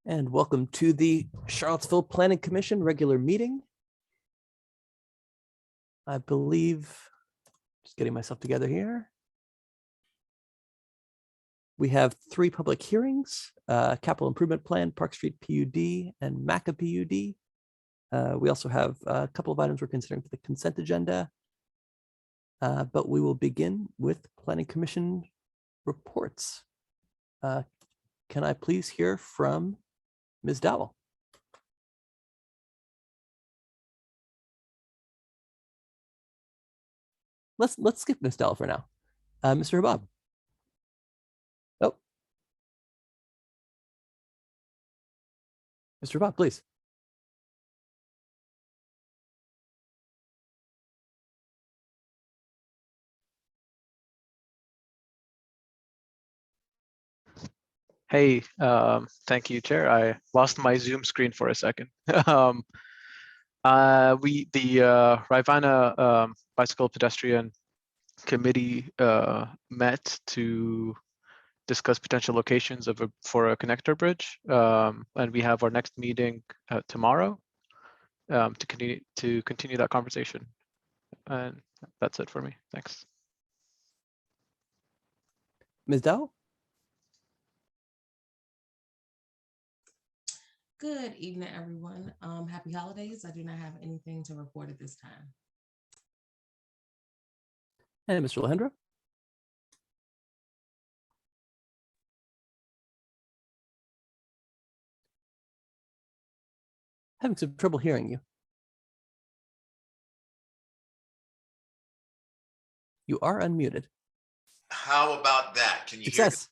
And welcome to the Charlottesville Planning Commission regular meeting. I believe, just getting myself together here. We have 3 public hearings, Capital Improvement Plan, Park Street PUD, and MACA PUD. We also have a couple of items we're considering for the consent agenda, but we will begin with Planning Commission reports. Can I please hear from Ms. Dowell? Let's skip Ms. Dowell for now. Mr. Habab. Oh. Mr. Habab, please. Hey, thank you, Chair. I lost my Zoom screen for a second. The Rivanna Bicycle Pedestrian Committee met to discuss potential locations for a connector bridge, and we have our next meeting tomorrow to continue that conversation. And that's it for me. Thanks. Ms. Dowell? Good evening, everyone. Happy holidays. I do not have anything to report at this time. And Mr. Alejandro? Having some trouble hearing you. You are unmuted. How about that? Can you hear me? Success.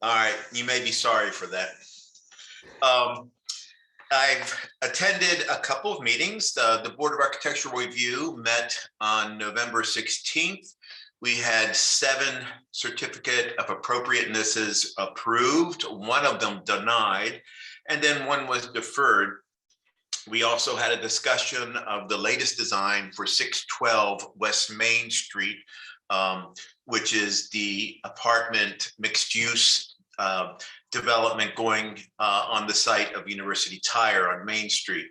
All right, you may be sorry for that. I've attended a couple of meetings. The Board of Architectural Review met on November 16th. We had 7 certificate of appropriatenesses approved, 1 of them denied, and then 1 was deferred. We also had a discussion of the latest design for 612 West Main Street, which is the apartment mixed-use development going on the site of University Tire on Main Street.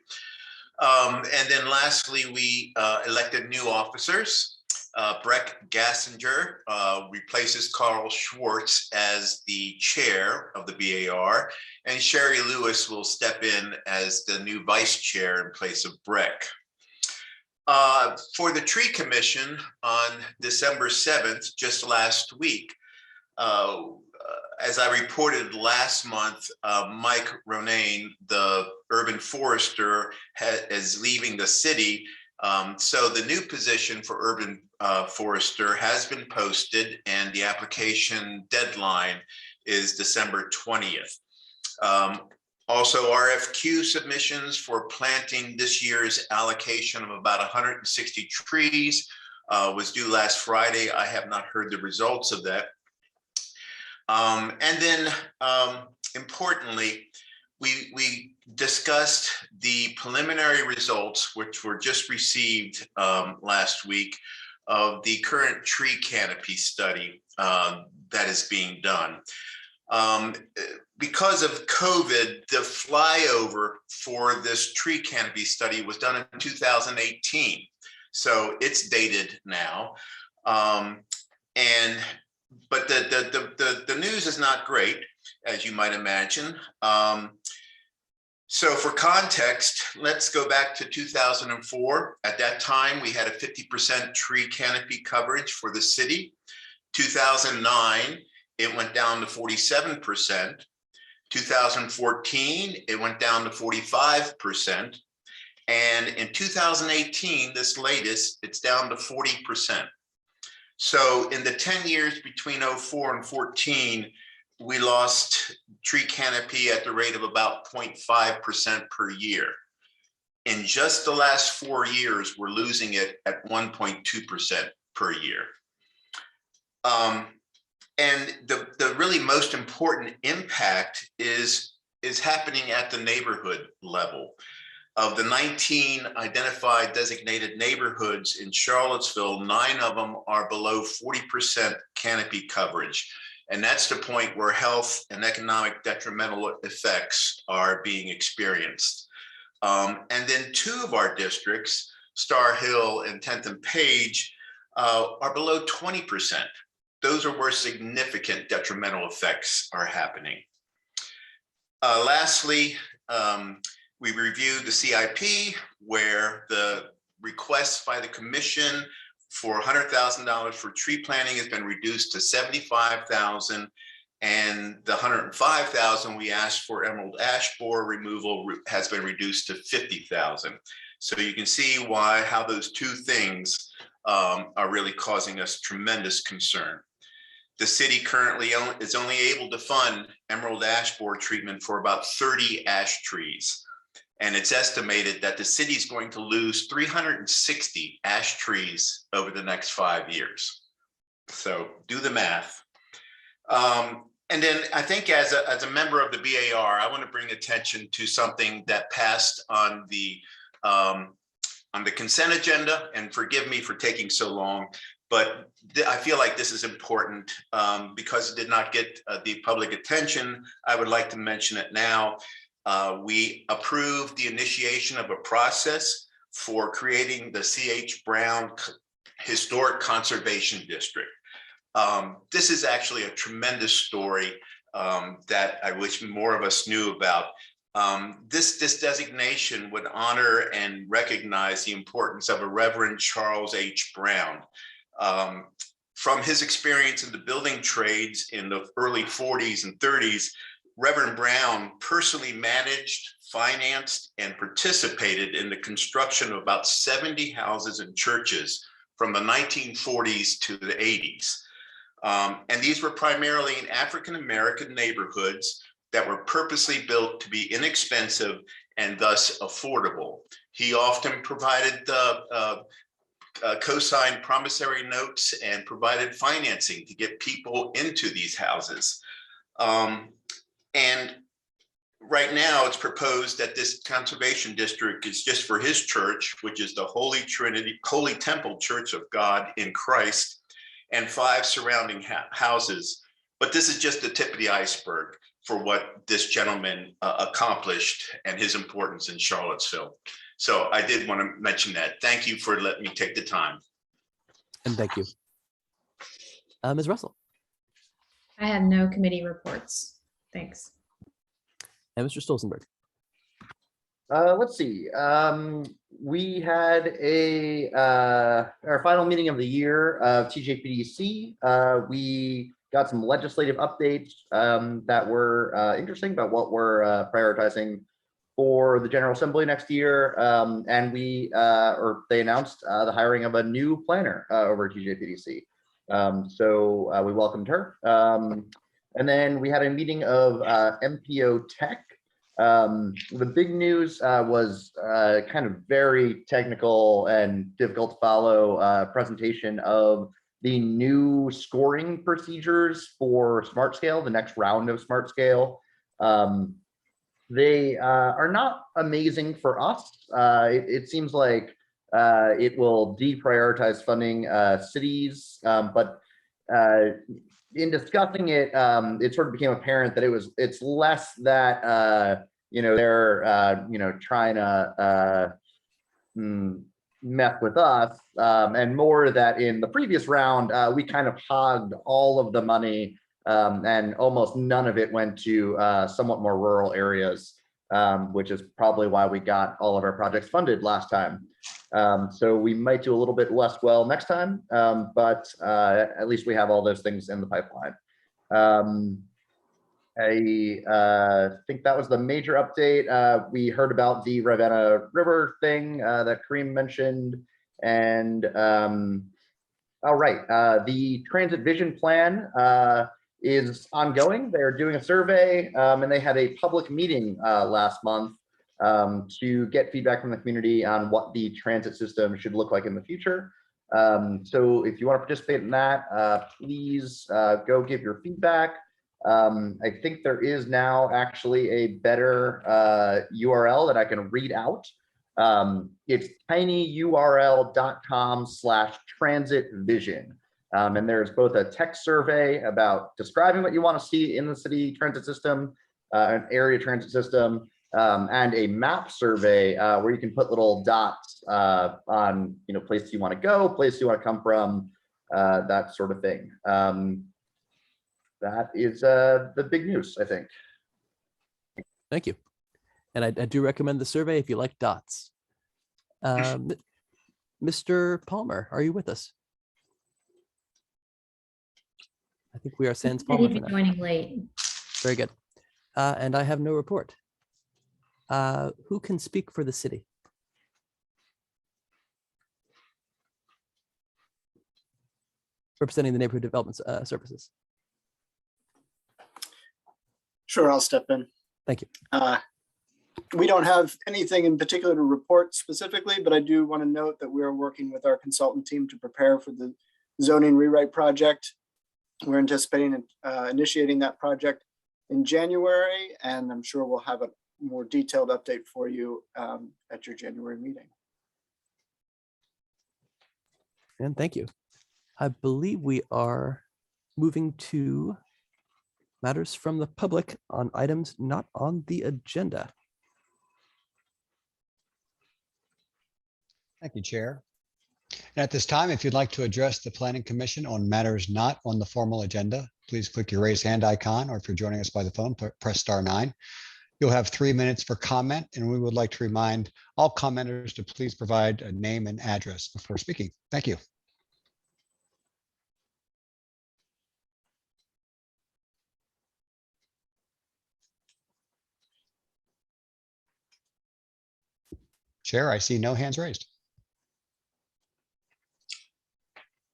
And then lastly, we elected new officers. Breck Gassinger replaces Carl Schwartz as the chair of the BAR, and Sherry Lewis will step in as the new vice chair in place of Breck. For the Tree Commission on December 7th, just last week, as I reported last month, Mike Ronayne, the urban forester, is leaving the city. So the new position for urban forester has been posted, and the application deadline is December 20th. Also, RFQ submissions for planting this year's allocation of about 160 trees was due last Friday. I have not heard the results of that. And then importantly, we discussed the preliminary results, which were just received last week, of the current tree canopy study that is being done. Because of COVID, the flyover for this tree canopy study was done in 2018. So it's dated now. But the news is not great, as you might imagine. So for context, let's go back to 2004. At that time, we had a 50% tree canopy coverage for the city. 2009, it went down to 47%. 2014, it went down to 45%. And in 2018, this latest, it's down to 40%. So in the 10 years between 04 and 14, we lost tree canopy at the rate of about 0.5% per year. In just the last 4 years, we're losing it at 1.2% per year. And the really most important impact is happening at the neighborhood level. Of the 19 identified designated neighborhoods in Charlottesville, 9 of them are below 40% canopy coverage. And that's the point where health and economic detrimental effects are being experienced. And then 2 of our districts, Star Hill and 10th and Page, are below 20%. Those are where significant detrimental effects are happening. Lastly, we reviewed the CIP, where the request by the commission for $100,000 for tree planting has been reduced to $75,000, and the $105,000 we asked for emerald ash borer removal has been reduced to $50,000. So you can see how those 2 things are really causing us tremendous concern. The city currently is only able to fund emerald ash borer treatment for about 30 ash trees. And it's estimated that the city is going to lose 360 ash trees over the next 5 years. So do the math. And then I think as a member of the BAR, I want to bring attention to something that passed on the consent agenda, and forgive me for taking so long, but I feel like this is important because it did not get the public attention. I would like to mention it now. We approved the initiation of a process for creating the C.H. Brown Historic Conservation District. This is actually a tremendous story that I wish more of us knew about. This designation would honor and recognize the importance of a Reverend Charles H. Brown. From his experience in the building trades in the early 40s and 30s, Reverend Brown personally managed, financed, and participated in the construction of about 70 houses and churches from the 1940s to the 80s. And these were primarily in African-American neighborhoods that were purposely built to be inexpensive and thus affordable. He often provided co-signed promissory notes and provided financing to get people into these houses. And right now it's proposed that this conservation district is just for his church, which is the Holy Temple Church of God in Christ, and 5 surrounding houses. But this is just the tip of the iceberg for what this gentleman accomplished and his importance in Charlottesville. So I did want to mention that. Thank you for letting me take the time. And thank you. Ms. Russell. I have no committee reports. Thanks. And Mr. Stolzenberg. Let's see. We had our final meeting of the year of TJPDC. We got some legislative updates that were interesting about what we're prioritizing for the General Assembly next year. And they announced the hiring of a new planner over at TJPDC. So we welcomed her. And then we had a meeting of MPO Tech. The big news was kind of very technical and difficult to follow presentation of the new scoring procedures for Smart Scale, the next round of Smart Scale. They are not amazing for us. It seems like it will deprioritize funding cities, but in discussing it, it sort of became apparent that it's less that they're trying to mess with us, and more that in the previous round we kind of hogged all of the money, and almost none of it went to somewhat more rural areas, which is probably why we got all of our projects funded last time. So we might do a little bit less well next time, but at least we have all those things in the pipeline. I think that was the major update. We heard about the Ravenna River thing that Kareem mentioned. And all right, the Transit Vision Plan is ongoing. They're doing a survey, and they had a public meeting last month to get feedback from the community on what the transit system should look like in the future. So if you want to participate in that, please go give your feedback. I think there is now actually a better URL that I can read out. It's tinyurl.com/transitvision. And there's both a text survey about describing what you want to see in the city transit system, an area transit system, and a map survey where you can put little dots on places you want to go, places you want to come from, that sort of thing. That is the big news, I think. Thank you. And I do recommend the survey if you like dots. Mr. Palmer, are you with us? I think we are sans Said Palmer he'd for be now. joining late. Very good. And I have no report. Who can speak for the city? Representing the neighborhood development services. Sure, I'll step in. Thank you. We don't have anything in particular to report specifically, but I do want to note that we are working with our consultant team to prepare for the zoning rewrite project. We're anticipating initiating that project in January, and I'm sure we'll have a more detailed update for you at your January meeting. And thank you. I believe we are moving to matters from the public on items not on the agenda. Thank you, Chair. And at this time, if you'd like to address the Planning Commission on matters not on the formal agenda, please click your raise hand icon, or if you're joining us by the phone, press *9. You'll have 3 minutes for comment, and we would like to remind all commenters to please provide a name and address before speaking. Thank you. Chair, I see no hands raised.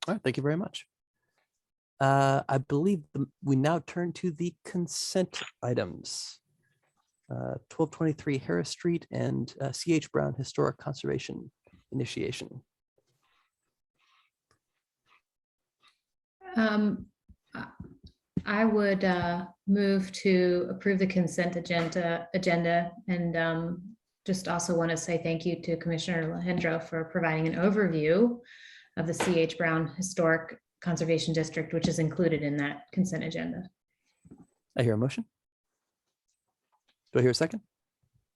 All right, thank you very much. I believe we now turn to the consent items. 1223 Harris Street and C.H. Brown Historic Conservation Initiation. I would move to approve the consent agenda and just also want to say thank you to Commissioner Alejandro for providing an overview of the C.H. Brown Historic Conservation District, which is included in that consent agenda. I hear a motion. Do I hear a second?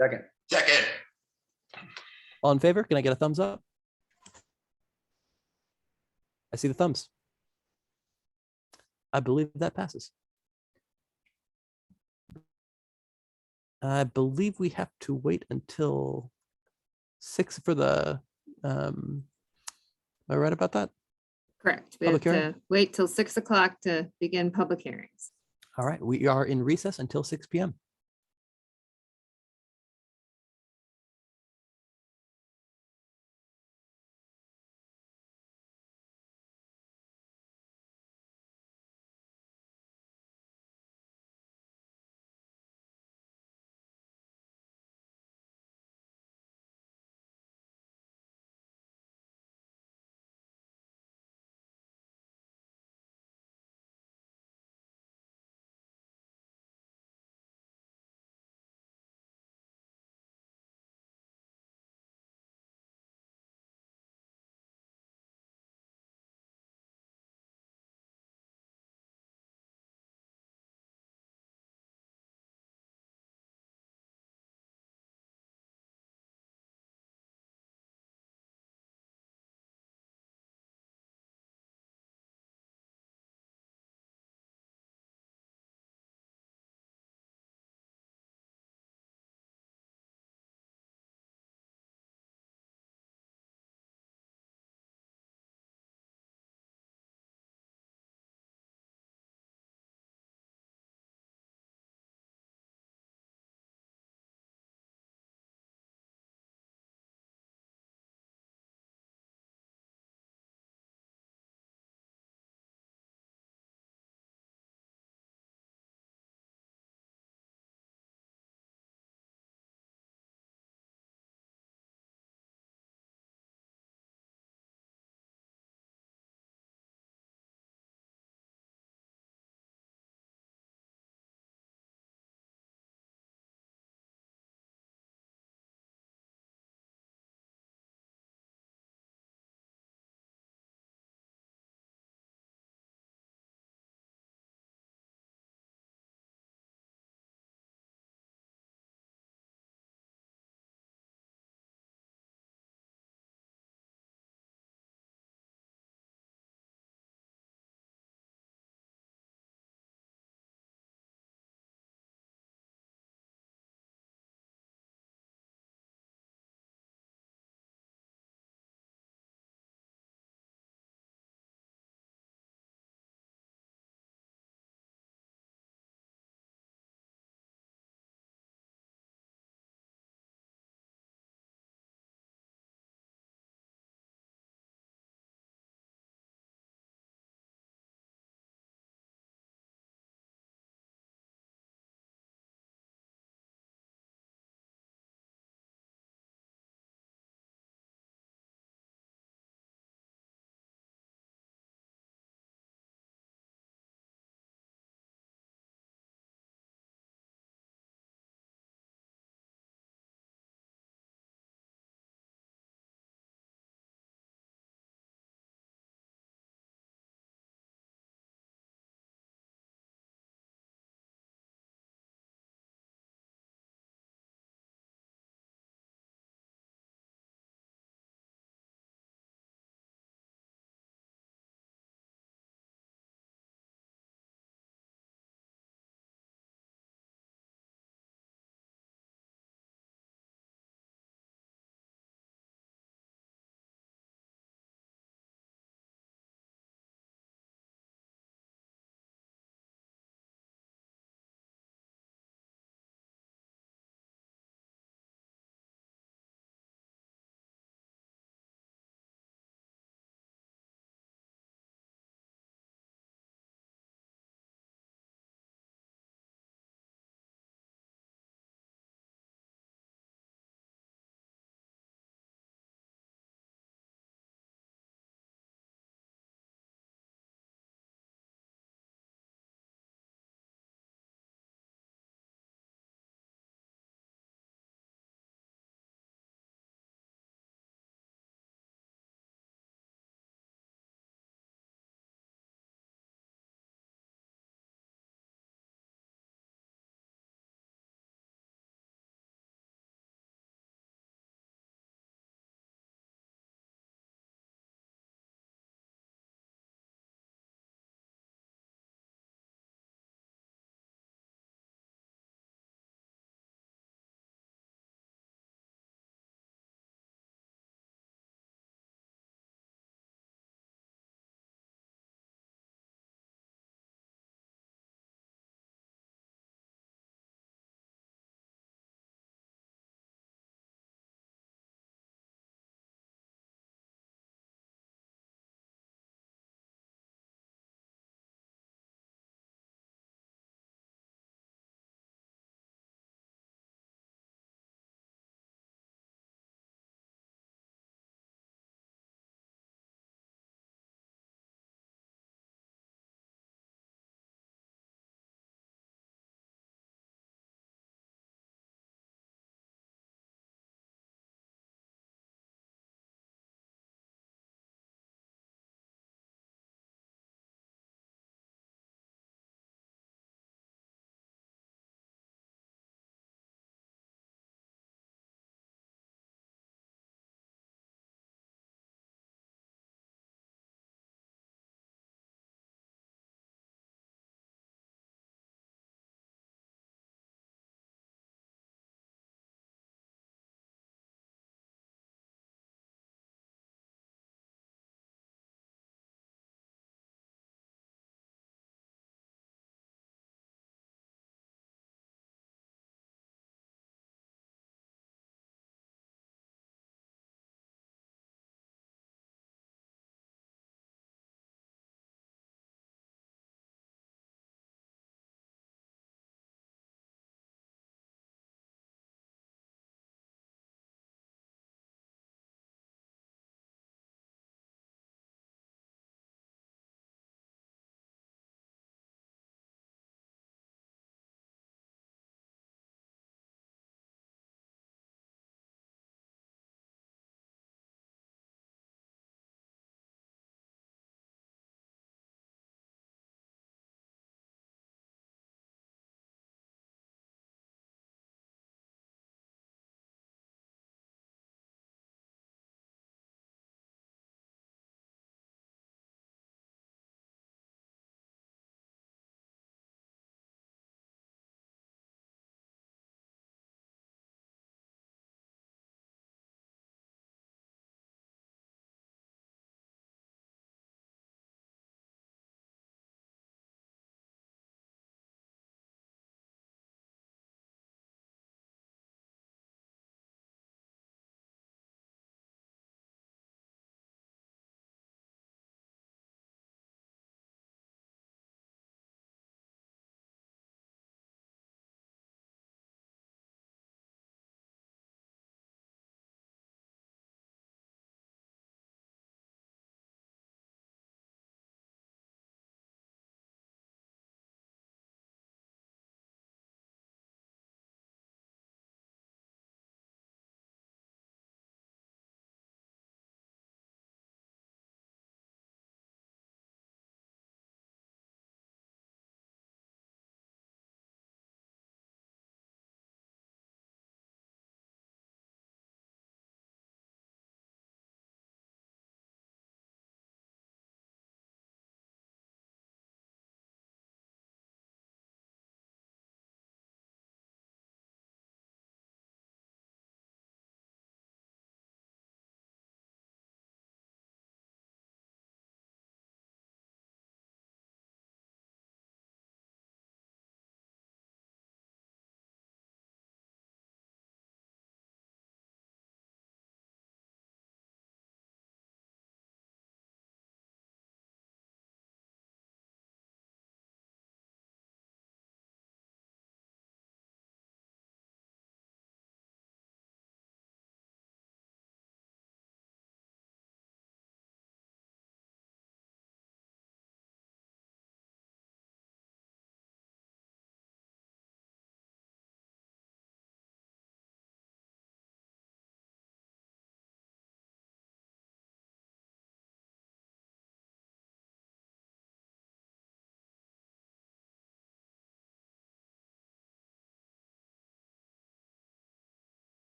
Second. Second. All in favor? Can I get a thumbs up? I see the thumbs. I believe that passes. I believe we have to wait until 6 for the, am I right about that? Correct. We have Public hearing? to wait till 6 o'clock to begin public hearings. All right, we are in recess until 6 p.m.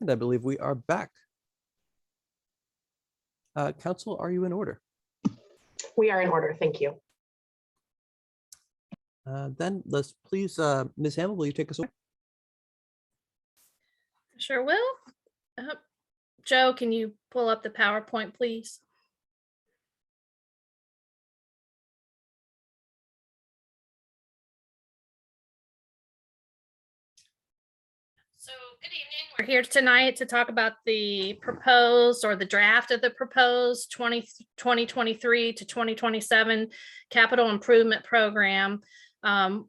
And I believe we are back. Council, are you in order? We are in order. Thank you. Then let's please, Ms. Hamel, will you take us away? Sure will. Joe, can you pull up the PowerPoint, please? So good evening. We're here tonight to talk about the proposed or the draft of the proposed 2023 to 2027 capital improvement program. I'll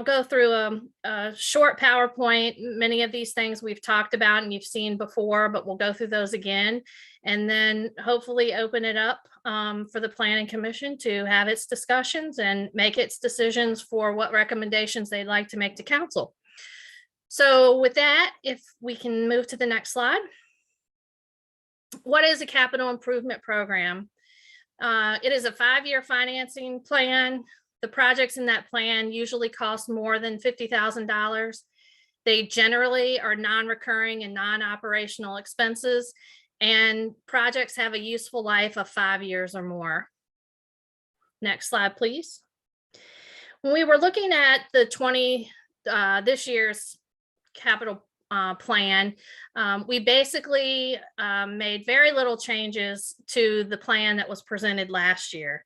go through a short PowerPoint. Many of these things we've talked about and you've seen before, but we'll go through those again and then hopefully open it up for the Planning Commission to have its discussions and make its decisions for what recommendations they'd like to make to council. So with that, if we can move to the next slide. What is a capital improvement program? It is a 5-year financing plan. The projects in that plan usually cost more than $50,000. They generally are non-recurring and non-operational expenses, and projects have a useful life of 5 years or more. Next slide, please. When we were looking at the this year's capital plan, we basically made very little changes to the plan that was presented last year.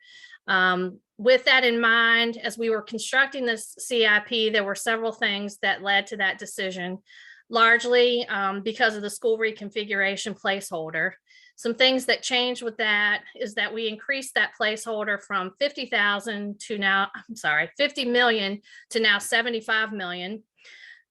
With that in mind, as we were constructing this CIP, there were several things that led to that decision, largely because of the school reconfiguration placeholder. Some things that changed with that is that we increased that placeholder from 50,000 to now, $50 million to now 75 million.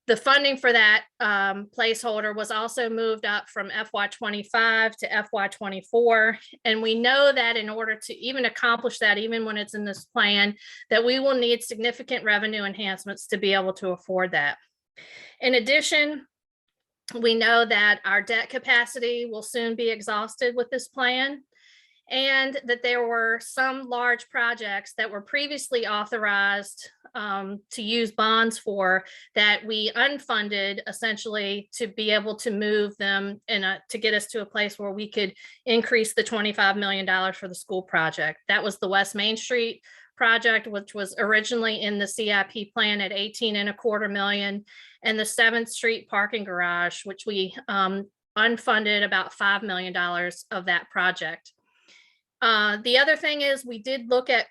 The funding for that placeholder was also moved up from FY25 to FY24. And we know that in order to even accomplish that, even when it's in this plan, that we will need significant revenue enhancements to be able to afford that. In addition, we know that our debt capacity will soon be exhausted with this plan, and that there were some large projects that were previously authorized to use bonds for that we unfunded, essentially to be able to move them to get us to a place where we could increase the $25 million for the school project. That was the West Main Street project, which was originally in the CIP plan at 18.25 million, and the 7th Street parking garage, which we unfunded about $5 million of that project. The other thing is we did look at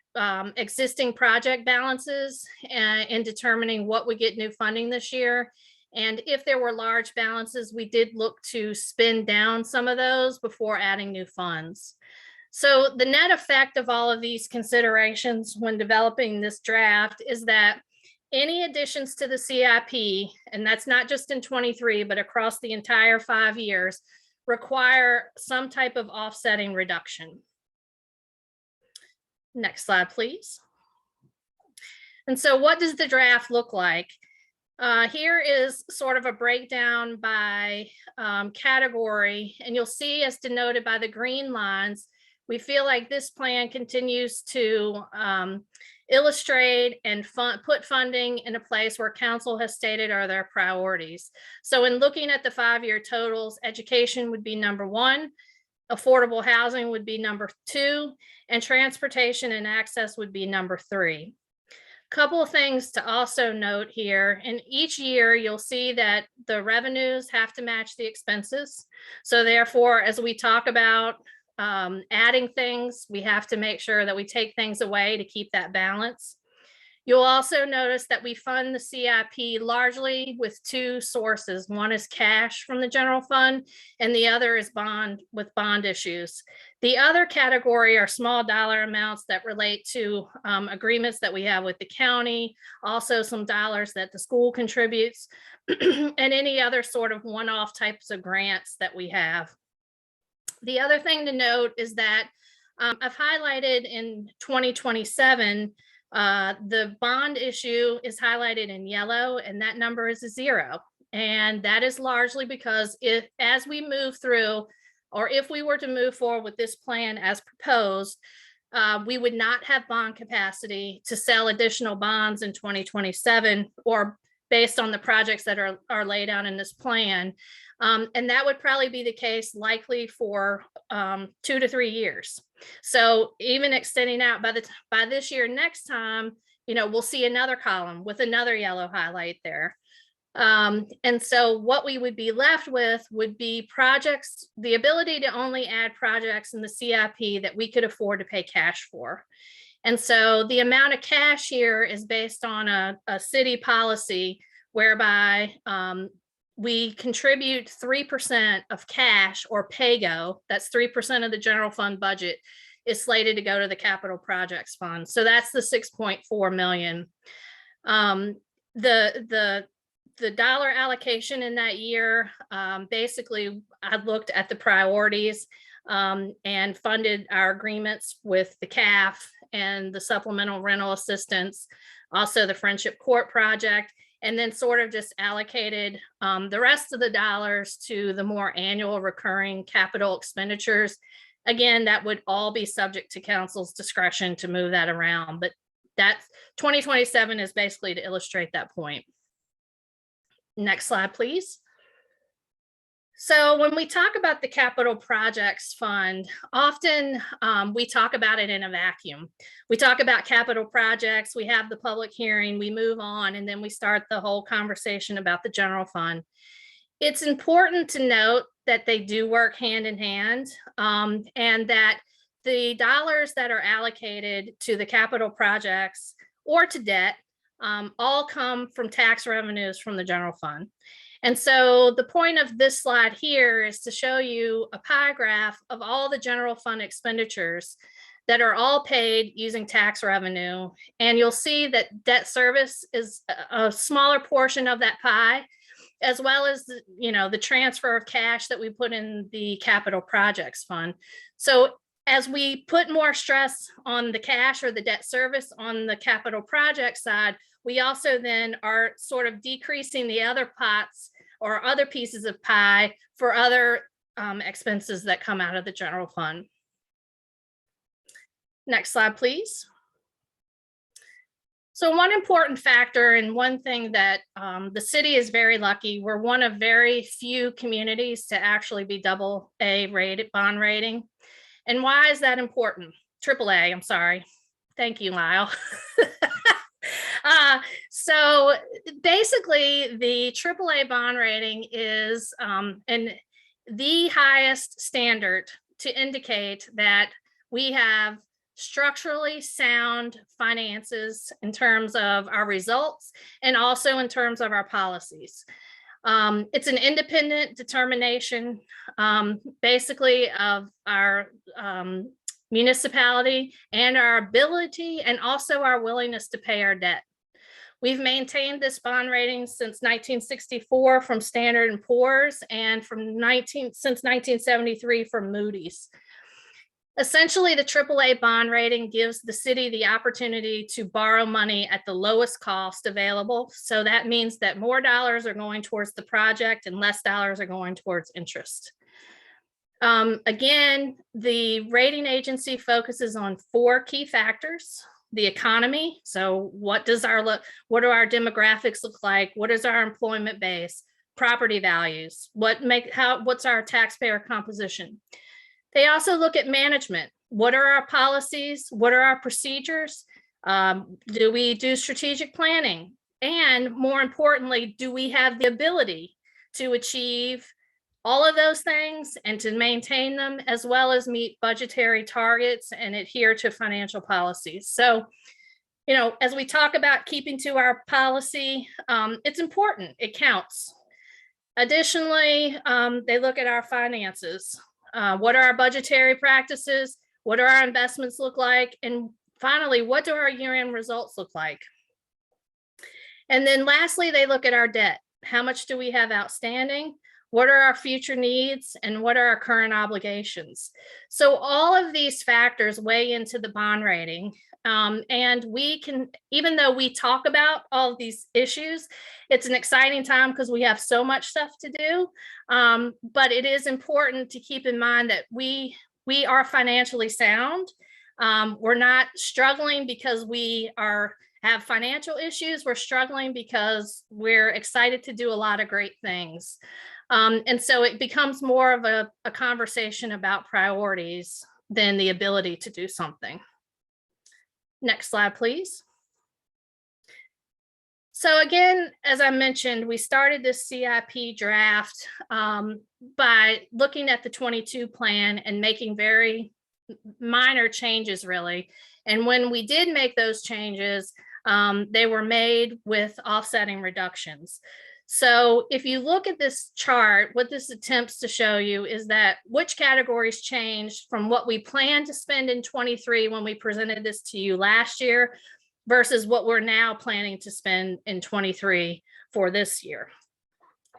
existing project balances in determining what would get new funding this year. And if there were large balances, we did look to spend down some of those before adding new funds. So the net effect of all of these considerations when developing this draft is that any additions to the CIP, and that's not just in 23, but across the entire 5 years, require some type of offsetting reduction. Next slide, please. And so what does the draft look like? Here is sort of a breakdown by category, and you'll see as denoted by the green lines, we feel like this plan continues to illustrate and put funding in a place where council has stated are their priorities. So in looking at the 5-year totals, education would be number 1, affordable housing would be number 2, and transportation and access would be number 3. Couple of things to also note here. In each year, you'll see that the revenues have to match the expenses. So therefore, as we talk about adding things, we have to make sure that we take things away to keep that balance. You'll also notice that we fund the CIP largely with 2 sources. One is cash from the general fund, and the other is bond issues. The other category are small dollar amounts that relate to agreements that we have with the county, also some dollars that the school contributes, and any other sort of one-off types of grants that we have. The other thing to note is that I've highlighted in 2027, the bond issue is highlighted in yellow, and that number is a 0. And that is largely because as we move through, or if we were to move forward with this plan as proposed, we would not have bond capacity to sell additional bonds in 2027, or based on the projects that are laid out in this plan. And that would probably be the case likely for 2 to 3 years. So even extending out by this year, next time, we'll see another column with another yellow highlight there. And so what we would be left with would be projects, the ability to only add projects in the CIP that we could afford to pay cash for. And so the amount of cash here is based on a city policy whereby we contribute 3% of cash or PAYGO, that's 3% of the general fund budget, is slated to go to the capital projects fund. So that's the 6.4 million. The dollar allocation in that year, basically I looked at the priorities and funded our agreements with the CAF and the supplemental rental assistance, also the Friendship Court project, and then sort of just allocated the rest of the dollars to the more annual recurring capital expenditures. Again, that would all be subject to council's discretion to move that around, but that's 2027 is basically to illustrate that point. Next slide, please. So when we talk about the capital projects fund, often we talk about it in a vacuum. We talk about capital projects, we have the public hearing, we move on, and then we start the whole conversation about the general fund. It's important to note that they do work hand in hand, and that the dollars that are allocated to the capital projects or to debt all come from tax revenues from the general fund. And so the point of this slide here is to show you a pie graph of all the general fund expenditures that are all paid using tax revenue. And you'll see that debt service is a smaller portion of that pie, as well as the transfer of cash that we put in the capital projects fund. So as we put more stress on the cash or the debt service on the capital project side, we also then are sort of decreasing the other pots or other pieces of pie for other expenses that come out of the general fund. Next slide, please. So one important factor and one thing that the city is very lucky, we're one of very few communities to actually be AA rated bond rating. And why is that important? AAA, I'm sorry. Thank you, Lyle. So basically the AAA bond rating is the highest standard to indicate that we have structurally sound finances in terms of our results and also in terms of our policies. It's an independent determination basically of our municipality and our ability and also our willingness to pay our debt. We've maintained this bond rating since 1964 from Standard & Poor's and since 1973 from Moody's. Essentially, the AAA bond rating gives the city the opportunity to borrow money at the lowest cost available. So that means that more dollars are going towards the project and less dollars are going towards interest. Again, the rating agency focuses on 4 key factors: the economy. So what do our demographics look like? What is our employment base? Property values? What's our taxpayer composition? They also look at management. What are our policies? What are our procedures? Do we do strategic planning? And more importantly, do we have the ability to achieve all of those things and to maintain them, as well as meet budgetary targets and adhere to financial policies? So, as we talk about keeping to our policy, it's important, it counts. Additionally, they look at our finances. What are our budgetary practices? What do our investments look like? And finally, what do our year-end results look like? And then lastly, they look at our debt. How much do we have outstanding? What are our future needs? And what are our current obligations? So all of these factors weigh into the bond rating. And we can, even though we talk about all of these issues, it's an exciting time because we have so much stuff to do. But it is important to keep in mind that we are financially sound. We're not struggling because we are have financial issues. We're struggling because we're excited to do a lot of great things. And so it becomes more of a conversation about priorities than the ability to do something. Next slide, please. So again, as I mentioned, we started this CIP draft by looking at the 22 plan and making very minor changes, really. And when we did make those changes, they were made with offsetting reductions. So if you look at this chart, what this attempts to show you is that which categories changed from what we planned to spend in 23 when we presented this to you last year versus what we're now planning to spend in 23 for this year.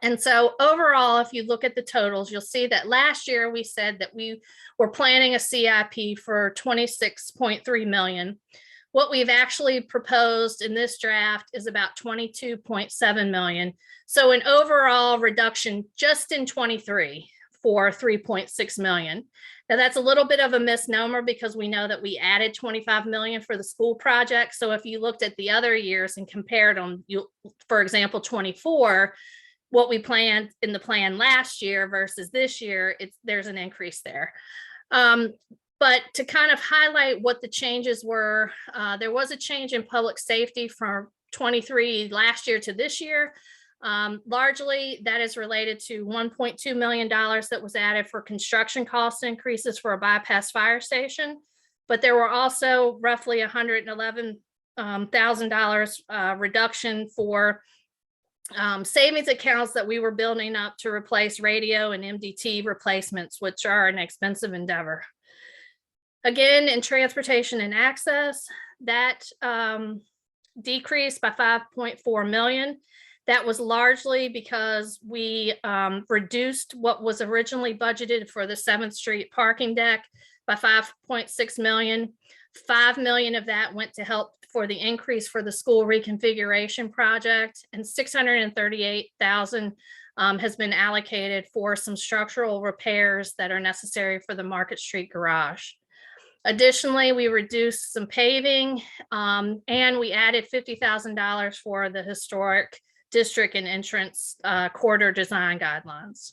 And so overall, if you look at the totals, you'll see that last year we said that we were planning a CIP for 26.3 million. What we've actually proposed in this draft is about 22.7 million. So an overall reduction just in 23 for 3.6 million. Now that's a little bit of a misnomer because we know that we added 25 million for the school project. So if you looked at the other years and compared them, for example, 24, what we planned in the plan last year versus this year, there's an increase there. But to kind of highlight what the changes were, there was a change in public safety from 23 last year to this year. Largely that is related to $1.2 million that was added for construction cost increases for a bypass fire station. But there were also roughly $111,000 reduction for savings accounts that we were building up to replace radio and MDT replacements, which are an expensive endeavor. Again, in transportation and access, that decreased by 5.4 million. That was largely because we reduced what was originally budgeted for the 7th Street parking deck by 5.6 million. 5 million of that went to help for the increase for the school reconfiguration project, and 638,000 has been allocated for some structural repairs that are necessary for the Market Street garage. Additionally, we reduced some paving and we added $50,000 for the historic district and entrance corridor design guidelines.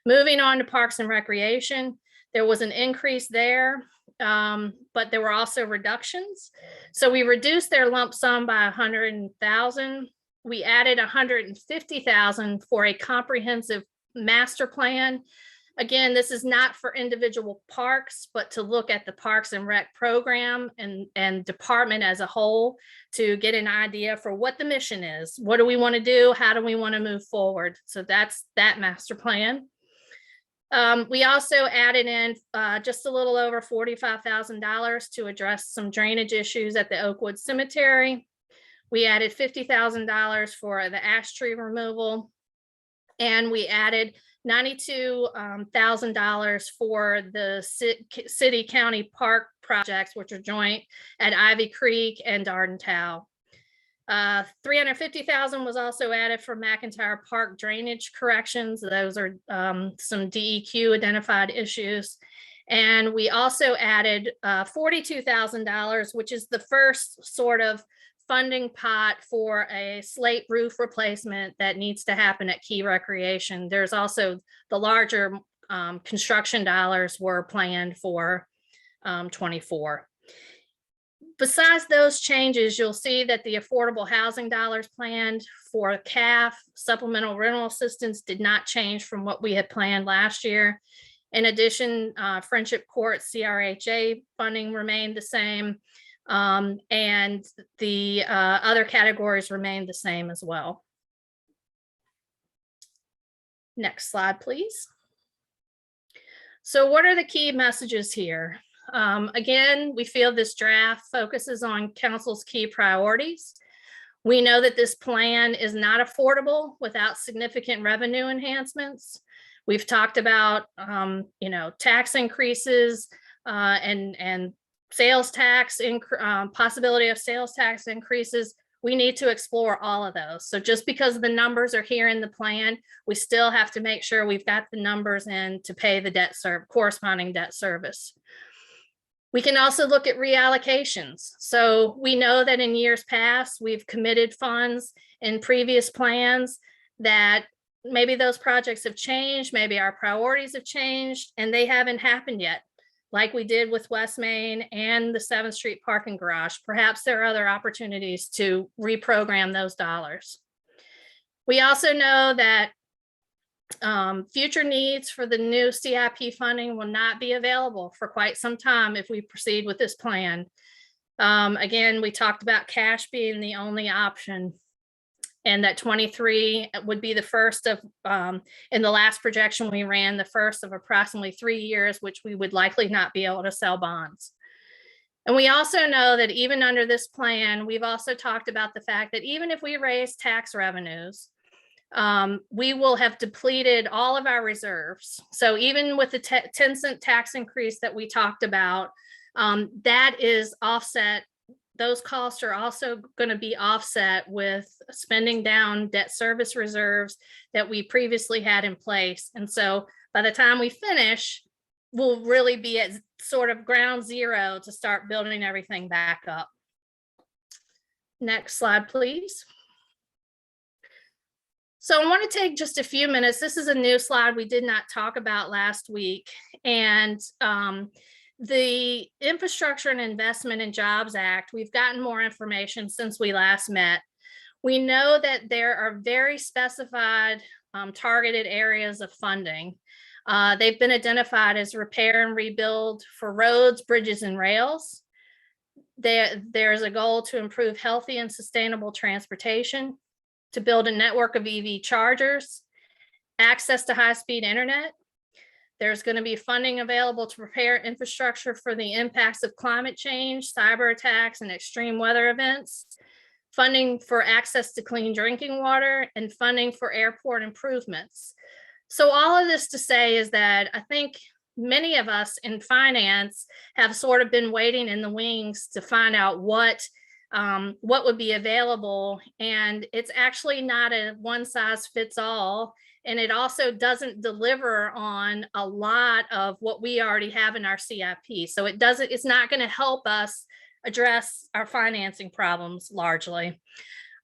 Moving on to Parks and Recreation, there was an increase there, but there were also reductions. So we reduced their lump sum by 100,000. We added 150,000 for a comprehensive master plan. Again, this is not for individual parks, but to look at the Parks and Rec program and department as a whole to get an idea for what the mission is. What do we want to do? How do we want to move forward? So that's that master plan. We also added in just a little over $45,000 to address some drainage issues at the Oakwood Cemetery. We added $50,000 for the ash tree removal. And we added $92,000 for the city county park projects, which are joint at Ivy Creek and Darden Tow. 350,000 was also added for McIntyre Park drainage corrections. Those are some DEQ identified issues. And we also added $42,000, which is the first sort of funding pot for a slate roof replacement that needs to happen at Key Recreation. There's also the larger construction dollars were planned for 24. Besides those changes, you'll see that the affordable housing dollars planned for CAF supplemental rental assistance did not change from what we had planned last year. In addition, Friendship Court CRHA funding remained the same. And the other categories remain the same as well. Next slide, please. So what are the key messages here? Again, we feel this draft focuses on council's key priorities. We know that this plan is not affordable without significant revenue enhancements. We've talked about, tax increases and sales tax, possibility of sales tax increases. We need to explore all of those. So just because the numbers are here in the plan, we still have to make sure we've got the numbers in to pay the corresponding debt service. We can also look at reallocations. So we know that in years past, we've committed funds in previous plans that maybe those projects have changed, maybe our priorities have changed, and they haven't happened yet, like we did with West Main and the 7th Street parking garage. Perhaps there are other opportunities to reprogram those dollars. We also know that future needs for the new CIP funding will not be available for quite some time if we proceed with this plan. Again, we talked about cash being the only option, and that 23 would be the first of, in the last projection we ran, the first of approximately 3 years, which we would likely not be able to sell bonds. And we also know that even under this plan, we've also talked about the fact that even if we raise tax revenues, we will have depleted all of our reserves. So even with the 10-cent tax increase that we talked about, that is offset. Those costs are also going to be offset with spending down debt service reserves that we previously had in place. And so by the time we finish, we'll really be at sort of ground zero to start building everything back up. Next slide, please. So I want to take just a few minutes. This is a new slide we did not talk about last week. And the Infrastructure and Investment and Jobs Act, we've gotten more information since we last met. We know that there are very specified targeted areas of funding. They've been identified as repair and rebuild for roads, bridges, and rails. There's a goal to improve healthy and sustainable transportation, to build a network of EV chargers, access to high-speed internet. There's going to be funding available to prepare infrastructure for the impacts of climate change, cyber attacks, and extreme weather events, funding for access to clean drinking water, and funding for airport improvements. So all of this to say is that I think many of us in finance have sort of been waiting in the wings to find out what would be available. And it's actually not a one size fits all. And it also doesn't deliver on a lot of what we already have in our CIP. So it's not going to help us address our financing problems largely.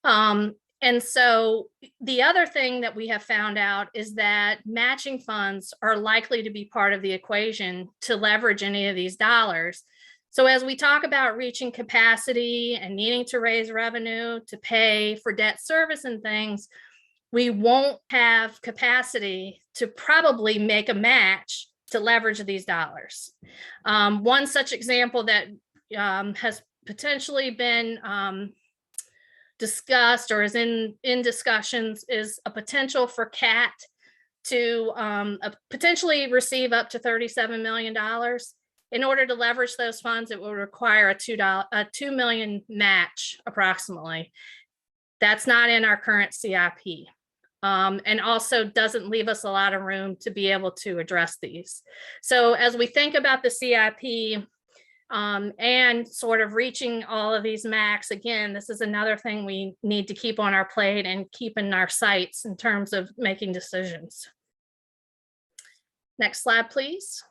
And so the other thing that we have found out is that matching funds are likely to be part of the equation to leverage any of these dollars. So as we talk about reaching capacity and needing to raise revenue to pay for debt service and things, we won't have capacity to probably make a match to leverage these dollars. One such example that has potentially been discussed or is in discussions is a potential for CAT to potentially receive up to $37 million. In order to leverage those funds, it will require a $2 million match approximately. That's not in our current CIP. And also doesn't leave us a lot of room to be able to address these. So as we think about the CIP and sort of reaching all of these max, again, this is another thing we need to keep on our plate and keep in our sights in terms of making decisions. Next slide, please.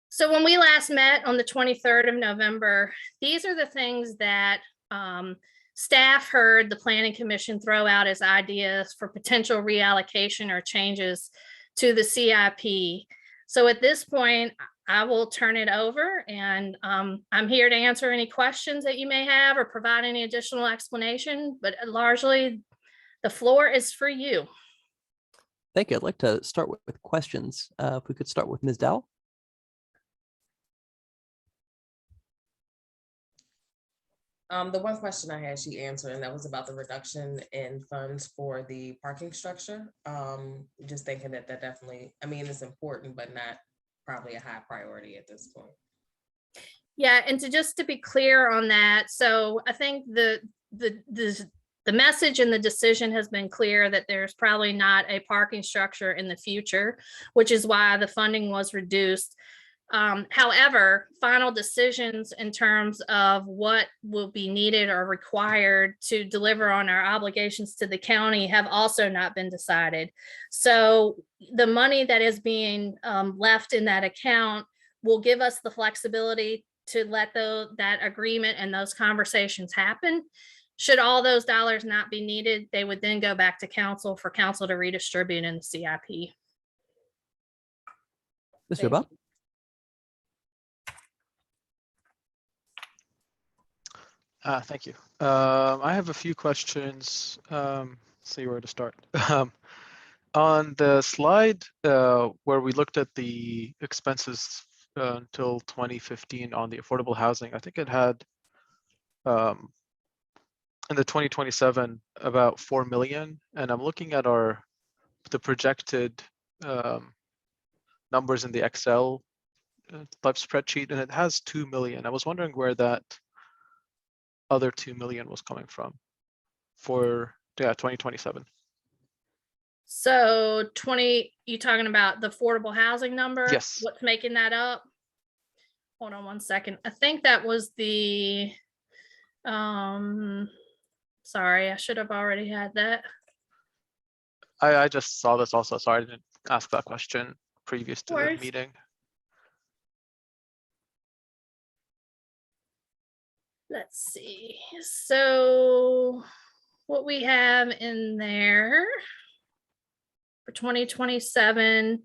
So when we last met on the 23rd of November, these are the things that staff heard the Planning Commission throw out as ideas for potential reallocation or changes to the CIP. So at this point, I will turn it over, and I'm here to answer any questions that you may have or provide any additional explanation, but largely the floor is for you. Thank you. I'd like to start with questions. If we could start with Ms. Dowell. The one question I had, she answered, and that was about the reduction in funds for the parking structure. Just thinking that definitely, I mean, it's important, but not probably a high priority at this point. Yeah, and just to be clear on that, so I think the message and the decision has been clear that there's probably not a parking structure in the future, which is why the funding was reduced. However, final decisions in terms of what will be needed or required to deliver on our obligations to the county have also not been decided. So the money that is being left in that account will give us the flexibility to let that agreement and those conversations happen. Should all those dollars not be needed, they would then go back to council for council to redistribute in the CIP. Mr. Bob? Thank you. I have a few questions. See where to start. On the slide where we looked at the expenses until 2015 on the affordable housing, I think it had in the 2027 about 4 million, and I'm looking at the projected numbers in the Excel type spreadsheet, and it has 2 million. I was wondering where that other 2 million was coming from for 2027. So you talking about the affordable housing number? Yes. What's making that up? Hold on one second. I think that was the, sorry, I should have already had that. I just saw this also. Sorry, I didn't ask that question previous to the Worries. meeting. Let's see. So what we have in there for 2027.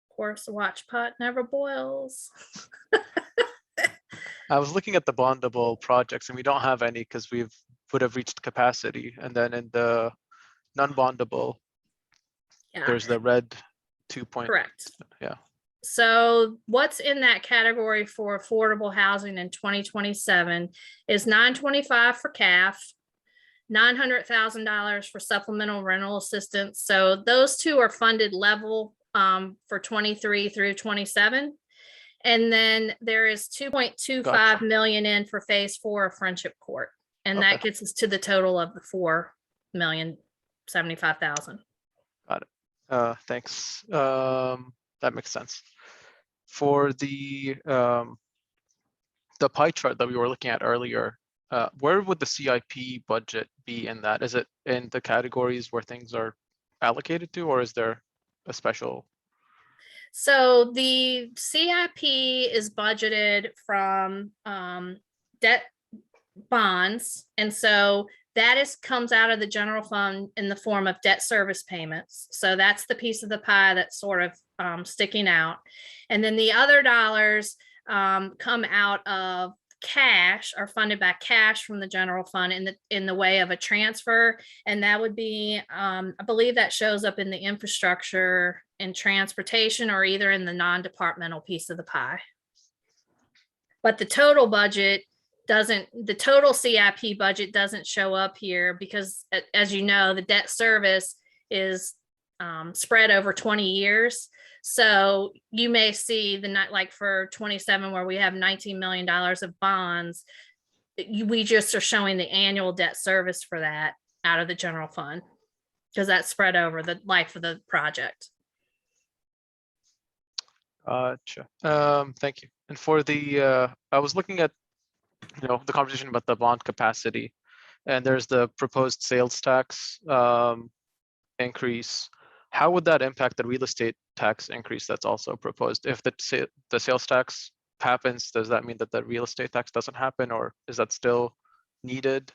Of course, the watch pot never boils. I was looking at the bondable projects, and we don't have any because would have reached capacity. And then in the non-bondable, Yeah. there's the red 2 point. Correct. Yeah. So what's in that category for affordable housing in 2027 is $925 for CAF, $900,000 for supplemental rental assistance. So those two are funded level for 23 through 27. And then there is 2.25 Gotcha. million in for phase 4 of Friendship Court. And that Okay. gets us to the total of the 4,075,000. Got it. Thanks. That makes sense. For the pie chart that we were looking at earlier, where would the CIP budget be in that? Is it in the categories where things are allocated to, or is there a special? So the CIP is budgeted from debt bonds. And so that comes out of the general fund in the form of debt service payments. So that's the piece of the pie that's sort of sticking out. And then the other dollars come out of cash, are funded by cash from the general fund in the way of a transfer. And that would be, I believe that shows up in the infrastructure and transportation, or either in the non-departmental piece of the pie. But the total budget the total CIP budget doesn't show up here because, as you know, the debt service is spread over 20 years. So you may see like for 27, where we have $19 million of bonds, we just are showing the annual debt service for that out of the general fund, because that's spread over the life of the project. Gotcha. Thank you. And for the, I was looking at, the conversation about the bond capacity, and there's the proposed sales tax increase. How would that impact the real estate tax increase that's also proposed? If the sales tax happens, does that mean that the real estate tax doesn't happen, or is that still needed?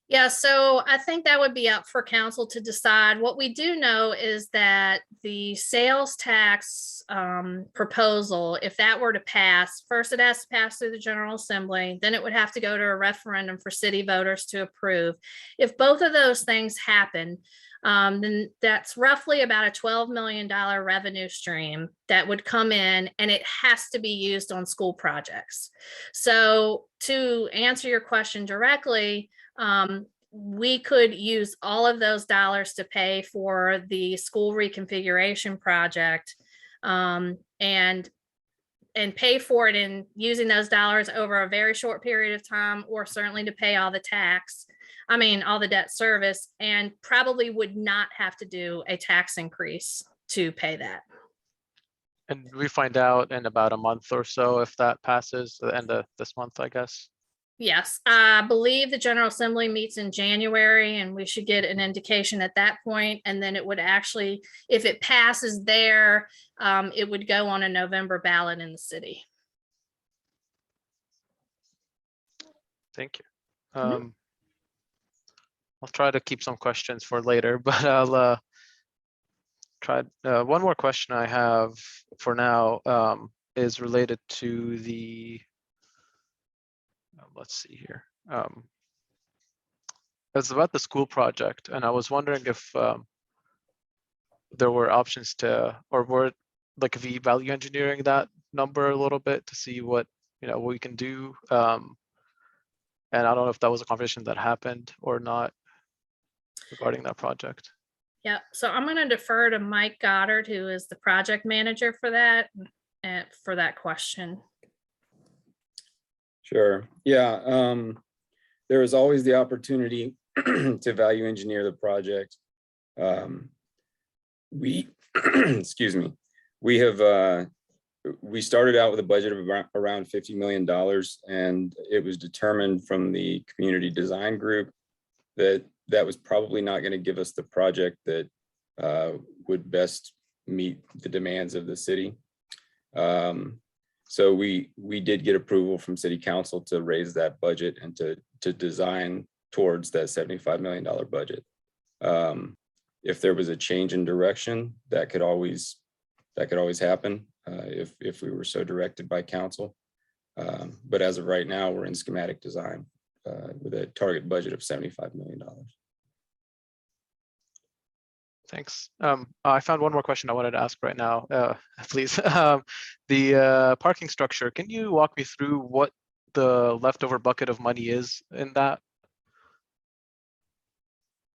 Yeah, so I think that would be up for council to decide. What we do know is that the sales tax proposal, if that were to pass, first it has to pass through the General Assembly, then it would have to go to a referendum for city voters to approve. If both of those things happen, then that's roughly about a $12 million revenue stream that would come in, and it has to be used on school projects. So to answer your question directly, we could use all of those dollars to pay for the school reconfiguration project, and pay for it in using those dollars over a very short period of time, or certainly to pay all the all the debt service, and probably would not have to do a tax increase to pay that. And we find out in about a month or so if that passes, the end of this month, I guess. Yes, I believe the General Assembly meets in January and we should get an indication at that point. And then it would actually, if it passes there, it would go on a November ballot in the city. Thank you. Mhm. I'll try to keep some questions for later, but I'll try. One more question I have for now is related to the, let's see here. It's about the school project, and I was wondering if there were options to, or were like value engineering that number a little bit to see what what we can do. And I don't know if that was a conversation that happened or not regarding that project. Yeah, so I'm going to defer to Mike Goddard, who is the project manager for that, for that question. Sure. Yeah. There is always the opportunity to value engineer the project. Excuse me. We started out with a budget of around $50 million, and it was determined from the community design group that was probably not going to give us the project that would best meet the demands of the city. So we did get approval from City Council to raise that budget and to design towards that $75 million budget. If there was a change in direction, that could always happen if we were so directed by council. But as of right now, we're in schematic design with a target budget of $75 million. Thanks. I found one more question I wanted to ask right now, please. The parking structure, can you walk me through what the leftover bucket of money is in that?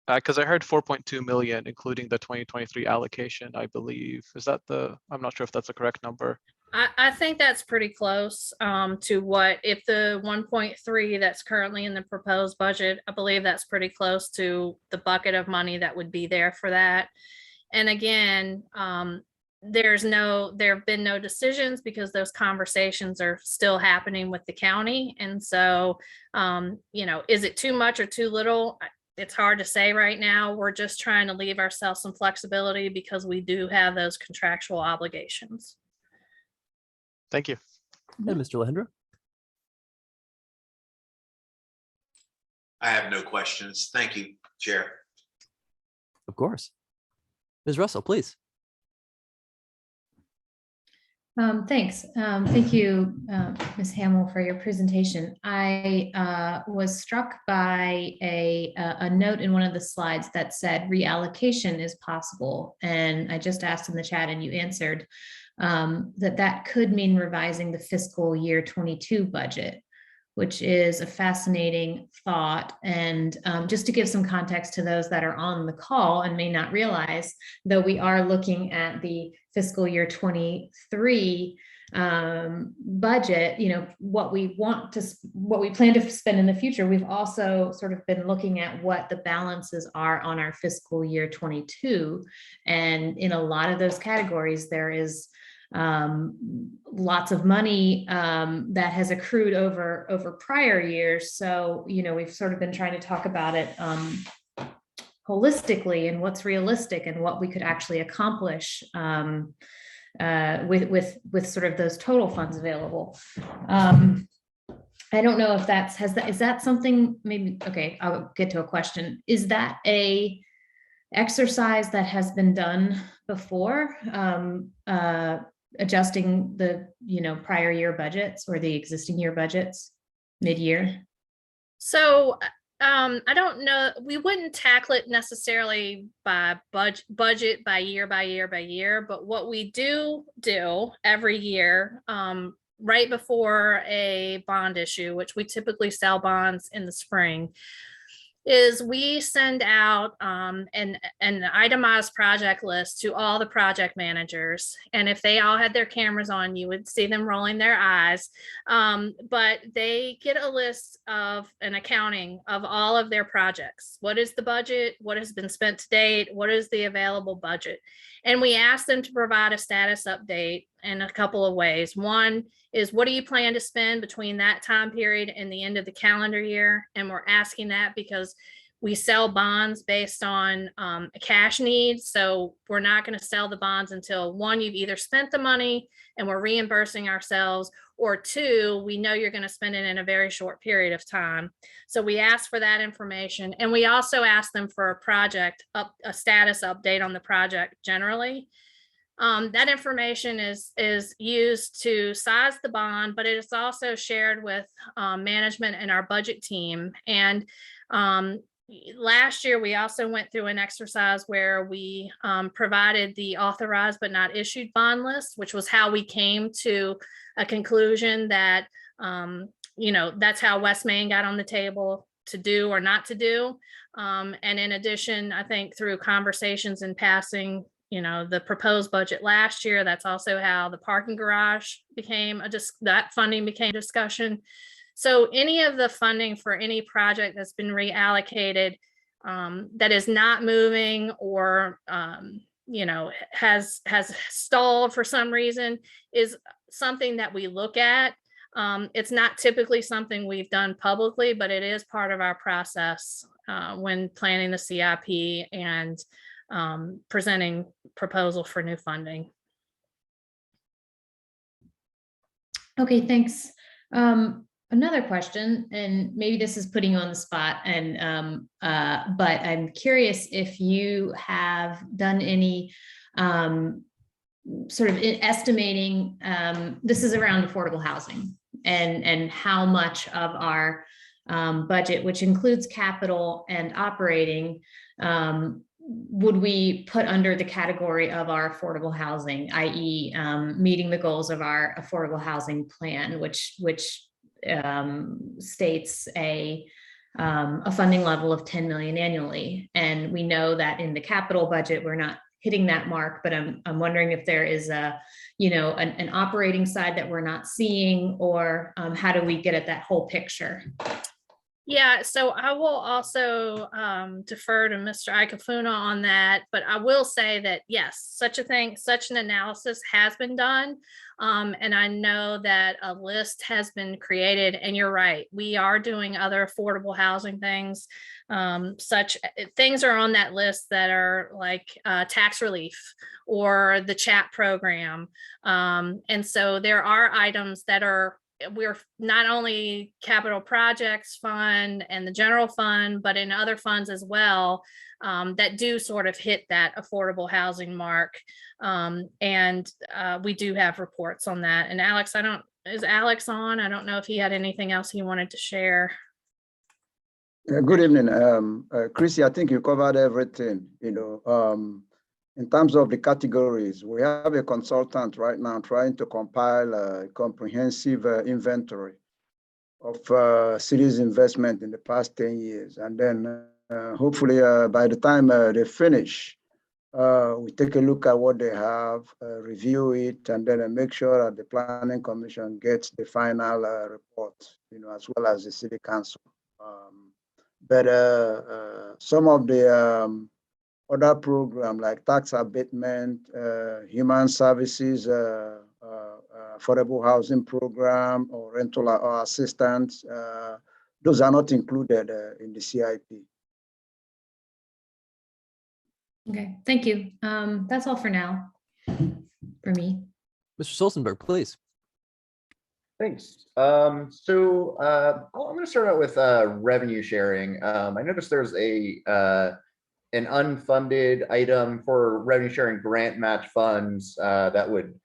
Because I heard 4.2 million, including the 2023 allocation, I believe. Is that I'm not sure if that's the correct number. I think that's pretty close to what, if the 1.3 that's currently in the proposed budget, I believe that's pretty close to the bucket of money that would be there for that. And again, there have been no decisions because those conversations are still happening with the county. And so, is it too much or too little? It's hard to say right now. We're just trying to leave ourselves some flexibility because we do have those contractual obligations. Thank you. And Mr. Lehendra? I have no questions. Thank you, Chair. Of course. Ms. Russell, please. Thanks. Thank you, Ms. Hamill, for your presentation. I was struck by a note in one of the slides that said reallocation is possible. And I just asked in the chat and you answered that could mean revising the fiscal year 22 budget, which is a fascinating thought. And just to give some context to those that are on the call and may not realize, though we are looking at the fiscal year 23 budget, what we plan to spend in the future, we've also sort of been looking at what the balances are on our fiscal year 22. And in a lot of those categories, there is lots of money that has accrued over prior years. So, we've sort of been trying to talk about it holistically and what's realistic and what we could actually accomplish with sort of those total funds available. I don't know if is that something maybe, okay, I'll get to a question. Is that a exercise that has been done before? Adjusting the prior year budgets or the existing year budgets mid-year? So I don't know, we wouldn't tackle it necessarily by budget by year, but what we do every year, right before a bond issue, which we typically sell bonds in the spring, is we send out an itemized project list to all the project managers. And if they all had their cameras on, you would see them rolling their eyes. But they get a list of an accounting of all of their projects. What is the budget? What has been spent to date? What is the available budget? And we ask them to provide a status update in a couple of ways. One is, what do you plan to spend between that time period and the end of the calendar year? And we're asking that because we sell bonds based on a cash need. So we're not going to sell the bonds until, one, you've either spent the money and we're reimbursing ourselves, or two, we know you're going to spend it in a very short period of time. So we ask for that information. And we also ask them for a status update on the project generally. That information is used to size the bond, but it is also shared with management and our budget team. And last year, we also went through an exercise where we provided the authorized but not issued bond list, which was how we came to a conclusion that, that's how West Main got on the table to do or not to do. And in addition, I think through conversations in passing, the proposed budget last year, that's also how the parking garage that funding became discussion. So any of the funding for any project that's been reallocated that is not moving or, has stalled for some reason is something that we look at. It's not typically something we've done publicly, but it is part of our process when planning the CIP and presenting proposal for new funding. Okay, thanks. Another question, and maybe this is putting you on the spot, and but I'm curious if you have done any sort of estimating. This is around affordable housing and how much of our budget, which includes capital and operating, would we put under the category of our affordable housing, i.e. Meeting the goals of our affordable housing plan, which states a funding level of 10 million annually. And we know that in the capital budget, we're not hitting that mark, but I'm wondering if there is an operating side that we're not seeing, or how do we get at that whole picture? Yeah, so I will also defer to Mr. Ikefuna on that, but I will say that yes, such an analysis has been done. And I know that a list has been created, and you're right, we are doing other affordable housing things. Such things are on that list that are like tax relief or the CHAP program. And so there are items that we're not only capital projects fund and the general fund, but in other funds as well, that do sort of hit that affordable housing mark. And we do have reports on that. And Alex, is Alex on? I don't know if he had anything else he wanted to share. Good evening, Chrissy. I think you covered everything, in terms of the categories. We have a consultant right now trying to compile a comprehensive inventory of cities' investment in the past 10 years. And then hopefully by the time they finish, we take a look at what they have, review it, and then make sure that the Planning Commission gets the final report, as well as the City Council. But some of the other program like tax abatement, human services, affordable housing program, or rental or assistance, those are not included in the CIP. Okay, thank you. That's all for now for me. Mr. Stolzenberg, please. Thanks. I'm going to start out with revenue sharing. I noticed there's an unfunded item for revenue sharing grant match funds that would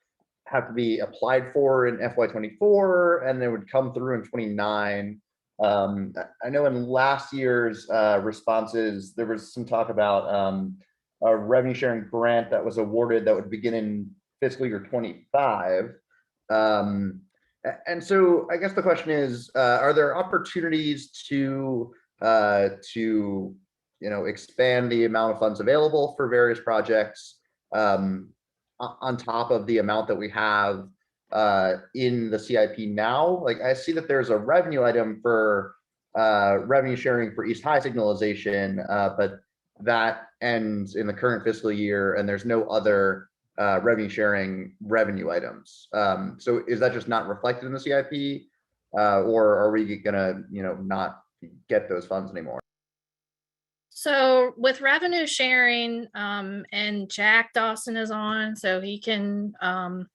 have to be applied for in FY24, and they would come through in 29. I know in last year's responses, there was some talk about a revenue sharing grant that was awarded that would begin in fiscal year 25. And so I guess the question is, are there opportunities to expand the amount of funds available for various projects on top of the amount that we have in the CIP now? Like, I see that there's a revenue item for revenue sharing for East High signalization, but that ends in the current fiscal year, and there's no other revenue sharing revenue items. So is that just not reflected in the CIP? Or are we gonna, not get those funds anymore? So with revenue sharing, and Jack Dawson is on, so he can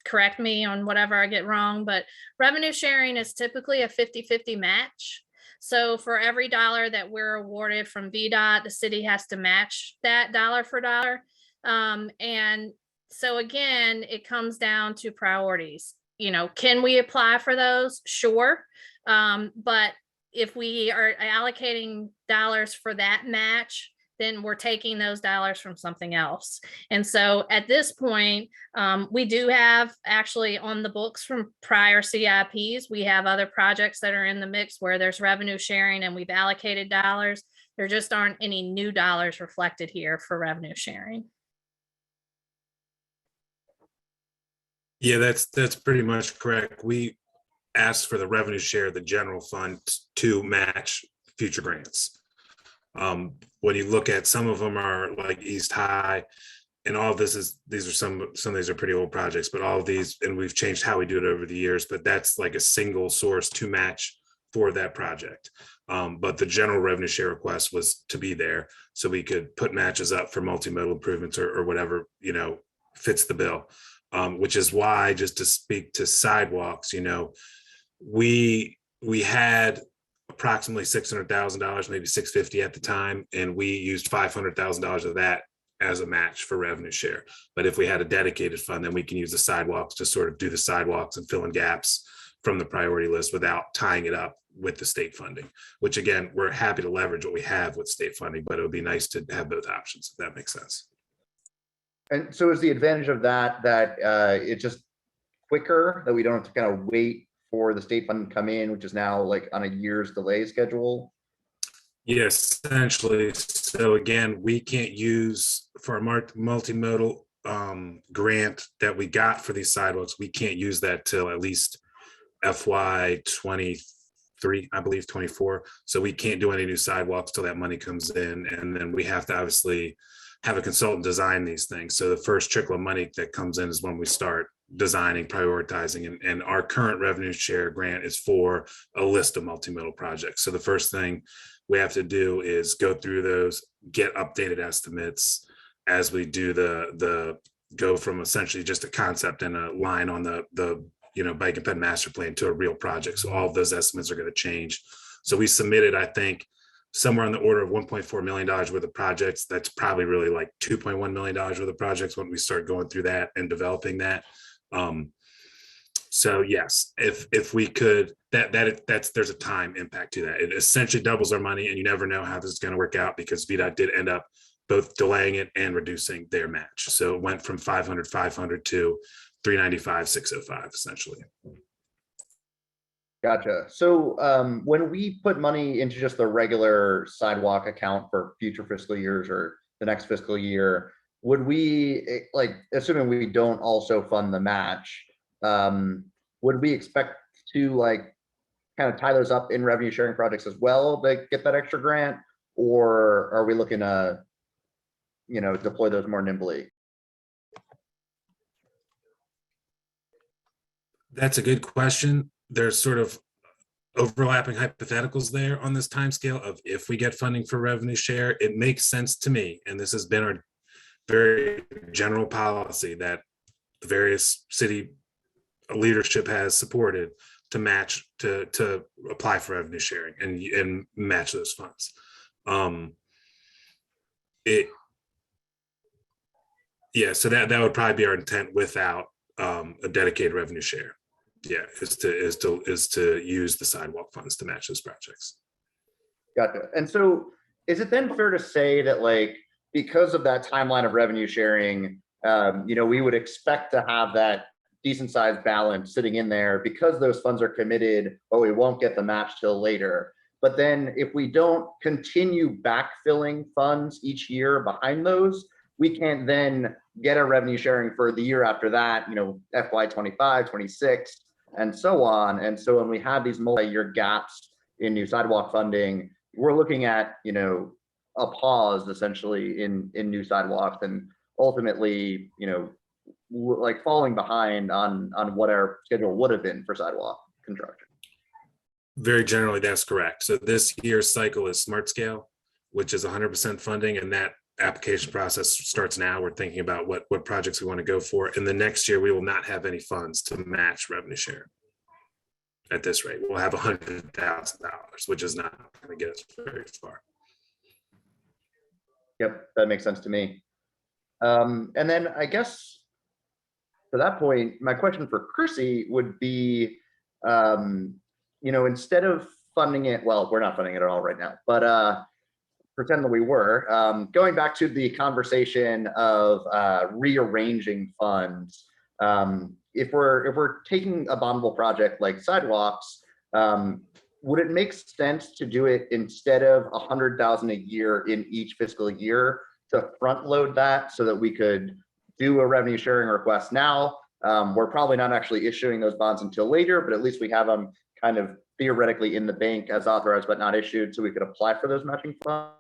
correct me on whatever I get wrong, but revenue sharing is typically a 50-50 match. So for every dollar that we're awarded from VDOT, the city has to match that dollar for dollar. And so again, it comes down to priorities. Can we apply for those? Sure. But if we are allocating dollars for that match, then we're taking those dollars from something else. And so at this point, we do have actually on the books from prior CIPs, we have other projects that are in the mix where there's revenue sharing and we've allocated dollars. There just aren't any new dollars reflected here for revenue sharing. Yeah, that's pretty much correct. We asked for the revenue share, the general fund, to match future grants. When you look at some of them are like East High, and all of this is, some of these are pretty old projects, but all of these, and we've changed how we do it over the years, but that's like a single source to match for that project. But the general revenue share request was to be there so we could put matches up for multimodal improvements or whatever, fits the bill. Which is why, just to speak to sidewalks, we had approximately $600,000, maybe $650 at the time, and we used $500,000 of that as a match for revenue share. But if we had a dedicated fund, then we can use the sidewalks to sort of do the sidewalks and fill in gaps from the priority list without tying it up with the state funding, which again, we're happy to leverage what we have with state funding, but it would be nice to have both options, if that makes sense. And so is the advantage of that it's just quicker, that we don't have to kind of wait for the state fund to come in, which is now like on a year's delay schedule? Yes, essentially. So again, we can't use for a multimodal grant that we got for these sidewalks, we can't use that till at least FY 23, I believe 24. So we can't do any new sidewalks till that money comes in. And then we have to obviously have a consultant design these things. So the first trickle of money that comes in is when we start designing, prioritizing, and our current revenue share grant is for a list of multimodal projects. So the first thing we have to do is go through those, get updated estimates as we do the go from essentially just a concept and a line on the bike and ped master plan to a real project. So all of those estimates are going to change. So we submitted, I think, somewhere on the order of $1.4 million worth of projects. That's probably really like $2.1 million worth of projects when we start going through that and developing that. So yes, if we could, there's a time impact to that. It essentially doubles our money, and you never know how this is going to work out because VDOT did end up both delaying it and reducing their match. So it went from 500 to 395, 605 essentially. Gotcha. So when we put money into just the regular sidewalk account for future fiscal years or the next fiscal year, would we, like, assuming we don't also fund the match, would we expect to like kind of tie those up in revenue sharing projects as well to get that extra grant? Or are we looking to, deploy those more nimbly? That's a good question. There's sort of overlapping hypotheticals there on this timescale of if we get funding for revenue share. It makes sense to me, and this has been our very general policy that the various city leadership has supported to match, to apply for revenue sharing and match those funds. So that would probably be our intent without a dedicated revenue share. Yeah, is to use the sidewalk funds to match those projects. Gotcha. And so is it then fair to say that, like, because of that timeline of revenue sharing, we would expect to have that decent sized balance sitting in there because those funds are committed, but we won't get the match till later. But then if we don't continue backfilling funds each year behind those, we can't then get a revenue sharing for the year after that, FY 25, 26, and so on. And so when we have these multi-year gaps in new sidewalk funding, we're looking at, a pause essentially in new sidewalks, and ultimately, like falling behind on what our schedule would have been for sidewalk construction. Very generally, that's correct. So this year's cycle is Smart Scale, which is 100% funding, and that application process starts now. We're thinking about what projects we want to go for. And the next year, we will not have any funds to match revenue share. At this rate, we'll have $100,000, which is not going to get us very far. Yep, that makes sense to me. And then I guess to that point, my question for Chrissy would be, you know, instead of funding it, well, we're not funding it at all right now, but pretend that we were, going back to the conversation of rearranging funds. If we're taking a bondable project like sidewalks, would it make sense to do it instead of $100,000 a year in each fiscal year to front load that so that we could do a revenue sharing request now? We're probably not actually issuing those bonds until later, but at least we have them kind of theoretically in the bank as authorized but not issued, so we could apply for those matching funds.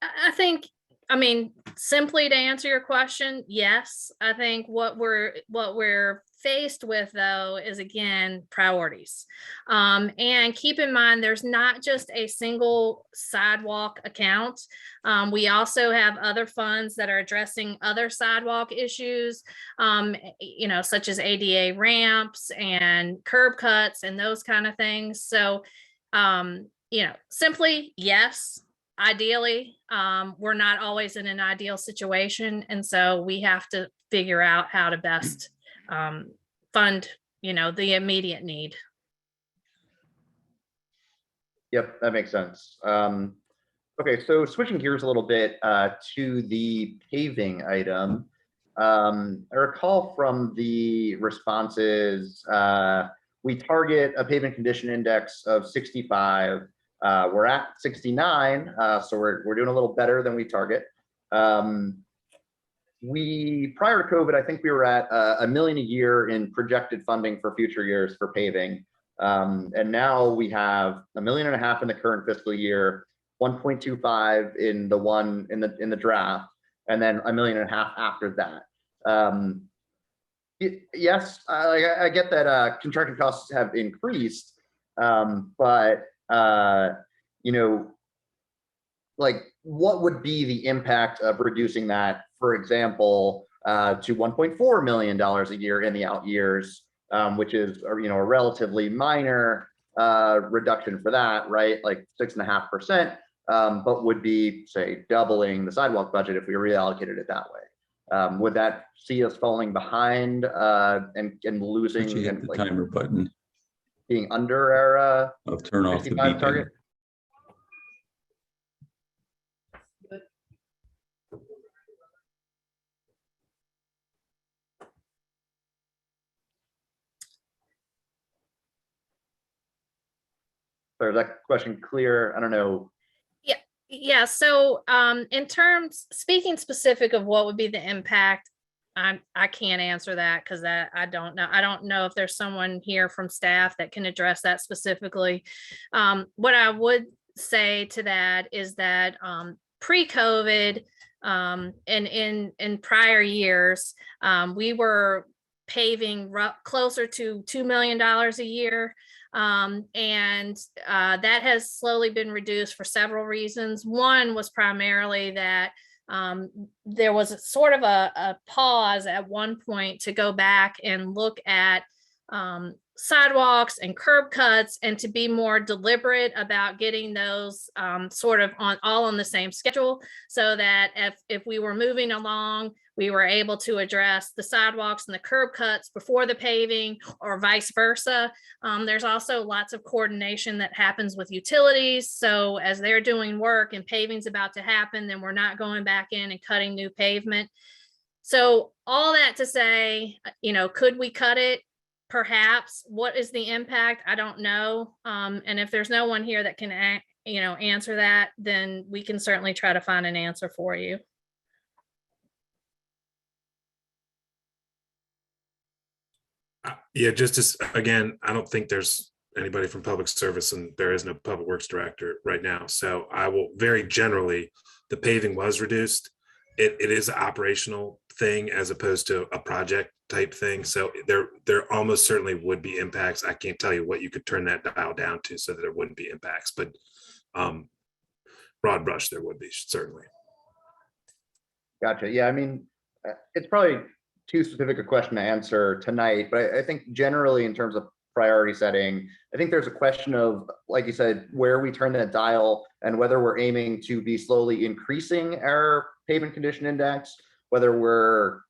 I think, I mean, simply to answer your question, yes. I think what we're faced with though is, again, priorities. And keep in mind, there's not just a single sidewalk account. We also have other funds that are addressing other sidewalk issues, you know, such as ADA ramps and curb cuts and those kind of things. So, you know, simply yes. Ideally, we're not always in an ideal situation. And so we have to figure out how to best fund, you know, the immediate need. Yep, that makes sense. Okay, so switching gears a little bit to the paving item. I recall from the responses, we target a pavement condition index of 65. We're at 69, so we're doing a little better than we target. Prior to COVID, I think we were at $1 million a year in projected funding for future years for paving. And now we have $1.5 million in the current fiscal year, 1.25 in the draft, and then $1.5 million after that. Yes, I get that contracted costs have increased, but you know, like, what would be the impact of reducing that, for example, to $1.4 million a year in the out years, which is, you know, a relatively minor reduction for that, right? Like 6.5%, but would be, say, doubling the sidewalk budget if we reallocated it that way. Would that see us falling behind and losing hit the timer button, being under our I'll turn off the 65 beeping. target? So is that question clear? I don't know. Yeah. So in terms, speaking specific of what would be the impact, I can't answer that because I don't know. I don't know if there's someone here from staff that can address that specifically. What I would say to that is that pre-COVID and in prior years, we were paving closer to $2 million a year. And that has slowly been reduced for several reasons. One was primarily that there was a sort of a pause at one point to go back and look at sidewalks and curb cuts and to be more deliberate about getting those sort of all on the same schedule, so that if we were moving along, we were able to address the sidewalks and the curb cuts before the paving, or vice versa. There's also lots of coordination that happens with utilities. So as they're doing work and paving's about to happen, then we're not going back in and cutting new pavement. So all that to say, you know, could we cut it? Perhaps. What is the impact? I don't know. And if there's no one here that can, answer that, then we can certainly try to find an answer for you. Yeah, again, I don't think there's anybody from public service, and there is no public works director right now. So I will very generally, the paving was reduced. it is an operational thing as opposed to a project type thing. So there almost certainly would be impacts. I can't tell you what you could turn that dial down to so that there wouldn't be impacts, but broad brush, there would be, certainly. Gotcha. Yeah, I mean, it's probably too specific a question to answer tonight, but I think generally in terms of priority setting, I think there's a question of, like you said, where we turn that dial and whether we're aiming to be slowly increasing our pavement condition index, whether we're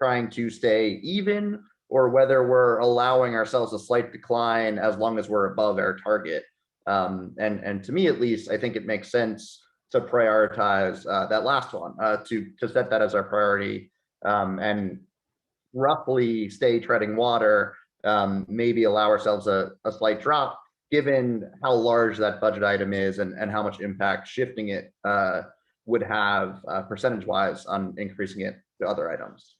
trying to stay even, or whether we're allowing ourselves a slight decline as long as we're above our target. And to me, at least, I think it makes sense to prioritize that last one, to set that as our priority, and roughly stay treading water, maybe allow ourselves a slight drop, given how large that budget item is and how much impact shifting it would have percentage-wise on increasing it to other items.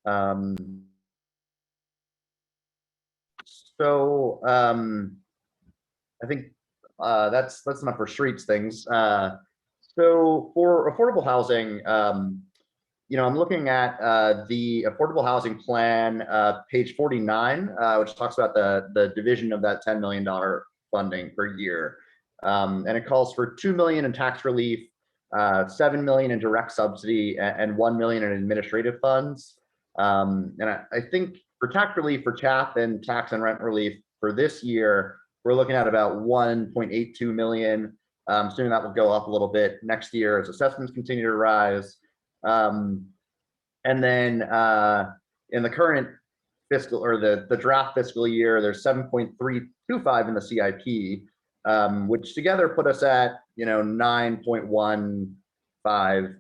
I think that's enough for streets things. So for affordable housing, you know, I'm looking at the affordable housing plan, page 49, which talks about the division of that $10 million funding per year. And it calls for $2 million in tax relief, $7 million in direct subsidy, and $1 million in administrative funds. And I think for tax relief for CHAP and tax and rent relief for this year, we're looking at about 1.82 million. Assuming that will go up a little bit next year as assessments continue to rise. And then in the current fiscal, or the draft fiscal year, there's 7.325 in the CIP, which together put us at, you know, 9.15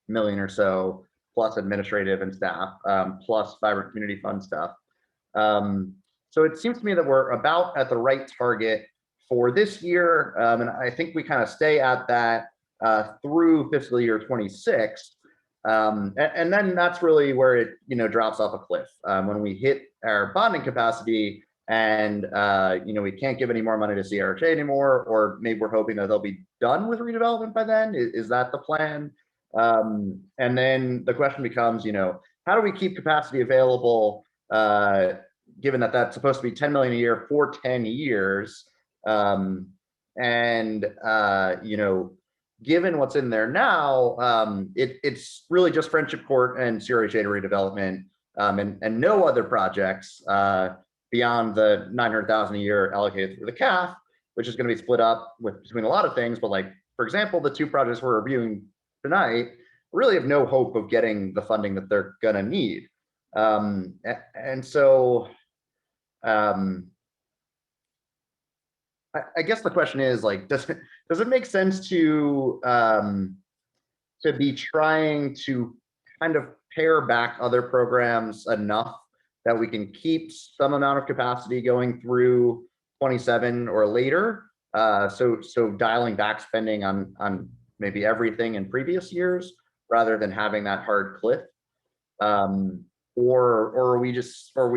million or so, plus administrative and staff, plus vibrant community fund stuff. So it seems to me that we're about at the right target for this year. And I think we kind of stay at that through fiscal year 26. And then that's really where it, you know, drops off a cliff. When we hit our bonding capacity and, you know, we can't give any more money to CRHA anymore, or maybe we're hoping that they'll be done with redevelopment by then. Is that the plan? And then the question becomes, you know, how do we keep capacity available, given that that's supposed to be 10 million a year for 10 years? You know, given what's in there now, it's really just Friendship Court and CRHA redevelopment, and no other projects beyond the 900,000 a year allocated through the CAF, which is going to be split up between a lot of things. But like, for example, the two projects we're reviewing tonight really have no hope of getting the funding that they're going to need. And so I guess the question is, like, does it make sense to be trying to kind of pare back other programs enough that we can keep some amount of capacity going through 27 or later? So dialing back spending on maybe everything in previous years rather than having that hard cliff. Or are we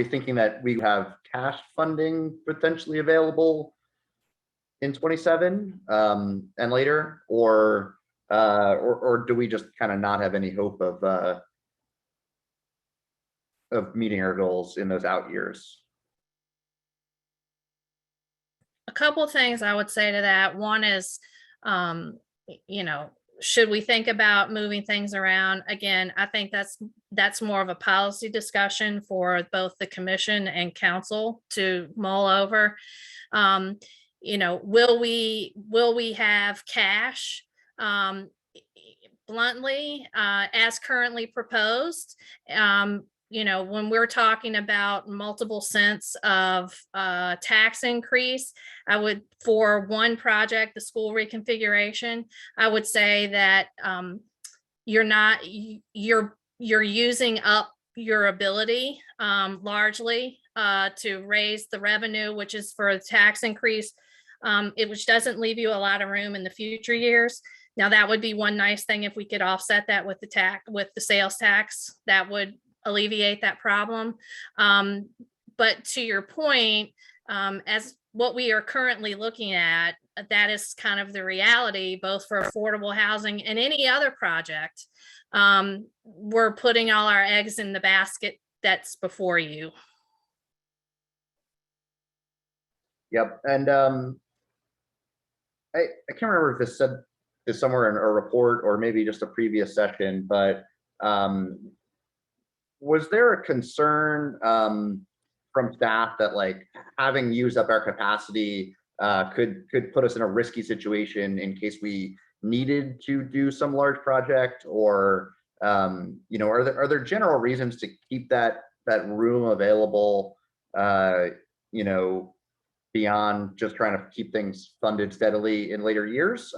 thinking that we have cash funding potentially available in 27 and later, or do we just kind of not have any hope of meeting our goals in those out years? A couple of things I would say to that. One is, you know, should we think about moving things around? Again, I think that's more of a policy discussion for both the commission and council to mull over. You know, will we have cash, bluntly, as currently proposed? You know, when we're talking about multiple cents of tax increase, I would, for one project, the school reconfiguration, I would say that you're using up your ability largely to raise the revenue, which is for a tax increase, which doesn't leave you a lot of room in the future years. Now, that would be one nice thing if we could offset that with the sales tax. That would alleviate that problem. But to your point, as what we are currently looking at, that is kind of the reality, both for affordable housing and any other project. We're putting all our eggs in the basket that's before you. Yep, and I can't remember if this said this somewhere in a report or maybe just a previous session, but was there a concern from staff that like having used up our capacity could put us in a risky situation in case we needed to do some large project, or you know, are there general reasons to keep that room available, you know, beyond just trying to keep things funded steadily in later years,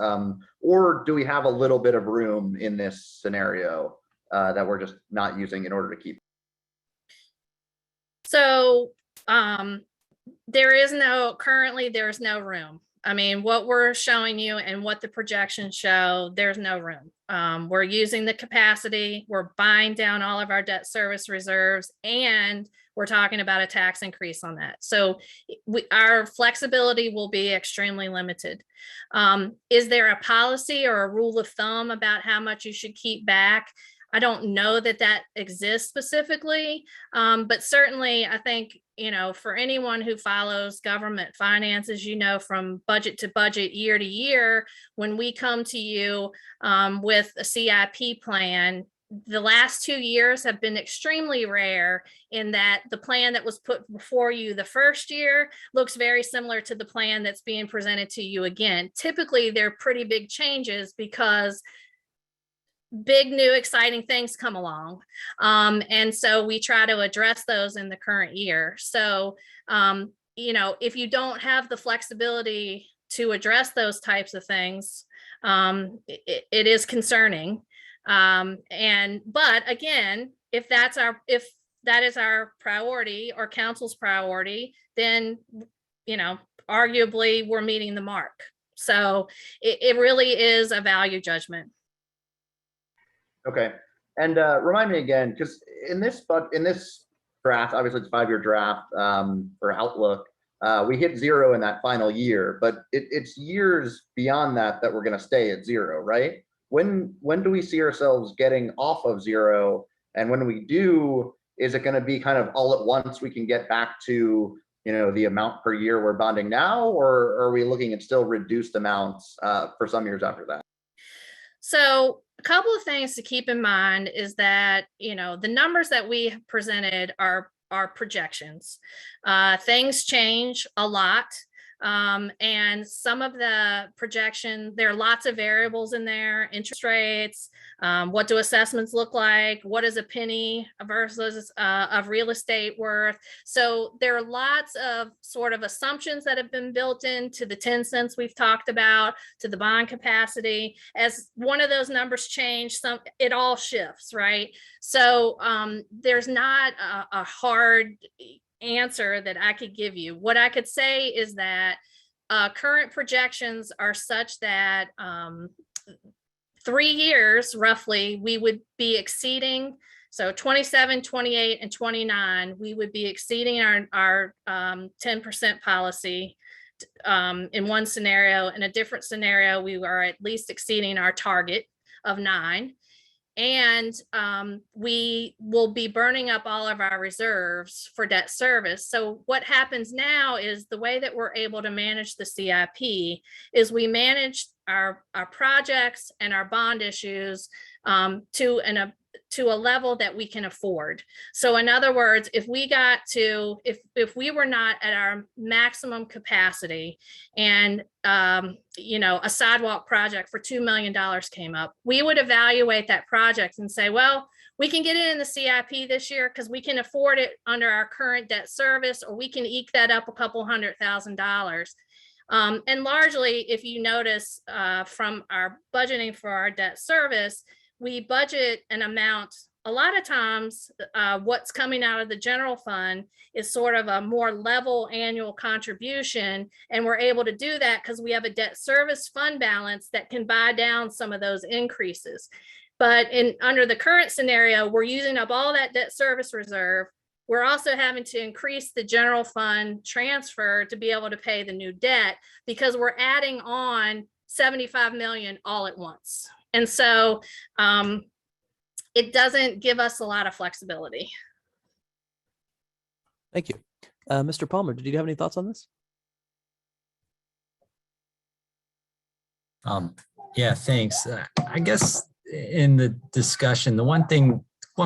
or do we have a little bit of room in this scenario that we're just not using in order to keep? So currently there's no room. I mean, what we're showing you and what the projections show, there's no room. We're using the capacity, we're buying down all of our debt service reserves, and we're talking about a tax increase on that. So our flexibility will be extremely limited. Is there a policy or a rule of thumb about how much you should keep back? I don't know that exists specifically, but certainly I think, you know, for anyone who follows government finances, you know, from budget to budget, year to year, when we come to you with a CIP plan, the last 2 years have been extremely rare in that the plan that was put before you the first year looks very similar to the plan that's being presented to you again. Typically, they're pretty big changes because big, new, exciting things come along. And so we try to address those in the current year. So, you know, if you don't have the flexibility to address those types of things, it is concerning. But again, if that is our priority or council's priority, then, you know, arguably we're meeting the mark. So it really is a value judgment. Okay, and remind me again, because in this draft, obviously it's a 5-year draft for outlook. We hit 0 in that final year, but it's years beyond that we're going to stay at 0, right? When do we see ourselves getting off of 0? And when we do, is it going to be kind of all at once we can get back to, you know, the amount per year we're bonding now, or are we looking at still reduced amounts for some years after that? So a couple of things to keep in mind is that, you know, the numbers that we have presented are projections. Things change a lot. And some of the projection, there are lots of variables in there: interest rates, what do assessments look like, what is a penny versus of real estate worth. So there are lots of sort of assumptions that have been built into the 10 cents we've talked about, to the bond capacity. As one of those numbers change, it all shifts, right? So there's not a hard answer that I could give you. What I could say is that current projections are such that 3 years roughly we would be exceeding, so 27, 28, and 29, we would be exceeding our 10% policy in one scenario. In a different scenario, we are at least exceeding our target of 9. And we will be burning up all of our reserves for debt service. So what happens now is the way that we're able to manage the CIP is we manage our projects and our bond issues to a level that we can afford. So in other words, if we were not at our maximum capacity and you know, a sidewalk project for $2 million came up, we would evaluate that project and say, well, we can get it in the CIP this year because we can afford it under our current debt service, or we can eke that up a couple $100,000. And largely, if you notice from our budgeting for our debt service, we budget an amount. A lot of times what's coming out of the general fund is sort of a more level annual contribution. And we're able to do that because we have a debt service fund balance that can buy down some of those increases. But under the current scenario, we're using up all that debt service reserve. we're also having to increase the general fund transfer to be able to pay the new debt because we're adding on 75 million all at once. And so it doesn't give us a lot of flexibility. Thank you. Mr. Palmer, did you have any thoughts on this? Yeah, thanks. I guess in the discussion, the one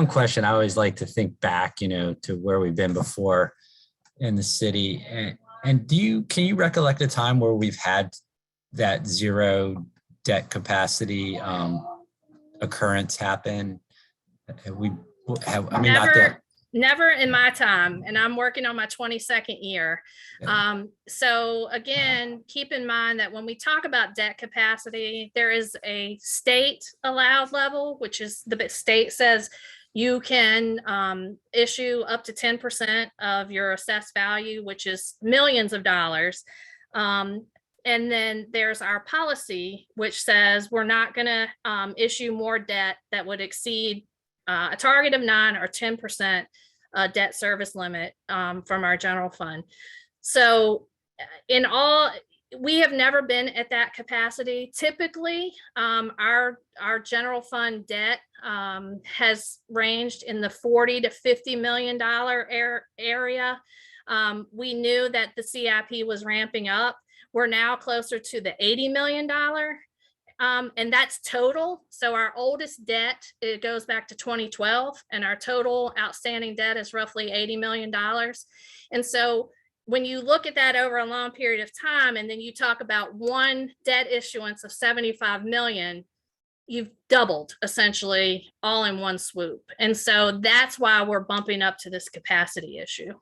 question I always like to think back, to where we've been before in the city. And can you recollect a time where we've had that zero debt capacity occurrence happen? Never in my time, and I'm working on my 22nd year. So again, keep in mind that when we talk about debt capacity, there is a state allowed level, which is the state says you can issue up to 10% of your assessed value, which is millions of dollars. And then there's our policy, which says we're not going to issue more debt that would exceed a target of 9 or 10% debt service limit from our general fund. So in all, we have never been at that capacity. Typically, our general fund debt has ranged in the $40 to $50 million area. We knew that the CIP was ramping up. We're now closer to the $80 million. And that's total. So our oldest debt, it goes back to 2012, and our total outstanding debt is roughly $80 million. And so when you look at that over a long period of time, and then you talk about one debt issuance of 75 million, you've doubled essentially all in one swoop. And so that's why we're bumping up to this capacity issue.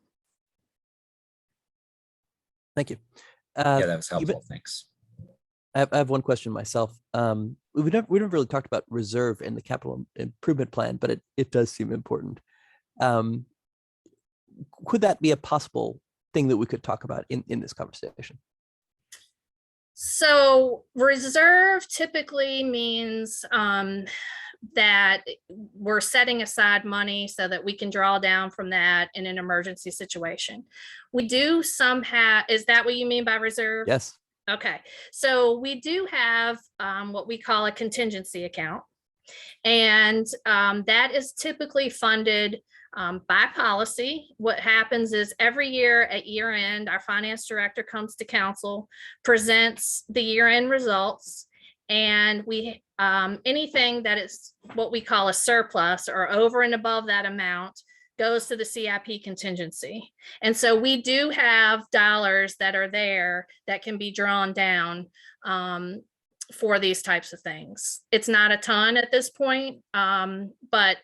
Thank you. Yeah, that was helpful. Thanks. I have one question myself. We never really talked about reserve in the capital improvement plan, but it does seem important. Could that be a possible thing that we could talk about in this conversation? So reserve typically means that we're setting aside money so that we can draw down from that in an emergency situation. We do somehow, is that what you mean by reserve? Yes. Okay, so we do have what we call a contingency account, and that is typically funded by policy. What happens is every year at year end, our finance director comes to council, presents the year end results, and we anything that is what we call a surplus or over and above that amount goes to the CIP contingency. And so we do have dollars that are there that can be drawn down for these types of things. It's not a ton at this point, but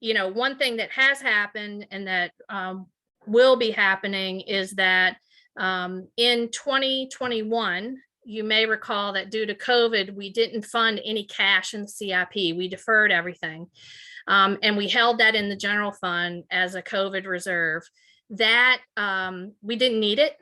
one thing that has happened and that will be happening is that in 2021, you may recall that due to COVID, we didn't fund any cash in the CIP. We deferred everything. And we held that in the general fund as a COVID reserve. That we didn't need it.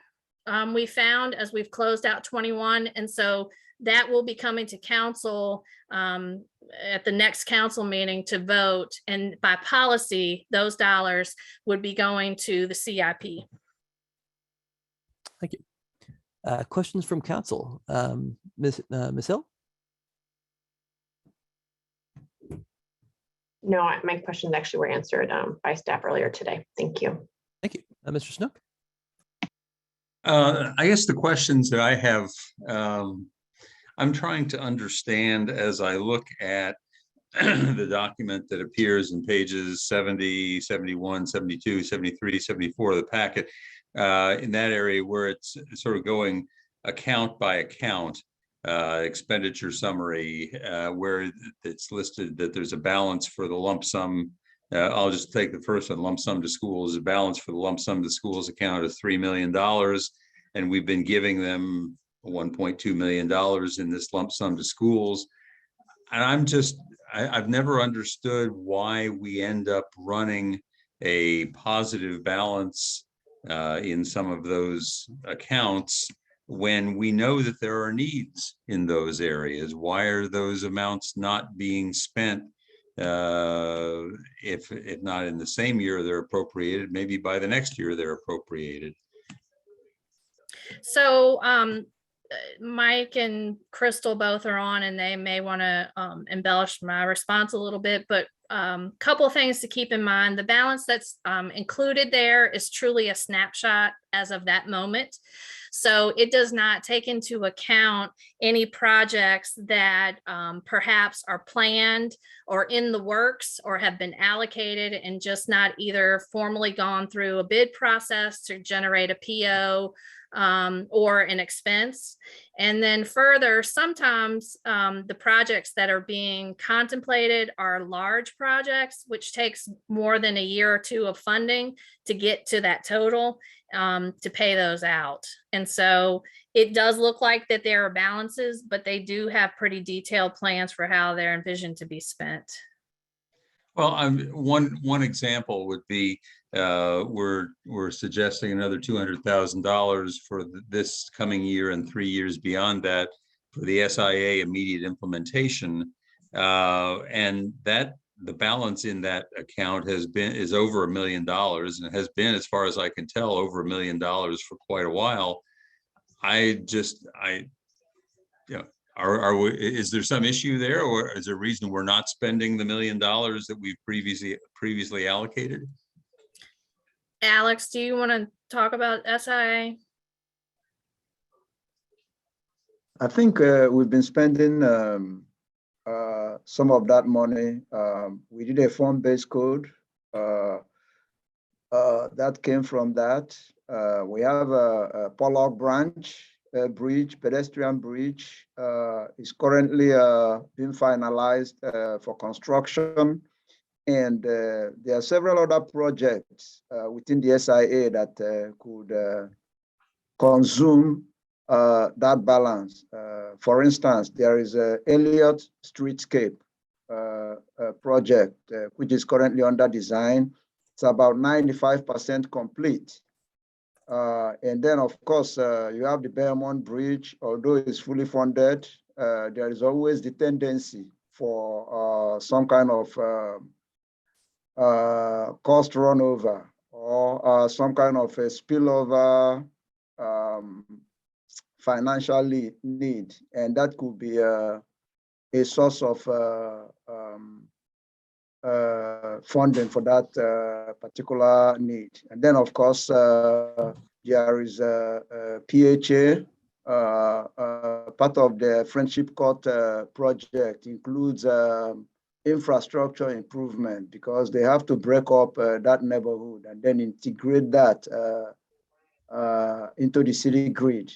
We found as we've closed out 21. And so that will be coming to council at the next council meeting to vote. And by policy, those dollars would be going to the CIP. Thank you. Questions from council. Ms. Hill? No, my questions actually were answered by staff earlier today. Thank you. Thank you. Mr. Snook? I guess the questions that I have, I'm trying to understand as I look at the document that appears in pages 70, 71, 72, 73, 74 of the packet, in that area where it's sort of going account by account, expenditure summary, where it's listed that there's a balance for the lump sum. I'll just take the first one, lump sum to schools, a balance for the lump sum to schools account of $3 million. And we've been giving them $1.2 million in this lump sum to schools. And I've never understood why we end up running a positive balance in some of those accounts when we know that there are needs in those areas. Why are those amounts not being spent If not in the same year they're appropriated, maybe by the next year they're appropriated. So Mike and Crystal both are on, and they may want to embellish my response a little bit, but couple of things to keep in mind. The balance that's included there is truly a snapshot as of that moment. So it does not take into account any projects that perhaps are planned or in the works or have been allocated and just not either formally gone through a bid process to generate a PO or an expense. And then further, sometimes the projects that are being contemplated are large projects, which takes more than a year or two of funding to get to that total to pay those out. And so it does look like that there are balances, but they do have pretty detailed plans for how they're envisioned to be spent. Well, one example would be we're suggesting another $200,000 for this coming year and 3 years beyond that for the SIA immediate implementation, and that the balance in that account is over $1 million, and it has been, as far as I can tell, over $1 million for quite a while. Is there some issue there, or is there a reason we're not spending the $1 million that we've previously allocated? Alex, do you want to talk about SIA? I think we've been spending some of that money. We did a form-based code that came from that. We have a Pollock branch bridge, pedestrian bridge, is currently being finalized for construction. And there are several other projects within the SIA that could consume that balance. For instance, there is a Elliott Streetscape project, which is currently under design. It's about 95% complete. And then, of course, you have the Belmont Bridge. Although it's fully funded, there is always the tendency for some kind of cost runover or some kind of a spillover financial need, and that could be a source of funding for that particular need. And then, of course, there is a PHA. Part of the Friendship Court project includes infrastructure improvement, because they have to break up that neighborhood and then integrate that into the city grid.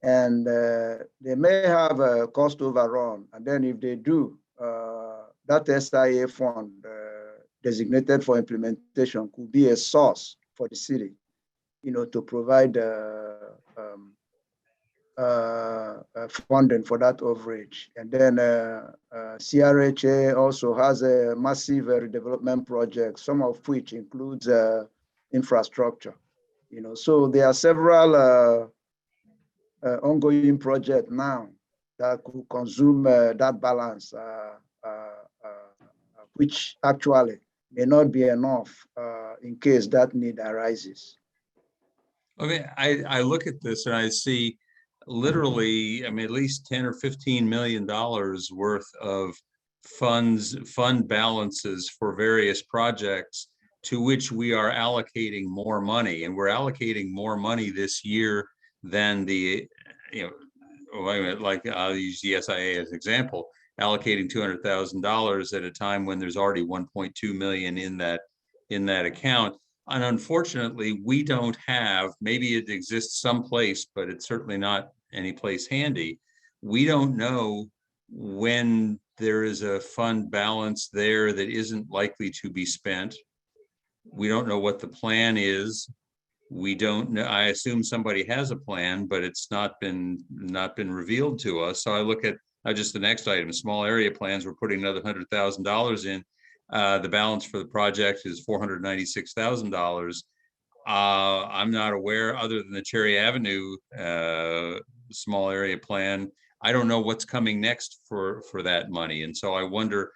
And they may have a cost overrun. And then if they do, that SIA fund designated for implementation could be a source for the city, to provide funding for that overage. And then CRHA also has a massive redevelopment project, some of which includes infrastructure. So there are several ongoing projects now that could consume that balance, which actually may not be enough in case that need arises. Okay, I look at this and I see literally, at least 10 or $15 million worth of fund balances for various projects to which we are allocating more money, and we're allocating more money this year than like I'll use the SIA as an example, allocating $200,000 at a time when there's already 1.2 million in that account. And unfortunately, we don't have, maybe it exists someplace, but it's certainly not any place handy. We don't know when there is a fund balance there that isn't likely to be spent. We don't know what the plan is. We don't know. I assume somebody has a plan, but it's not been revealed to us. So I look at just the next item, small area plans. We're putting another $100,000 in. The balance for the project is $496,000. I'm not aware, other than the Cherry Avenue small area plan. I don't know what's coming next for that money, and so I wonder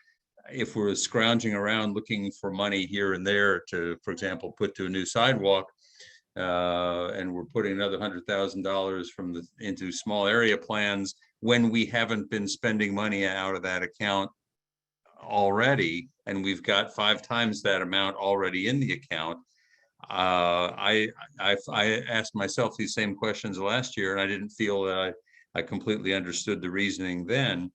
if we're scrounging around looking for money here and there to, for example, put to a new sidewalk, and we're putting another $100,000 from into small area plans when we haven't been spending money out of that account already, and we've got 5 times that amount already in the account. I asked myself these same questions last year, and I didn't feel that I completely understood the reasoning then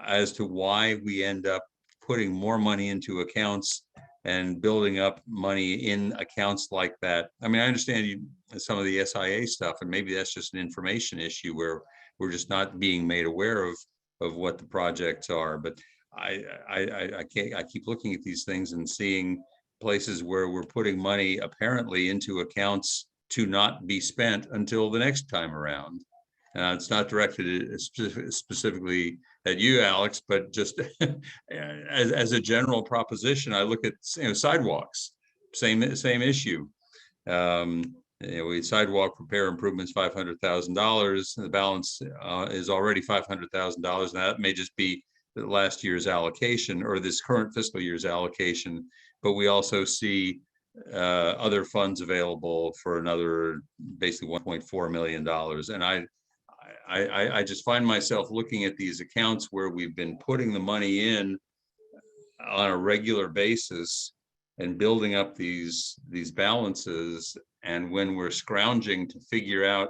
as to why we end up putting more money into accounts and building up money in accounts like that. I mean, I understand some of the SIA stuff, and maybe that's just an information issue where we're just not being made aware of what the projects are. But I keep looking at these things and seeing places where we're putting money apparently into accounts to not be spent until the next time around. It's not directed specifically at you, Alex, but just as a general proposition, I look at sidewalks, same issue. Sidewalk repair improvements, $500,000. The balance is already $500,000, and that may just be the last year's allocation or this current fiscal year's allocation. But we also see other funds available for another basically $1.4 million, and I just find myself looking at these accounts where we've been putting the money in on a regular basis and building up these balances. And when we're scrounging to figure out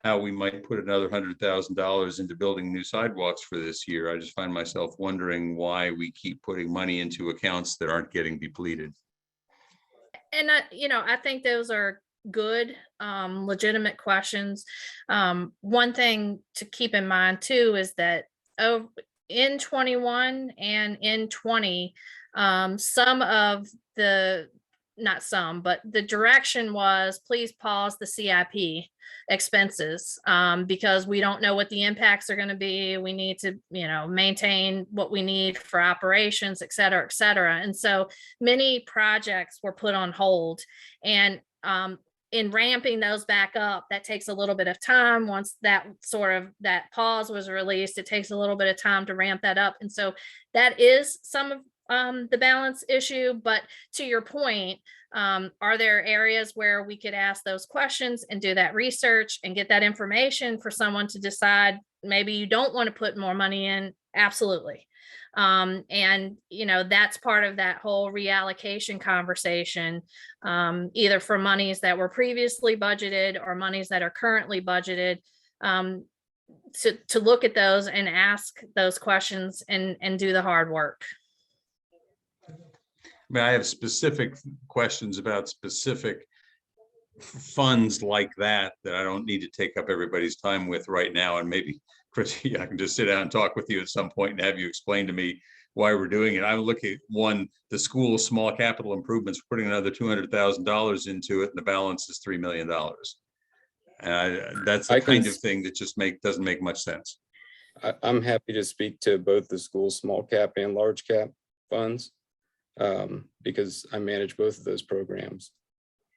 how we might put another $100,000 into building new sidewalks for this year, I just find myself wondering why we keep putting money into accounts that aren't getting depleted. And I think those are good, legitimate questions. One thing to keep in mind too is that in 21 and in 20, but the direction was please pause the CIP expenses because we don't know what the impacts are going to be. We need to, maintain what we need for operations, et cetera, et cetera. And so many projects were put on hold, and in ramping those back up, that takes a little bit of time. Once that pause was released, it takes a little bit of time to ramp that up. And so that is some of the balance issue. But to your point, are there areas where we could ask those questions and do that research and get that information for someone to decide maybe you don't want to put more money in? Absolutely. And that's part of that whole reallocation conversation, either for monies that were previously budgeted or monies that are currently budgeted, to look at those and ask those questions and do the hard work. I mean, I have specific questions about specific funds like that I don't need to take up everybody's time with right now. And maybe, Chrissy, I can just sit down and talk with you at some point and have you explain to me why we're doing it. I'm looking at the school small capital improvements, putting another $200,000 into it, and the balance is $3 million. And that's the kind of thing that just doesn't make much sense. I'm happy to speak to both the school small cap and large cap funds because I manage both of those programs.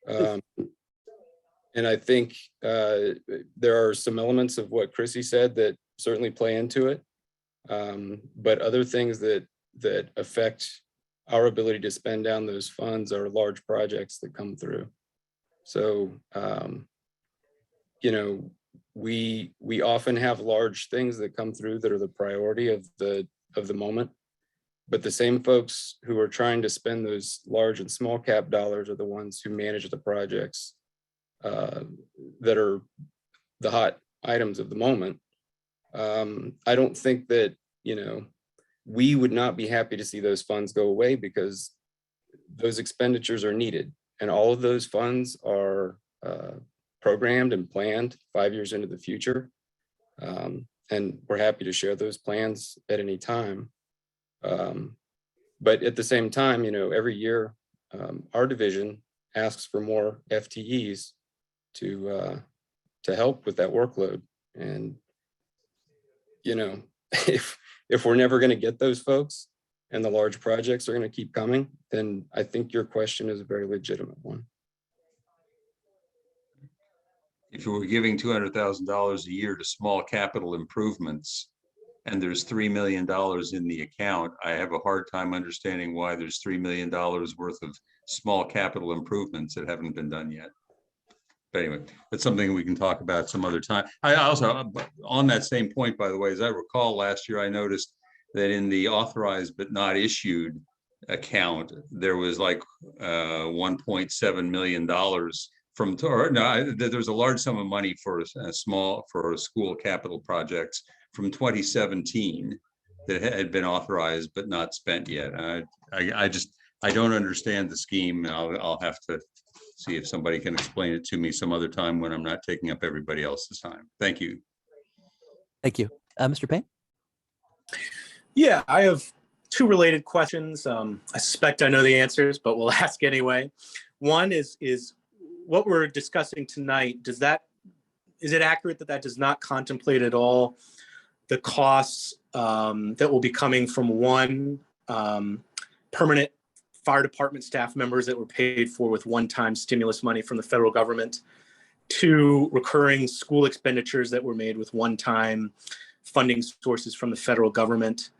And I think there are some elements of what Chrissy said that certainly play into it, but other things that affect our ability to spend down those funds are large projects that come through. So, we often have large things that come through that are the priority of the moment. But the same folks who are trying to spend those large and small cap dollars are the ones who manage the projects that are the hot items of the moment. I don't think that, we would not be happy to see those funds go away because those expenditures are needed. And all of those funds are programmed and planned 5 years into the future. And we're happy to share those plans at any time. But at the same time, every year our division asks for more FTEs to help with that workload. And, if we're never going to get those folks and the large projects are going to keep coming, then I think your question is a very legitimate one. If you were giving $200,000 a year to small capital improvements, and there's $3 million in the account, I have a hard time understanding why there's $3 million worth of small capital improvements that haven't been done yet. But anyway, that's something we can talk about some other time. I also, on that same point, by the way, as I recall, last year I noticed that in the authorized but not issued account, there was like $1.7 million from, or no, there's a large sum of money for a school capital projects from 2017 that had been authorized but not spent yet. I don't understand the scheme. I'll have to see if somebody can explain it to me some other time when I'm not taking up everybody else's time. Thank you. Thank you. Mr. Payne? Yeah, I have two related questions. I suspect I know the answers, but we'll ask anyway. One is what we're discussing tonight, is it accurate that does not contemplate at all the costs that will be coming from one permanent fire department staff members that were paid for with one-time stimulus money from the federal government, two recurring school expenditures that were made with one-time funding sources from the federal government,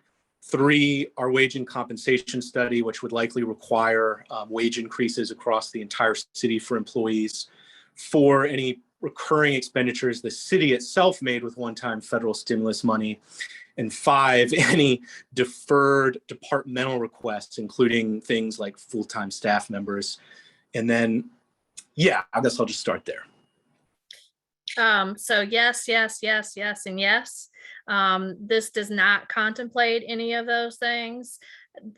three, our wage and compensation study, which would likely require wage increases across the entire city for employees, four, any recurring expenditures the city itself made with one-time federal stimulus money, and five, any deferred departmental requests, including things like full-time staff members. And then, yeah, I guess I'll just start there. So yes, yes, yes, yes, and yes. This does not contemplate any of those things.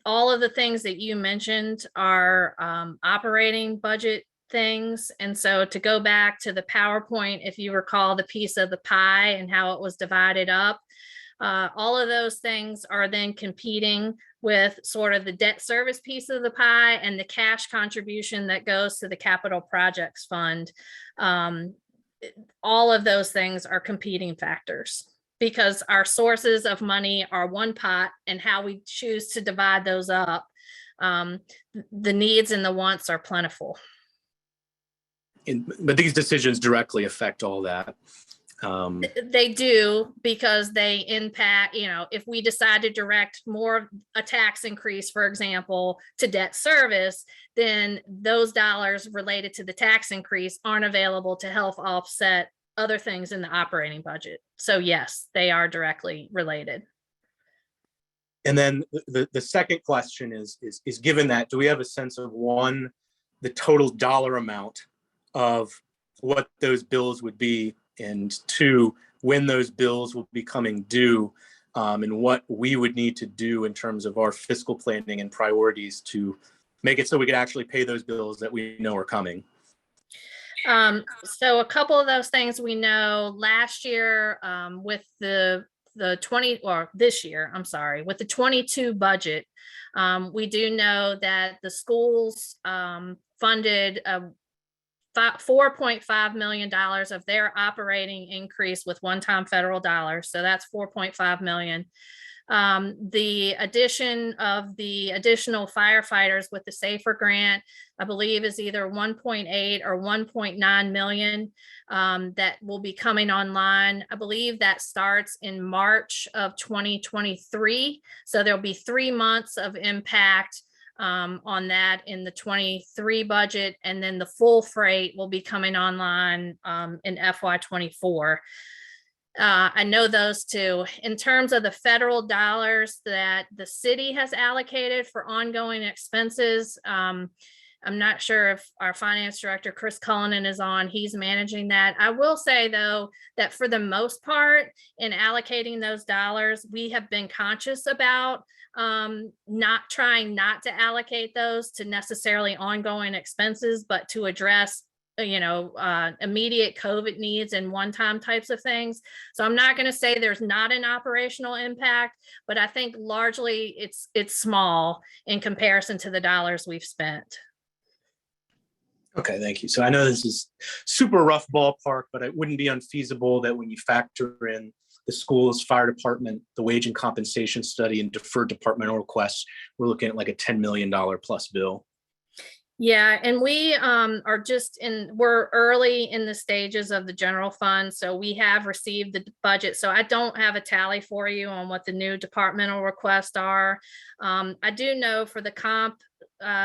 All of the things that you mentioned are operating budget things. And so to go back to the PowerPoint, if you recall the piece of the pie and how it was divided up, all of those things are then competing with sort of the debt service piece of the pie and the cash contribution that goes to the capital projects fund. All of those things are competing factors because our sources of money are one pot, and how we choose to divide those up, the needs and the wants are plentiful. But these decisions directly affect all that. They do, because they impact, if we decide to direct more of a tax increase, for example, to debt service, then those dollars related to the tax increase aren't available to help offset other things in the operating budget. So yes, they are directly related. And then the second question is given that, do we have a sense of one, the total dollar amount of what those bills would be, and two, when those bills will be coming due, and what we would need to do in terms of our fiscal planning and priorities to make it so we could actually pay those bills that we know are coming? So a couple of those things we know. Last year, with the 20, or this year, I'm sorry, with the 22 budget, we do know that the schools funded $4.5 million of their operating increase with one-time federal dollars. So that's $4.5 million. The addition of the additional firefighters with the SAFER grant, I believe, is either 1.8 or 1.9 million that will be coming online. I believe that starts in March of 2023. So there'll be 3 months of impact on that in the 23 budget, and then the full freight will be coming online in FY24. I know those two. In terms of the federal dollars that the city has allocated for ongoing expenses, I'm not sure if our finance director, Chris Cullinan, is on. He's managing that. I will say, though, that for the most part, in allocating those dollars, we have been conscious about not trying not to allocate those to necessarily ongoing expenses, but to address immediate COVID needs and one-time types of things. So I'm not going to say there's not an operational impact, but I think largely it's small in comparison to the dollars we've spent. Okay, thank you. So I know this is super rough ballpark, but it wouldn't be unfeasible that when you factor in the school's fire department, the wage and compensation study, and deferred departmental requests, we're looking at like a $10 million plus bill. Yeah, and we are we're early in the stages of the general fund, so we have received the budget. So I don't have a tally for you on what the new departmental requests are. I do know for the comp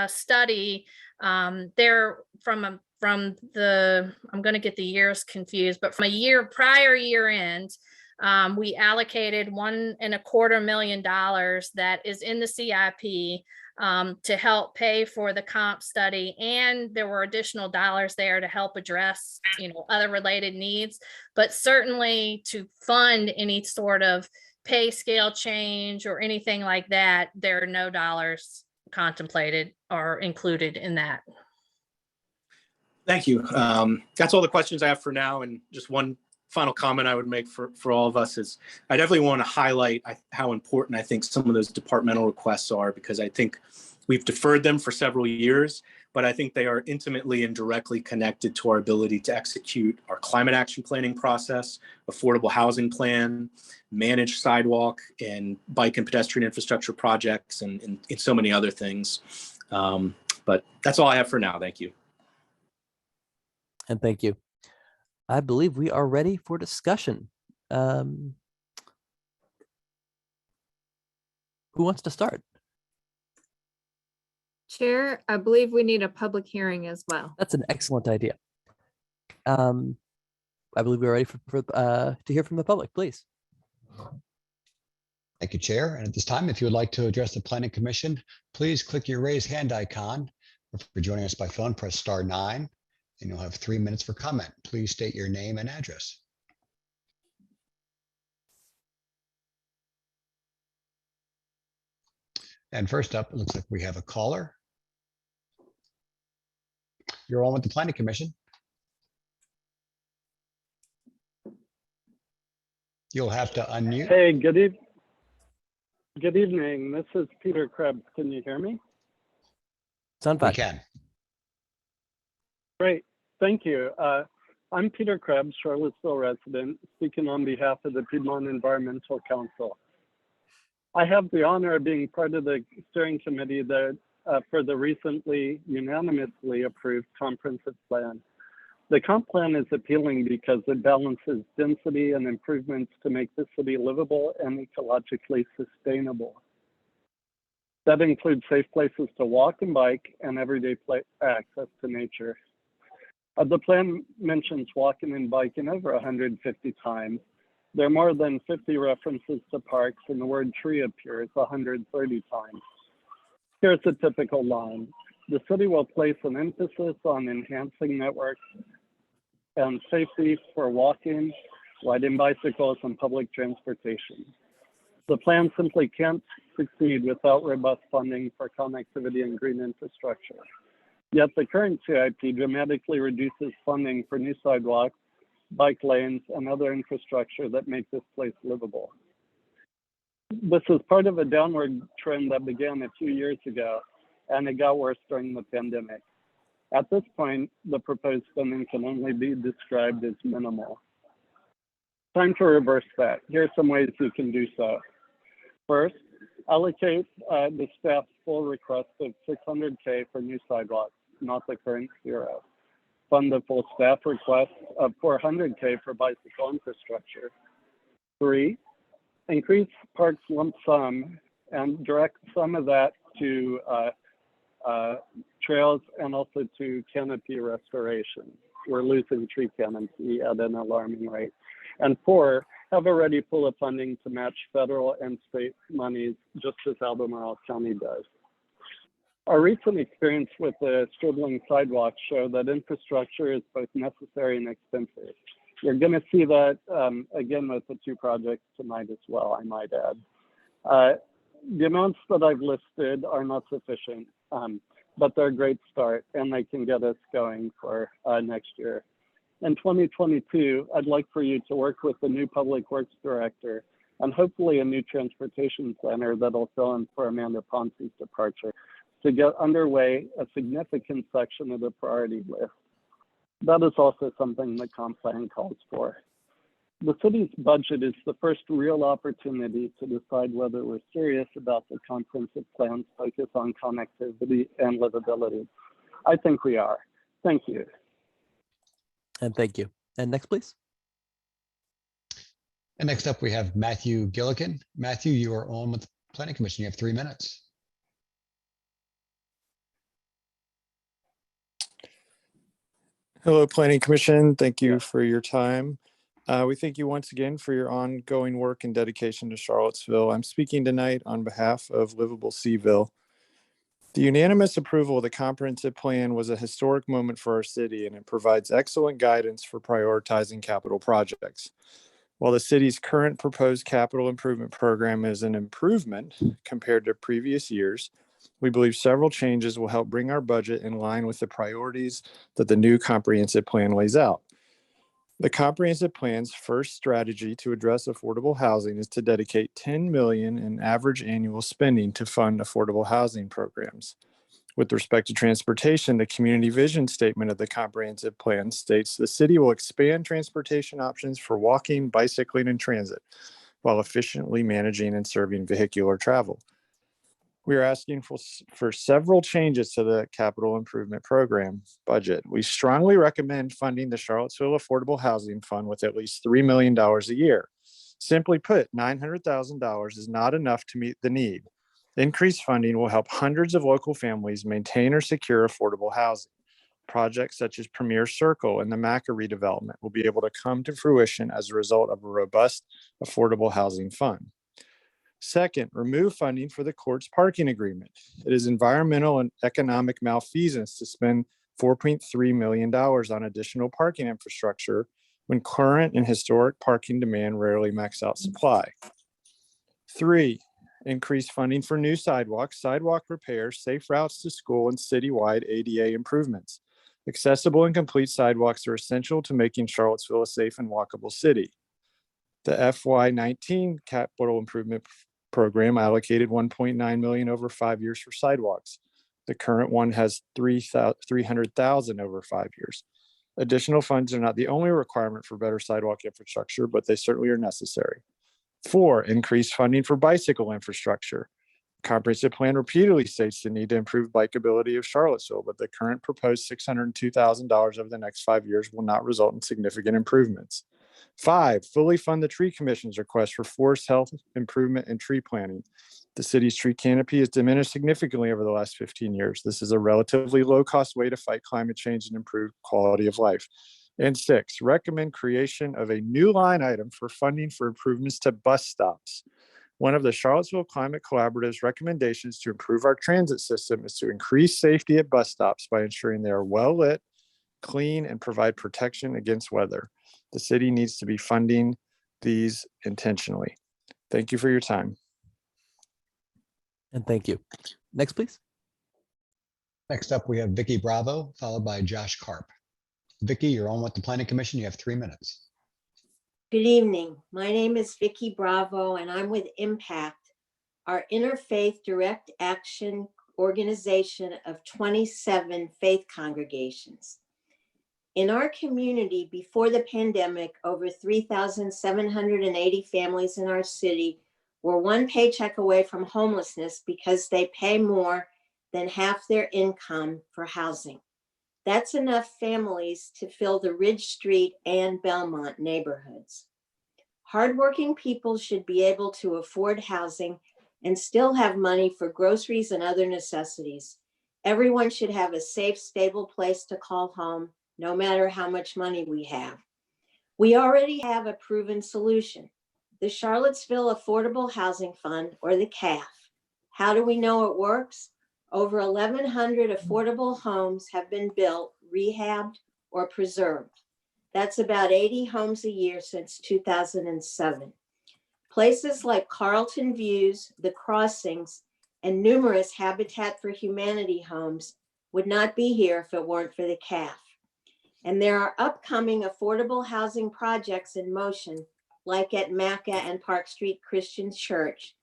study, they're from the, I'm going to get the years confused, but from prior year end, we allocated $1.25 million that is in the CIP to help pay for the comp study, and there were additional dollars there to help address, other related needs, but certainly to fund any sort of pay scale change or anything like that, there are no dollars contemplated or included in that. Thank you. That's all the questions I have for now. And just one final comment I would make for all of us is I definitely want to highlight how important I think some of those departmental requests are, because I think we've deferred them for several years, but I think they are intimately and directly connected to our ability to execute our climate action planning process, affordable housing plan, manage sidewalk and bike and pedestrian infrastructure projects, and so many other things. But that's all I have for now. Thank you. And thank you. I believe we are ready for discussion. Who wants to start? Chair, I believe we need a public hearing as well. That's an excellent idea. I believe we're ready to hear from the public, please. Thank you, Chair. And at this time, if you would like to address the Planning Commission, please click your raise hand icon. If you're joining us by phone, press *9. And you'll have 3 minutes for comment. Please state your name and address. And first up, it looks like we have a caller. You're on with the Planning Commission. You'll have to unmute. Hey, good evening. This is Peter Krebs. Can you hear me? Sound fine. We can. Great. Thank you. I'm Peter Krebs, Charlottesville resident, speaking on behalf of the Piedmont Environmental Council. I have the honor of being part of the steering committee that for the recently unanimously approved comprehensive plan. The comp plan is appealing because it balances density and improvements to make the city livable and ecologically sustainable. That includes safe places to walk and bike and everyday access to nature. The plan mentions walking and biking over 150 times. There are more than 50 references to parks, and the word tree appears 130 times. Here's a typical line. The city will place an emphasis on enhancing networks and safety for walking, riding bicycles, and public transportation. The plan simply can't succeed without robust funding for connectivity and green infrastructure. Yet the current CIP dramatically reduces funding for new sidewalks, bike lanes, and other infrastructure that make this place livable. This is part of a downward trend that began a few years ago, and it got worse during the pandemic. At this point, the proposed funding can only be described as minimal. Time to reverse that. Here are some ways you can do so. First, allocate the staff's full request of $600K for new sidewalks, not the current $0. Fund the full staff request of $400K for bicycle infrastructure. 3, increase parks lump sum and direct some of that to trails and also to canopy restoration. We're losing tree canopy at an alarming rate. And 4, have a ready pool of funding to match federal and state monies, just as Albemarle County does. Our recent experience with the struggling sidewalks show that infrastructure is both necessary and expensive. You're going to see that again with the 2 projects tonight as well, I might add. The amounts that I've listed are not sufficient, but they're a great start and they can get us going for next year. In 2022, I'd like for you to work with the new Public Works Director and hopefully a new transportation planner that'll fill in for Amanda Ponce's departure to get underway a significant section of the priority list. That is also something the comp plan calls for. The city's budget is the first real opportunity to decide whether we're serious about the comprehensive plan's focus on connectivity and livability. I think we are. Thank you. And thank you. And next, please. And next up, we have Matthew Gillikin. Matthew, you are on with the Planning Commission. You have 3 minutes. Hello, Planning Commission. Thank you for your time. We thank you once again for your ongoing work and dedication to Charlottesville. I'm speaking tonight on behalf of Livable Seaville. The unanimous approval of the comprehensive plan was a historic moment for our city, and it provides excellent guidance for prioritizing capital projects. While the city's current proposed capital improvement program is an improvement compared to previous years, we believe several changes will help bring our budget in line with the priorities that the new comprehensive plan lays out. The comprehensive plan's first strategy to address affordable housing is to dedicate $10 million in average annual spending to fund affordable housing programs. With respect to transportation, the community vision statement of the comprehensive plan states the city will expand transportation options for walking, bicycling, and transit while efficiently managing and serving vehicular travel. We are asking for several changes to the capital improvement program budget. We strongly recommend funding the Charlottesville Affordable Housing Fund with at least $3 million a year. Simply put, $900,000 is not enough to meet the need. Increased funding will help hundreds of local families maintain or secure affordable housing. Projects such as Premier Circle and the Maca redevelopment will be able to come to fruition as a result of a robust affordable housing fund. Second, remove funding for the court's parking agreement. It is environmental and economic malfeasance to spend $4.3 million on additional parking infrastructure when current and historic parking demand rarely max out supply. 3, increase funding for new sidewalks, sidewalk repairs, safe routes to school, and citywide ADA improvements. Accessible and complete sidewalks are essential to making Charlottesville a safe and walkable city. The FY19 capital improvement program allocated $1.9 million over 5 years for sidewalks. The current one has $300,000 over 5 years. Additional funds are not the only requirement for better sidewalk infrastructure, but they certainly are necessary. 4, increased funding for bicycle infrastructure. The comprehensive plan repeatedly states the need to improve bikeability of Charlottesville, but the current proposed $602,000 over the next 5 years will not result in significant improvements. 5, fully fund the Tree Commission's request for forest health improvement and tree planting. The city's tree canopy has diminished significantly over the last 15 years. This is a relatively low-cost way to fight climate change and improve quality of life. And 6, recommend creation of a new line item for funding for improvements to bus stops. One of the Charlottesville Climate Collaborative's recommendations to improve our transit system is to increase safety at bus stops by ensuring they are well lit, clean, and provide protection against weather. The city needs to be funding these intentionally. Thank you for your time. And thank you. Next, please. Next up, we have Vicky Bravo, followed by Josh Karp. Vicky, you're on with the Planning Commission. You have 3 minutes. Good evening. My name is Vicky Bravo, and I'm with Impact, our interfaith direct action organization of 27 faith congregations. In our community, before the pandemic, over 3,780 families in our city were one paycheck away from homelessness because they pay more than half their income for housing. That's enough families to fill the Ridge Street and Belmont neighborhoods. Hardworking people should be able to afford housing and still have money for groceries and other necessities. Everyone should have a safe, stable place to call home, no matter how much money we have. We already have a proven solution, the Charlottesville Affordable Housing Fund, or the CAF. How do we know it works? Over 1,100 affordable homes have been built, rehabbed, or preserved. That's about 80 homes a year since 2007. Places like Carlton Views, The Crossings, and numerous Habitat for Humanity homes would not be here if it weren't for the CAF. And there are upcoming affordable housing projects in motion, like at Maca and Park Street Christian Church,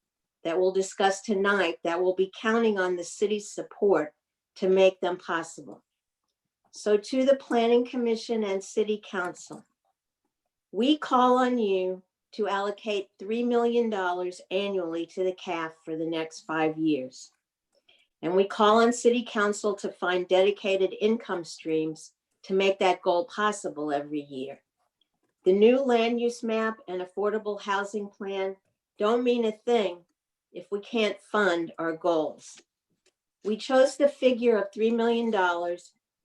that we'll discuss tonight, that will be counting on the city's support to make them possible. So to the Planning Commission and City Council, we call on you to allocate $3 million annually to the CAF for the next 5 years. And we call on City Council to find dedicated income streams to make that goal possible every year. The new land use map and affordable housing plan don't mean a thing if we can't fund our goals. We chose the figure of $3 million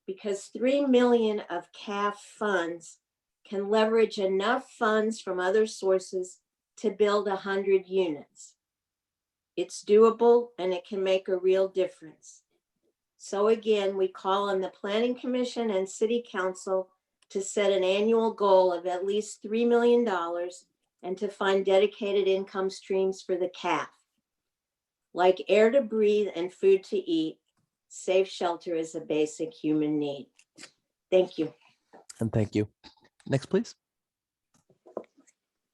because $3 million of CAF funds can leverage enough funds from other sources to build 100 units. It's doable and it can make a real difference. So again, we call on the Planning Commission and City Council to set an annual goal of at least $3 million and to find dedicated income streams for the CAF. Like air to breathe and food to eat, safe shelter is a basic human need. Thank you. And thank you. Next, please.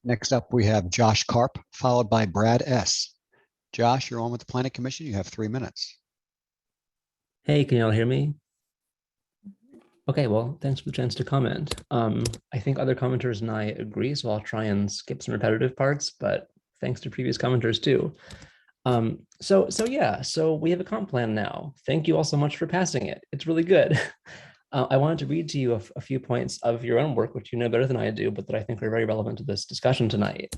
Next up, we have Josh Karp, followed by Brad S. Josh, you're on with the Planning Commission. You have 3 minutes. Hey, can y'all hear me? Okay, well, thanks for the chance to comment. I think other commenters and I agree, so I'll try and skip some repetitive parts, but thanks to previous commenters too. So we have a comp plan now. Thank you all so much for passing it. It's really good. I wanted to read to you a few points of your own work, which you know better than I do, but that I think are very relevant to this discussion tonight.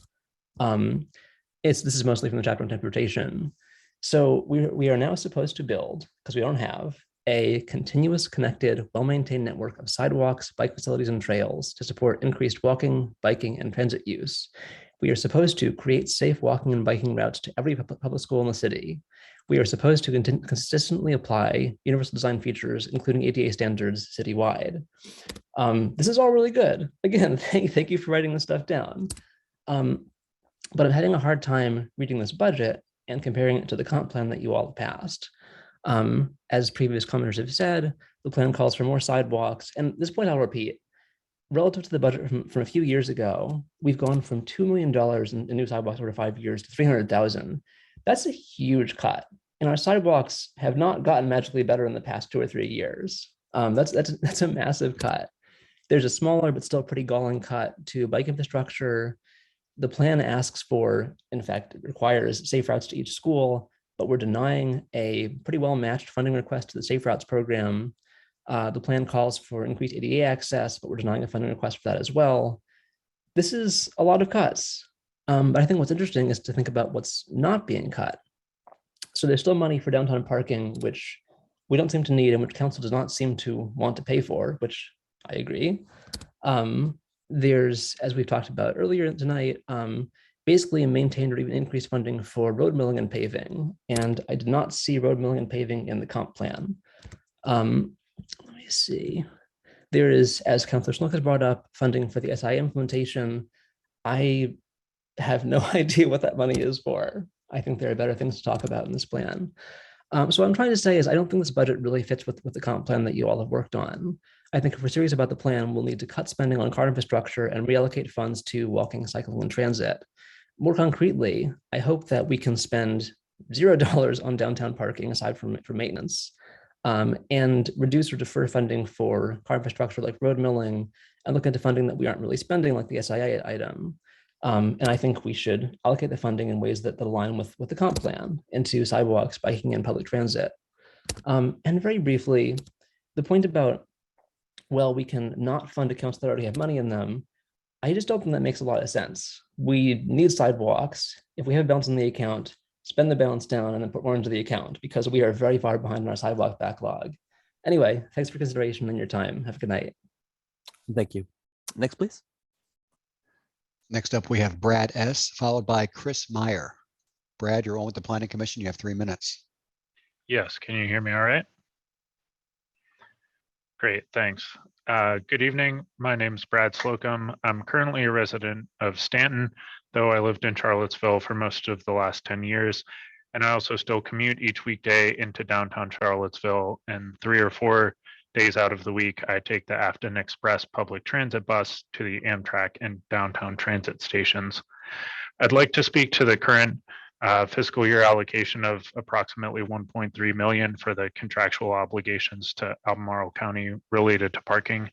This is mostly from the chapter on transportation. So we are now supposed to build, because we don't have, a continuous, connected, well-maintained network of sidewalks, bike facilities, and trails to support increased walking, biking, and transit use. We are supposed to create safe walking and biking routes to every public school in the city. We are supposed to consistently apply universal design features, including ADA standards, citywide. This is all really good. Again, thank you for writing this stuff down. But I'm having a hard time reading this budget and comparing it to the comp plan that you all passed. As previous commenters have said, the plan calls for more sidewalks, and this point I'll repeat. Relative to the budget from a few years ago, we've gone from $2 million in new sidewalks over 5 years to 300,000. That's a huge cut, and our sidewalks have not gotten magically better in the past 2 or 3 years. That's a massive cut. There's a smaller but still pretty galling cut to bike infrastructure. The plan asks for, in fact, it requires safe routes to each school, but we're denying a pretty well-matched funding request to the Safe Routes program. The plan calls for increased ADA access, but we're denying a funding request for that as well. This is a lot of cuts, but I think what's interesting is to think about what's not being cut. So there's still money for downtown parking, which we don't seem to need and which council does not seem to want to pay for, which I agree. There's, as we've talked about earlier tonight, basically maintained or even increased funding for road milling and paving. And I did not see road milling and paving in the comp plan. Let me see. There is, as Councilor Snook has brought up, funding for the SI implementation. I have no idea what that money is for. I think there are better things to talk about in this plan. So what I'm trying to say is I don't think this budget really fits with the comp plan that you all have worked on. I think if we're serious about the plan, we'll need to cut spending on car infrastructure and reallocate funds to walking, cycling, and transit. More concretely, I hope that we can spend $0 on downtown parking aside from maintenance, and reduce or defer funding for car infrastructure like road milling, and look into funding that we aren't really spending like the SIA item. And I think we should allocate the funding in ways that align with the comp plan into sidewalks, biking, and public transit. And very briefly, the point about, well, we can not fund accounts that already have money in them, I just don't think that makes a lot of sense. We need sidewalks. If we have a balance in the account, spend the balance down and then put more into the account because we are very far behind on our sidewalk backlog. Anyway, thanks for consideration and your time. Have a good night. Thank you. Next, please. Next up, we have Brad S., followed by Chris Meyer. Brad, you're on with the Planning Commission. You have 3 minutes. Yes, can you hear me all right? Great, thanks. Good evening. My name is Brad Slocum. I'm currently a resident of Stanton, though I lived in Charlottesville for most of the last 10 years. And I also still commute each weekday into downtown Charlottesville, and 3 or 4 days out of the week, I take the Afton Express public transit bus to the Amtrak and downtown transit stations. I'd like to speak to the current fiscal year allocation of approximately $1.3 million for the contractual obligations to Albemarle County related to parking.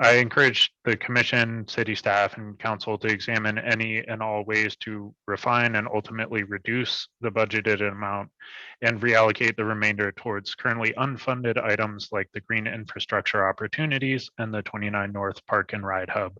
I encourage the commission, city staff, and council to examine any and all ways to refine and ultimately reduce the budgeted amount and reallocate the remainder towards currently unfunded items like the green infrastructure opportunities and the 29 North Park and Ride Hub.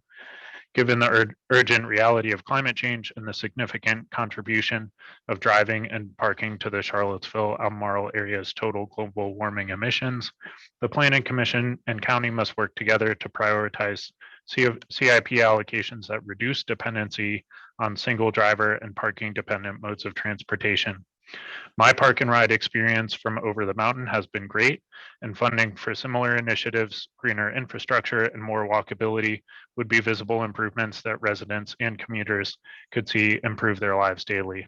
Given the urgent reality of climate change and the significant contribution of driving and parking to the Charlottesville Albemarle area's total global warming emissions, the Planning Commission and county must work together to prioritize CIP allocations that reduce dependency on single driver and parking dependent modes of transportation. My park and ride experience from over the mountain has been great, and funding for similar initiatives, greener infrastructure, and more walkability would be visible improvements that residents and commuters could see improve their lives daily.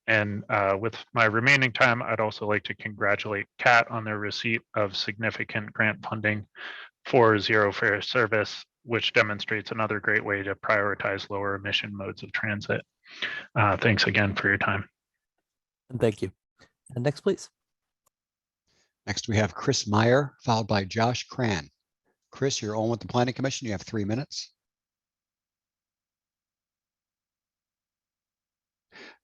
And with my remaining time, I'd also like to congratulate CAT on their receipt of significant grant funding for zero fare service, which demonstrates another great way to prioritize lower emission modes of transit. Thanks again for your time. And thank you. And next, please. Next, we have Chris Meyer, followed by Josh Cran. Chris, you're on with the Planning Commission. You have 3 minutes.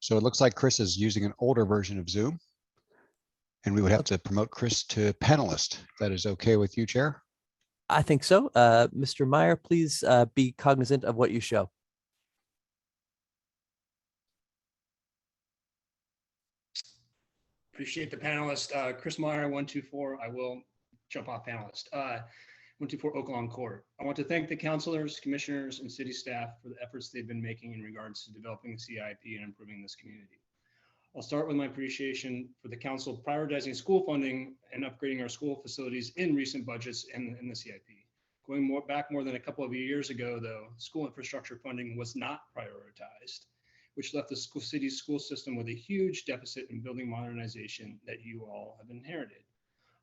So it looks like Chris is using an older version of Zoom, and we would have to promote Chris to panelist. If that is okay with you, Chair? I think so. Mr. Meyer, please be cognizant of what you show. Appreciate the panelist. Chris Meyer, 124. I will jump off panelist. 124 Oaklawn Court. I want to thank the councilors, commissioners, and city staff for the efforts they've been making in regards to developing the CIP and improving this community. I'll start with my appreciation for the council prioritizing school funding and upgrading our school facilities in recent budgets and in the CIP. Going back more than a couple of years ago, though, school infrastructure funding was not prioritized, which left the city's school system with a huge deficit in building modernization that you all have inherited.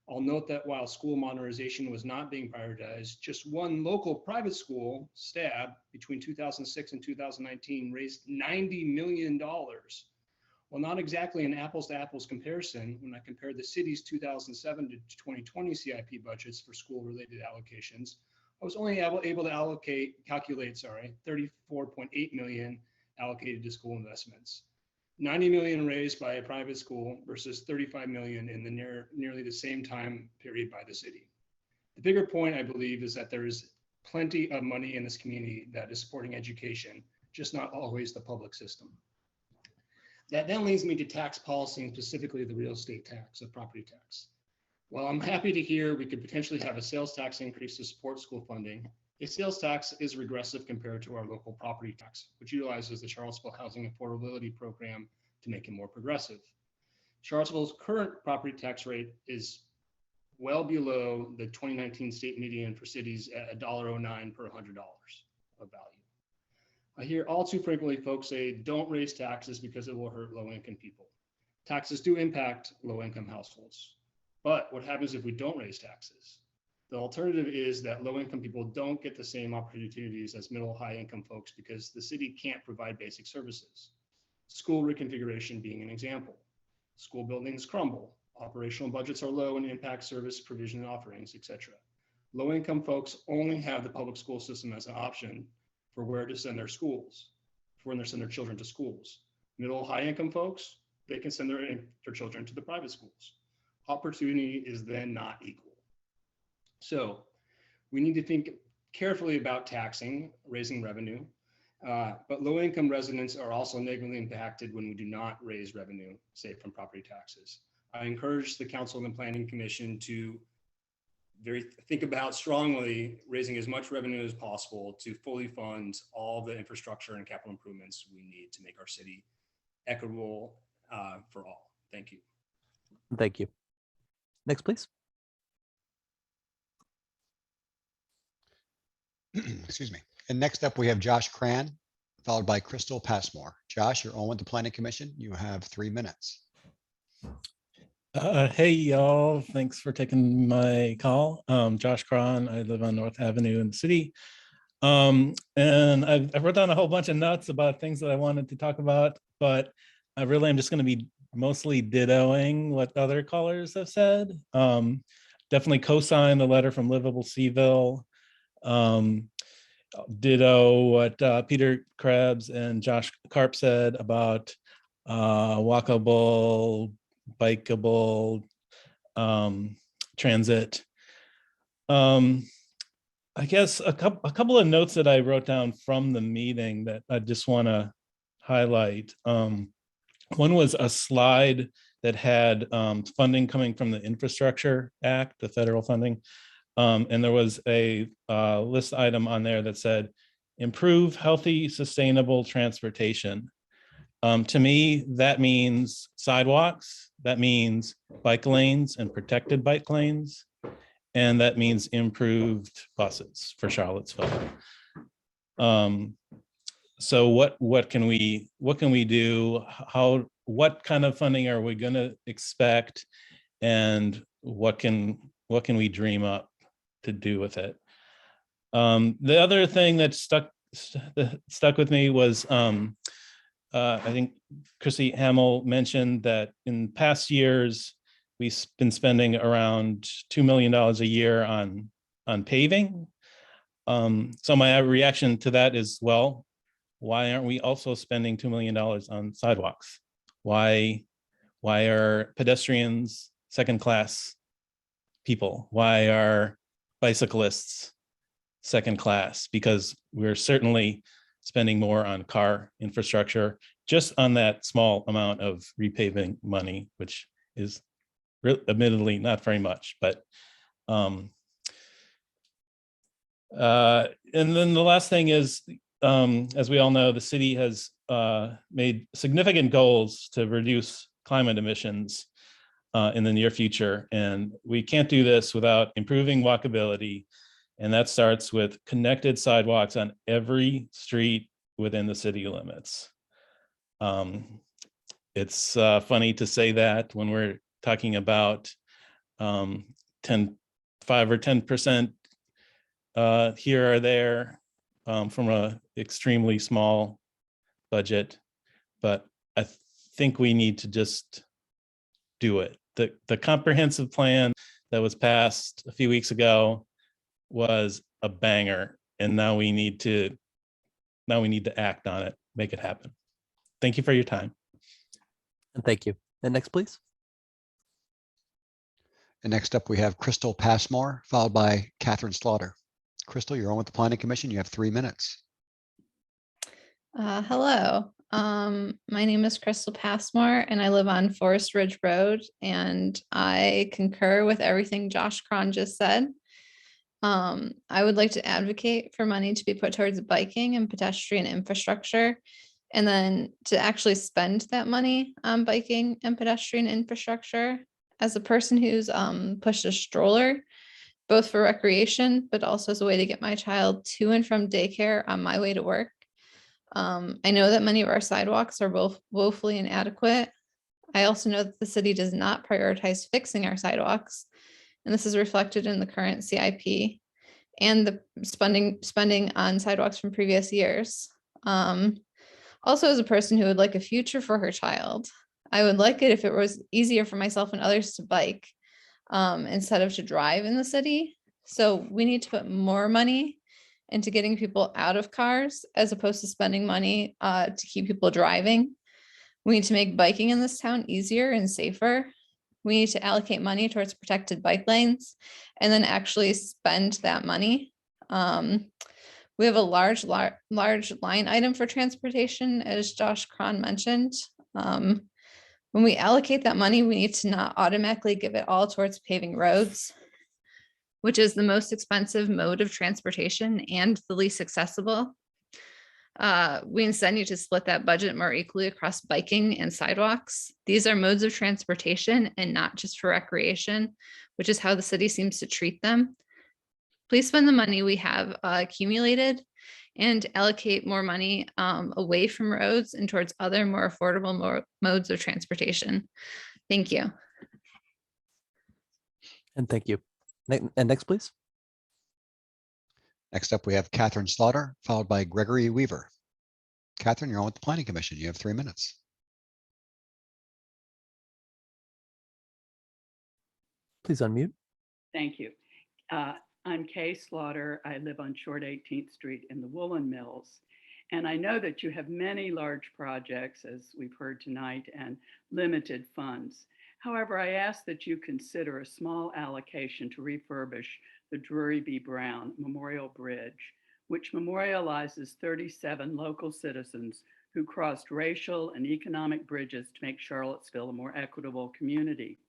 I'll note that while school modernization was not being prioritized, just one local private school, STAB, between 2006 and 2019 raised $90 million. While not exactly an apples to apples comparison, when I compared the city's 2007 to 2020 CIP budgets for school related allocations, I was only able to calculate 34.8 million allocated to school investments. 90 million raised by a private school versus 35 million in the nearly the same time period by the city. The bigger point, I believe, is that there is plenty of money in this community that is supporting education, just not always the public system. That then leads me to tax policy, and specifically the real estate tax, the property tax. While I'm happy to hear we could potentially have a sales tax increase to support school funding, a sales tax is regressive compared to our local property tax, which utilizes the Charlottesville Housing Affordability Program to make it more progressive. Charlottesville's current property tax rate is well below the 2019 state median for cities at $1.09 per $100 of value. I hear all too frequently folks say, don't raise taxes because it will hurt low-income people. Taxes do impact low-income households. But what happens if we don't raise taxes? The alternative is that low-income people don't get the same opportunities as middle high-income folks because the city can't provide basic services. School reconfiguration being an example. School buildings crumble, operational budgets are low and impact service provision and offerings, etc. Low-income folks only have the public school system as an option for where to send their schools, for when they send their children to schools. Middle high-income folks, they can send their children to the private schools. Opportunity is then not equal. So we need to think carefully about taxing, raising revenue, but low-income residents are also negatively impacted when we do not raise revenue, say from property taxes. I encourage the council and the planning commission to think about strongly raising as much revenue as possible to fully fund all the infrastructure and capital improvements we need to make our city equitable for all. Thank you. Thank you. Next, please. Excuse me. And next up, we have Josh Cran, followed by Crystal Passmore. Josh, you're on with the Planning Commission. You have 3 minutes. Hey, y'all. Thanks for taking my call. Josh Cran. I live on North Avenue in the city. And I wrote down a whole bunch of notes about things that I wanted to talk about, but I really am just going to be mostly dittoing what other callers have said. Definitely co-sign the letter from Livable Seaville. Ditto what Peter Krebs and Josh Karp said about walkable, bikeable transit. I guess a couple of notes that I wrote down from the meeting that I just want to highlight. One was a slide that had funding coming from the Infrastructure Act, the federal funding. And there was a list item on there that said, improve healthy, sustainable transportation. To me, that means sidewalks, that means bike lanes and protected bike lanes, and that means improved buses for Charlottesville. So what can we do? What kind of funding are we going to expect, and what can we dream up to do with it? The other thing that stuck with me was I think Chrissy Hamill mentioned that in past years we've been spending around $2 million a year on paving. So my reaction to that is, well, why aren't we also spending $2 million on sidewalks? Why are pedestrians second-class people? Why are bicyclists second class? Because we're certainly spending more on car infrastructure just on that small amount of repaving money, which is admittedly not very much. But and then the last thing is, as we all know, the city has made significant goals to reduce climate emissions in the near future. And we can't do this without improving walkability. And that starts with connected sidewalks on every street within the city limits. It's funny to say that when we're talking about 5 or 10% here or there from an extremely small budget, but I think we need to just do it. The comprehensive plan that was passed a few weeks ago was a banger, and now we need to act on it, make it happen. Thank you for your time. And thank you. And next, please. And next up, we have Crystal Passmore, followed by Catherine Slaughter. Crystal, you're on with the Planning Commission. You have 3 minutes. Hello, my name is Crystal Passmore and I live on Forest Ridge Road, and I concur with everything Josh Cron just said. I would like to advocate for money to be put towards biking and pedestrian infrastructure, and then to actually spend that money on biking and pedestrian infrastructure. As a person who's pushed a stroller, both for recreation, but also as a way to get my child to and from daycare on my way to work. I know that many of our sidewalks are both woefully inadequate. I also know that the city does not prioritize fixing our sidewalks, and this is reflected in the current CIP and the spending on sidewalks from previous years. Also, as a person who would like a future for her child, I would like it if it was easier for myself and others to bike instead of to drive in the city. So we need to put more money into getting people out of cars as opposed to spending money to keep people driving. We need to make biking in this town easier and safer. We need to allocate money towards protected bike lanes and then actually spend that money. We have a large line item for transportation, as Josh Cron mentioned. When we allocate that money, we need to not automatically give it all towards paving roads, which is the most expensive mode of transportation and the least accessible. We instead need to split that budget more equally across biking and sidewalks. These are modes of transportation and not just for recreation, which is how the city seems to treat them. Please spend the money we have accumulated and allocate more money away from roads and towards other more affordable modes of transportation. Thank you. And thank you. And next, please. Next up, we have Catherine Slaughter, followed by Gregory Weaver. Catherine, you're on with the Planning Commission. You have 3 minutes. Please unmute. Thank you. I'm Kay Slaughter. I live on Short 18th Street in the Woolen Mills. And I know that you have many large projects, as we've heard tonight, and limited funds. However, I ask that you consider a small allocation to refurbish the Drury B. Brown Memorial Bridge, which memorializes 37 local citizens who crossed racial and economic bridges to make Charlottesville a more equitable community.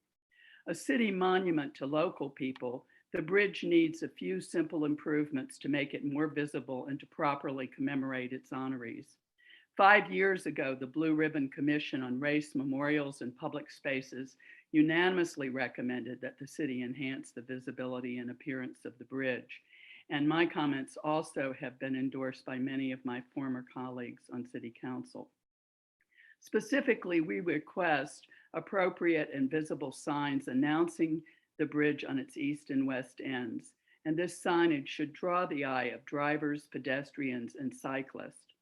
A city monument to local people, the bridge needs a few simple improvements to make it more visible and to properly commemorate its honorees. 5 years ago, the Blue Ribbon Commission on Race Memorials and Public Spaces unanimously recommended that the city enhance the visibility and appearance of the bridge. And my comments also have been endorsed by many of my former colleagues on City Council. Specifically, we request appropriate and visible signs announcing the bridge on its east and west ends. And this signage should draw the eye of drivers, pedestrians, and cyclists.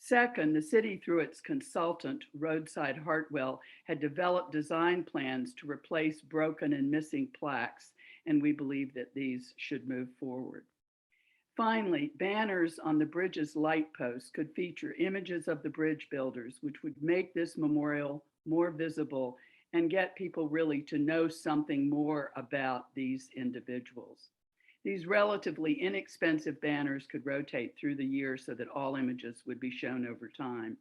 Second, the city, through its consultant, Roadside Hartwell, had developed design plans to replace broken and missing plaques, and we believe that these should move forward. Finally, banners on the bridge's light posts could feature images of the bridge builders, which would make this memorial more visible and get people really to know something more about these individuals. These relatively inexpensive banners could rotate through the year so that all images would be shown over time.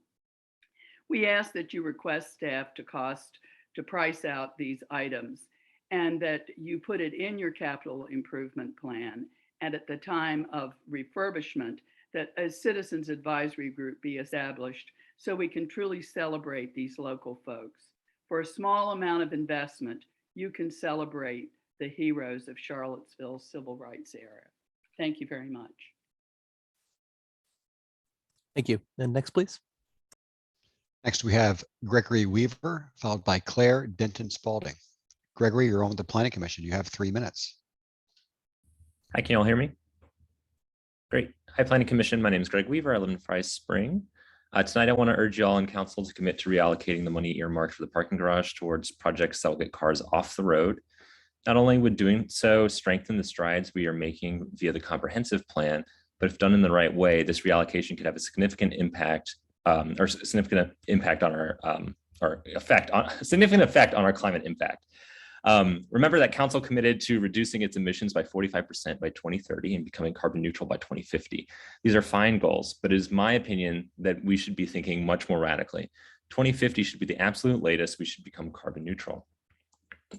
We ask that you request staff to price out these items and that you put it in your capital improvement plan, and at the time of refurbishment, that a citizens advisory group be established so we can truly celebrate these local folks. For a small amount of investment, you can celebrate the heroes of Charlottesville's civil rights era. Thank you very much. Thank you. And next, please. Next, we have Gregory Weaver, followed by Claire Denton Spalding. Gregory, you're on with the Planning Commission. You have 3 minutes. Hi, can you all hear me? Great. Hi, Planning Commission. My name is Greg Weaver. I live in Fry Spring. Tonight, I want to urge you all in council to commit to reallocating the money earmarked for the parking garage towards projects that will get cars off the road. Not only would doing so strengthen the strides we are making via the comprehensive plan, but if done in the right way, this reallocation could have a significant impact on our significant effect on our climate impact. Remember that council committed to reducing its emissions by 45% by 2030 and becoming carbon neutral by 2050. These are fine goals, but it is my opinion that we should be thinking much more radically. 2050 should be the absolute latest we should become carbon neutral.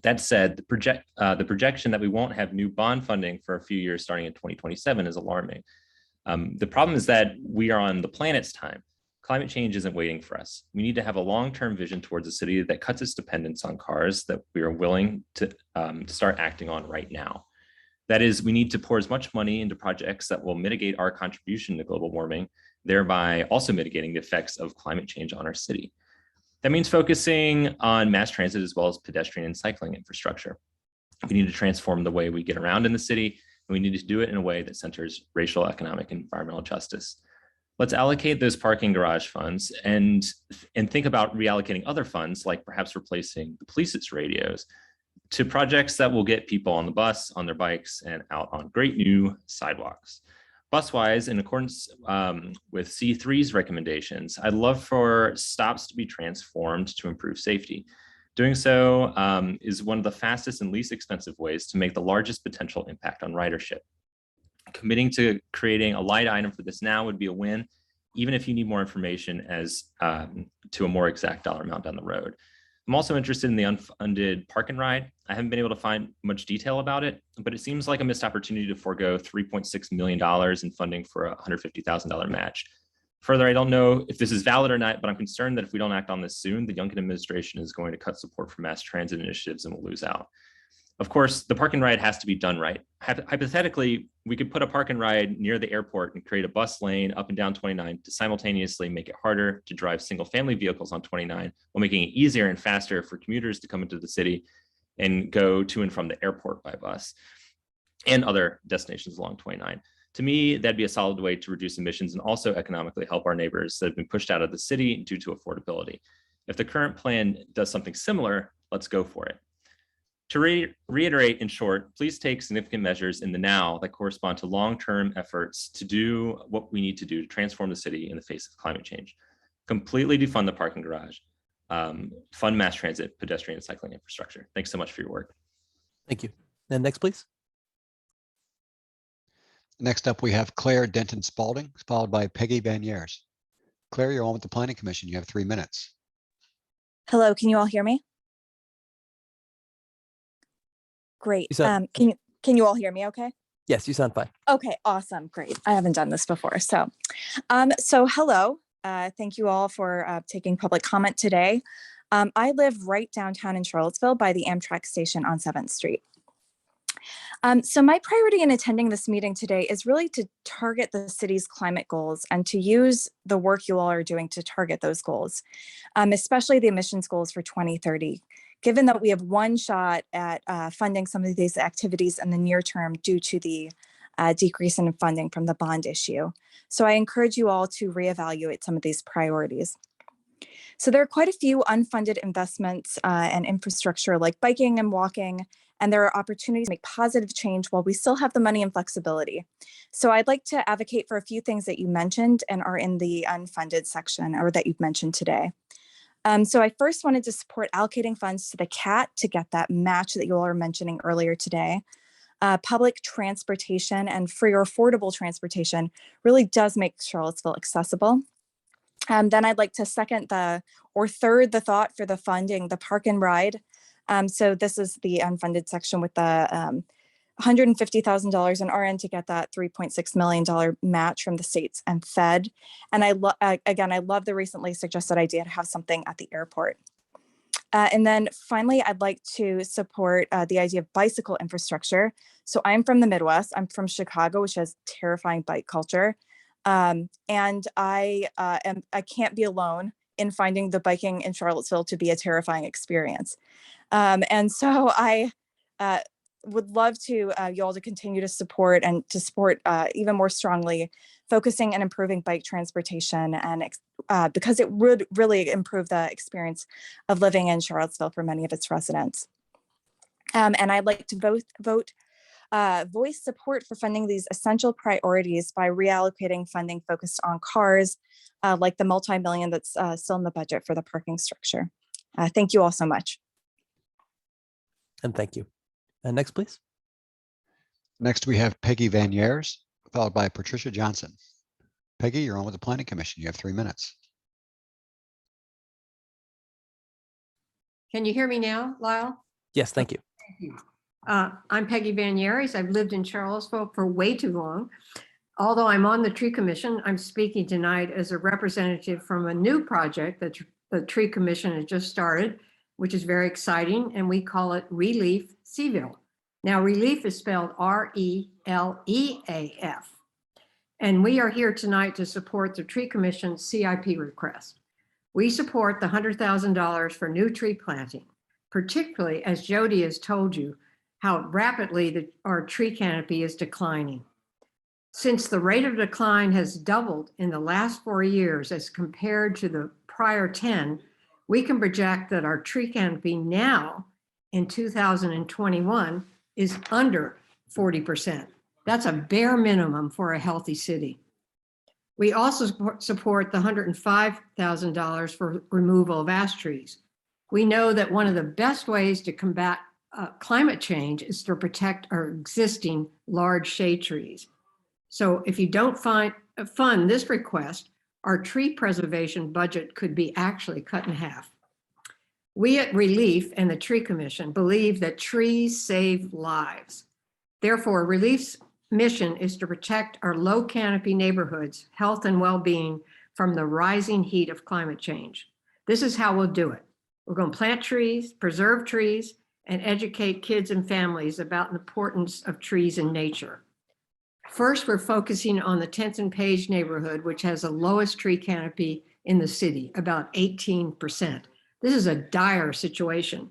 That said, the projection that we won't have new bond funding for a few years starting in 2027 is alarming. The problem is that we are on the planet's time. Climate change isn't waiting for us. We need to have a long-term vision towards a city that cuts its dependence on cars that we are willing to start acting on right now. That is, we need to pour as much money into projects that will mitigate our contribution to global warming, thereby also mitigating the effects of climate change on our city. That means focusing on mass transit as well as pedestrian and cycling infrastructure. We need to transform the way we get around in the city, and we need to do it in a way that centers racial, economic, and environmental justice. Let's allocate those parking garage funds and think about reallocating other funds, like perhaps replacing the police's radios, to projects that will get people on the bus, on their bikes, and out on great new sidewalks. Bus-wise, in accordance with C3's recommendations, I'd love for stops to be transformed to improve safety. Doing so is one of the fastest and least expensive ways to make the largest potential impact on ridership. Committing to creating a light item for this now would be a win, even if you need more information as to a more exact dollar amount down the road. I'm also interested in the unfunded park and ride. I haven't been able to find much detail about it, but it seems like a missed opportunity to forego $3.6 million in funding for a $150,000 match. Further, I don't know if this is valid or not, but I'm concerned that if we don't act on this soon, the Youngkin administration is going to cut support for mass transit initiatives and we'll lose out. Of course, the park and ride has to be done right. Hypothetically, we could put a park and ride near the airport and create a bus lane up and down 29 to simultaneously make it harder to drive single family vehicles on 29 while making it easier and faster for commuters to come into the city and go to and from the airport by bus and other destinations along 29. To me, that'd be a solid way to reduce emissions and also economically help our neighbors that have been pushed out of the city due to affordability. If the current plan does something similar, let's go for it. To reiterate, in short, please take significant measures in the now that correspond to long-term efforts to do what we need to do to transform the city in the face of climate change. Completely defund the parking garage, fund mass transit, pedestrian and cycling infrastructure. Thanks so much for your work. Thank you. And next, please. Next up, we have Claire Denton Spalding, followed by Peggy Van Yers. Claire, you're on with the Planning Commission. You have 3 minutes. Hello, can you all hear me? Great. Can you all hear me okay? Yes, you sound fine. Okay, awesome. Great. I haven't done this before. So hello. Thank you all for taking public comment today. I live right downtown in Charlottesville by the Amtrak station on 7th Street. So my priority in attending this meeting today is really to target the city's climate goals and to use the work you all are doing to target those goals, especially the emissions goals for 2030. Given that we have one shot at funding some of these activities in the near term due to the decrease in funding from the bond issue. So I encourage you all to reevaluate some of these priorities. So there are quite a few unfunded investments and infrastructure like biking and walking, and there are opportunities to make positive change while we still have the money and flexibility. So I'd like to advocate for a few things that you mentioned and are in the unfunded section or that you've mentioned today. So I first wanted to support allocating funds to the CAT to get that match that you all are mentioning earlier today. Public transportation and free or affordable transportation really does make Charlottesville accessible. Then I'd like to third the thought for the funding, the park and ride. So this is the unfunded section with the $150,000 in RN to get that $3.6 million match from the states and Fed. And I love the recently suggested idea to have something at the airport. And then finally, I'd like to support the idea of bicycle infrastructure. So I'm from the Midwest. I'm from Chicago, which has terrifying bike culture. And I can't be alone in finding the biking in Charlottesville to be a terrifying experience. And so I would love to you all to continue to support even more strongly focusing and improving bike transportation, and because it would really improve the experience of living in Charlottesville for many of its residents. And I'd like to voice support for funding these essential priorities by reallocating funding focused on cars, like the multi-million that's still in the budget for the parking structure. Thank you all so much. And thank you. Next, please. Next, we have Peggy Van Yers, followed by Patricia Johnson. Peggy, you're on with the Planning Commission. You have 3 minutes. Can you hear me now, Lyle? Yes, thank you. Thank you. I'm Peggy Van Yers. I've lived in Charlottesville for way too long. Although I'm on the Tree Commission, I'm speaking tonight as a representative from a new project that the Tree Commission has just started, which is very exciting, and we call it Relief Seville. Now, Relief is spelled R-E-L-E-A-F. And we are here tonight to support the Tree Commission's CIP request. We support the $100,000 for new tree planting, particularly as Jody has told you how rapidly our tree canopy is declining. Since the rate of decline has doubled in the last 4 years as compared to the prior 10, we can project that our tree canopy now in 2021 is under 40%. That's a bare minimum for a healthy city. We also support the $105,000 for removal of ash trees. We know that one of the best ways to combat climate change is to protect our existing large shade trees. So if you don't fund this request, our tree preservation budget could be actually cut in half. We at Relief and the Tree Commission believe that trees save lives. Therefore, Relief's mission is to protect our low canopy neighborhoods' health and well-being from the rising heat of climate change. This is how we'll do it. We're going to plant trees, preserve trees, and educate kids and families about the importance of trees in nature. First, we're focusing on the 10th and Page neighborhood, which has the lowest tree canopy in the city, about 18%. This is a dire situation.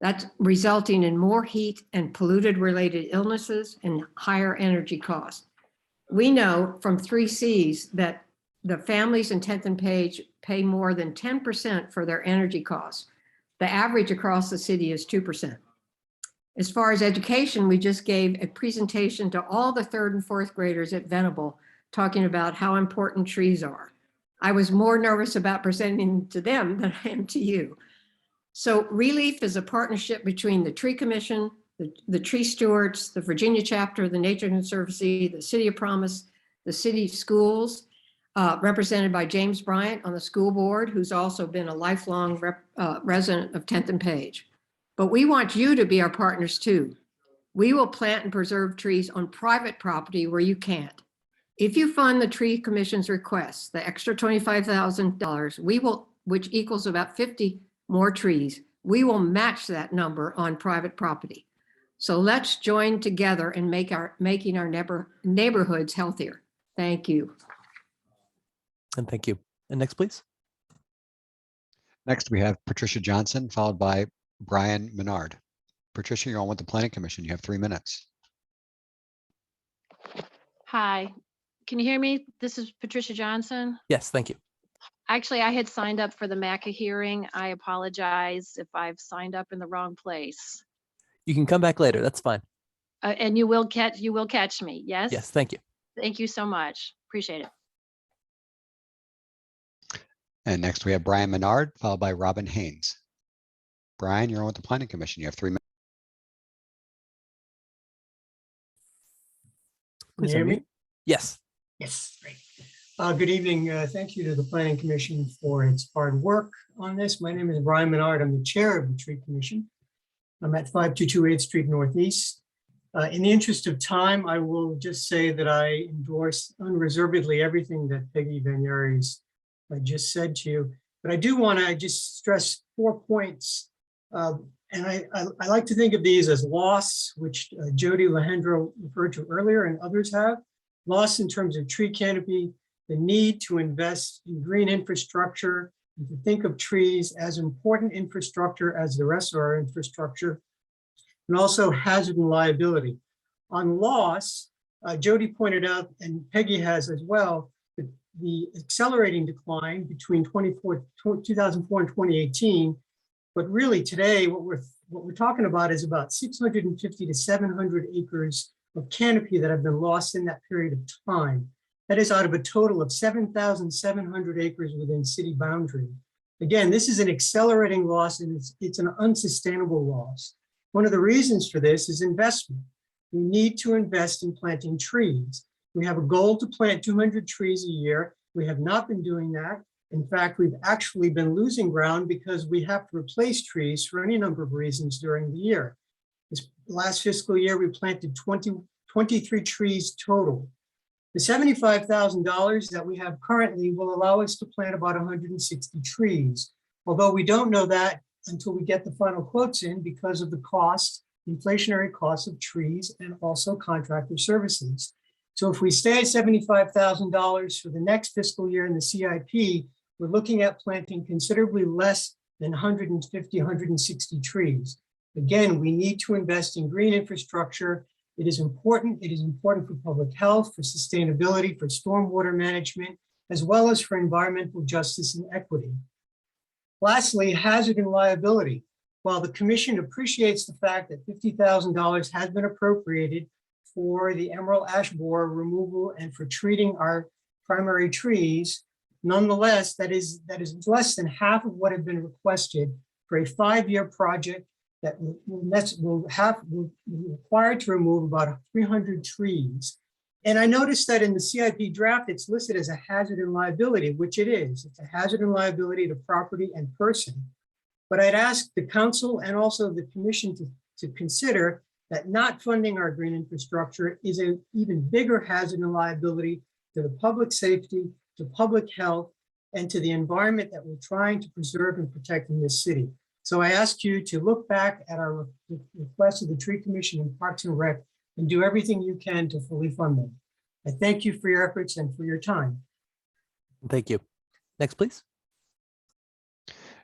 That's resulting in more heat and polluted-related illnesses and higher energy costs. We know from 3Cs that the families in 10th and Page pay more than 10% for their energy costs. The average across the city is 2%. As far as education, we just gave a presentation to all the 3rd and 4th graders at Venable, talking about how important trees are. I was more nervous about presenting to them than I am to you. So Relief is a partnership between the Tree Commission, the Tree Stewards, the Virginia chapter, the Nature Conservancy, the City of Promise, the city schools, represented by James Bryant on the school board, who's also been a lifelong resident of 10th and Page. But we want you to be our partners too. We will plant and preserve trees on private property where you can't. If you fund the Tree Commission's request, the extra $25,000, we will, which equals about 50 more trees, we will match that number on private property. So let's join together and making our neighborhoods healthier. Thank you. And thank you. And next, please. Next, we have Patricia Johnson, followed by Brian Menard. Patricia, you're on with the Planning Commission. You have 3 minutes. Hi, can you hear me? This is Patricia Johnson. Yes, thank you. Actually, I had signed up for the MACA hearing. I apologize if I've signed up in the wrong place. You can come back later. That's fine. And you will catch me, yes? Yes, thank you. Thank you so much. Appreciate it. And next, we have Brian Menard, followed by Robin Haynes. Brian, you're on with the Planning Commission. You have 3 minutes. Can you hear me? Yes. Yes, great. Good evening. Thank you to the Planning Commission for its hard work on this. My name is Brian Menard. I'm the chair of the Tree Commission. I'm at 5228 8th Street Northeast. In the interest of time, I will just say that I endorse unreservedly everything that Peggy Van Yaries just said to you. But I do want to just stress 4 points. And I like to think of these as loss, which Jody Lehendro referred to earlier and others have. Loss in terms of tree canopy, the need to invest in green infrastructure, and to think of trees as important infrastructure as the rest of our infrastructure, and also hazard and liability. On loss, Jody pointed out, and Peggy has as well, the accelerating decline between 2004 and 2018. But really today, what we're talking about is about 650 to 700 acres of canopy that have been lost in that period of time. That is out of a total of 7,700 acres within city boundary. Again, this is an accelerating loss, and it's an unsustainable loss. One of the reasons for this is investment. We need to invest in planting trees. We have a goal to plant 200 trees a year. We have not been doing that. In fact, we've actually been losing ground because we have to replace trees for any number of reasons during the year. This last fiscal year, we planted 23 trees total. The $75,000 that we have currently will allow us to plant about 160 trees. Although we don't know that until we get the final quotes in because of the cost, inflationary costs of trees and also contractor services. So if we stay at $75,000 for the next fiscal year in the CIP, we're looking at planting considerably less than 150, 160 trees. Again, we need to invest in green infrastructure. It is important. It is important for public health, for sustainability, for stormwater management, as well as for environmental justice and equity. Lastly, hazard and liability. While the commission appreciates the fact that $50,000 has been appropriated for the emerald ash borer removal and for treating our primary trees, nonetheless, that is less than half of what had been requested for a 5-year project that will be required to remove about 300 trees. And I noticed that in the CIP draft, it's listed as a hazard and liability, which it is. It's a hazard and liability to property and person. But I'd ask the council and also the commission to consider that not funding our green infrastructure is an even bigger hazard and liability to the public safety, to public health, and to the environment that we're trying to preserve and protect in this city. So I ask you to look back at our request of the Tree Commission and Parks and Rec and do everything you can to fully fund them. I thank you for your efforts and for your time. Thank you. Next, please.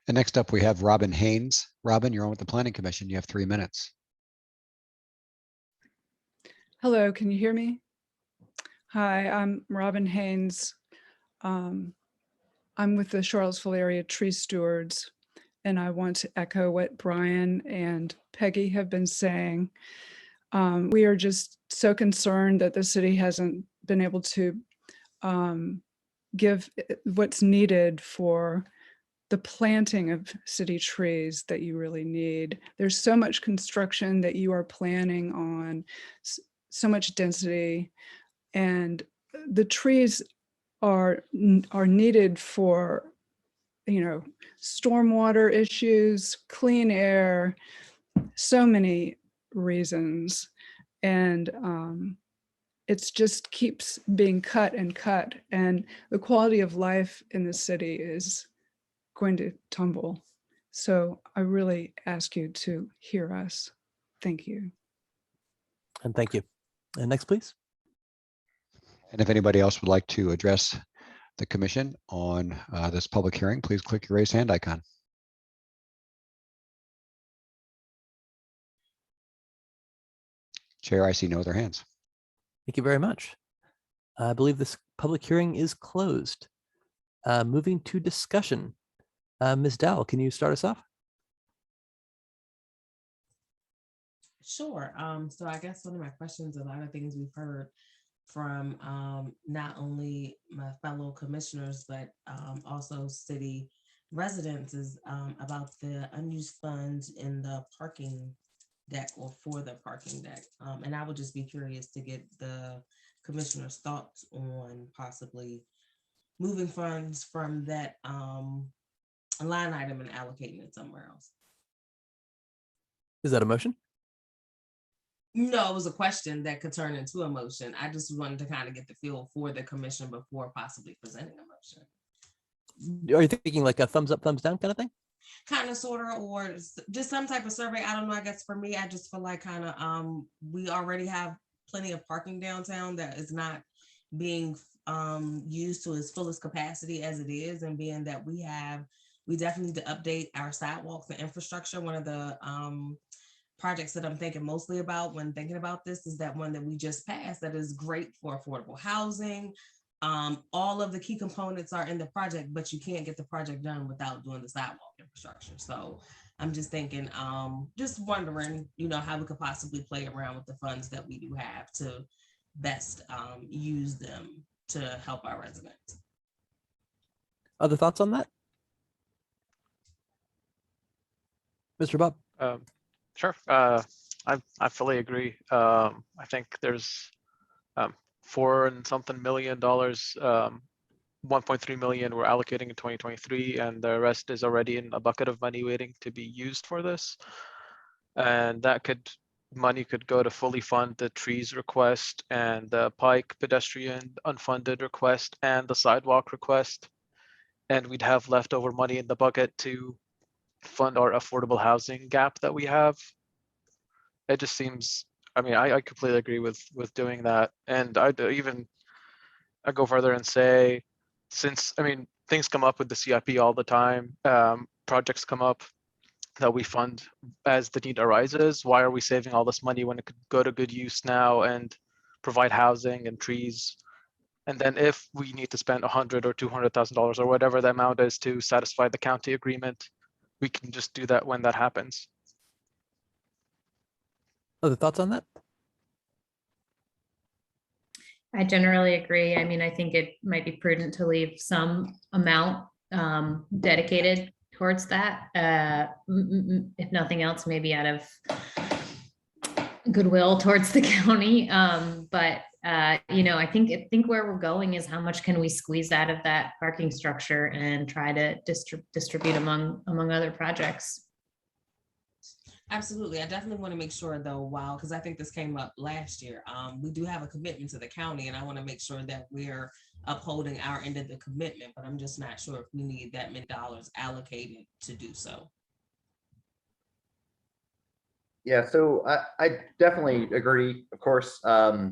And next up, we have Robin Haynes. Robin, you're on with the Planning Commission. You have 3 minutes. Hello, can you hear me? Hi, I'm Robin Haynes. I'm with the Charlottesville Area Tree Stewards, and I want to echo what Brian and Peggy have been saying. We are just so concerned that the city hasn't been able to give what's needed for the planting of city trees that you really need. There's so much construction that you are planning on, so much density, and the trees are needed for, you know, stormwater issues, clean air, so many reasons. And it's just keeps being cut and cut, and the quality of life in the city is going to tumble. So I really ask you to hear us. Thank you. And thank you. And next, please. And if anybody else would like to address the commission on this public hearing, please click your raise hand icon. Chair, I see no other hands. Thank you very much. I believe this public hearing is closed. Moving to discussion. Ms. Dowell, can you start us off? Sure. So I guess one of my questions, a lot of things we've heard from not only my fellow commissioners, but also city residents is about the unused funds in the parking deck, or for the parking deck. And I would just be curious to get the commissioner's thoughts on possibly moving funds from that line item and allocating it somewhere else. Is that a motion? No, it was a question that could turn into a motion. I just wanted to kind of get the feel for the commission before possibly presenting a motion. Are you thinking like a thumbs up, thumbs down kind of thing? Kind of, sort of, or just some type of survey. I don't know. I guess for me, I just feel like kind of we already have plenty of parking downtown that is not being used to its fullest capacity as it is, and being that we definitely need to update our sidewalks and infrastructure. One of the projects that I'm thinking mostly about when thinking about this is that one that we just passed that is great for affordable housing. All of the key components are in the project, but you can't get the project done without doing the sidewalk infrastructure. So I'm just thinking, just wondering, you know, how we could possibly play around with the funds that we do have to best use them to help our residents. Other thoughts on that? Mr. Bob? Sure. I fully agree. I think there's $4 and something million, 1.3 million we're allocating in 2023, and the rest is already in a bucket of money waiting to be used for this. And that money could go to fully fund the trees request and the Pike pedestrian unfunded request and the sidewalk request. And we'd have leftover money in the bucket to fund our affordable housing gap that we have. It just seems, I mean, I completely agree with doing that. And I go further and say, since, I mean, things come up with the CIP all the time, projects come up that we fund as the need arises. Why are we saving all this money when it could go to good use now and provide housing and trees? And then if we need to spend $100,000 or $200,000 or whatever the amount is to satisfy the county agreement, we can just do that when that happens. Other thoughts on that? I generally agree. I mean, I think it might be prudent to leave some amount dedicated towards that. If nothing else, maybe out of goodwill towards the county. But you know, I think where we're going is how much can we squeeze out of that parking structure and try to distribute among other projects. Absolutely. I definitely want to make sure though, because I think this came up last year, we do have a commitment to the county, and I want to make sure that we're upholding our end of the commitment, but I'm just not sure if we need that many dollars allocated to do so. Yeah, so I definitely agree, of course. My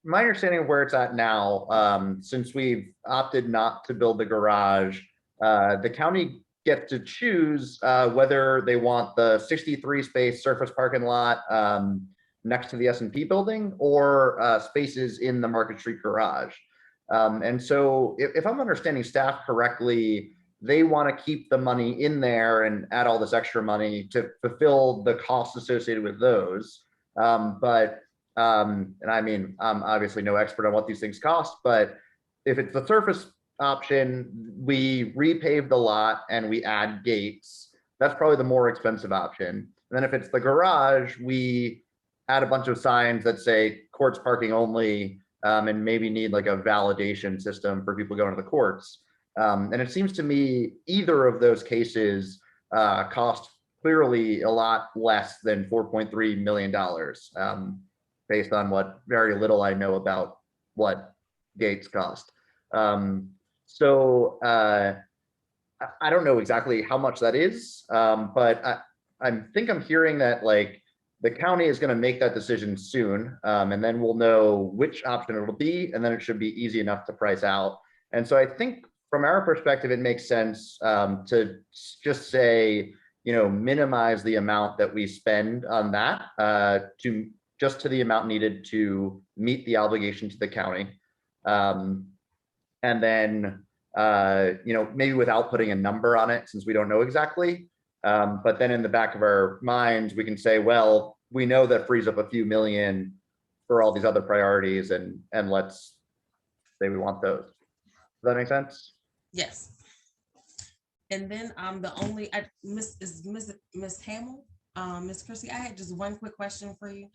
understanding of where it's at now, since we've opted not to build the garage, the county get to choose whether they want the 63 space surface parking lot next to the S&P building or spaces in the Market Street garage. And so if I'm understanding staff correctly, they want to keep the money in there and add all this extra money to fulfill the costs associated with those. And I mean, I'm obviously no expert on what these things cost, but if it's the surface option, we repave the lot and we add gates. That's probably the more expensive option. And then if it's the garage, we add a bunch of signs that say courts parking only, and maybe need like a validation system for people going to the courts. And it seems to me either of those cases cost clearly a lot less than $4.3 million, based on what very little I know about what gates cost. So I don't know exactly how much that is, but I think I'm hearing that like the county is going to make that decision soon, and then we'll know which option it'll be, and then it should be easy enough to price out. And so I think from our perspective, it makes sense to just say, minimize the amount that we spend on that to just to the amount needed to meet the obligation to the county. And then, maybe without putting a number on it, since we don't know exactly. But then in the back of our minds, we can say, well, we know that frees up a few million for all these other priorities, and let's say we want those. Does that make sense? Yes. And then Miss Hamill, Miss Chrissy, I had just one quick question for you.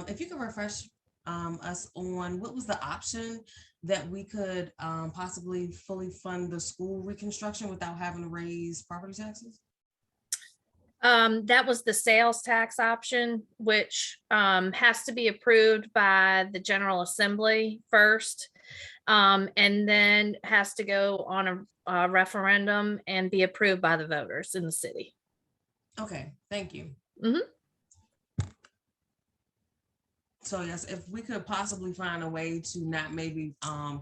If you could refresh us on what was the option that we could possibly fully fund the school reconstruction without having to raise property taxes? That was the sales tax option, which has to be approved by the General Assembly first, and then has to go on a referendum and be approved by the voters in the city. Okay, thank you. Mm-hmm. So yes, if we could possibly find a way to not maybe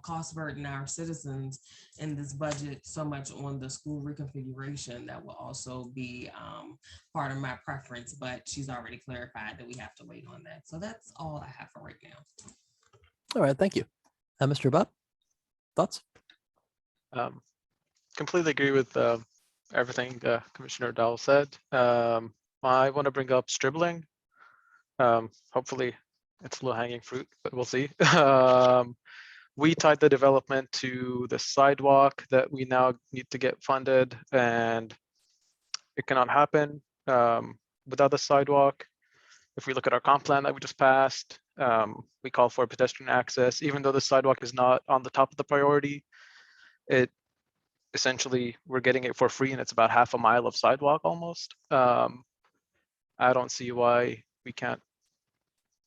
cost burden our citizens in this budget so much on the school reconfiguration, that will also be part of my preference, but she's already clarified that we have to wait on that. So that's all I have for right now. All right, thank you. Mr. Butt, thoughts? Completely agree with everything Commissioner Dowell said. I want to bring up Stribling. Hopefully it's low-hanging fruit, but we'll see. We tied the development to the sidewalk that we now need to get funded, and it cannot happen without the sidewalk. If we look at our comp plan that we just passed, we call for pedestrian access. Even though the sidewalk is not on the top of the priority, it essentially, we're getting it for free, and it's about half a mile of sidewalk almost. I don't see why we can't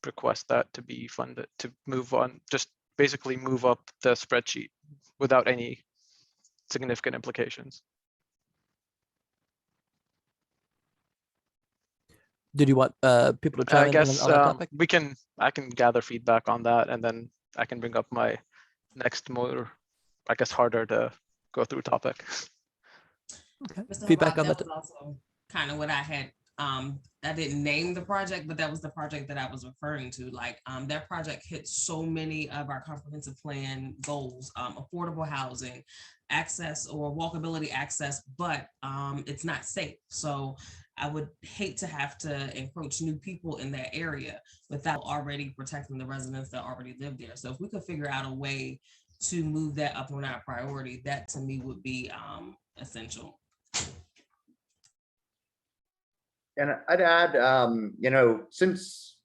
request that to be funded, to move on, just basically move up the spreadsheet without any significant implications. Did you want people to chime in on that topic? I can gather feedback on that, and then I can bring up my next more, I guess, harder to go through topic. Okay. Mr. Feedback Habab, on that that. was also kind of what I had. I didn't name the project, but that was the project that I was referring to. Like that project hits so many of our comprehensive plan goals, affordable housing, access or walkability access, but it's not safe. So I would hate to have to encroach new people in that area without already protecting the residents that already live there. So if we could figure out a way to move that up on our priority, that to me would be essential. And I'd add, since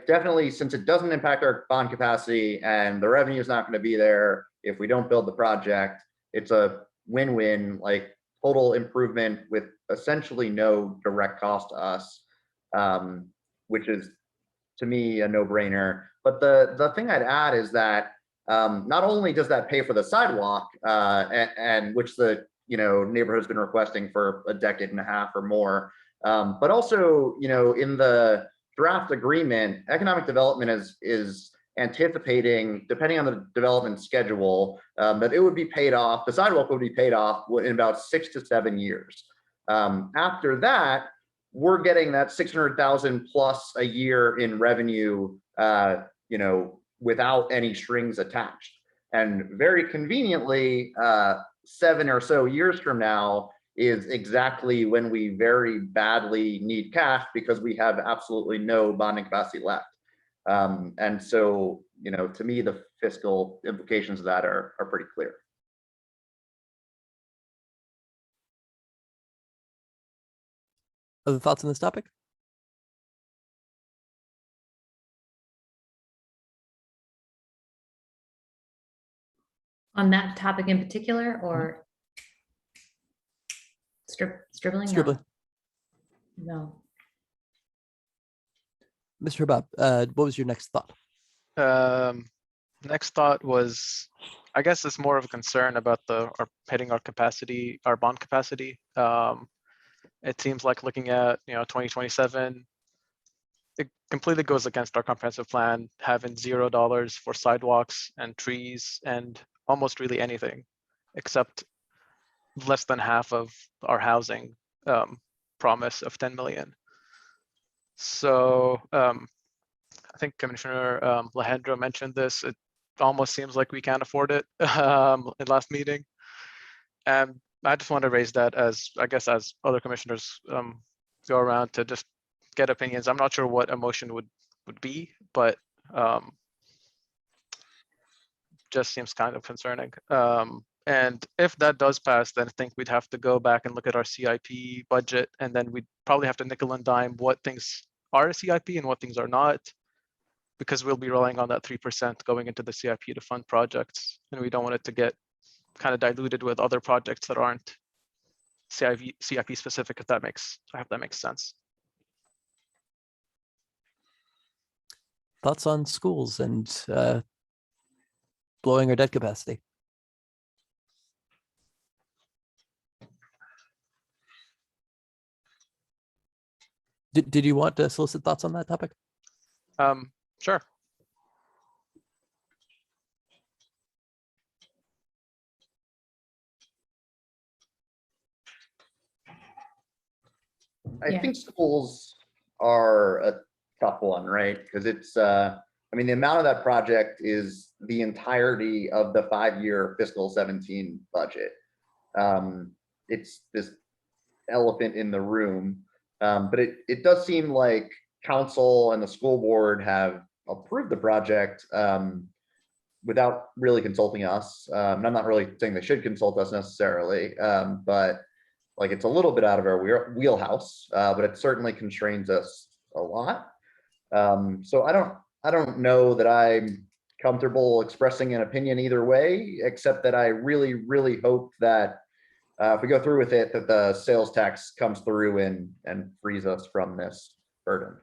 definitely since it doesn't impact our bond capacity and the revenue is not going to be there if we don't build the project, it's a win-win, total improvement with essentially no direct cost to us, which is to me a no-brainer. But the thing I'd add is that not only does that pay for the sidewalk, and which the neighborhood's been requesting for a decade and a half or more, but also, in the draft agreement, economic development is anticipating, depending on the development schedule, that it would be paid off, the sidewalk would be paid off in about 6 to 7 years. After that, we're getting that 600,000 plus a year in revenue, without any strings attached. And very conveniently, 7 or so years from now is exactly when we very badly need cash because we have absolutely no bonding capacity left. And so, you know, to me, the fiscal implications of that are pretty clear. Other thoughts on this topic? On that topic in particular, or scribbling? Scribbling. No. Mr. Habab, what was your next thought? Next thought was, I guess it's more of a concern about hitting our capacity, our bond capacity. It seems like looking at 2027, it completely goes against our comprehensive plan, having $0 for sidewalks and trees and almost really anything, except less than half of our housing promise of 10 million. So I think Commissioner Alejandro mentioned this. It almost seems like we can't afford it in last meeting. And I just want to raise that as, I guess, as other commissioners go around to just get opinions. I'm not sure what a motion would be, but just seems kind of concerning. And if that does pass, then I think we'd have to go back and look at our CIP budget, and then we'd probably have to nickel and dime what things are a CIP and what things are not, because we'll be relying on that 3% going into the CIP to fund projects, and we don't want it to get kind of diluted with other projects that aren't CIP specific, if that makes sense. Thoughts on schools and blowing our debt capacity? Did you want to solicit thoughts on that topic? Sure. I think schools are a tough one, right? Because it's, I mean, the amount of that project is the entirety of the 5-year fiscal 17 budget. It's this elephant in the room, but it does seem like council and the school board have approved the project without really consulting us. And I'm not really saying they should consult us necessarily, but like it's a little bit out of our wheelhouse, but it certainly constrains us a lot. So I don't know that I'm comfortable expressing an opinion either way, except that I really, really hope that if we go through with it, that the sales tax comes through and frees us from this burden.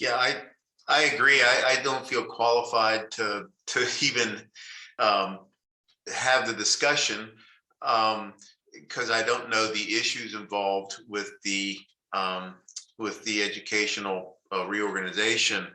Yeah, I agree. I don't feel qualified to even have the discussion because I don't know the issues involved with the educational reorganization.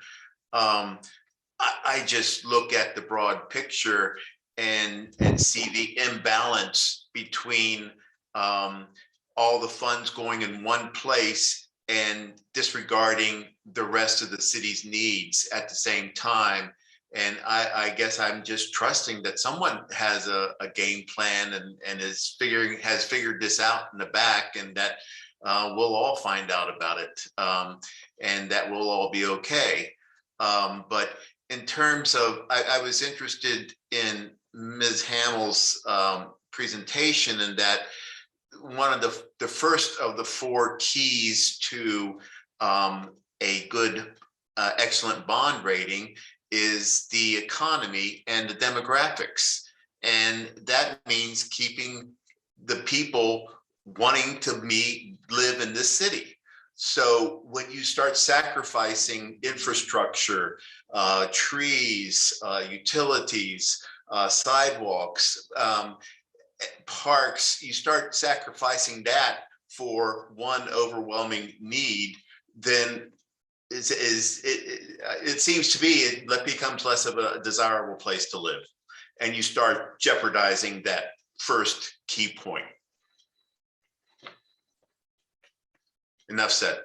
I just look at the broad picture and see the imbalance between all the funds going in one place and disregarding the rest of the city's needs at the same time. And I guess I'm just trusting that someone has a game plan and has figured this out in the back, and that we'll all find out about it, and that we'll all be okay. But in terms of, I was interested in Ms. Hamill's presentation, and that one of the first of the 4 keys to a good, excellent bond rating is the economy and the demographics. And that means keeping the people wanting to live in this city. So when you start sacrificing infrastructure, trees, utilities, sidewalks, parks, you start sacrificing that for one overwhelming need, then it seems to be it becomes less of a desirable place to live, and you start jeopardizing that first key point. Enough said.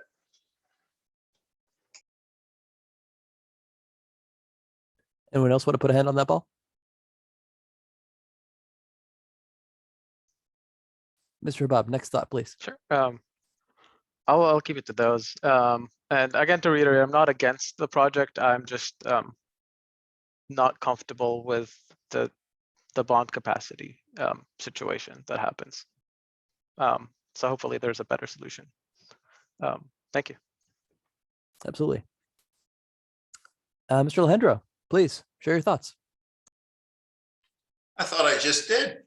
Anyone else want to put a hand on that ball? Mr. Bob, next thought, please. Sure. I'll keep it to those. And again, to reiterate, I'm not against the project. I'm just not comfortable with the bond capacity situation that happens. So hopefully there's a better solution. Thank you. Absolutely. Mr. Alejandro, please share your thoughts. I thought I just did.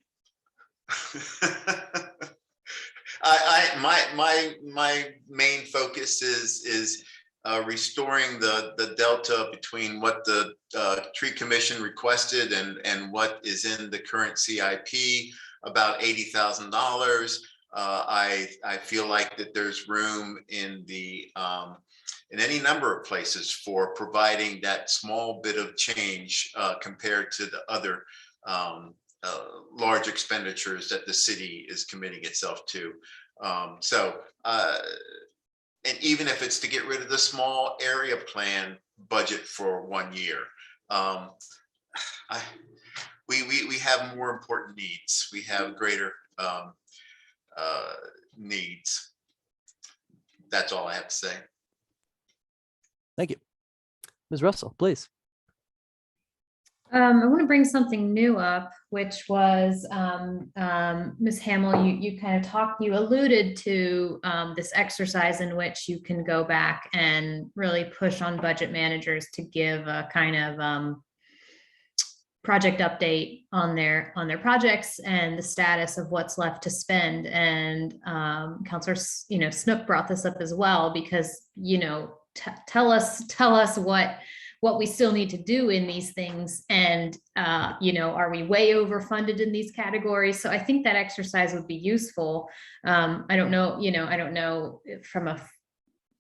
My main focus is restoring the delta between what the tree commission requested and what is in the current CIP, about $80,000. I feel like that there's room in any number of places for providing that small bit of change compared to the other large expenditures that the city is committing itself to. And even if it's to get rid of the small area plan budget for 1 year, we have more important needs. We have greater needs. That's all I have to say. Thank you. Ms. Russell, please. I want to bring something new up, which was Ms. Hamill, you alluded to this exercise in which you can go back and really push on budget managers to give a kind of project update on their projects and the status of what's left to spend. And Councilor Snook brought this up as well, because tell us what we still need to do in these things, and are we way overfunded in these categories? So I think that exercise would be useful. I don't know if from a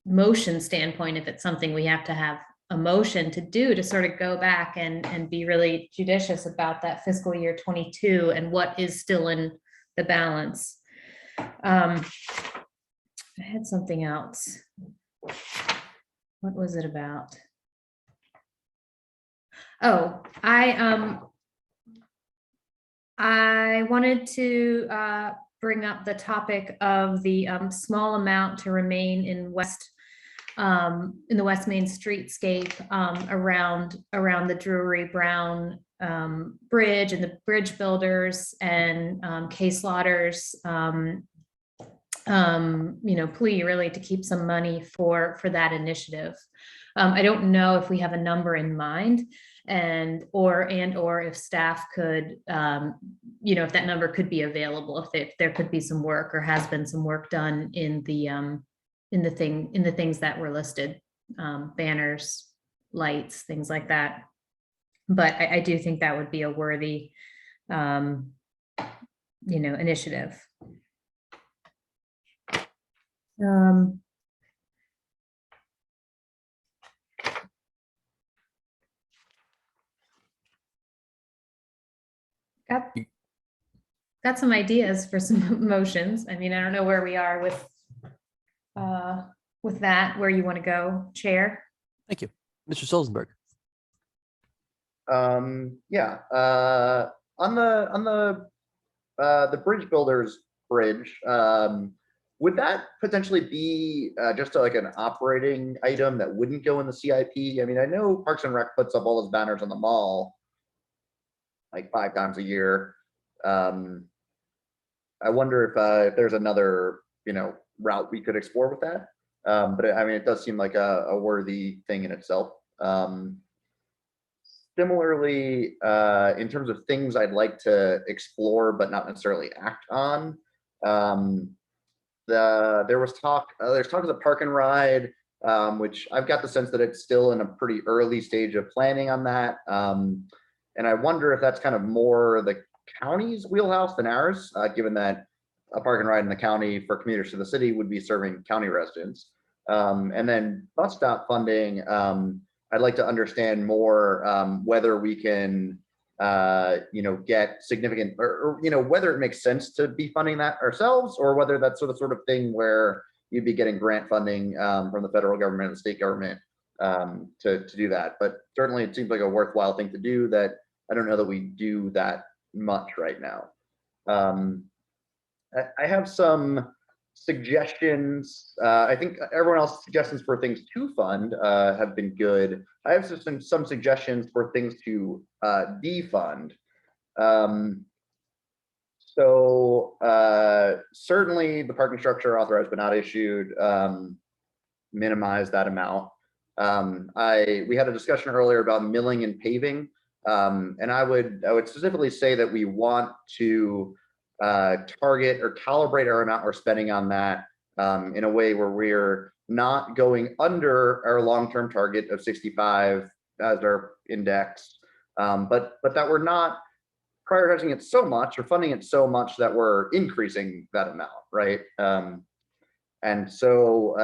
motion standpoint if it's something we have to have a motion to do, to sort of go back and be really judicious about that fiscal year 22 and what is still in the balance. I had something else. What was it about? Oh, I wanted to bring up the topic of the small amount to remain in the West Main streetscape around the Drury Brown Bridge and the bridge builders and Case Lauder's plea really to keep some money for that initiative. I don't know if we have a number in mind, or if staff could, if that number could be available, if there could be some work or has been some work done in the things that were listed, banners, lights, things like that. But I do think that would be a worthy, initiative. Got some ideas for some motions. I mean, I don't know where we are with that, where you want to go, Chair. Thank you. Mr. Stolzenberg. Yeah, on the bridge builders bridge, would that potentially be just like an operating item that wouldn't go in the CIP? I mean, I know Parks and Rec puts up all those banners on the mall like 5 times a year. I wonder if there's another, route we could explore with that. But I mean, it does seem like a worthy thing in itself. Similarly, in terms of things I'd like to explore but not necessarily act on, there's talk of the park and ride, which I've got the sense that it's still in a pretty early stage of planning on that. And I wonder if that's kind of more the county's wheelhouse than ours, given that a park and ride in the county for commuters to the city would be serving county residents. And then bus stop funding, I'd like to understand more whether we can, get significant, or whether it makes sense to be funding that ourselves, or whether that's sort of thing where you'd be getting grant funding from the federal government and the state government to do that. But certainly it seems like a worthwhile thing to do that I don't know that we do that much right now. I have some suggestions. I think everyone else's suggestions for things to fund have been good. I have some suggestions for things to defund. Certainly the parking structure authorized but not issued, minimize that amount. We had a discussion earlier about milling and paving, and I would specifically say that we want to target or calibrate our amount we're spending on that in a way where we're not going under our long-term target of 65 as our index, but that we're not prioritizing it so much or funding it so much that we're increasing that amount, right? And so,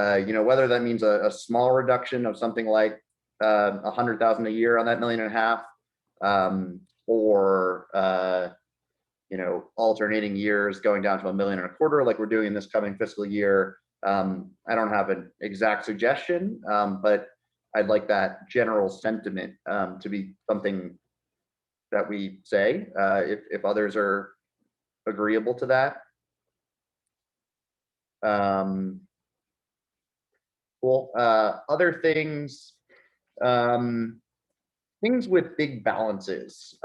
whether that means a small reduction of something like 100,000 a year on that $1.5 million, or alternating years going down to $1.25 million like we're doing this coming fiscal year. I don't have an exact suggestion, but I'd like that general sentiment to be something that we say if others are agreeable to that. Cool. Other things, things with big balances.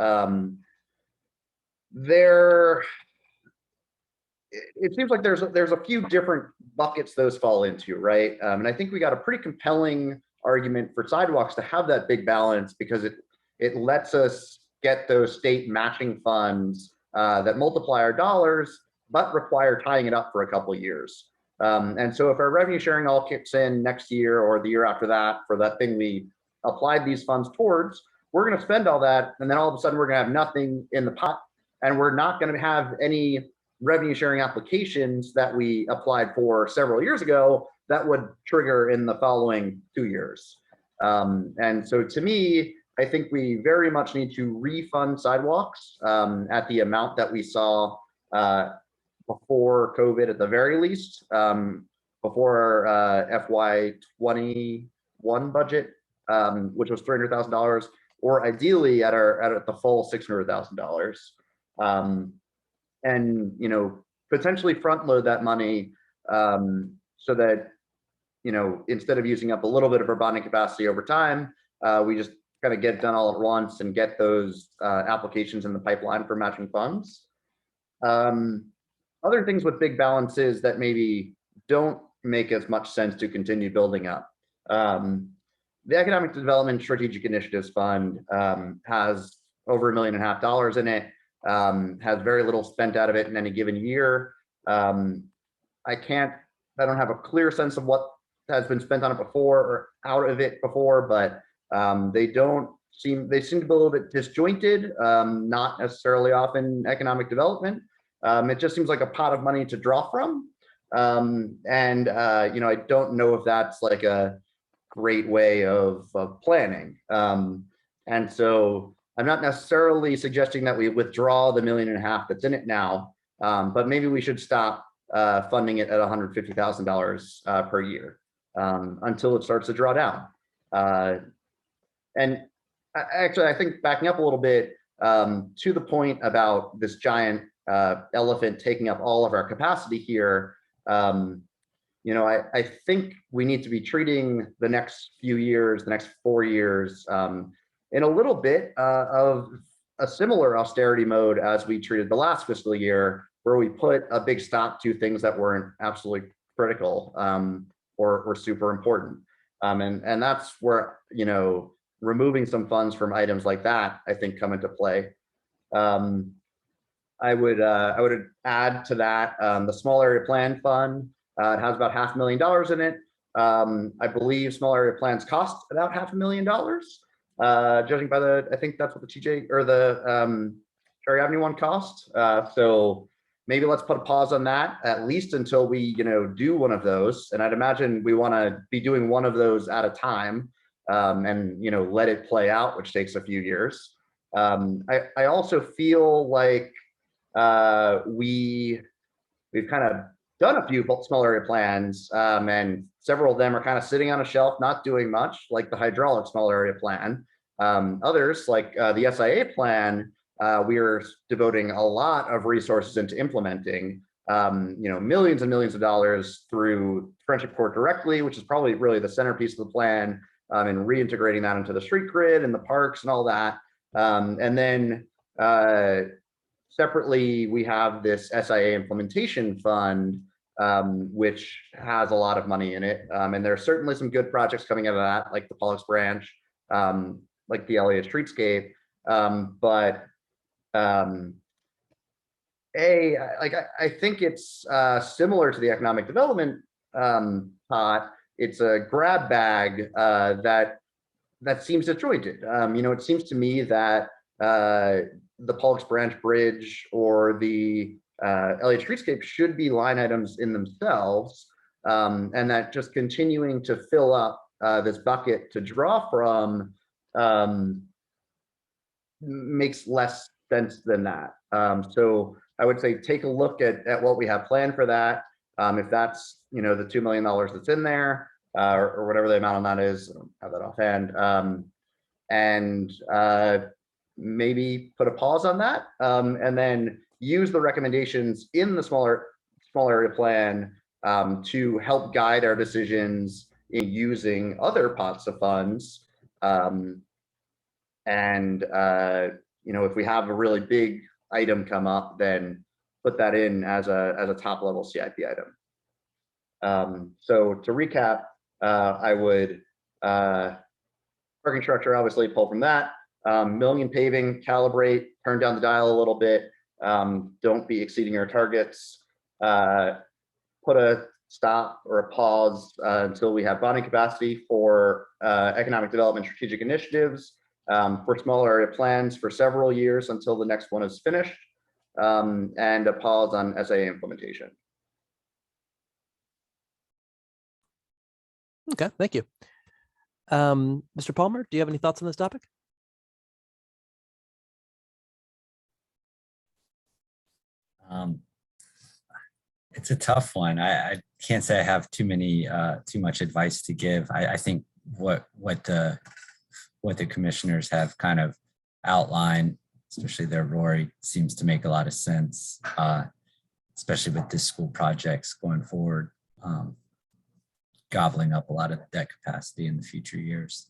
It seems like there's a few different buckets those fall into, right? And I think we got a pretty compelling argument for sidewalks to have that big balance because it lets us get those state matching funds that multiply our dollars, but require tying it up for a couple of years. And so if our revenue sharing all kicks in next year or the year after that for that thing we applied these funds towards, we're going to spend all that, and then all of a sudden we're going to have nothing in the pot, and we're not going to have any revenue sharing applications that we applied for several years ago that would trigger in the following 2 years. And so to me, I think we very much need to refund sidewalks at the amount that we saw before COVID at the very least, before our FY21 budget, which was $300,000, or ideally at the full $600,000. And potentially front load that money so that instead of using up a little bit of our bonding capacity over time, we just kind of get it done all at once and get those applications in the pipeline for matching funds. Other things with big balances that maybe don't make as much sense to continue building up. The Economic Development Strategic Initiatives Fund has over $1.5 million in it, has very little spent out of it in any given year. I don't have a clear sense of what has been spent on it before or out of it before, but they seem to be a little bit disjointed, not necessarily often economic development. It just seems like a pot of money to draw from. I don't know if that's like a great way of planning. And so I'm not necessarily suggesting that we withdraw the $1.5 million that's in it now, but maybe we should stop funding it at $150,000 per year until it starts to draw down. And actually, I think backing up a little bit to the point about this giant elephant taking up all of our capacity here, I think we need to be treating the next few years, the next 4 years, in a little bit of a similar austerity mode as we treated the last fiscal year, where we put a big stop to things that weren't absolutely critical or super important. And that's where, removing some funds from items like that, I think, come into play. I would add to that the Small Area Plan Fund. It has about $500,000 in it. I believe small area plans cost about $500,000, judging by I think that's what the TJ or the Cherry Avenue one cost. So maybe let's put a pause on that, at least until we, do one of those. And I'd imagine we want to be doing one of those at a time, and, let it play out, which takes a few years. I also feel like we've kind of done a few small area plans, and Several of them are kind of sitting on a shelf, not doing much, like the hydraulic small area plan. Others, like the SIA plan, we are devoting a lot of resources into implementing, millions and millions of dollars through Friendship Court directly, which is probably really the centerpiece of the plan, and reintegrating that into the street grid and the parks and all that. And then separately, we have this SIA implementation fund, which has a lot of money in it. And there's certainly some good projects coming out of that, like the Pollux branch, like the Elliott Streetscape. I think it's similar to the economic development pot. It's a grab bag that seems disjointed. It seems to me that the Pollux Branch Bridge or the Elliott Streetscape should be line items in themselves, and that just continuing to fill up this bucket to draw from makes less sense than that. So I would say take a look at what we have planned for that. If that's the $2 million that's in there, or whatever the amount on that is, I don't have that offhand, and maybe put a pause on that, and then use the recommendations in the small area plan to help guide our decisions in using other pots of funds. If we have a really big item come up, then put that in as a top level CIP item. So to recap, I would parking structure, obviously pull from that. Million paving, calibrate, turn down the dial a little bit. Don't be exceeding your targets. Put a stop or a pause until we have bonding capacity for economic development strategic initiatives, for small area plans for several years until the next one is finished, and a pause on SIA implementation. Okay, thank you. Mr. Palmer, do you have any thoughts on this topic? It's a tough one. I can't say I have too much advice to give. I think what the commissioners have kind of outlined, especially there, Rory, seems to make a lot of sense, especially with the school projects going forward, gobbling up a lot of debt capacity in the future years.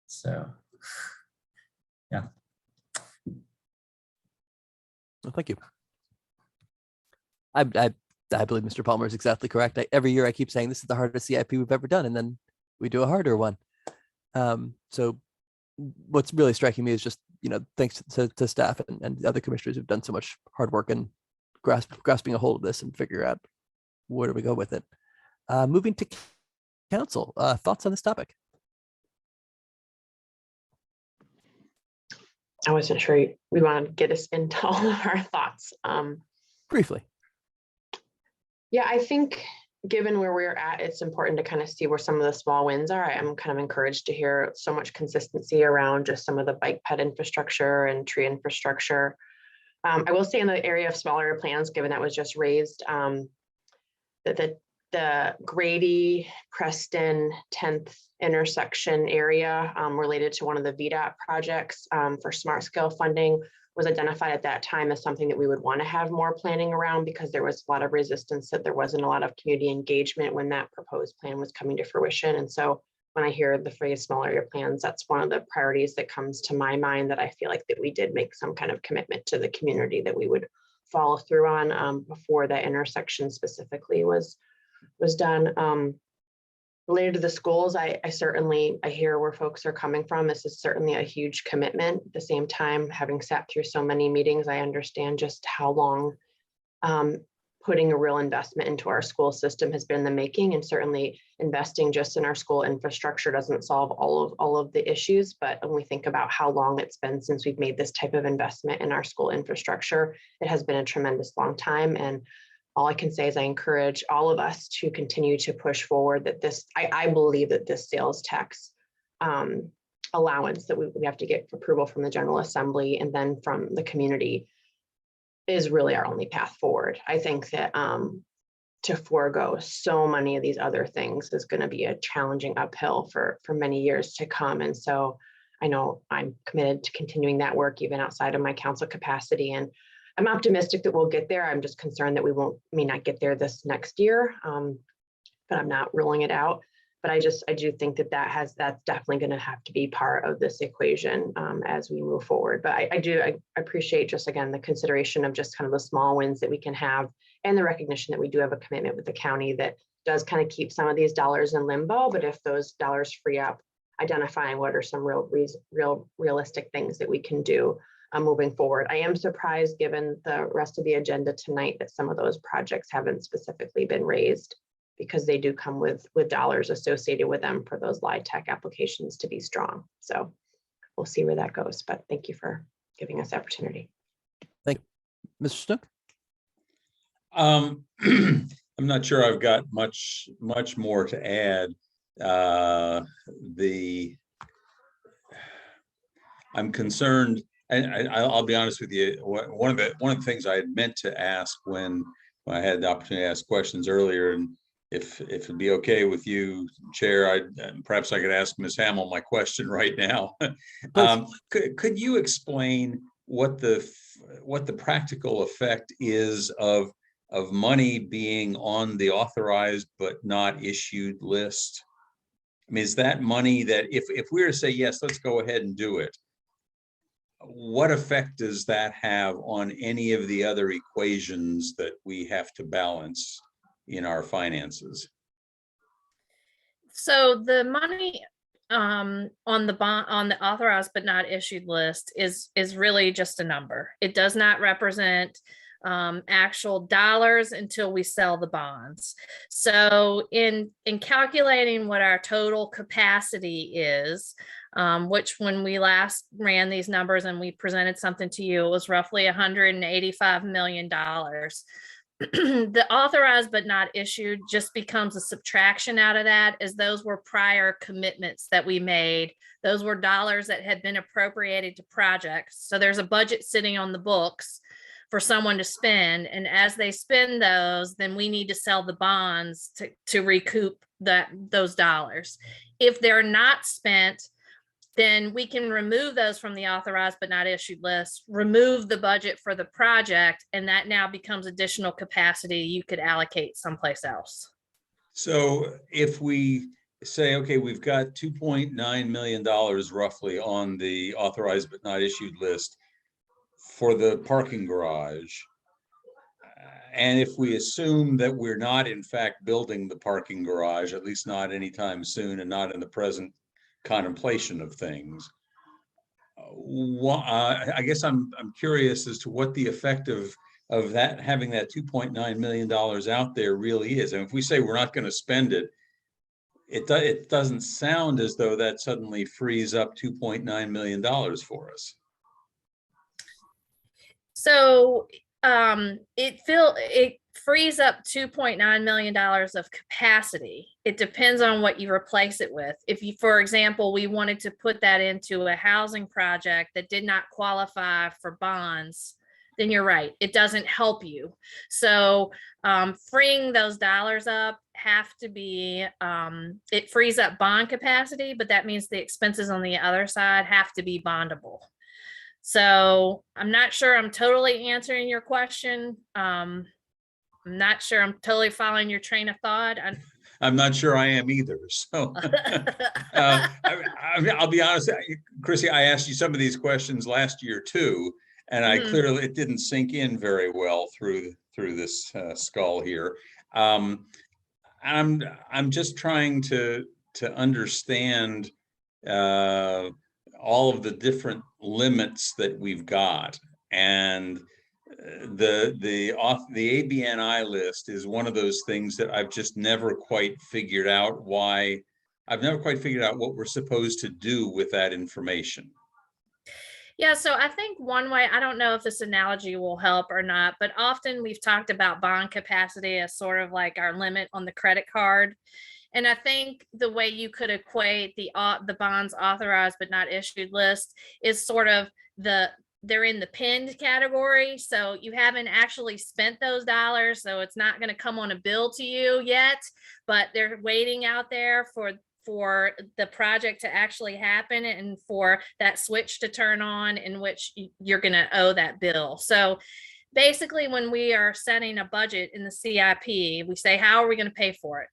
So, yeah. Well, thank you. I believe Mr. Palmer is exactly correct. Every year I keep saying this is the hardest CIP we've ever done, and then we do a harder one. So what's really striking me is just, thanks to staff and the other commissioners who've done so much hard work and grasping a hold of this and figure out where do we go with it. Moving to council, thoughts on this topic? I wasn't sure we want to get us into all of our thoughts. Briefly. Yeah, I think given where we're at, it's important to kind of see where some of the small wins are. I'm kind of encouraged to hear so much consistency around just some of the bike ped infrastructure and tree infrastructure. I will say in the area of small area plans, given that was just raised, the Grady, Preston, 10th intersection area related to one of the VDOT projects for smart scale funding was identified at that time as something that we would want to have more planning around, because there was a lot of resistance, that there wasn't a lot of community engagement when that proposed plan was coming to fruition. And so when I hear the phrase small area plans, that's one of the priorities that comes to my mind, that I feel like that we did make some kind of commitment to the community that we would follow through on before that intersection specifically was done. Related to the schools, I hear where folks are coming from. This is certainly a huge commitment. At the same time, having sat through so many meetings, I understand just how long putting a real investment into our school system has been in the making, and certainly investing just in our school infrastructure doesn't solve all of the issues. But when we think about how long it's been since we've made this type of investment in our school infrastructure, it has been a tremendous long time. And all I can say is I encourage all of us to continue to push forward that this, I believe that this sales tax allowance that we have to get approval from the General Assembly and then from the community is really our only path forward. I think that to forego so many of these other things is going to be a challenging uphill for many years to come. And so I know I'm committed to continuing that work even outside of my council capacity. And I'm optimistic that we'll get there. I'm just concerned that we may not get there this next year, but I'm not ruling it out. But I do think that's definitely going to have to be part of this equation as we move forward. But I appreciate just, again, the consideration of just kind of the small wins that we can have and the recognition that we do have a commitment with the county that does kind of keep some of these dollars in limbo. But if those dollars free up, identifying what are some realistic things that we can do moving forward. I am surprised, given the rest of the agenda tonight, that some of those projects haven't specifically been raised, because they do come with dollars associated with them for those LIHTC applications to be strong. So we'll see where that goes. But thank you for giving us the opportunity. Thank you. Mr. Snook? I'm not sure I've got much more to add. I'm concerned, and I'll be honest with you. One of the things I had meant to ask when I had the opportunity to ask questions earlier, and if it'd be okay with you, Chair, perhaps I could ask Ms. Hamill my question right now. Could you explain what the practical effect is of money being on the authorized but not issued list? I mean, is that money that if we were to say, yes, let's go ahead and do it, what effect does that have on any of the other equations that we have to balance in our finances? So the money on the authorized but not issued list is really just a number. It does not represent actual dollars until we sell the bonds. So in calculating what our total capacity is, which when we last ran these numbers and we presented something to you, it was roughly $185 million. The authorized but not issued just becomes a subtraction out of that, as those were prior commitments that we made. Those were dollars that had been appropriated to projects. So there's a budget sitting on the books for someone to spend, and as they spend those, then we need to sell the bonds to recoup those dollars. If they're not spent, then we can remove those from the authorized but not issued list, remove the budget for the project, and that now becomes additional capacity you could allocate someplace else. So if we say, okay, we've got $2.9 million roughly on the authorized but not issued list for the parking garage, and if we assume that we're not in fact building the parking garage, at least not anytime soon and not in the present contemplation of things, I guess I'm curious as to what the effect of that, having that $2.9 million out there really is. And if we say we're not going to spend it, it doesn't sound as though that suddenly frees up $2.9 million for us. So it frees up $2.9 million of capacity. It depends on what you replace it with. If you, for example, we wanted to put that into a housing project that did not qualify for bonds, then you're right, it doesn't help you. So freeing those dollars up have to be, it frees up bond capacity, but that means the expenses on the other side have to be bondable. So I'm not sure I'm totally answering your question. I'm not sure I'm totally following your train of thought. I'm not sure I am either. So I'll be honest, Chrissy, I asked you some of these questions last year too, and I clearly, it didn't sink in very well through this skull here. I'm just trying to understand all of the different limits that we've got, and the ABNI list is one of those things that I've just never quite figured out why. I've never quite figured out what we're supposed to do with that information. Yeah, so I think one way, I don't know if this analogy will help or not, but often we've talked about bond capacity as sort of like our limit on the credit card. And I think the way you could equate the bonds authorized but not issued list is sort of the they're in the pinned category. So you haven't actually spent those dollars. So it's not going to come on a bill to you yet, but they're waiting out there for the project to actually happen and for that switch to turn on, in which you're going to owe that bill. So basically, when we are setting a budget in the CIP, we say, how are we going to pay for it?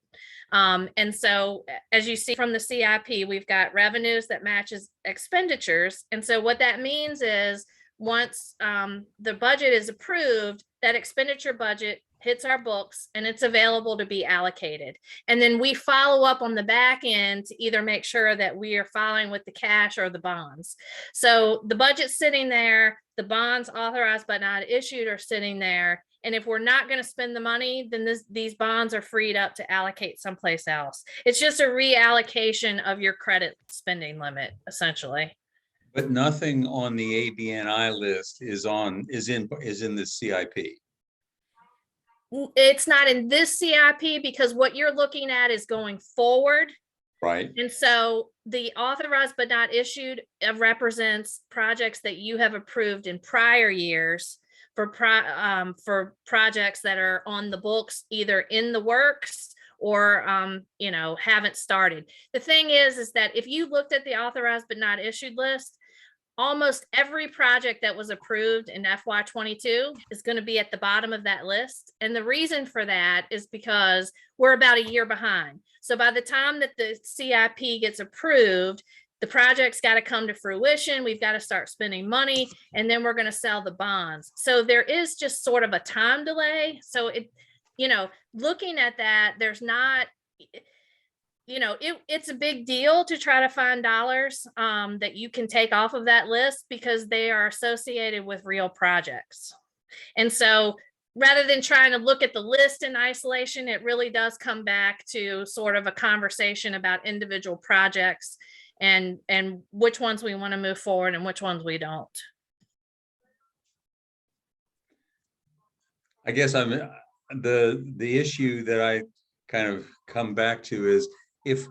And so as you see from the CIP, we've got revenues that matches expenditures. And so what that means is once the budget is approved, that expenditure budget hits our books and it's available to be allocated. And then we follow up on the back end to either make sure that we are following with the cash or the bonds. So the budget's sitting there, the bonds authorized but not issued are sitting there. And if we're not going to spend the money, then these bonds are freed up to allocate someplace else. It's just a reallocation of your credit spending limit, essentially. But nothing on the ABNI list is in the CIP. It's not in this CIP because what you're looking at is going forward. Right. And so the authorized but not issued represents projects that you have approved in prior years for projects that are on the books, either in the works or haven't started. The thing is that if you looked at the authorized but not issued list, almost every project that was approved in FY22 is going to be at the bottom of that list. And the reason for that is because we're about a year behind. So by the time that the CIP gets approved, the project's got to come to fruition. We've got to start spending money, and then we're going to sell the bonds. So there is just sort of a time delay. So looking at that, there's not, it's a big deal to try to find dollars that you can take off of that list because they are associated with real projects. And so rather than trying to look at the list in isolation, it really does come back to sort of a conversation about individual projects and which ones we want to move forward and which ones we don't. I guess the issue that I kind of come back to is if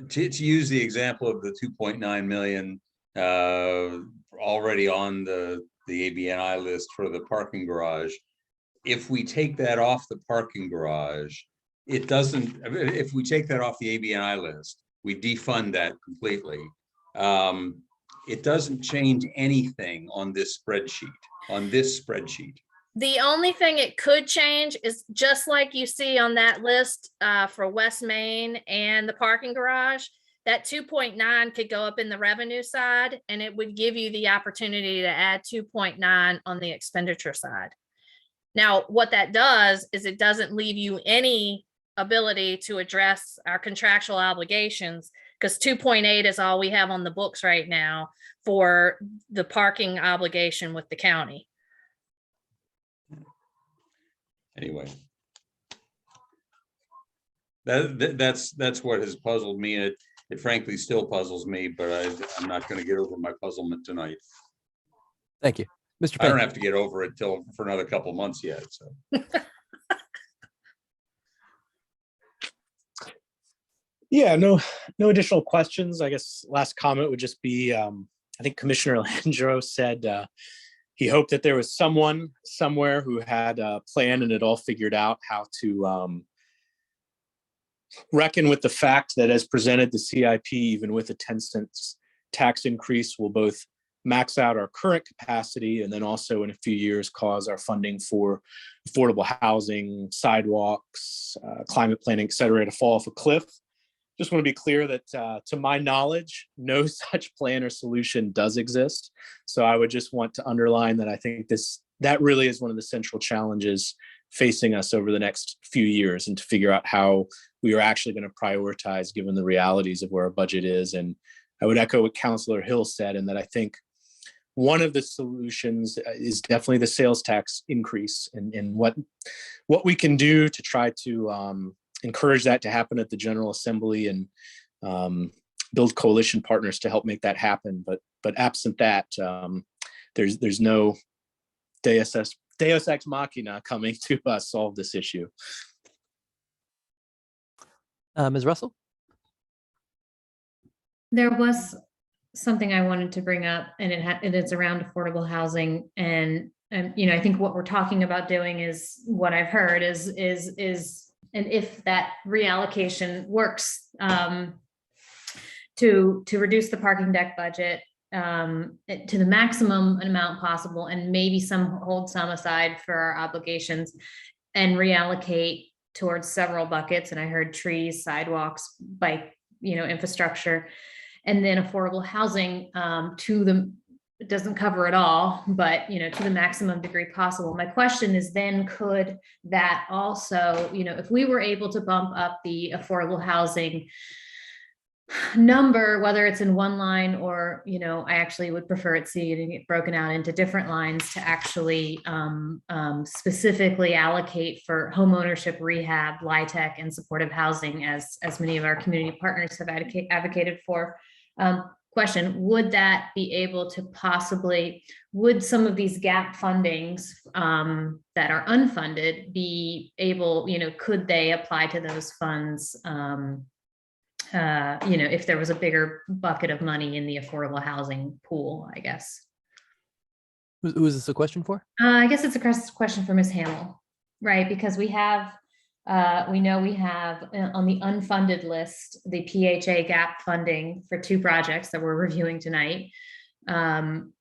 to use the example of the 2.9 million already on the ABNI list for the parking garage, if we take that off the parking garage, it doesn't, if we take that off the ABNI list, we defund that completely. It doesn't change anything on this spreadsheet. The only thing it could change is just like you see on that list for West Main and the parking garage, that 2.9 could go up in the revenue side, and it would give you the opportunity to add 2.9 on the expenditure side. Now, what that does is it doesn't leave you any ability to address our contractual obligations, because 2.8 is all we have on the books right now for the parking obligation with the county. Anyway, that's what has puzzled me. It frankly still puzzles me, but I'm not going to get over my puzzlement tonight. Thank you, Mr. I don't have to get over it for another couple months yet. So. Yeah, no additional questions. I guess last comment would just be, I think Commissioner Landro said he hoped that there was someone somewhere who had a plan and it all figured out how to reckon with the fact that as presented, the CIP, even with a 10-cent tax increase, will both max out our current capacity and then also in a few years cause our funding for affordable housing, sidewalks, climate planning, et cetera, to fall off a cliff. Just want to be clear that to my knowledge, no such plan or solution does exist. So I would just want to underline that I think that really is one of the central challenges facing us over the next few years, and to figure out how we are actually going to prioritize given the realities of where our budget is. And I would echo what Councillor Hill said, and that I think one of the solutions is definitely the sales tax increase, and what we can do to try to encourage that to happen at the General Assembly, and build coalition partners to help make that happen. But absent that, there's no Deus ex machina coming to solve this issue. Ms. Russell? There was something I wanted to bring up, and it's around affordable housing. And I think what we're talking about doing is what I've heard is, and if that reallocation works, to reduce the parking deck budget to the maximum amount possible, and maybe hold some aside for our obligations, and reallocate towards several buckets. And I heard trees, sidewalks, bike, infrastructure, and then affordable housing it doesn't cover it all, but to the maximum degree possible. My question is then, could that also, if we were able to bump up the affordable housing number, whether it's in one line or, I actually would prefer it see it broken out into different lines to actually specifically allocate for homeownership, rehab, LIHTC, and supportive housing, as many of our community partners have advocated for. Question, would that be able to would some of these gap fundings that are unfunded be able, could they apply to those funds, if there was a bigger bucket of money in the affordable housing pool, I guess. Who is this a question for? I guess it's a question for Ms. Hamill, right? Because we know we have on the unfunded list, the PHA gap funding for 2 projects that we're reviewing tonight. And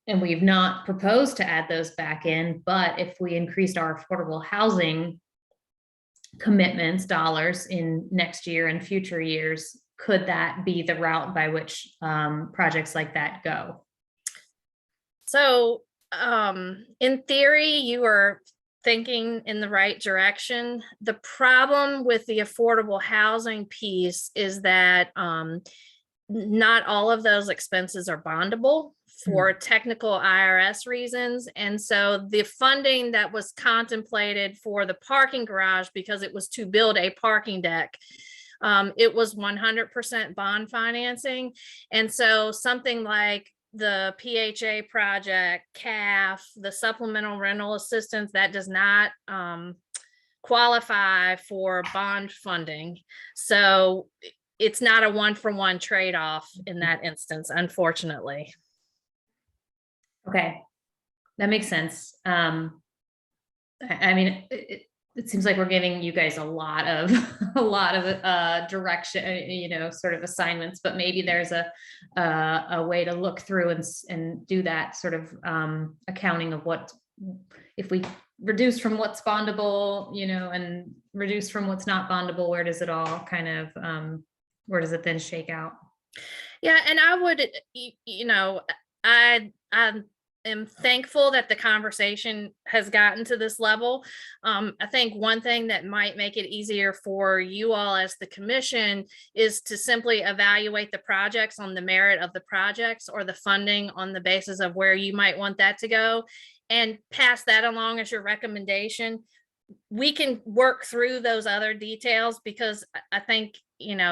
we've not proposed to add those back in, but if we increased our affordable housing commitments, dollars, in next year and future years, could that be the route by which projects like that go? So in theory, you are thinking in the right direction. The problem with the affordable housing piece is that not all of those expenses are bondable for technical IRS reasons. And so the funding that was contemplated for the parking garage, because it was to build a parking deck, it was 100% bond financing. And so something like the PHA project, CAF, the supplemental rental assistance, that does not qualify for bond funding. So it's not a 1-for-1 trade-off in that instance, unfortunately. Okay, that makes sense. I mean, it seems like we're giving you guys a lot of direction, sort of assignments, but maybe there's a way to look through and do that sort of accounting of what, if we reduce from what's bondable, and reduce from what's not bondable, where does it all kind of, where does it then shake out? Yeah, and I would, I am thankful that the conversation has gotten to this level. I think one thing that might make it easier for you all as the commission is to simply evaluate the projects on the merit of the projects, or the funding on the basis of where you might want that to go, and pass that along as your recommendation. We can work through those other details, because I think,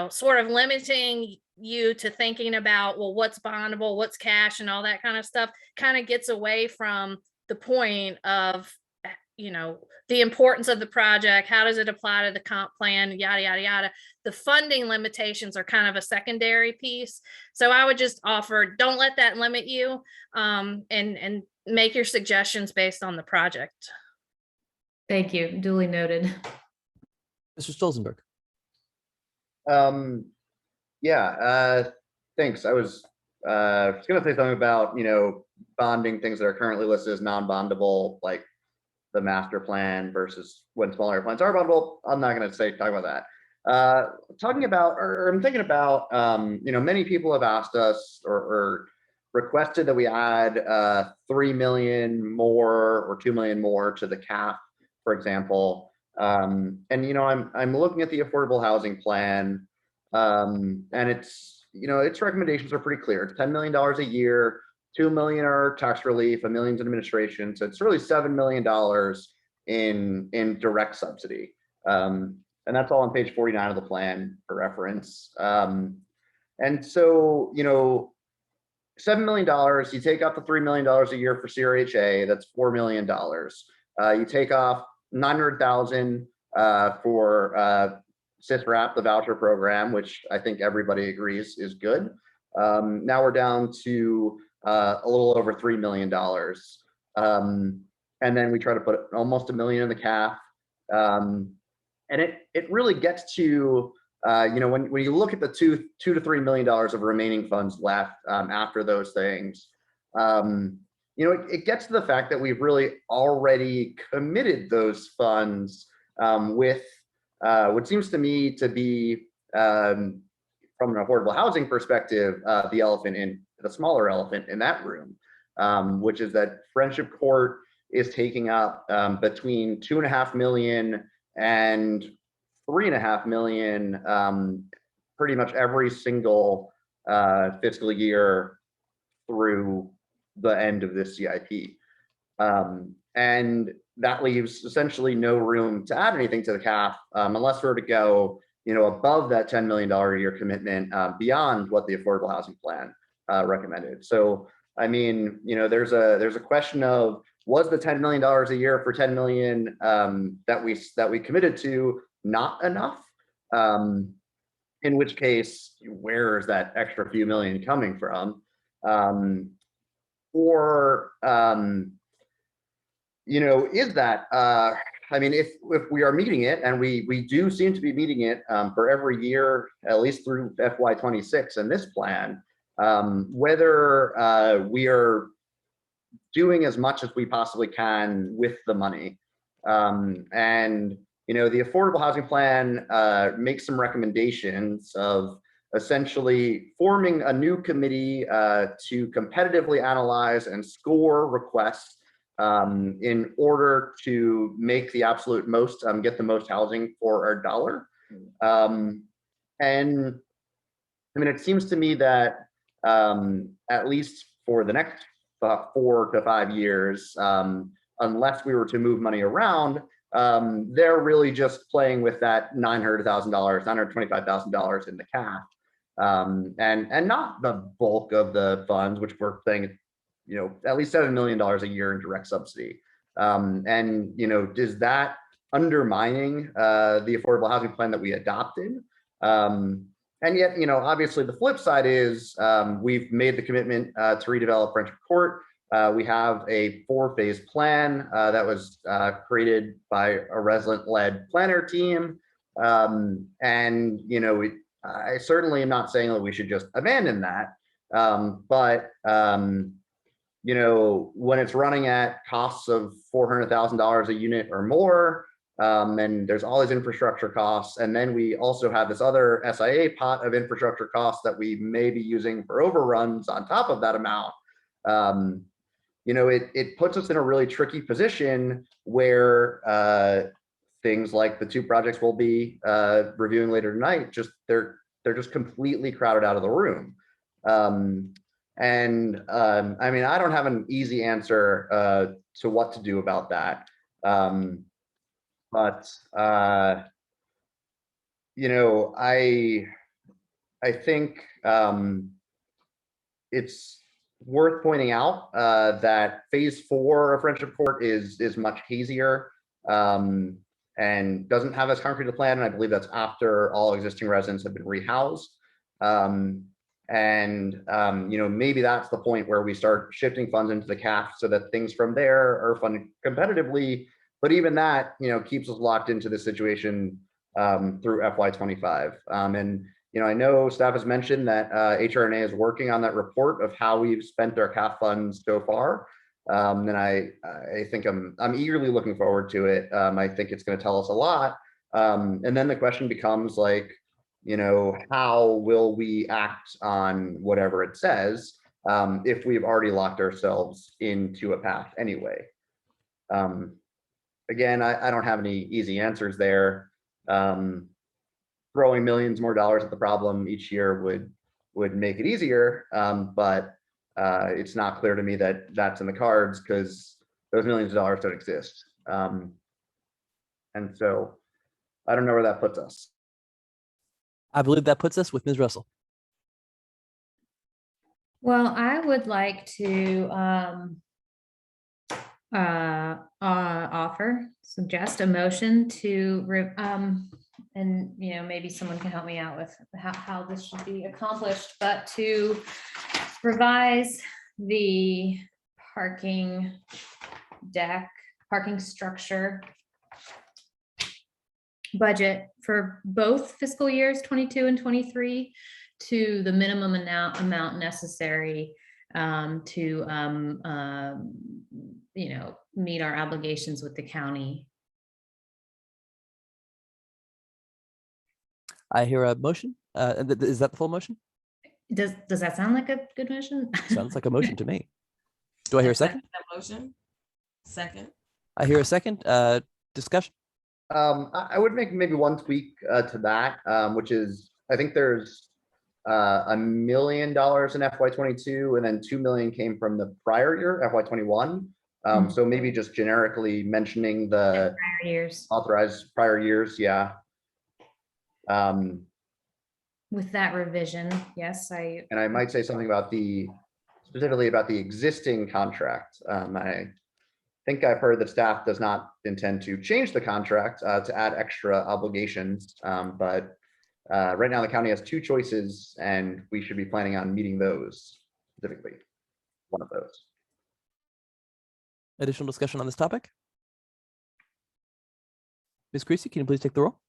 sort of limiting you to thinking about, well, what's bondable, what's cash, and all that kind of stuff kind of gets away from the point of, the importance of the project. How does it apply to the comp plan, yada, yada, yada. The funding limitations are kind of a secondary piece. So I would just offer, don't let that limit you, and make your suggestions based on the project. Thank you. Duly noted. Mr. Stolzenberg. Yeah, thanks. I was going to say something about, bonding things that are currently listed as non-bondable, like the master plan versus when smaller plans are bondable. I'm not going to talk about that. Talking about, or I'm thinking about, many people have asked us or requested that we add 3 million more or 2 million more to the CAF, for example. And I'm looking at the affordable housing plan, and it's, its recommendations are pretty clear. It's $10 million a year, 2 million are tax relief, $1 million in administration. So it's really $7 million in direct subsidy. And that's all on page 49 of the plan for reference. And so, $7 million, you take out the $3 million a year for CRHA, that's $4 million. You take off $900,000 for SISRAP, the voucher program, which I think everybody agrees is good. Now we're down to a little over $3 million. And then we try to put almost $1 million in the CAF. And it really gets to, when you look at the $2 to $3 million of remaining funds left after those things, it gets to the fact that we've really already committed those funds with what seems to me to be, from an affordable housing perspective, the smaller elephant in that room, which is that Friendship Court is taking up between $2.5 million and $3.5 million pretty much every single fiscal year through the end of this CIP. And that leaves essentially no room to add anything to the CAF unless we're to go, above that $10 million a year commitment beyond what the Affordable Housing Plan recommended. So, I mean, there's a question of, was the $10 million a year for 10 million that we committed to not enough? In which case, where is that extra few million coming from? Is that, if we are meeting it, and we do seem to be meeting it for every year, at least through FY26 in this plan, whether we are doing as much as we possibly can with the money. And the Affordable Housing Plan makes some recommendations of essentially forming a new committee to competitively analyze and score requests in order to make the absolute most, get the most housing for our dollar. And it seems to me that at least for the next 4 to 5 years, unless we were to move money around, they're really just playing with that $900,000, $925,000 in the CAF, and not the bulk of the funds, which we're saying, at least $7 million a year in direct subsidy. And is that undermining the affordable housing plan that we adopted? And yet, obviously the flip side is we've made the commitment to redevelop Friendship Court. We have a 4-phase plan that was created by a resident-led planner team. And, I certainly am not saying that we should just abandon that. But, when it's running at costs of $400,000 a unit or more, and there's all these infrastructure costs, and then we also have this other SIA pot of infrastructure costs that we may be using for overruns on top of that amount. It puts us in a really tricky position where things like the 2 projects we'll be reviewing later tonight, they're just completely crowded out of the room. I don't have an easy answer to what to do about that. But I think it's worth pointing out that phase 4 of Friendship Court is much hazier and doesn't have as concrete a plan. And I believe that's after all existing residents have been rehoused. Maybe that's the point where we start shifting funds into the CAF so that things from there are funded competitively. But even that, keeps us locked into the situation through FY25. I know staff has mentioned that HRNA is working on that report of how we've spent our CAF funds so far. And I think I'm eagerly looking forward to it. I think it's going to tell us a lot. And then the question becomes like, how will we act on whatever it says if we've already locked ourselves into a path anyway? Again, I don't have any easy answers there. Throwing millions more dollars at the problem each year would make it easier, but it's not clear to me that that's in the cards because those millions of dollars don't exist. And so I don't know where that puts us. I believe that puts us with Ms. Russell. Well, I would like to suggest a motion to you know, maybe someone can help me out with how this should be accomplished, but to revise the parking structure budget for both fiscal years 22 and 23 to the minimum amount necessary to you know, meet our obligations with the county. I hear a motion. Is that the full motion? Does that sound like a good motion? Sounds like a motion to me. Do I hear a second? That motion. Second. I hear a second. Discussion. I would make maybe one tweak to that, which is I think there's $1 million in FY22, and then 2 million came from the prior year, FY21. So maybe just generically mentioning the prior years. Authorized prior years, yeah. With that revision, yes, And I might say something about specifically about the existing contract. I think I've heard that staff does not intend to change the contract to add extra obligations, but right now the county has 2 choices, and we should be planning on meeting those specifically. One of those. Additional discussion on this topic? Ms. Creasy, can you please take the roll?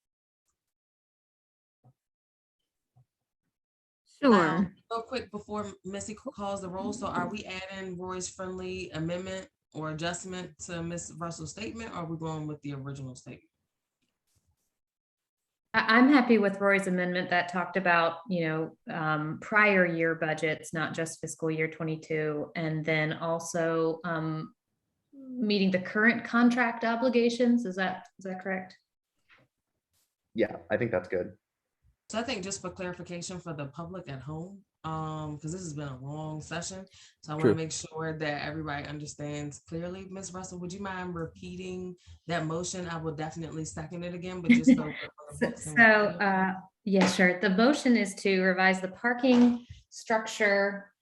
Real quick before Missy calls the roll. So are we adding Roy's friendly amendment or adjustment to Ms. Russell's statement, or are we going with the original statement? I'm happy with Roy's amendment that talked about, you know, prior year budgets, not just fiscal year 22, and then also meeting the current contract obligations. Is that correct? Yeah, I think that's good. So I think just for clarification for the public at home, because this has been a long session, so I want to make sure that everybody understands clearly. Ms. Russell, would you mind repeating that motion? I will definitely second it again, but just so. Yeah, sure. The motion is to revise the parking structure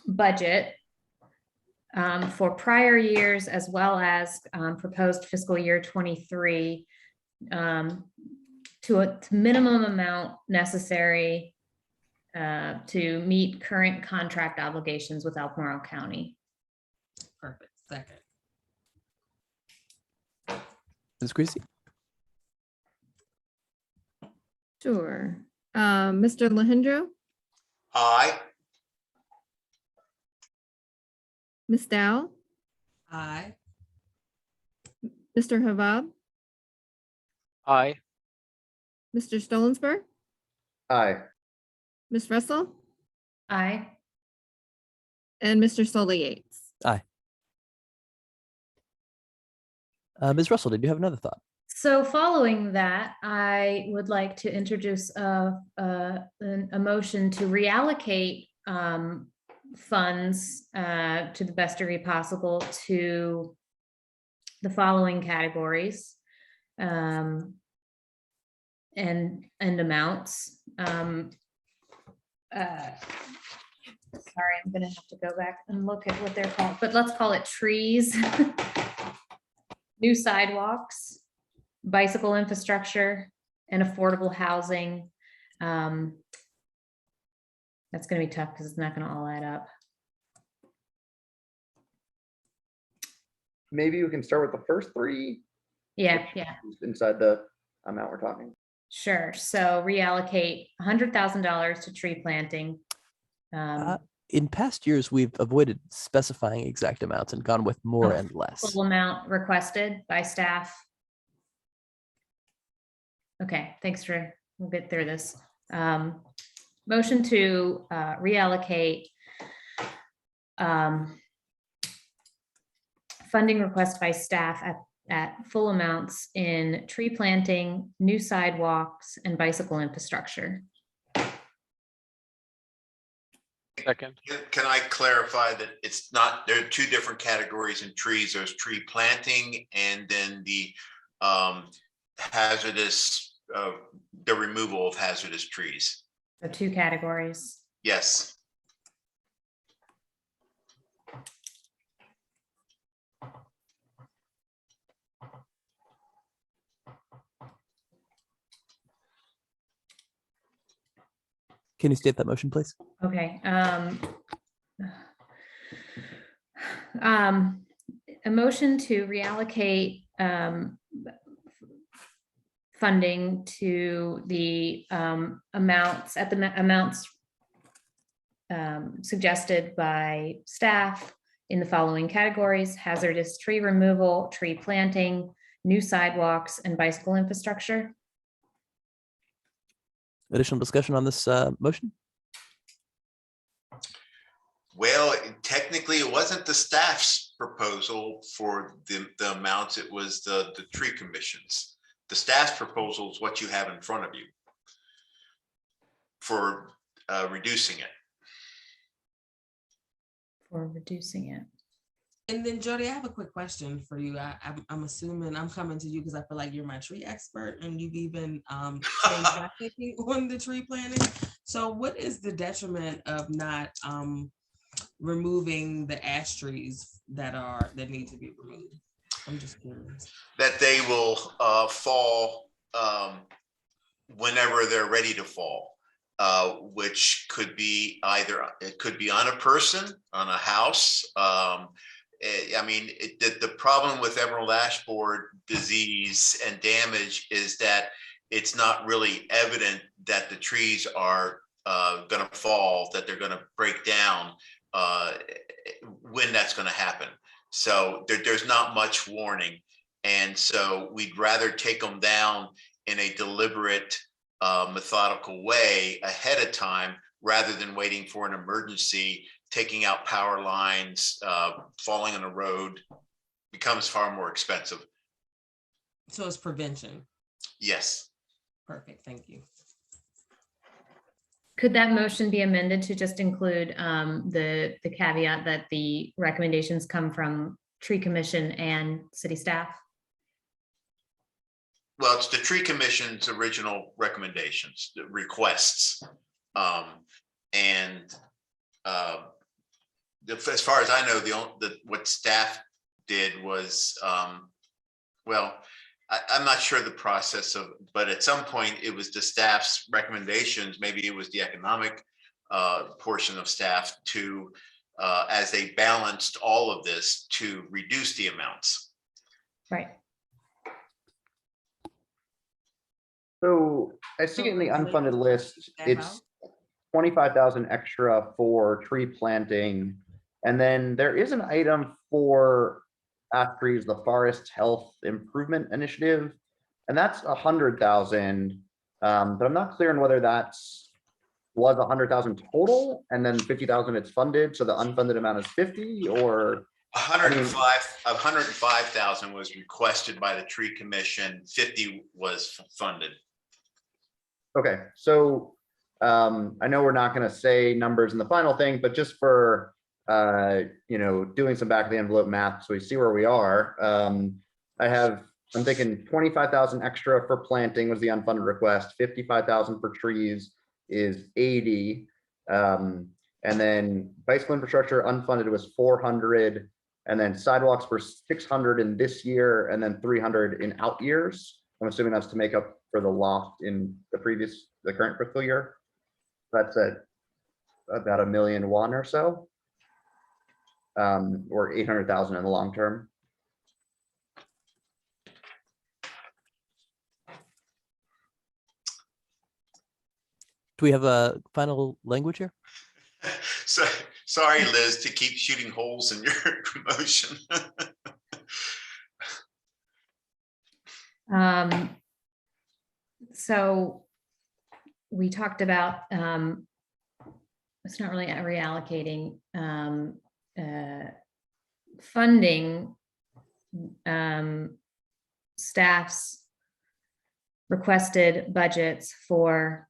budget for prior years as well as proposed fiscal year 23 to a minimum amount necessary to meet current contract obligations with Albemarle County. Perfect. Second. Ms. Creasy? Sure. Mr. Lahindra, Aye. Ms. Dow, Aye. Mr. Havab, Aye. Mr. Stolensberg, Aye. Ms. Russell, Aye. and Mr. Solly Yates. Aye. Ms. Russell, did you have another thought? So following that, I would like to introduce a motion to reallocate funds to the best degree possible to the following categories and amounts. Sorry, I'm gonna have to go back and look at what they're called, but let's call it trees, new sidewalks, bicycle infrastructure, and affordable housing. That's gonna be tough because it's not gonna all add up. Maybe we can start with the first 3. Yeah. Inside the amount we're talking. Sure. So reallocate $100,000 to tree planting. In past years, we've avoided specifying exact amounts and gone with more and less. Full amount requested by staff. Okay, thanks for, we'll get through this. Motion to reallocate funding request by staff at full amounts in tree planting, new sidewalks, and bicycle infrastructure. Second. Can I clarify that it's not, there are 2 different categories in trees. There's tree planting and then the hazardous, the removal of hazardous trees. So 2 categories. Yes. Can you state that motion, please? Okay. A motion to reallocate funding to the amounts suggested by staff in the following categories: hazardous tree removal, tree planting, new sidewalks, and bicycle infrastructure. Additional discussion on this motion? Well, technically, it wasn't the staff's proposal for the amounts, it was the tree commissions. The staff's proposal is what you have in front of you for reducing it. For reducing it. And then Jody, I have a quick question for you. I'm assuming I'm coming to you because I feel like you're my tree expert and you've even changed my thinking on the tree planting. So what is the detriment of not removing the ash trees that need to be removed? I'm just curious. That they will fall whenever they're ready to fall, which could be it could be on a person, on a house. I mean, the problem with emerald ash borer disease and damage is that it's not really evident that the trees are going to fall, that they're going to break down when that's going to happen. So there's not much warning. And so we'd rather take them down in a deliberate, methodical way ahead of time, rather than waiting for an emergency. Taking out power lines, falling on the road becomes far more expensive. So it's prevention. Yes. Perfect, thank you. Could that motion be amended to just include the caveat that the recommendations come from tree commission and city staff? Well, it's the tree commission's original recommendations, the requests. As far as I know, what staff did was, well, I'm not sure the process of, but at some point it was the staff's recommendations. Maybe it was the economic portion of staff to, as they balanced all of this, to reduce the amounts. Right. So I see in the unfunded list, it's 25,000 extra for tree planting. And then there is an item for ash trees, the Forest Health Improvement Initiative, and that's 100,000. But I'm not clear on whether was 100,000 total, and then 50,000 it's funded, so the unfunded amount is 50, or 105,000 was requested by the tree commission. 50 was funded. Okay, so I know we're not going to say numbers in the final thing, but just for doing some back of the envelope math so we see where we are. I'm thinking 25,000 extra for planting was the unfunded request, 55,000 for trees is 80. And then bicycle infrastructure unfunded was 400, and then sidewalks were 600 in this year, and then 300 in out years. I'm assuming that's to make up for the loft in the current fiscal year. That's at about $1.1 million or so. Or 800,000 in the long term. Do we have a final language here? So sorry, Liz, to keep shooting holes in your motion. So we talked about it's not really reallocating funding staff's requested budgets for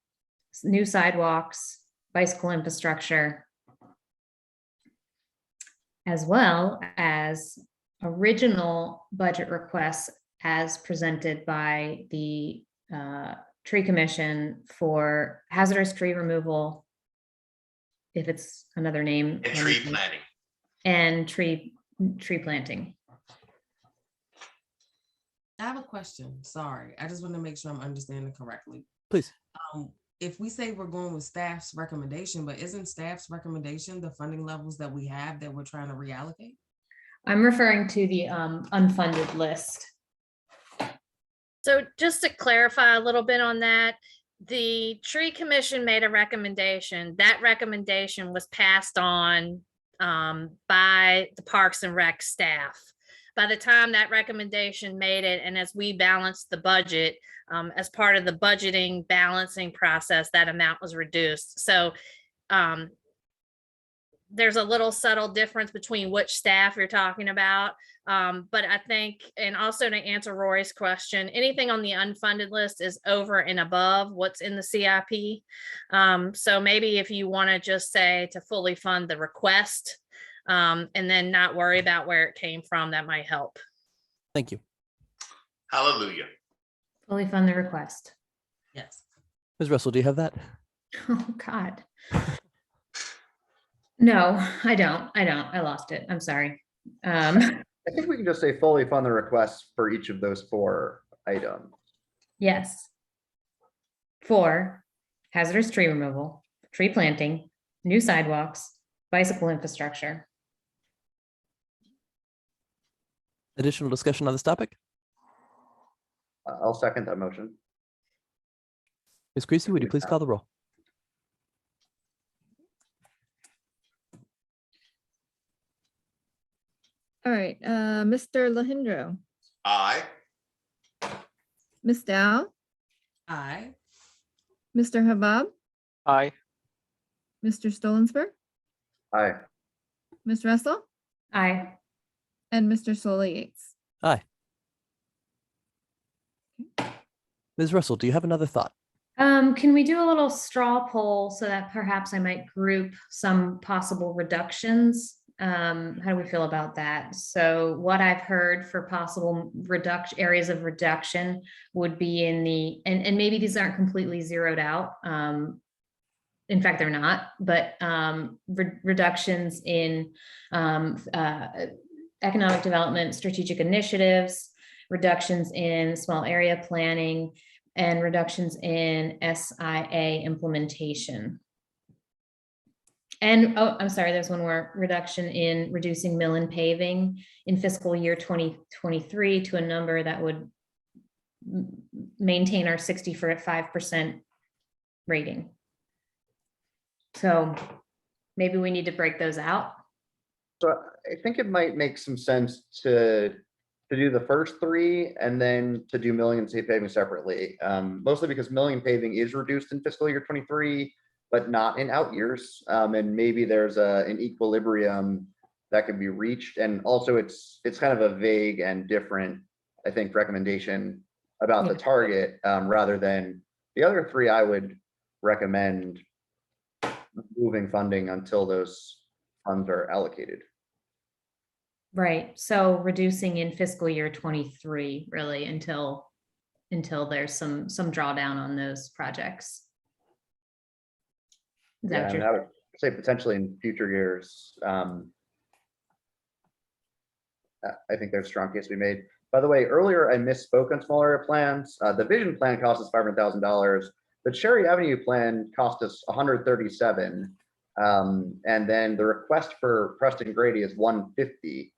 new sidewalks, bicycle infrastructure, as well as original budget requests as presented by the tree commission for hazardous tree removal, if it's another name, And tree planting. and tree planting. I have a question. Sorry, I just want to make sure I'm understanding correctly. Please. if we say we're going with staff's recommendation, but isn't staff's recommendation the funding levels that we have that we're trying to reallocate? I'm referring to the unfunded list. So just to clarify a little bit on that, the tree commission made a recommendation. That recommendation was passed on by the Parks and Rec staff. By the time that recommendation made it, and as we balanced the budget, as part of the budgeting balancing process, that amount was reduced. So there's a little subtle difference between which staff you're talking about. But I think, and also to answer Rory's question, anything on the unfunded list is over and above what's in the CIP. So maybe if you want to just say to fully fund the request and then not worry about where it came from, that might help. Thank you. Hallelujah. Fully fund the request. Yes. Ms. Russell, do you have that? Oh, God. No, I don't. I lost it. I'm sorry. I think we can just say fully fund the requests for each of those 4 items. Yes. For hazardous tree removal, tree planting, new sidewalks, bicycle infrastructure. Additional discussion on this topic? I'll second that motion. Ms. Creasy, would you please call the roll? All right, Mr. Lahindro, Aye. Ms. Dow, Aye. Mr. Habab, Aye. Mr. Stolensberg, Aye. Ms. Russell, Aye. and Mr. Solly Yates. Aye. Ms. Russell, do you have another thought? Can we do a little straw poll so that perhaps I might group some possible reductions? How do we feel about that? So what I've heard for possible areas of reduction would be in the, and maybe these aren't completely zeroed out. In fact, they're not, but reductions in economic development, strategic initiatives, reductions in small area planning, and reductions in SIA implementation. And, oh, I'm sorry, there's one more, reduction in reducing mill and paving in fiscal year 2023 to a number that would maintain our 65% rating. So maybe we need to break those out. So I think it might make some sense to do the first 3 and then to do milling and safe paving separately. Mostly because milling and paving is reduced in fiscal year 23, but not in out years. And maybe there's an equilibrium that can be reached. And also it's kind of a vague and different, I think, recommendation about the target rather than the other 3. I would recommend moving funding until those funds are allocated. Right, so reducing in fiscal year 23, really, until there's some drawdown on those projects. Is that Yeah, what and you're- I would say potentially in future years. I think there's a strong case to be made. By the way, earlier I misspoke on small area plans. The vision plan cost us $500,000. The Cherry Avenue plan cost us $137,000. And then the request for Preston Grady is $150,000.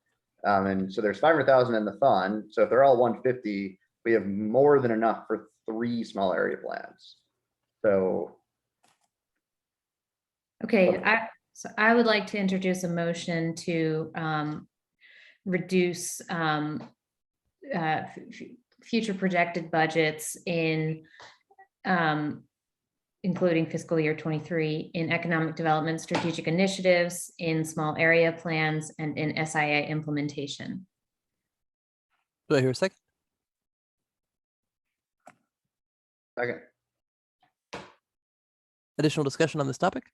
And so there's $500,000 in the fund. So if they're all $150,000, we have more than enough for 3 small area plans. So. Okay, so I would like to introduce a motion to reduce future projected budgets in including fiscal year 23 in economic development, strategic initiatives, in small area plans, and in SIA implementation. Do I hear a second? Second. Additional discussion on this topic?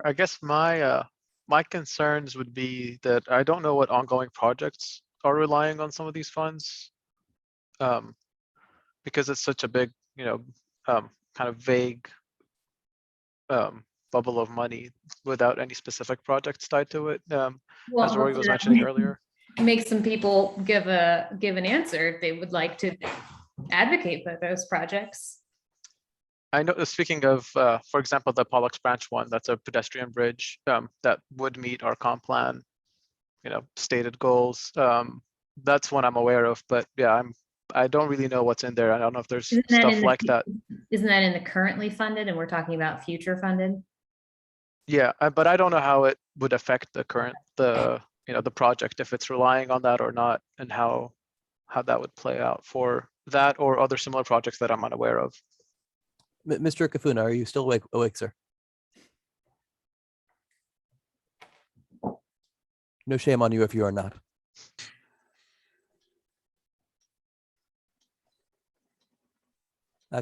I guess my my concerns would be that I don't know what ongoing projects are relying on some of these funds, because it's such a big, kind of vague bubble of money without any specific projects tied to it, as Rory was mentioning earlier. Make some people give an answer if they would like to advocate for those projects. I know, speaking of, for example, the Pollux Branch one, that's a pedestrian bridge that would meet our comp plan, stated goals. That's one I'm aware of, but yeah, I don't really know what's in there. I don't know if there's stuff like that. Isn't that in the currently funded, and we're talking about future funded? Yeah, but I don't know how it would affect the project, if it's relying on that or not, and how that would play out for that or other similar projects that I'm unaware of. Mr. Kafuna, are you still awake, sir? No shame on you if you are not.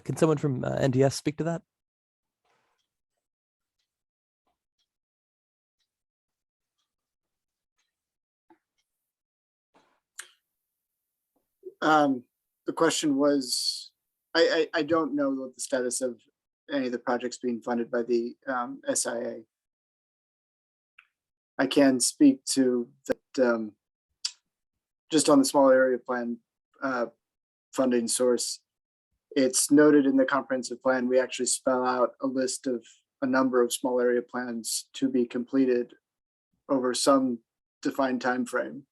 Can someone from NDS speak to that? The question was, I don't know what the status of any of the projects being funded by the SIA. I can speak to that just on the small area plan funding source. It's noted in the comprehensive plan. We actually spell out a list of a number of small area plans to be completed over some defined time frame.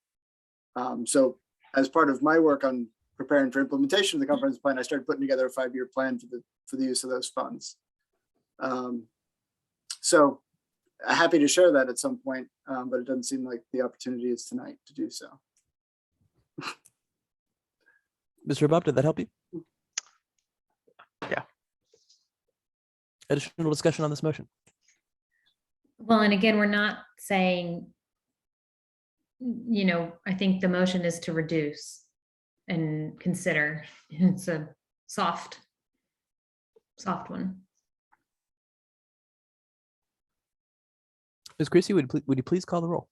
So as part of my work on preparing for implementation of the comprehensive plan, I started putting together a 5-year plan for the use of those funds. So happy to share that at some point, but it doesn't seem like the opportunity is tonight to do so. Mr. Bob, did that help you? Yeah. Additional discussion on this motion? Well, and again, we're not saying, I think the motion is to reduce and consider. It's a soft one. Ms. Creasy, would you please call the roll?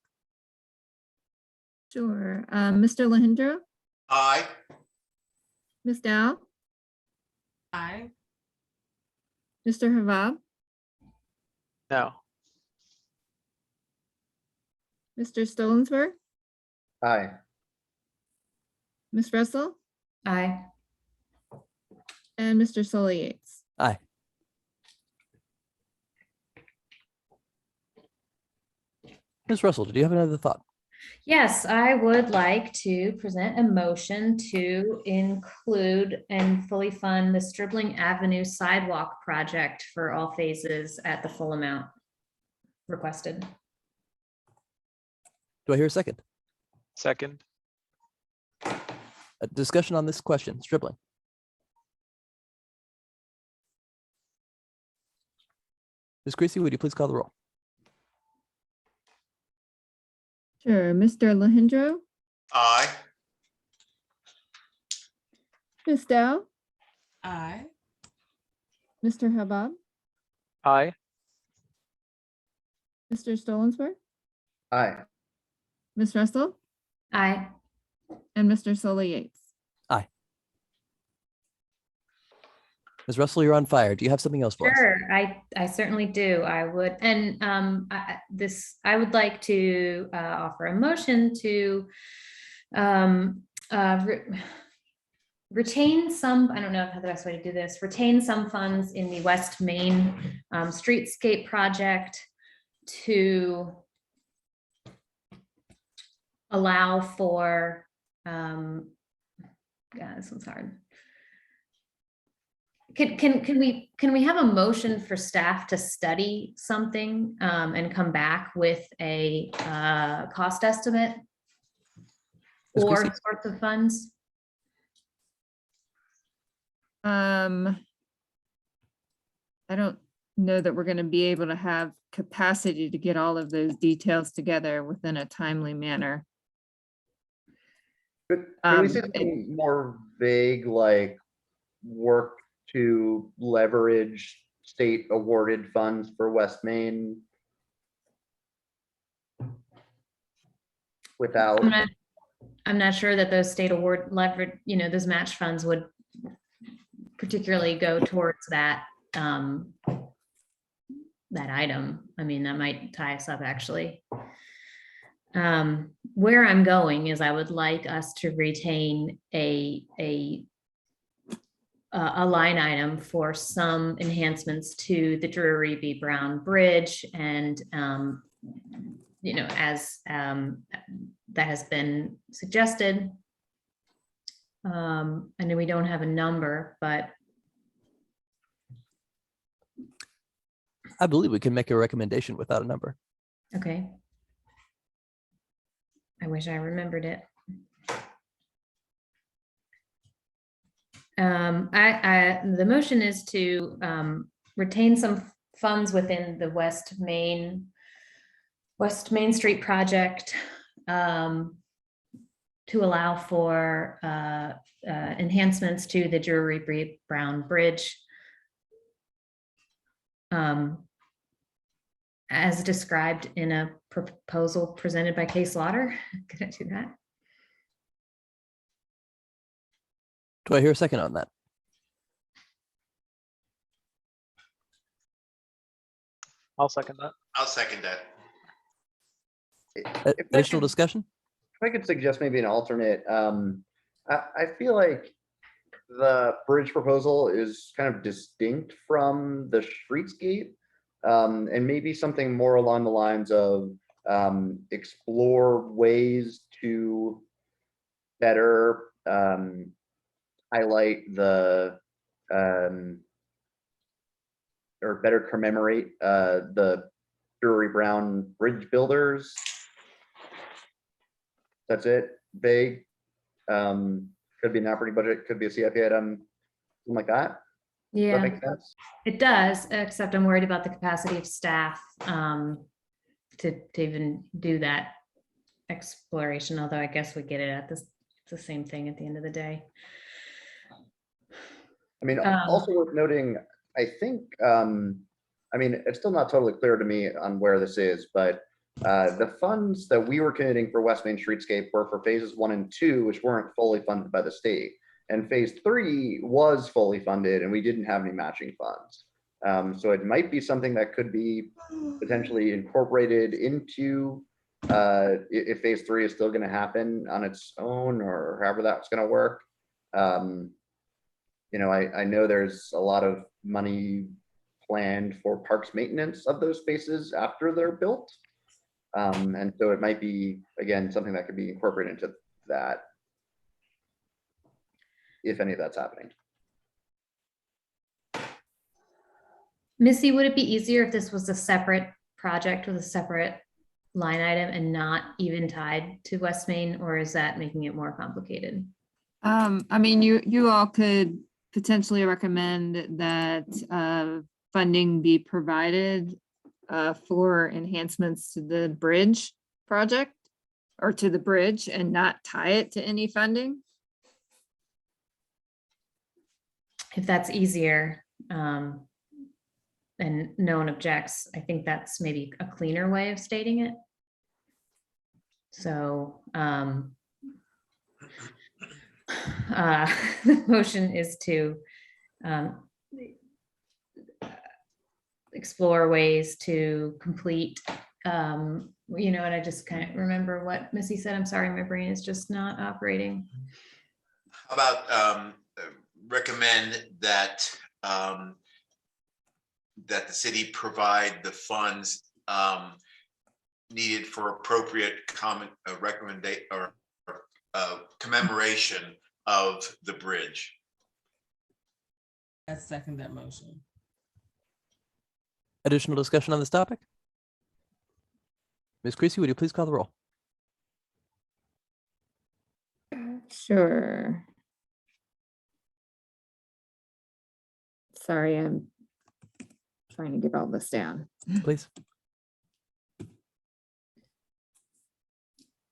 Sure. Mr. Lahindra, Aye. Ms. Dow, Aye. Mr. Havab, No. Mr. Stolensberg, Aye. Ms. Russell, Aye. and Mr. Solly Yates. Aye. Ms. Russell, did you have another thought? Yes, I would like to present a motion to include and fully fund the Stribling Avenue sidewalk project for all phases at the full amount requested. Do I hear a second? Second. A discussion on this question, Stribling. Ms. Creasy, would you please call the roll? Sure. Mr. Lahindra, Aye. Ms. Dow, Aye. Mr. Habab, Aye. Mr. Stolensberg, Aye. Ms. Russell, Aye. and Mr. Solly Yates. Aye. Ms. Russell, you're on fire. Do you have something else for us? Sure, I certainly do. I would, and I would like to offer a motion to retain some, I don't know how the best way to do this, retain some funds in the West Main streetscape project to allow for, yeah, this one's hard. Can we have a motion for staff to study something and come back with a cost estimate or sorts of funds? I don't know that we're going to be able to have capacity to get all of those details together within a timely manner. Can we say something more vague, like work to leverage state awarded funds for West Main without? I'm not sure that those state award leverage, those match funds would particularly go towards that that item. I mean, that might tie us up actually. Where I'm going is I would like us to retain a a line item for some enhancements to the Drury B. Brown Bridge. And, as that has been suggested. I know we don't have a number, but I believe we can make a recommendation without a number. okay. I wish I remembered it. The motion is to retain some funds within the West Main Street project to allow for enhancements to the Drury Brown Bridge as described in a proposal presented by Kay Slaughter. Can I do that? Do I hear a second on that? I'll second that. I'll second that. Additional discussion? If I could suggest maybe an alternate, I feel like the bridge proposal is kind of distinct from the streetscape, and maybe something more along the lines of explore ways to better highlight the or better commemorate the Drury Brown bridge builders. That's it. Vague. Could be an operating budget, could be a CIP item, something like that. Does Yeah, that make sense? it does, except I'm worried about the capacity of staff to even do that exploration, although I guess we get it at this, it's the same thing at the end of the day. I mean, also worth noting, I think, I mean, it's still not totally clear to me on where this is, but the funds that we were committing for West Main Streetscape were for phases 1 and 2, which weren't fully funded by the state. And phase 3 was fully funded and we didn't have any matching funds. So it might be something that could be potentially incorporated into if phase 3 is still going to happen on its own or however that's going to work. You know, I know there's a lot of money planned for parks maintenance of those spaces after they're built. And so it might be, again, something that could be incorporated into that, if any of that's happening. Missy, would it be easier if this was a separate project with a separate line item and not even tied to West Main, or is that making it more complicated? I mean, you all could potentially recommend that funding be provided for enhancements to the bridge project or to the bridge and not tie it to any funding. If that's easier, and no one objects, I think that's maybe a cleaner way of stating it. So the motion is to explore ways to complete, you know, and I just can't remember what Missy said. I'm sorry, my brain is just not operating. How about recommend that that the city provide the funds needed for appropriate recommendation or commemoration of the bridge. I second that motion. Additional discussion on this topic? Ms. Creasy, would you please call the roll? Sure. Sorry, I'm trying to get all this down. Please.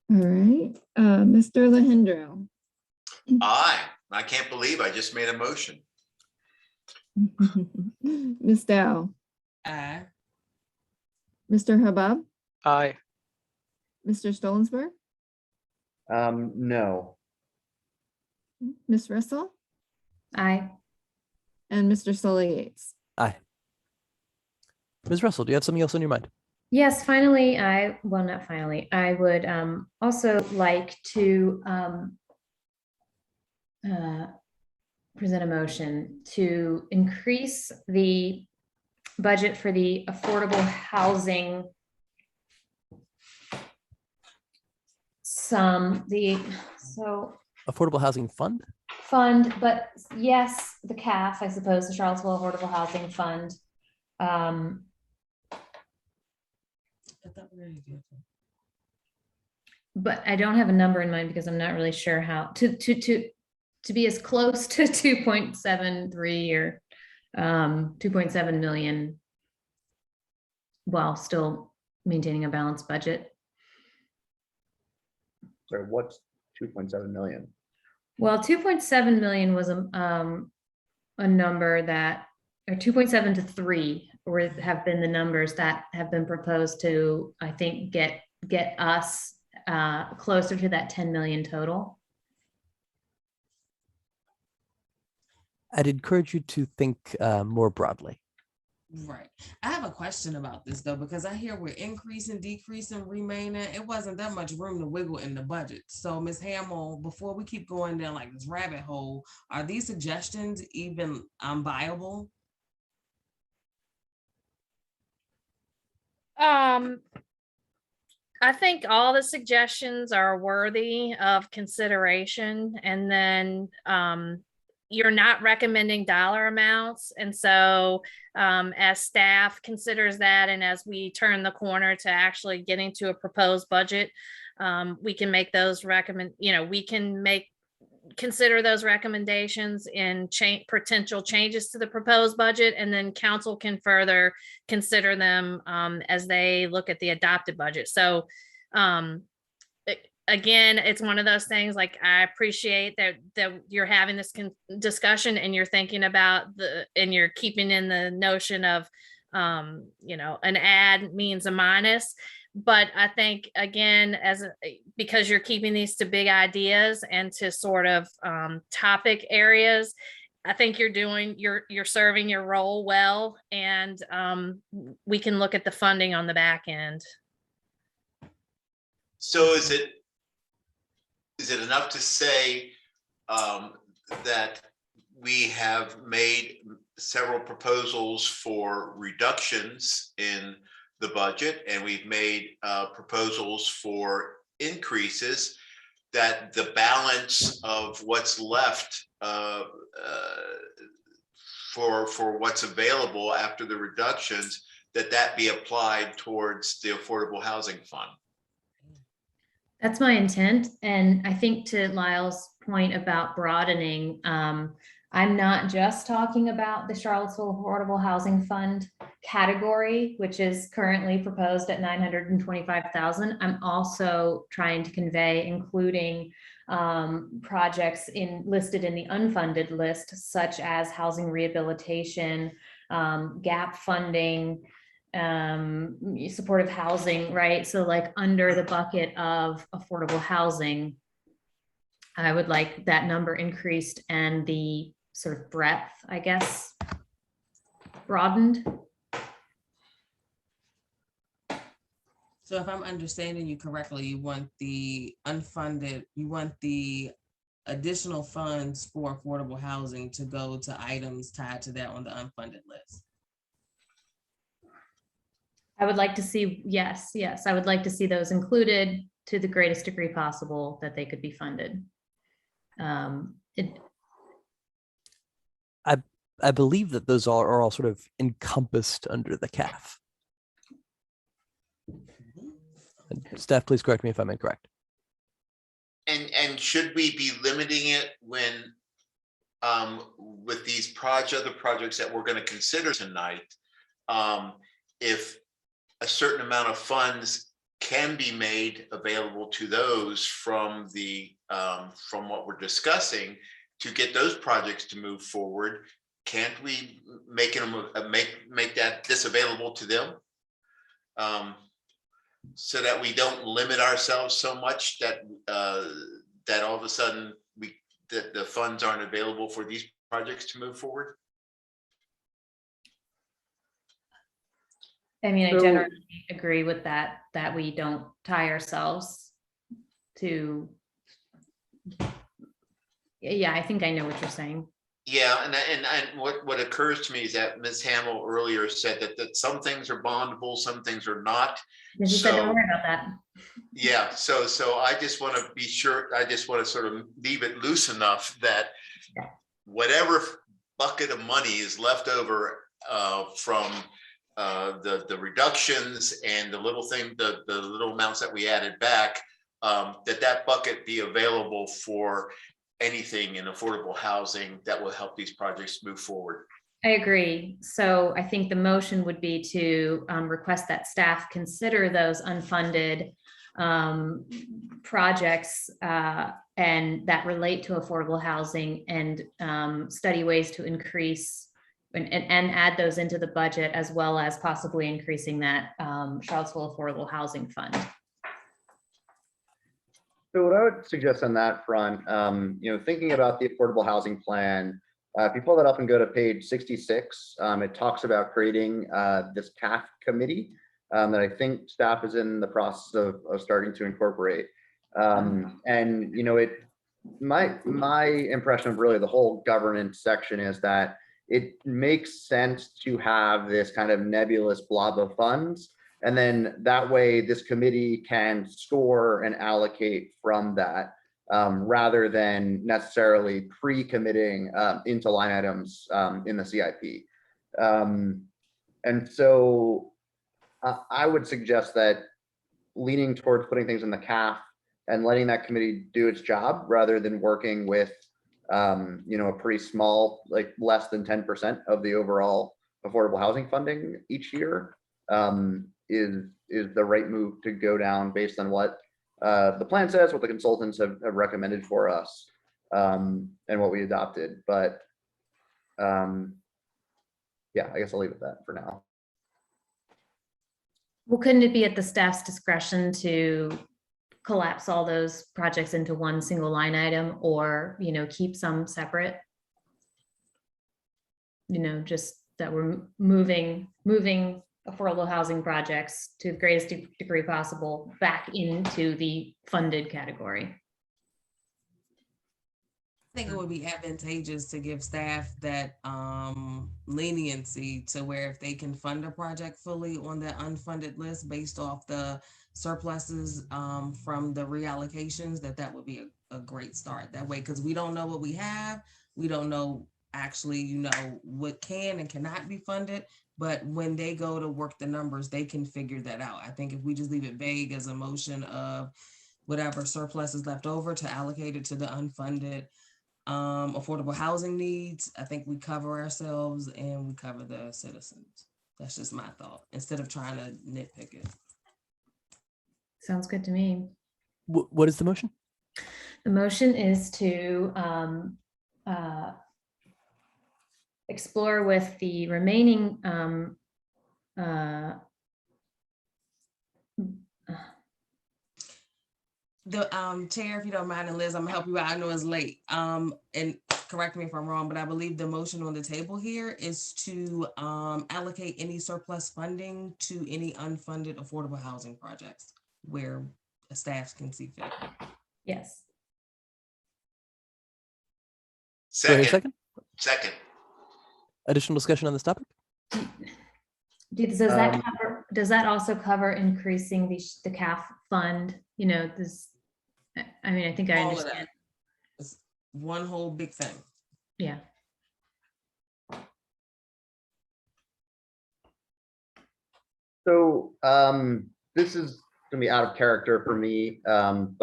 All right, Mr. Lahindro. Aye, I can't believe I just made a motion. Ms. Dow. Aye. Mr. Habab. Aye. Mr. Stolensberg. No. Ms. Russell. Aye. And Mr. Sully Yates. Aye. Ms. Russell, do you have something else on your mind? Yes, finally, well, not finally, I would also like to present a motion to increase the budget for the affordable housing Affordable Housing Fund? fund, but yes, the CAF, I suppose, the Charlottesville Affordable Housing Fund. But I don't have a number in mind because I'm not really sure how to be as close to 2.73 or 2.7 million while still maintaining a balanced budget. So what's 2.7 million? Well, 2.7 million was a number that, or 2.7 to 3 have been the numbers that have been proposed to, I think, get us closer to that 10 million total. I'd encourage you to think more broadly. Right. I have a question about this though, because I hear we're increasing, decreasing, remaining. It wasn't that much room to wiggle in the budget. So Ms. Hamill, before we keep going down like this rabbit hole, are these suggestions even viable? I think all the suggestions are worthy of consideration, and then you're not recommending dollar amounts. And so as staff considers that, and as we turn the corner to actually getting to a proposed budget, we can make those consider those recommendations in potential changes to the proposed budget, and then council can further consider them as they look at the adopted budget. So again, it's one of those things, like, I appreciate that you're having this discussion and you're thinking about and you're keeping in the notion of, an add means a minus. But I think, again, because you're keeping these to big ideas and to sort of topic areas, I think you're serving your role well, and we can look at the funding on the back end. So is it enough to say that we have made several proposals for reductions in the budget, and we've made proposals for increases, that the balance of what's left for what's available after the reductions, that be applied towards the Affordable Housing Fund? That's my intent. And I think, to Lyle's point about broadening, I'm not just talking about the Charlottesville Affordable Housing Fund category, which is currently proposed at $925,000. I'm also trying to convey, including projects listed in the unfunded list, such as housing rehabilitation, gap funding, supportive housing, right? So like under the bucket of affordable housing, I would like that number increased and the sort of breadth, I guess, broadened. So if I'm understanding you correctly, you want the unfunded, you want the additional funds for affordable housing to go to items tied to that on the unfunded list. I would like to see, yes, I would like to see those included to the greatest degree possible that they could be funded. I believe that those are all sort of encompassed under the CAF. And staff, please correct me if I'm incorrect. And should we be limiting it when with these other projects that we're going to consider tonight, if a certain amount of funds can be made available to those from what we're discussing to get those projects to move forward, can't we make this available to them, so that we don't limit ourselves so much that that all of a sudden the funds aren't available for these projects to move forward? I mean, I generally agree with that we don't tie ourselves to, yeah, I think I know what you're saying. Yeah, and what occurs to me is that Ms. Hamill earlier said that some things are bondable, some things are not. And she said, don't So, worry about that. yeah, so I just want to be sure, I just want to sort of leave it loose enough that whatever bucket of money is left over from the reductions and the little thing, the little amounts that we added back, that bucket be available for anything in affordable housing that will help these projects move forward. I agree. So I think the motion would be to request that staff consider those unfunded projects and that relate to affordable housing, and study ways to increase and add those into the budget, as well as possibly increasing that Charlottesville Affordable Housing Fund. So what I would suggest on that front, thinking about the affordable housing plan, if you pull that up and go to page 66, it talks about creating this CAF committee that I think staff is in the process of starting to incorporate. My impression of really the whole governance section is that it makes sense to have this kind of nebulous blob of funds. And then that way this committee can score and allocate from that rather than necessarily pre-committing into line items in the CIP. And so I would suggest that leaning towards putting things in the CAF and letting that committee do its job rather than working with a pretty small, like less than 10% of the overall affordable housing funding each year is the right move to go down based on what the plan says, what the consultants have recommended for us, and what we adopted. But yeah, I guess I'll leave it at that for now. Well, couldn't it be at the staff's discretion to collapse all those projects into one single line item, or, keep some separate? Just that we're moving affordable housing projects to the greatest degree possible back into the funded category. I think it would be advantageous to give staff that leniency to where if they can fund a project fully on the unfunded list based off the surpluses from the reallocations, that would be a great start that way, because we don't know what we have. We don't know actually, what can and cannot be funded. But when they go to work the numbers, they can figure that out. I think if we just leave it vague as a motion of whatever surplus is left over to allocate it to the unfunded affordable housing needs, I think we cover ourselves and we cover the citizens. That's just my thought, instead of trying to nitpick it. Sounds good to me. What is the motion? The motion is to explore with the remaining The chair, if you don't mind, and Liz, I'm gonna help you out. I know it's late. And correct me if I'm wrong, but I believe the motion on the table here is to allocate any surplus funding to any unfunded affordable housing projects where staff can see fit. Yes. Second. Additional discussion on this topic? Does that also cover increasing the CAF fund? I think I All of understand. that. It's one whole big thing. Yeah. So this is gonna be out of character for me, and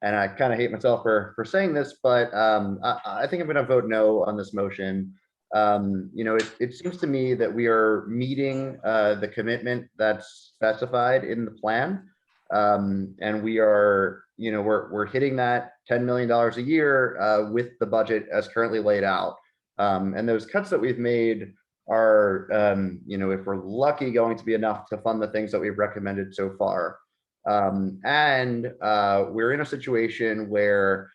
I kind of hate myself for saying this, but I think I'm gonna vote no on this motion. It seems to me that we are meeting the commitment that's specified in the plan. And we are, we're hitting that $10 million a year with the budget as currently laid out. And those cuts that we've made are, if we're lucky, going to be enough to fund the things that we've recommended so far. And we're in a situation where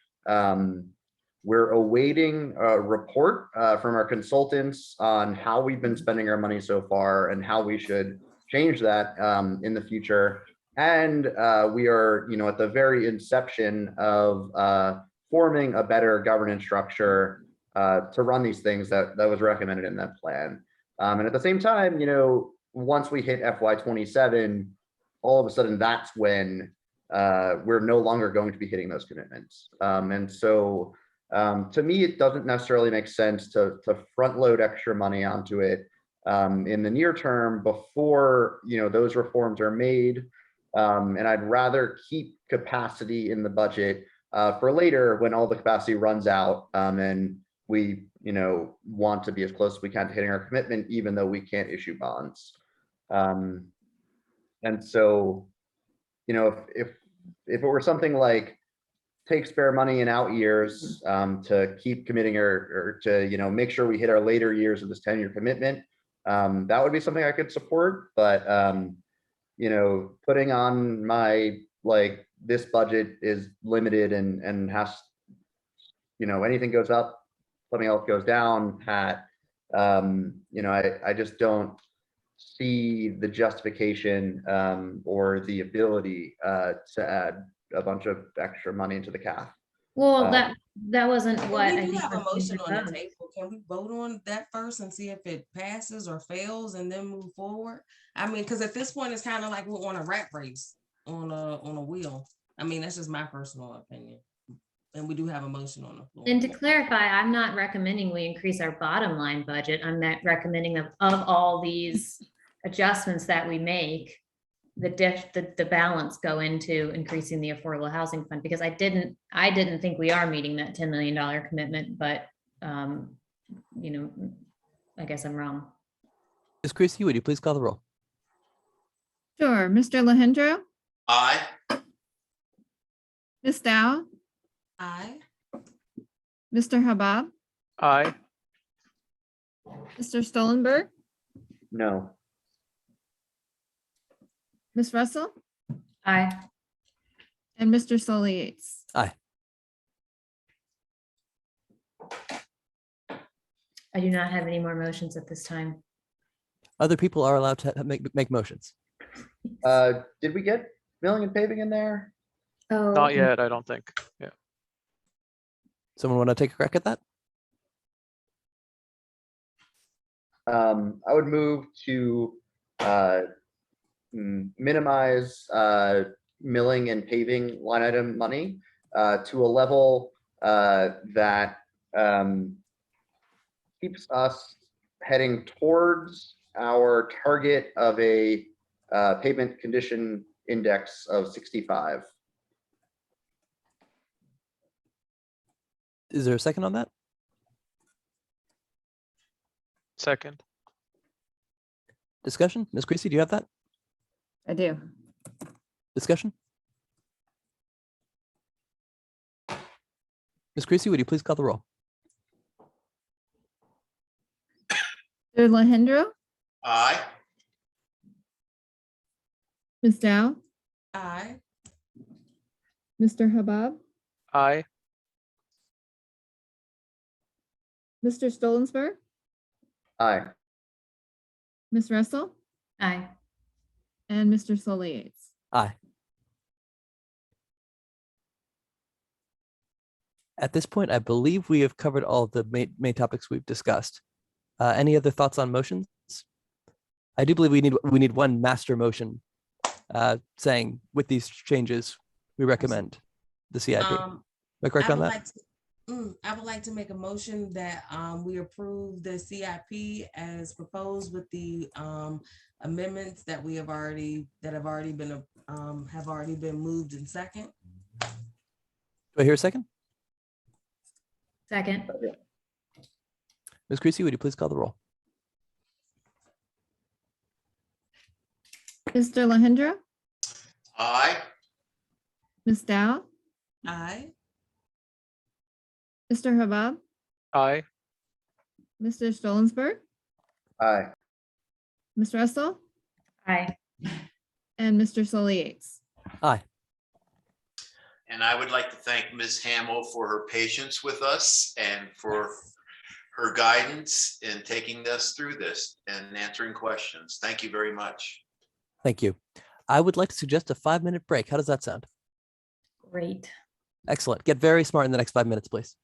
we're awaiting a report from our consultants on how we've been spending our money so far and how we should change that in the future. And we are, at the very inception of forming a better governance structure to run these things that was recommended in that plan. And at the same time, once we hit FY27, all of a sudden that's when we're no longer going to be hitting those commitments. And so to me, it doesn't necessarily make sense to front load extra money onto it in the near term before those reforms are made. And I'd rather keep capacity in the budget for later when all the capacity runs out and we want to be as close as we can to hitting our commitment, even though we can't issue bonds. And so, if it were something like take spare money in out years to keep committing or to make sure we hit our later years of this 10-year commitment, that would be something I could support. But putting on my this budget is limited and has anything goes up, something else goes down hat. I just don't see the justification or the ability to add a bunch of extra money into the CAF. Well, that wasn't what We I do think. have a was being motion on the proposed. table. Can we vote on that first and see if it passes or fails and then move forward? I mean, because at this point, it's kind of like we're on a rat race on a wheel. I mean, that's just my personal opinion. And we do have a motion on the floor. And to clarify, I'm not recommending we increase our bottom line budget. I'm not recommending of all these adjustments that we make, the balance go into increasing the affordable housing fund, because I didn't think we are meeting that $10 million commitment, but I guess I'm wrong. Ms. Creasy, would you please call the roll? Sure. Mr. Lahindra, Aye. Ms. Dow, Aye. Mr. Habab, Aye. Mr. Stollenberg, No. Ms. Russell, Aye. and Mr. Solly Yates. Aye. I do not have any more motions at this time. Other people are allowed to make motions. Did we get milling and paving in there? Oh, Not yet, I don't think. Yeah. Someone want to take a crack at that? I would move to minimize milling and paving line item money to a level that keeps us heading towards our target of a pavement condition index of 65. Is there a second on that? Second. Discussion? Ms. Creasy, do you have that? I do. Discussion? Ms. Creasy, would you please call the roll? Mr. Lahindra, Aye. Ms. Dow, Aye. Mr. Habab, Aye. Mr. Stolensberg, Aye. Ms. Russell, Aye. and Mr. Solly Yates. Aye. At this point, I believe we have covered all the main topics we've discussed. Any other thoughts on motions? I do believe we need one master motion saying with these changes, we recommend the CIP. Am I correct on that? I would like to make a motion that we approve the CIP as proposed with the amendments that have already been moved in second. Do I hear a second? Second. Ms. Creasy, would you please call the roll? Mr. Lahindra, Aye. Ms. Dow, Aye. Mr. Habab, Aye. Mr. Stolensberg, Aye. Ms. Russell, Aye. and Mr. Solly Yates. Aye. And I would like to thank Ms. Hamill for her patience with us and for her guidance in taking us through this and answering questions. Thank you very much. Thank you. I would like to suggest a 5-minute break. How does that sound? Great. Excellent. Get very smart in the next 5 minutes, please.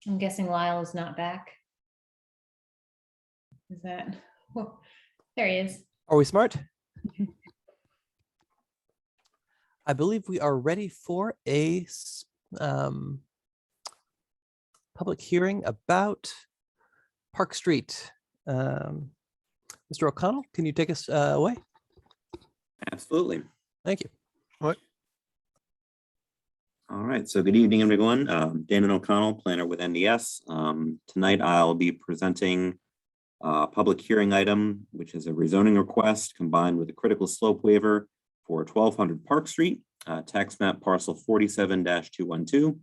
I'm guessing Lyle is not back. Is that, oh, there he is. Are we smart? I believe we are ready for a public hearing about Park Street. Mr. O'Connell, can you take us away? Absolutely. Thank you. All right, so good evening, everyone. Dana O'Connell, planner with NDS. Tonight I'll be presenting a public hearing item, which is a rezoning request combined with a critical slope waiver for 1200 Park Street, tax map parcel 47-212.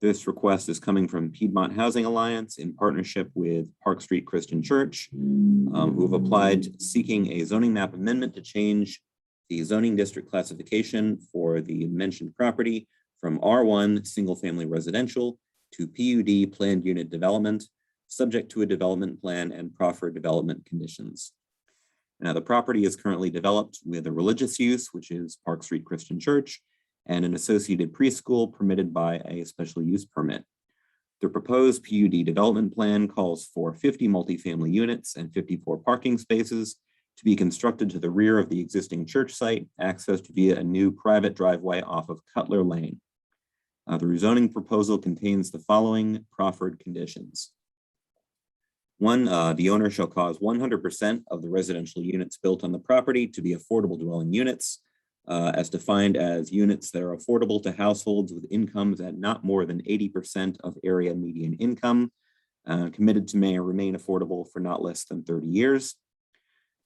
This request is coming from Piedmont Housing Alliance in partnership with Park Street Christian Church, who have applied seeking a zoning map amendment to change the zoning district classification for the mentioned property from R1 single family residential to PUD planned unit development, subject to a development plan and proffered development conditions. Now, the property is currently developed with a religious use, which is Park Street Christian Church, and an associated preschool permitted by a special use permit. The proposed PUD development plan calls for 50 multifamily units and 54 parking spaces to be constructed to the rear of the existing church site, accessed via a new private driveway off of Cutler Lane. The rezoning proposal contains the following proffered conditions. One, the owner shall cause 100% of the residential units built on the property to be affordable dwelling units, as defined as units that are affordable to households with incomes at not more than 80% of area median income, committed to may remain affordable for not less than 30 years.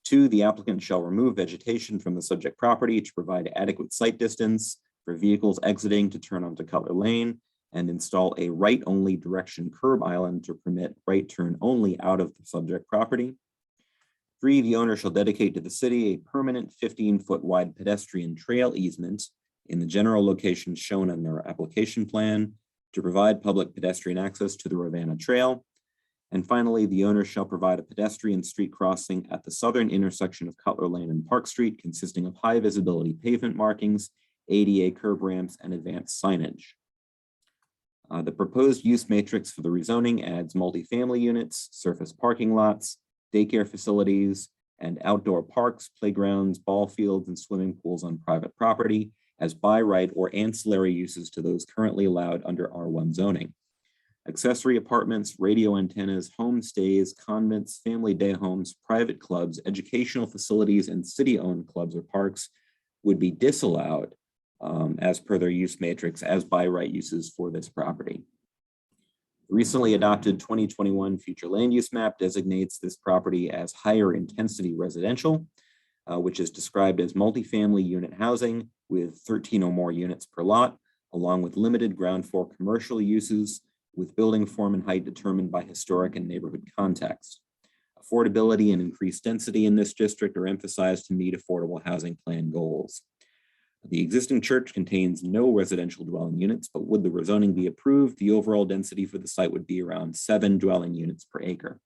Two, the applicant shall remove vegetation from the subject property to provide adequate sight distance for vehicles exiting to turn onto Cutler Lane, and install a right-only direction curb island to permit right turn only out of the subject property. Three, the owner shall dedicate to the city a permanent 15-foot wide pedestrian trail easement in the general locations shown on their application plan to provide public pedestrian access to the Ravenna Trail. And finally, the owner shall provide a pedestrian street crossing at the southern intersection of Cutler Lane and Park Street, consisting of high visibility pavement markings, ADA curb ramps, and advanced signage. The proposed use matrix for the rezoning adds multifamily units, surface parking lots, daycare facilities, and outdoor parks, playgrounds, ball fields, and swimming pools on private property as by right or ancillary uses to those currently allowed under R1 zoning. Accessory apartments, radio antennas, homestays, convents, family day homes, private clubs, educational facilities, and city-owned clubs or parks would be disallowed as per their use matrix as by right uses for this property. The recently adopted 2021 future land use map designates this property as higher intensity residential, which is described as multifamily unit housing with 13 or more units per lot, along with limited ground floor commercial uses with building form and height determined by historic and neighborhood context. Affordability and increased density in this district are emphasized to meet affordable housing plan goals. The existing church contains no residential dwelling units, but would the rezoning be approved, the overall density for the site would be around 7 dwelling units per acre.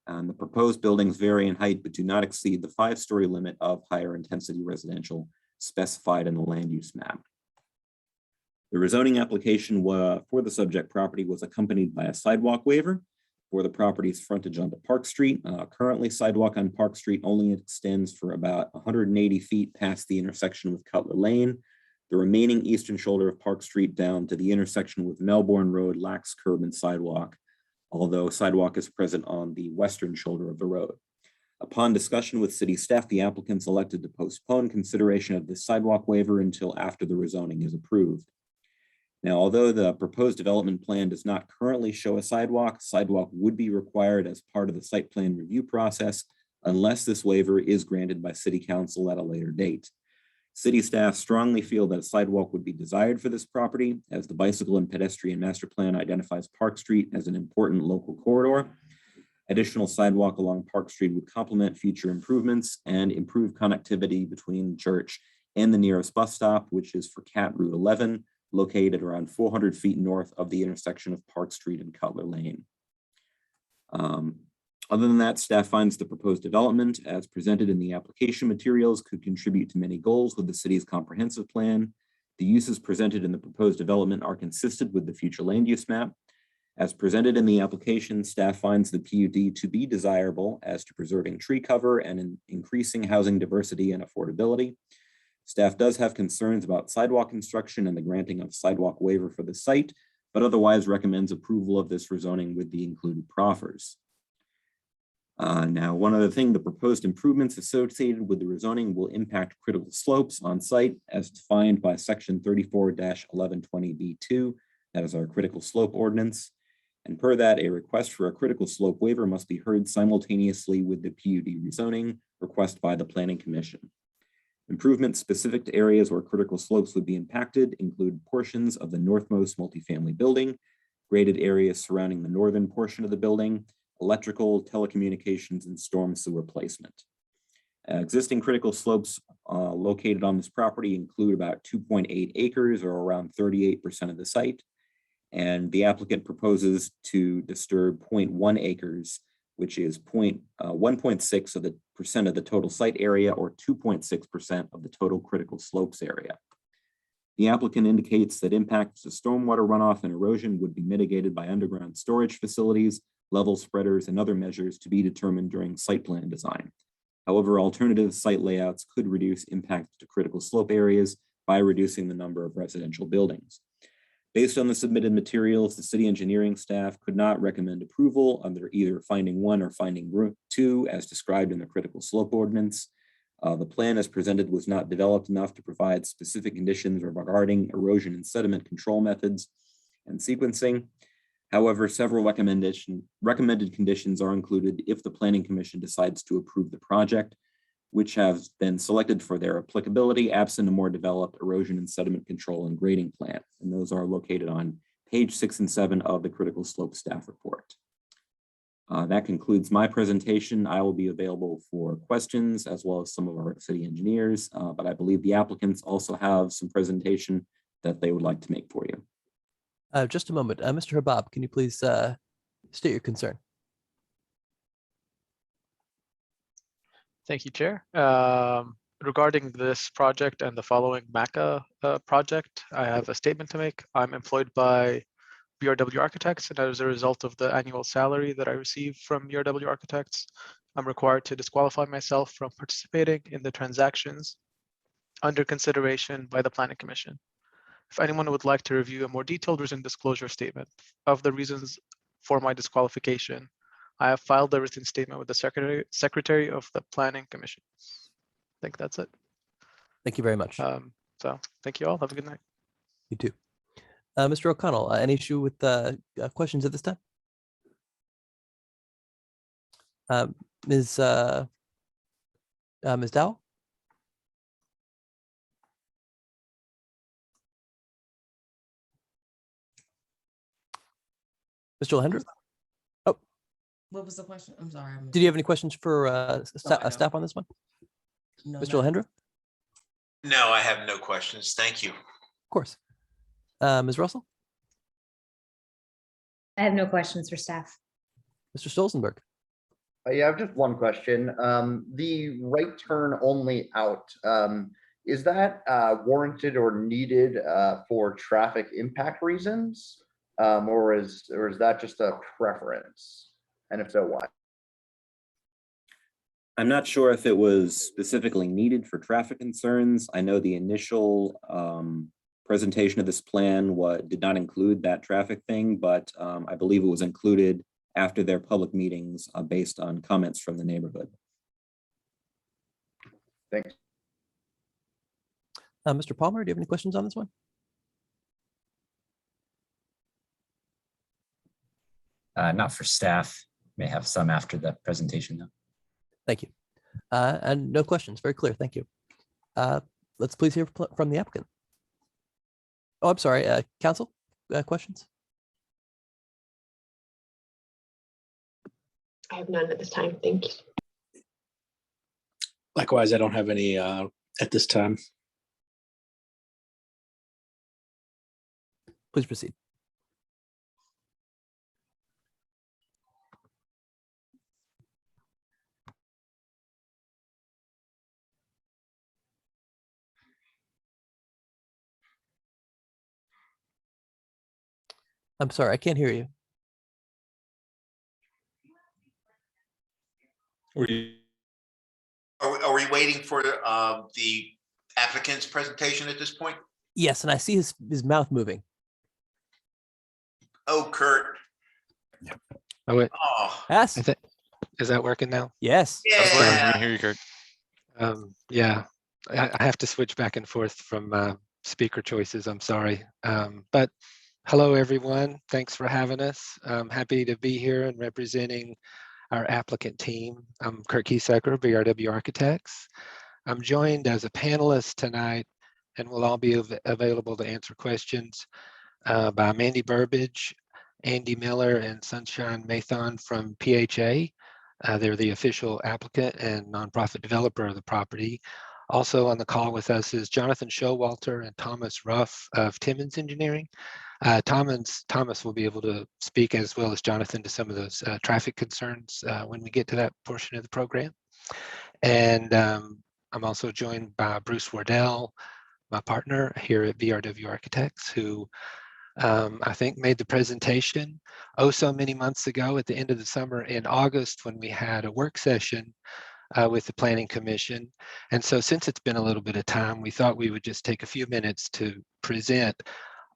And the proposed buildings vary in height, but do not exceed the 5-story limit of higher intensity residential specified in the land use map. The rezoning application for the subject property was accompanied by a sidewalk waiver for the property's frontage onto Park Street. Currently, sidewalk on Park Street only extends for about 180 feet past the intersection with Cutler Lane. The remaining eastern shoulder of Park Street down to the intersection with Melbourne Road lacks curb and sidewalk, although sidewalk is present on the western shoulder of the road. Upon discussion with city staff, the applicants elected to postpone consideration of the sidewalk waiver until after the rezoning is approved. Now, although the proposed development plan does not currently show a sidewalk would be required as part of the site plan review process unless this waiver is granted by City Council at a later date. City staff strongly feel that a sidewalk would be desired for this property, as the bicycle and pedestrian master plan identifies Park Street as an important local corridor. Additional sidewalk along Park Street would complement future improvements and improve connectivity between the church and the nearest bus stop, which is for Cat Route 11, located around 400 feet north of the intersection of Park Street and Cutler Lane. Other than that, staff finds the proposed development as presented in the application materials could contribute to many goals with the city's comprehensive plan. The uses presented in the proposed development are consistent with the future land use map. As presented in the application, staff finds the PUD to be desirable as to preserving tree cover and increasing housing diversity and affordability. Staff does have concerns about sidewalk construction and the granting of sidewalk waiver for the site, but otherwise recommends approval of this rezoning with the included proffers. Now, one other thing, the proposed improvements associated with the rezoning will impact critical slopes on site as defined by section 34-1120B2. That is our critical slope ordinance. And per that, a request for a critical slope waiver must be heard simultaneously with the PUD rezoning request by the Planning Commission. Improvements specific to areas where critical slopes would be impacted include portions of the northmost multifamily building, graded areas surrounding the northern portion of the building, electrical, telecommunications, and storm sewer placement. Existing critical slopes located on this property include about 2.8 acres or around 38% of the site. And the applicant proposes to disturb 0.1 acres, which is 1.6% of the total site area or 2.6% of the total critical slopes area. The applicant indicates that impacts to stormwater runoff and erosion would be mitigated by underground storage facilities, level spreaders, and other measures to be determined during site plan design. However, alternative site layouts could reduce impacts to critical slope areas by reducing the number of residential buildings. Based on the submitted materials, the city engineering staff could not recommend approval under either finding 1 or finding 2 as described in the critical slope ordinance. The plan as presented was not developed enough to provide specific conditions regarding erosion and sediment control methods and sequencing. However, several recommended conditions are included if the Planning Commission decides to approve the project, which have been selected for their applicability absent a more developed erosion and sediment control and grading plan. And those are located on page 6 and 7 of the critical slope staff report. That concludes my presentation. I will be available for questions as well as some of our city engineers, but I believe the applicants also have some presentation that they would like to make for you. Just a moment. Mr. Habab, can you please state your concern? Thank you, Chair. Regarding this project and the following MACA project, I have a statement to make. I'm employed by BRW Architects, and as a result of the annual salary that I receive from BRW Architects, I'm required to disqualify myself from participating in the transactions under consideration by the Planning Commission. If anyone would like to review a more detailed written disclosure statement of the reasons for my disqualification, I have filed a written statement with the Secretary of the Planning Commission. I think that's it. Thank you very much. So thank you all. Have a good night. You too. Mr. O'Connell, any issue with questions at this time? Ms. Dow? Mr. Alejandro? Oh, What was the question? I'm sorry. did you have any questions for I staff on this one? No, Mr. no. Alejandro? Of No, I have no questions. Thank you. course. Ms. Russell? I have no questions for staff. Mr. Stolzenberg? Yeah, I have just one question. The right turn only out, is that warranted or needed for traffic impact reasons? Or is that just a preference? And if so, why? I'm not sure if it was specifically needed for traffic concerns. I know the initial presentation of this plan did not include that traffic thing, but I believe it was included after their public meetings based on comments from the neighborhood. Thanks. Mr. Palmer, do you have any questions on this one? Not for staff. May have some after the presentation though. Thank you. And no questions. Very clear. Thank you. Let's please hear from the applicant. Oh, I'm sorry. Council, questions? I have none at this time. Thank you. Likewise, I don't have any at this time. Please proceed. I'm sorry, I can't hear you. Or you- Are we waiting for the applicant's presentation at this point? Yes, and I see his mouth moving. Oh, Kurt. Oh, wait. Oh, Yes. Is that working now? Yes. yeah. I hear you, Kurt. Yeah, I have to switch back and forth from speaker choices. I'm sorry. But hello, everyone. Thanks for having us. I'm happy to be here and representing our applicant team. I'm Kurt Kiesacker, BRW Architects. I'm joined as a panelist tonight, and we'll all be available to answer questions by Mandy Burbidge, Andy Miller, and Sunshine Mathon from PHA. They're the official applicant and nonprofit developer of the property. Also on the call with us is Jonathan Showalter and Thomas Ruff of Timmons Engineering. Thomas will be able to speak as well as Jonathan to some of those traffic concerns when we get to that portion of the program. And I'm also joined by Bruce Wardell, my partner here at BRW Architects, who I think made the presentation so many months ago at the end of the summer in August when we had a work session with the Planning Commission. And so since it's been a little bit of time, we thought we would just take a few minutes to present.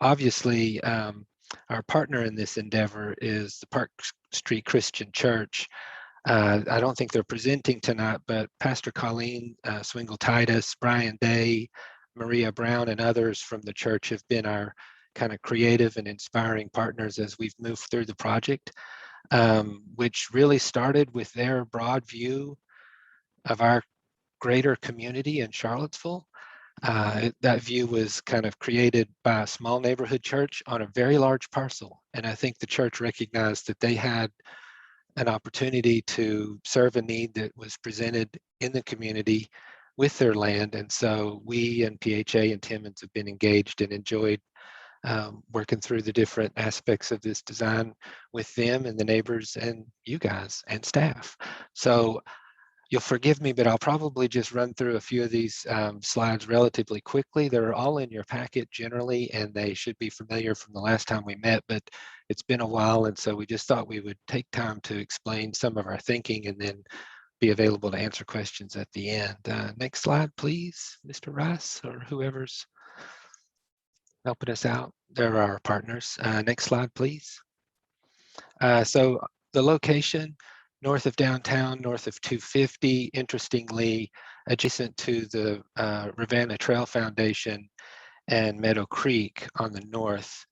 Obviously, our partner in this endeavor is the Park Street Christian Church. I don't think they're presenting tonight, but Pastor Colleen Swingle Titus, Brian Day, Maria Brown, and others from the church have been our kind of creative and inspiring partners as we've moved through the project, which really started with their broad view of our greater community in Charlottesville. That view was kind of created by a small neighborhood church on a very large parcel. And I think the church recognized that they had an opportunity to serve a need that was presented in the community with their land. And so we and PHA and Timmons have been engaged and enjoyed working through the different aspects of this design with them and the neighbors and you guys and staff. So you'll forgive me, but I'll probably just run through a few of these slides relatively quickly. They're all in your packet generally, and they should be familiar from the last time we met, but it's been a while, and so we just thought we would take time to explain some of our thinking and then be available to answer questions at the end. Next slide, please, Mr. Rice, or whoever's helping us out. There are our partners. Next slide, please. So the location, north of downtown, north of 250, interestingly, adjacent to the Ravenna Trail Foundation and Meadow Creek on the north.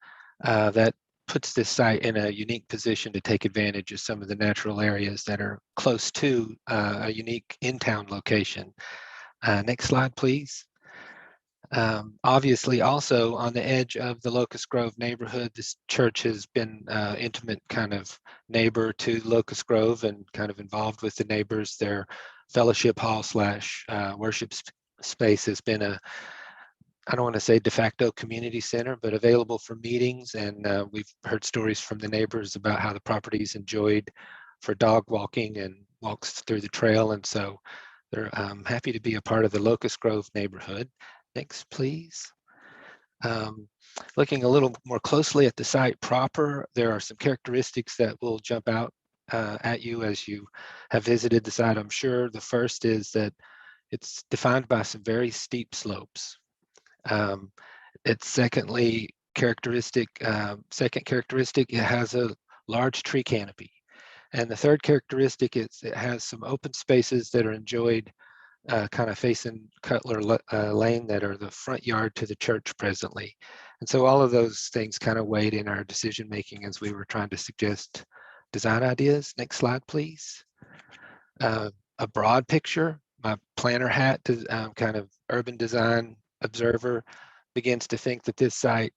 That puts this site in a unique position to take advantage of some of the natural areas that are close to a unique in-town location. Next slide, please. Obviously, also on the edge of the Locust Grove neighborhood, this church has been intimate kind of neighbor to Locust Grove and kind of involved with the neighbors. Their fellowship hall slash worship space has been I don't want to say de facto community center, but available for meetings. And we've heard stories from the neighbors about how the property's enjoyed for dog walking and walks through the trail. And so they're happy to be a part of the Locust Grove neighborhood. Next, please. Looking a little more closely at the site proper, there are some characteristics that will jump out at you as you have visited the site, I'm sure. The first is that it's defined by some very steep slopes. Its second characteristic, it has a large tree canopy. And the third characteristic is it has some open spaces that are enjoyed kind of facing Cutler Lane that are the front yard to the church presently. And so all of those things kind of weighed in our decision making as we were trying to suggest design ideas. Next slide, please. A broad picture, my planner hat to kind of urban design observer begins to think that this site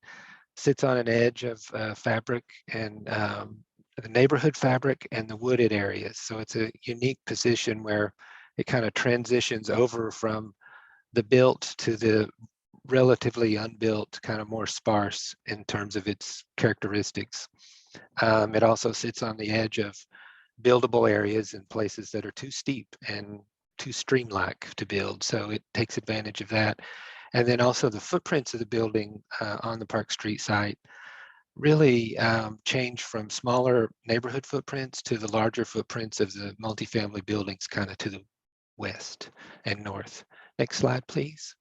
sits on an edge of fabric and the neighborhood fabric and the wooded areas. So it's a unique position where it kind of transitions over from the built to the relatively unbuilt, kind of more sparse in terms of its characteristics. It also sits on the edge of buildable areas in places that are too steep and too stream-like to build. So it takes advantage of that. And then also the footprints of the building on the Park Street site really change from smaller neighborhood footprints to the larger footprints of the multifamily buildings kind of to the west and north. Next slide, please.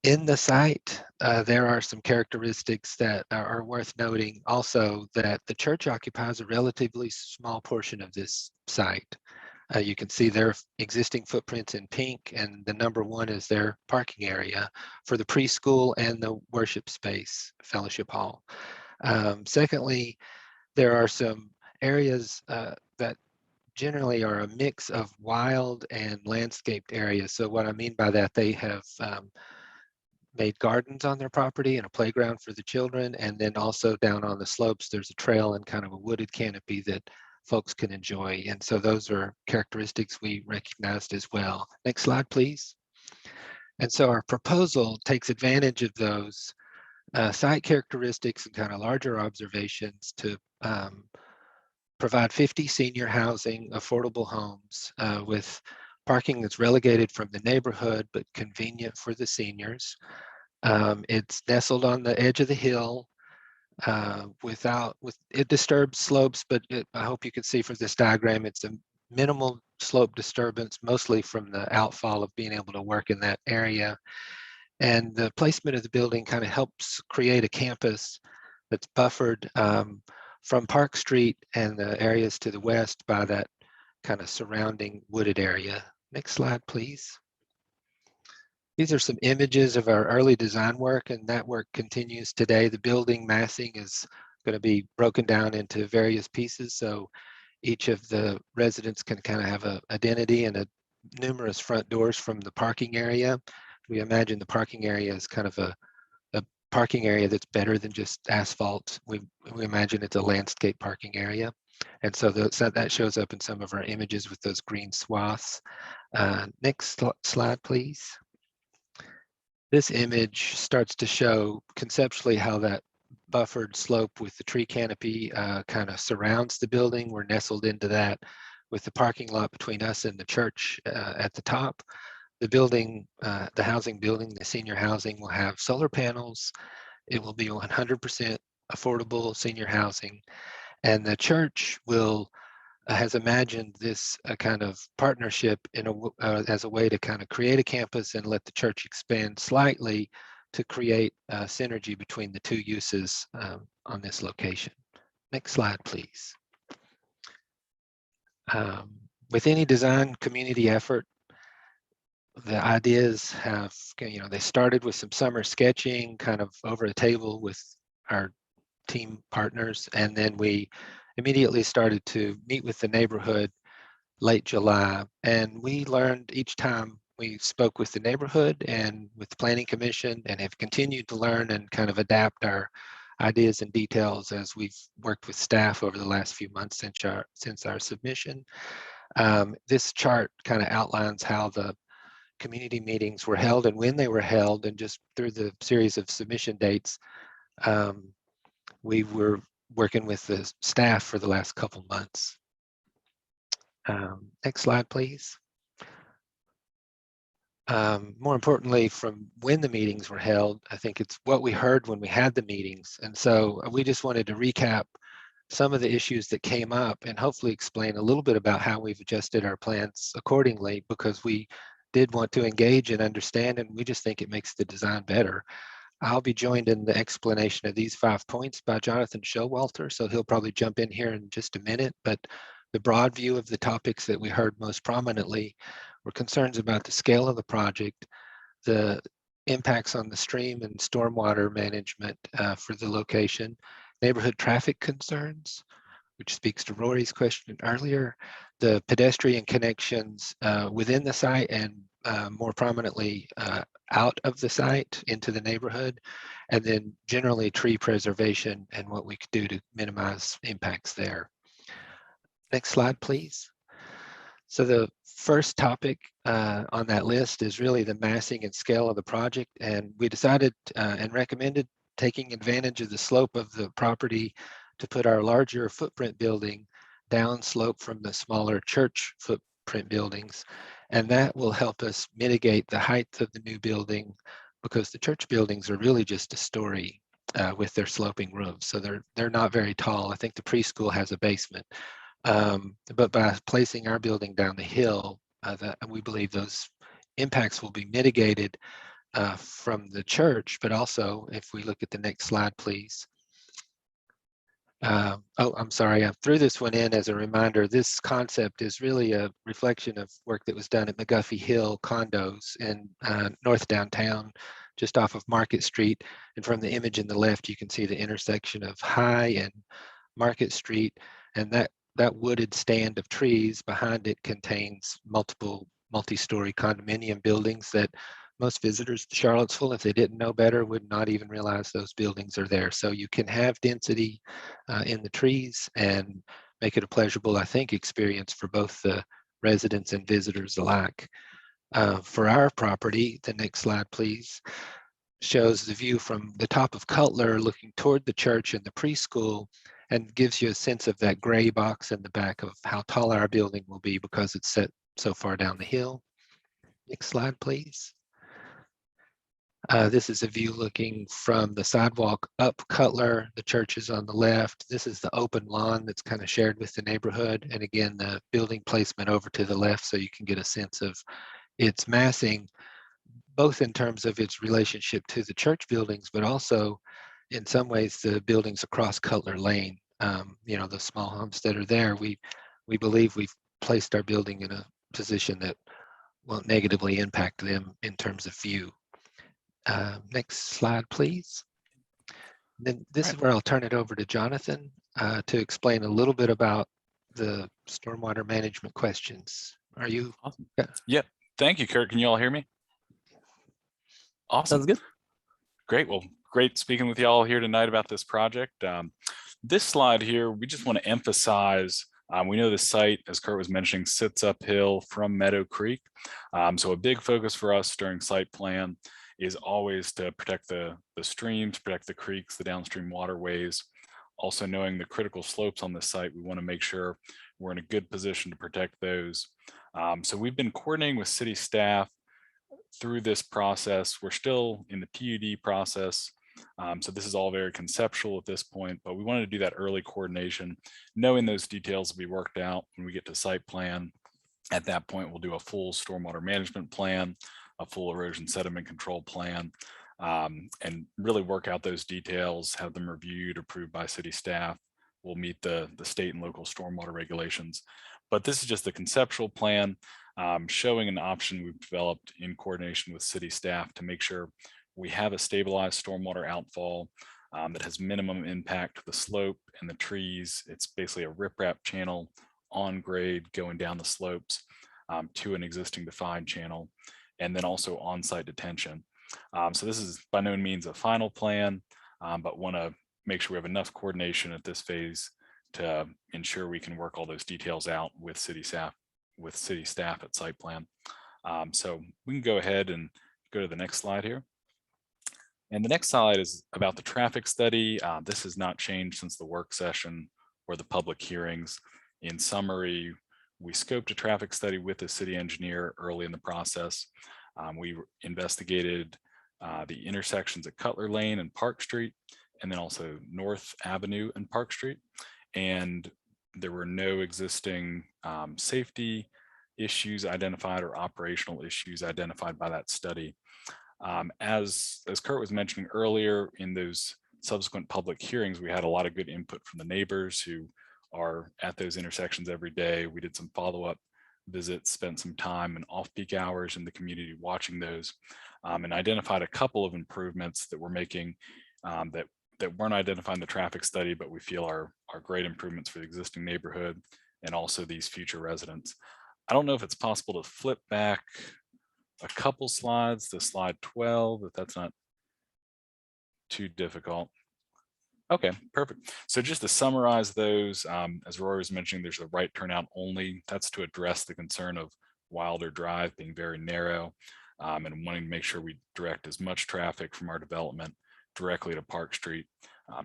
In the site, there are some characteristics that are worth noting also, that the church occupies a relatively small portion of this site. You can see their existing footprints in pink, and the number 1 is their parking area for the preschool and the worship space, fellowship hall. Secondly, there are some areas that generally are a mix of wild and landscaped areas. So what I mean by that, they have made gardens on their property and a playground for the children, and then also down on the slopes there's a trail and kind of a wooded canopy that folks can enjoy. And so those are characteristics we recognized as well. Next slide, please. And so our proposal takes advantage of those site characteristics and kind of larger observations to provide 50 senior housing affordable homes with parking that's relegated from the neighborhood but convenient for the seniors. It's nestled on the edge of the hill. It disturbs slopes, but I hope you can see from this diagram, it's a minimal slope disturbance, mostly from the outfall of being able to work in that area. And the placement of the building kind of helps create a campus that's buffered from Park Street and the areas to the west by that kind of surrounding wooded area. Next slide, please. These are some images of our early design work, and that work continues today. The building massing is going to be broken down into various pieces, so each of the residents can kind of have an identity and numerous front doors from the parking area. We imagine the parking area is kind of a parking area that's better than just asphalt. We imagine it's a landscape parking area. And so that shows up in some of our images with those green swaths. Next slide, please. This image starts to show conceptually how that buffered slope with the tree canopy kind of surrounds the building. We're nestled into that with the parking lot between us and the church at the top. The building, the housing building, the senior housing will have solar panels. It will be 100% affordable senior housing. And the church has imagined this kind of partnership as a way to kind of create a campus and let the church expand slightly to create synergy between the two uses on this location. Next slide, please. With any design community effort, the ideas have, they started with some summer sketching kind of over a table with our team partners, and then we immediately started to meet with the neighborhood late July. And we learned each time we spoke with the neighborhood and with the Planning Commission, and have continued to learn and kind of adapt our ideas and details as we've worked with staff over the last few months since our submission. This chart kind of outlines how the community meetings were held and when they were held, and just through the series of submission dates, we were working with the staff for the last couple months. Next slide, please. More importantly, from when the meetings were held, I think it's what we heard when we had the meetings. And so we just wanted to recap some of the issues that came up and hopefully explain a little bit about how we've adjusted our plans accordingly, because we did want to engage and understand, and we just think it makes the design better. I'll be joined in the explanation of these 5 points by Jonathan Showalter, so he'll probably jump in here in just a minute. But the broad view of the topics that we heard most prominently were concerns about the scale of the project, the impacts on the stream and stormwater management for the location, neighborhood traffic concerns, which speaks to Rory's question earlier, the pedestrian connections within the site and more prominently out of the site into the neighborhood, and then generally tree preservation and what we could do to minimize impacts there. Next slide, please. So the first topic on that list is really the massing and scale of the project, and we decided and recommended taking advantage of the slope of the property to put our larger footprint building downslope from the smaller church footprint buildings. And that will help us mitigate the height of the new building, because the church buildings are really just a story with their sloping roofs. So they're not very tall. I think the preschool has a basement. But by placing our building down the hill, that we believe those impacts will be mitigated from the church, but also if we look at the next slide, please. Oh, I'm sorry, I threw this one in as a reminder. This concept is really a reflection of work that was done at McGuffey Hill condos in North Downtown, just off of Market Street. And from the image in the left, you can see the intersection of High and Market Street. And that wooded stand of trees behind it contains multiple multi-story condominium buildings that most visitors to Charlottesville, if they didn't know better, would not even realize those buildings are there. So you can have density in the trees and make it a pleasurable, I think, experience for both the residents and visitors alike. For our property, the next slide, please, shows the view from the top of Cutler looking toward the church and the preschool, and gives you a sense of that gray box in the back of how tall our building will be because it's set so far down the hill. Next slide, please. This is a view looking from the sidewalk up Cutler. The church is on the left. This is the open lawn that's kind of shared with the neighborhood. And again, the building placement over to the left so you can get a sense of its massing, both in terms of its relationship to the church buildings, but also in some ways the buildings across Cutler Lane. You know, the small homes that are there, we believe we've placed our building in a position that won't negatively impact them in terms of view. Next slide, please. Then this is where I'll turn it over to Jonathan to explain a little bit about the stormwater management questions. Are you? Awesome. Yep. Thank you, Kurt. Can you all hear me? Awesome. Sounds good. Great. Well, great speaking with you all here tonight about this project. This slide here, we just want to emphasize, we know the site, as Kurt was mentioning, sits uphill from Meadow Creek. So a big focus for us during site plan is always to protect the streams, protect the creeks, the downstream waterways. Also knowing the critical slopes on the site, we want to make sure we're in a good position to protect those. So we've been coordinating with city staff through this process. We're still in the PUD process. So this is all very conceptual at this point, but we wanted to do that early coordination, knowing those details will be worked out when we get to site plan. At that point, we'll do a full stormwater management plan, a full erosion sediment control plan, and really work out those details, have them reviewed, approved by city staff. We'll meet the state and local stormwater regulations. But this is just the conceptual plan showing an option we've developed in coordination with city staff to make sure we have a stabilized stormwater outfall that has minimum impact to the slope and the trees. It's basically a riprap channel on grade going down the slopes to an existing defined channel, and then also on-site detention. So this is by no means a final plan, but want to make sure we have enough coordination at this phase to ensure we can work all those details out with city staff at site plan. So we can go ahead and go to the next slide here. And the next slide is about the traffic study. This has not changed since the work session or the public hearings. In summary, we scoped a traffic study with the city engineer early in the process. We investigated the intersections at Cutler Lane and Park Street, and then also North Avenue and Park Street. And there were no existing safety issues identified or operational issues identified by that study. As Kurt was mentioning earlier, in those subsequent public hearings, we had a lot of good input from the neighbors who are at those intersections every day. We did some follow-up visits, spent some time in off-peak hours in the community watching those, and identified a couple of improvements that we're making that weren't identified in the traffic study, but we feel are great improvements for the existing neighborhood and also these future residents. I don't know if it's possible to flip back a couple slides to slide 12, if that's not too difficult. Okay, perfect. So just to summarize those, as Rory was mentioning, there's a right turnout only. That's to address the concern of Wilder Drive being very narrow and wanting to make sure we direct as much traffic from our development directly to Park Street,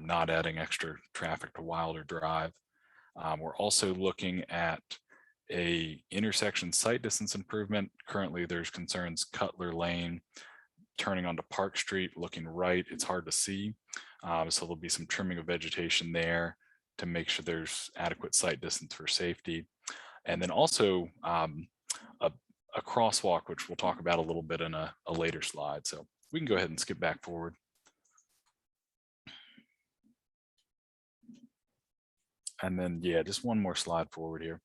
not adding extra traffic to Wilder Drive. We're also looking at a intersection site distance improvement. Currently, there's concerns Cutler Lane turning onto Park Street, looking right, it's hard to see. So there'll be some trimming of vegetation there to make sure there's adequate sight distance for safety. And then also a crosswalk, which we'll talk about a little bit in a later slide. So we can go ahead and skip back forward. And then, yeah, just one more slide forward here.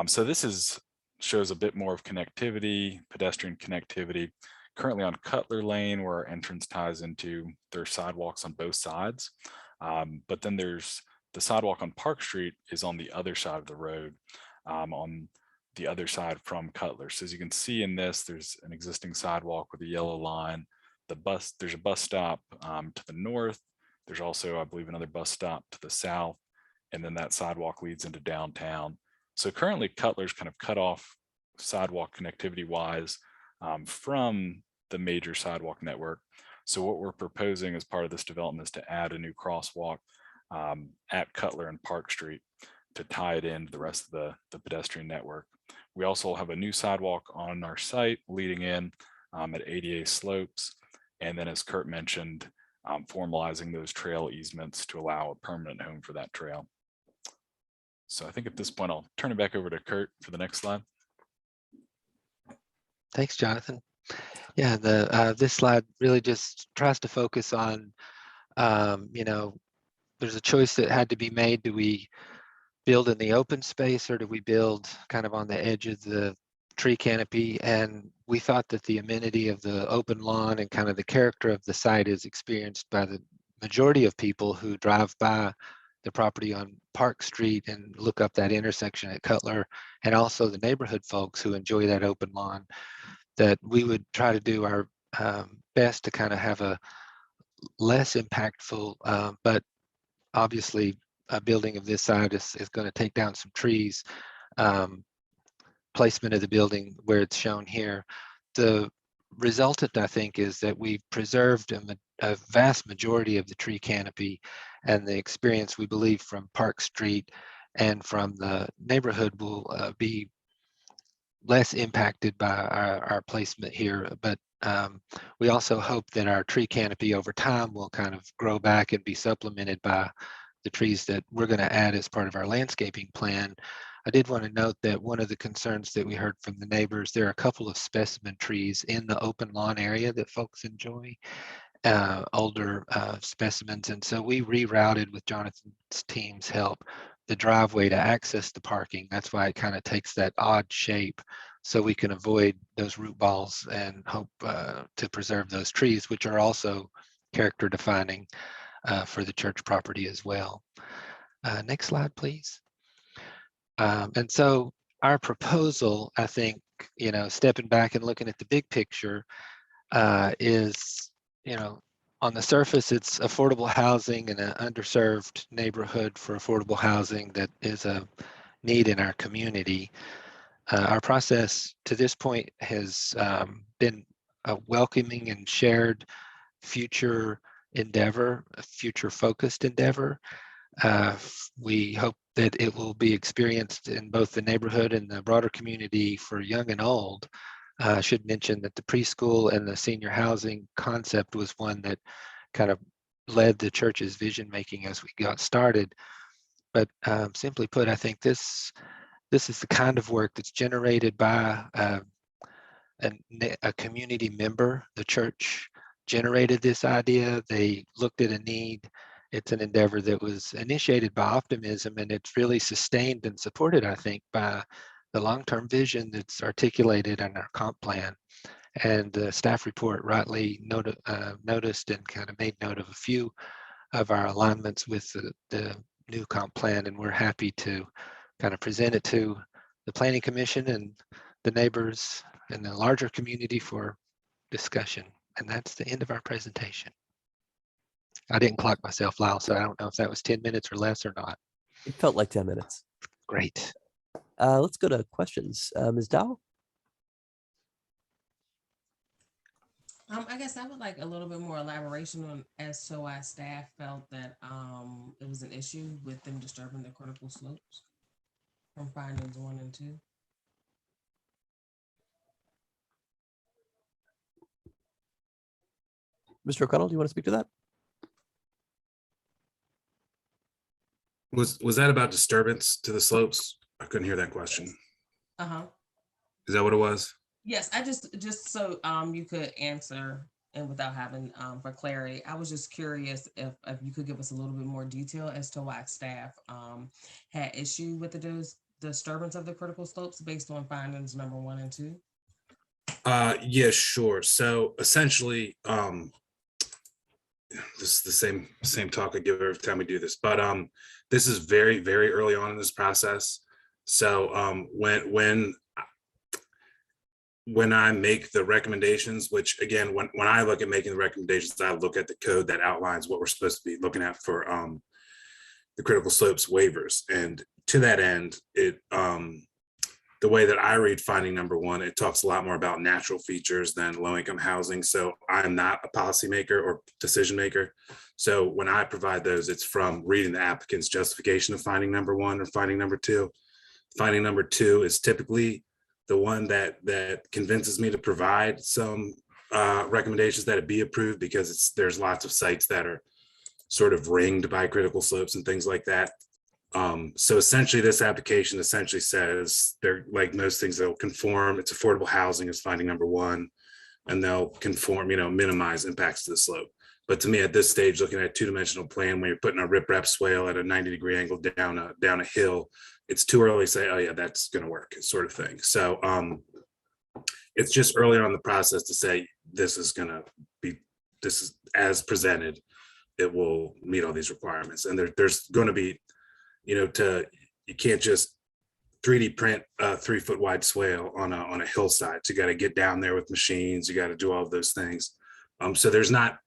So this shows a bit more of connectivity, pedestrian connectivity. Currently on Cutler Lane, where our entrance ties into, there's sidewalks on both sides. But then there's the sidewalk on Park Street is on the other side of the road, on the other side from Cutler. So as you can see in this, there's an existing sidewalk with a yellow line. There's a bus stop to the north. There's also, I believe, another bus stop to the south. And then that sidewalk leads into downtown. So currently Cutler's kind of cut off sidewalk connectivity wise from the major sidewalk network. So what we're proposing as part of this development is to add a new crosswalk at Cutler and Park Street to tie it into the rest of the pedestrian network. We also have a new sidewalk on our site leading in at ADA slopes. And then as Kurt mentioned, formalizing those trail easements to allow a permanent home for that trail. So I think at this point, I'll turn it back over to Kurt for the next slide. Thanks, Jonathan. Yeah, this slide really just tries to focus on, there's a choice that had to be made. Do we build in the open space or do we build kind of on the edge of the tree canopy? And we thought that the amenity of the open lawn and kind of the character of the site is experienced by the majority of people who drive by the property on Park Street and look up that intersection at Cutler, and also the neighborhood folks who enjoy that open lawn, that we would try to do our best to kind of have a less impactful, but obviously a building of this size is going to take down some trees. Placement of the building where it's shown here. The resultant, I think, is that we've preserved a vast majority of the tree canopy, and the experience we believe from Park Street and from the neighborhood will be less impacted by our placement here. But we also hope that our tree canopy over time will kind of grow back and be supplemented by the trees that we're going to add as part of our landscaping plan. I did want to note that one of the concerns that we heard from the neighbors, there are a couple of specimen trees in the open lawn area that folks enjoy, older specimens. And so we rerouted with Jonathan's team's help the driveway to access the parking. That's why it kind of takes that odd shape, so we can avoid those root balls and hope to preserve those trees, which are also character defining for the church property as well. Next slide, please. And so our proposal, I think, stepping back and looking at the big picture is, on the surface, it's affordable housing in an underserved neighborhood for affordable housing that is a need in our community. Our process to this point has been a welcoming and shared future endeavor, a future focused endeavor. We hope that it will be experienced in both the neighborhood and the broader community for young and old. I should mention that the preschool and the senior housing concept was one that kind of led the church's vision making as we got started. But simply put, I think this is the kind of work that's generated by a community member. The church generated this idea. They looked at a need. It's an endeavor that was initiated by optimism, and it's really sustained and supported, I think, by the long-term vision that's articulated in our comp plan. And the staff report rightly noticed and kind of made note of a few of our alignments with the new comp plan, and we're happy to kind of present it to the Planning Commission and the neighbors and the larger community for discussion. And that's the end of our presentation. I didn't clock myself, Lyle, so I don't know if that was 10 minutes or less or not. It felt like 10 minutes. Great. Let's go to questions. Ms. Dow? I guess I would like a little bit more elaboration on as to why staff felt that it was an issue with them disturbing the critical slopes from findings 1 and 2. Mr. O'Connell, do you want to speak to that? Was that about disturbance to the slopes? I couldn't hear that question. Uh-huh. Is that what it was? Yes, I just so you could answer and without having for clarity, I was just curious if you could give us a little bit more detail as to why staff had issue with the disturbance of the critical slopes based on findings number 1 and 2. Yeah, sure. So essentially, this is the same talk I give every time we do this, but this is very, very early on in this process. So when I make the recommendations, which again, when I look at making the recommendations, I look at the code that outlines what we're supposed to be looking at for the critical slopes waivers. And to that end, the way that I read finding number 1, it talks a lot more about natural features than low-income housing. So I'm not a policymaker or decision maker. So when I provide those, it's from reading the applicant's justification of finding number 1 or finding number 2. Finding number 2 is typically the one that convinces me to provide some recommendations that it be approved, because there's lots of sites that are sort of ringed by critical slopes and things like that. So essentially this application essentially says they're like most things, they'll conform, it's affordable housing is finding number 1, and they'll conform, minimize impacts to the slope. But to me at this stage, looking at a 2-dimensional plan, when you're putting a riprap swale at a 90-degree angle down a hill, it's too early to say, oh yeah, that's going to work, sort of thing. So it's just earlier on in the process to say this is as presented, it will meet all these requirements. And there's going to be, you can't just 3D print a 3-foot wide swale on a hillside. So you got to get down there with machines. You got to do all of those things. So there's not,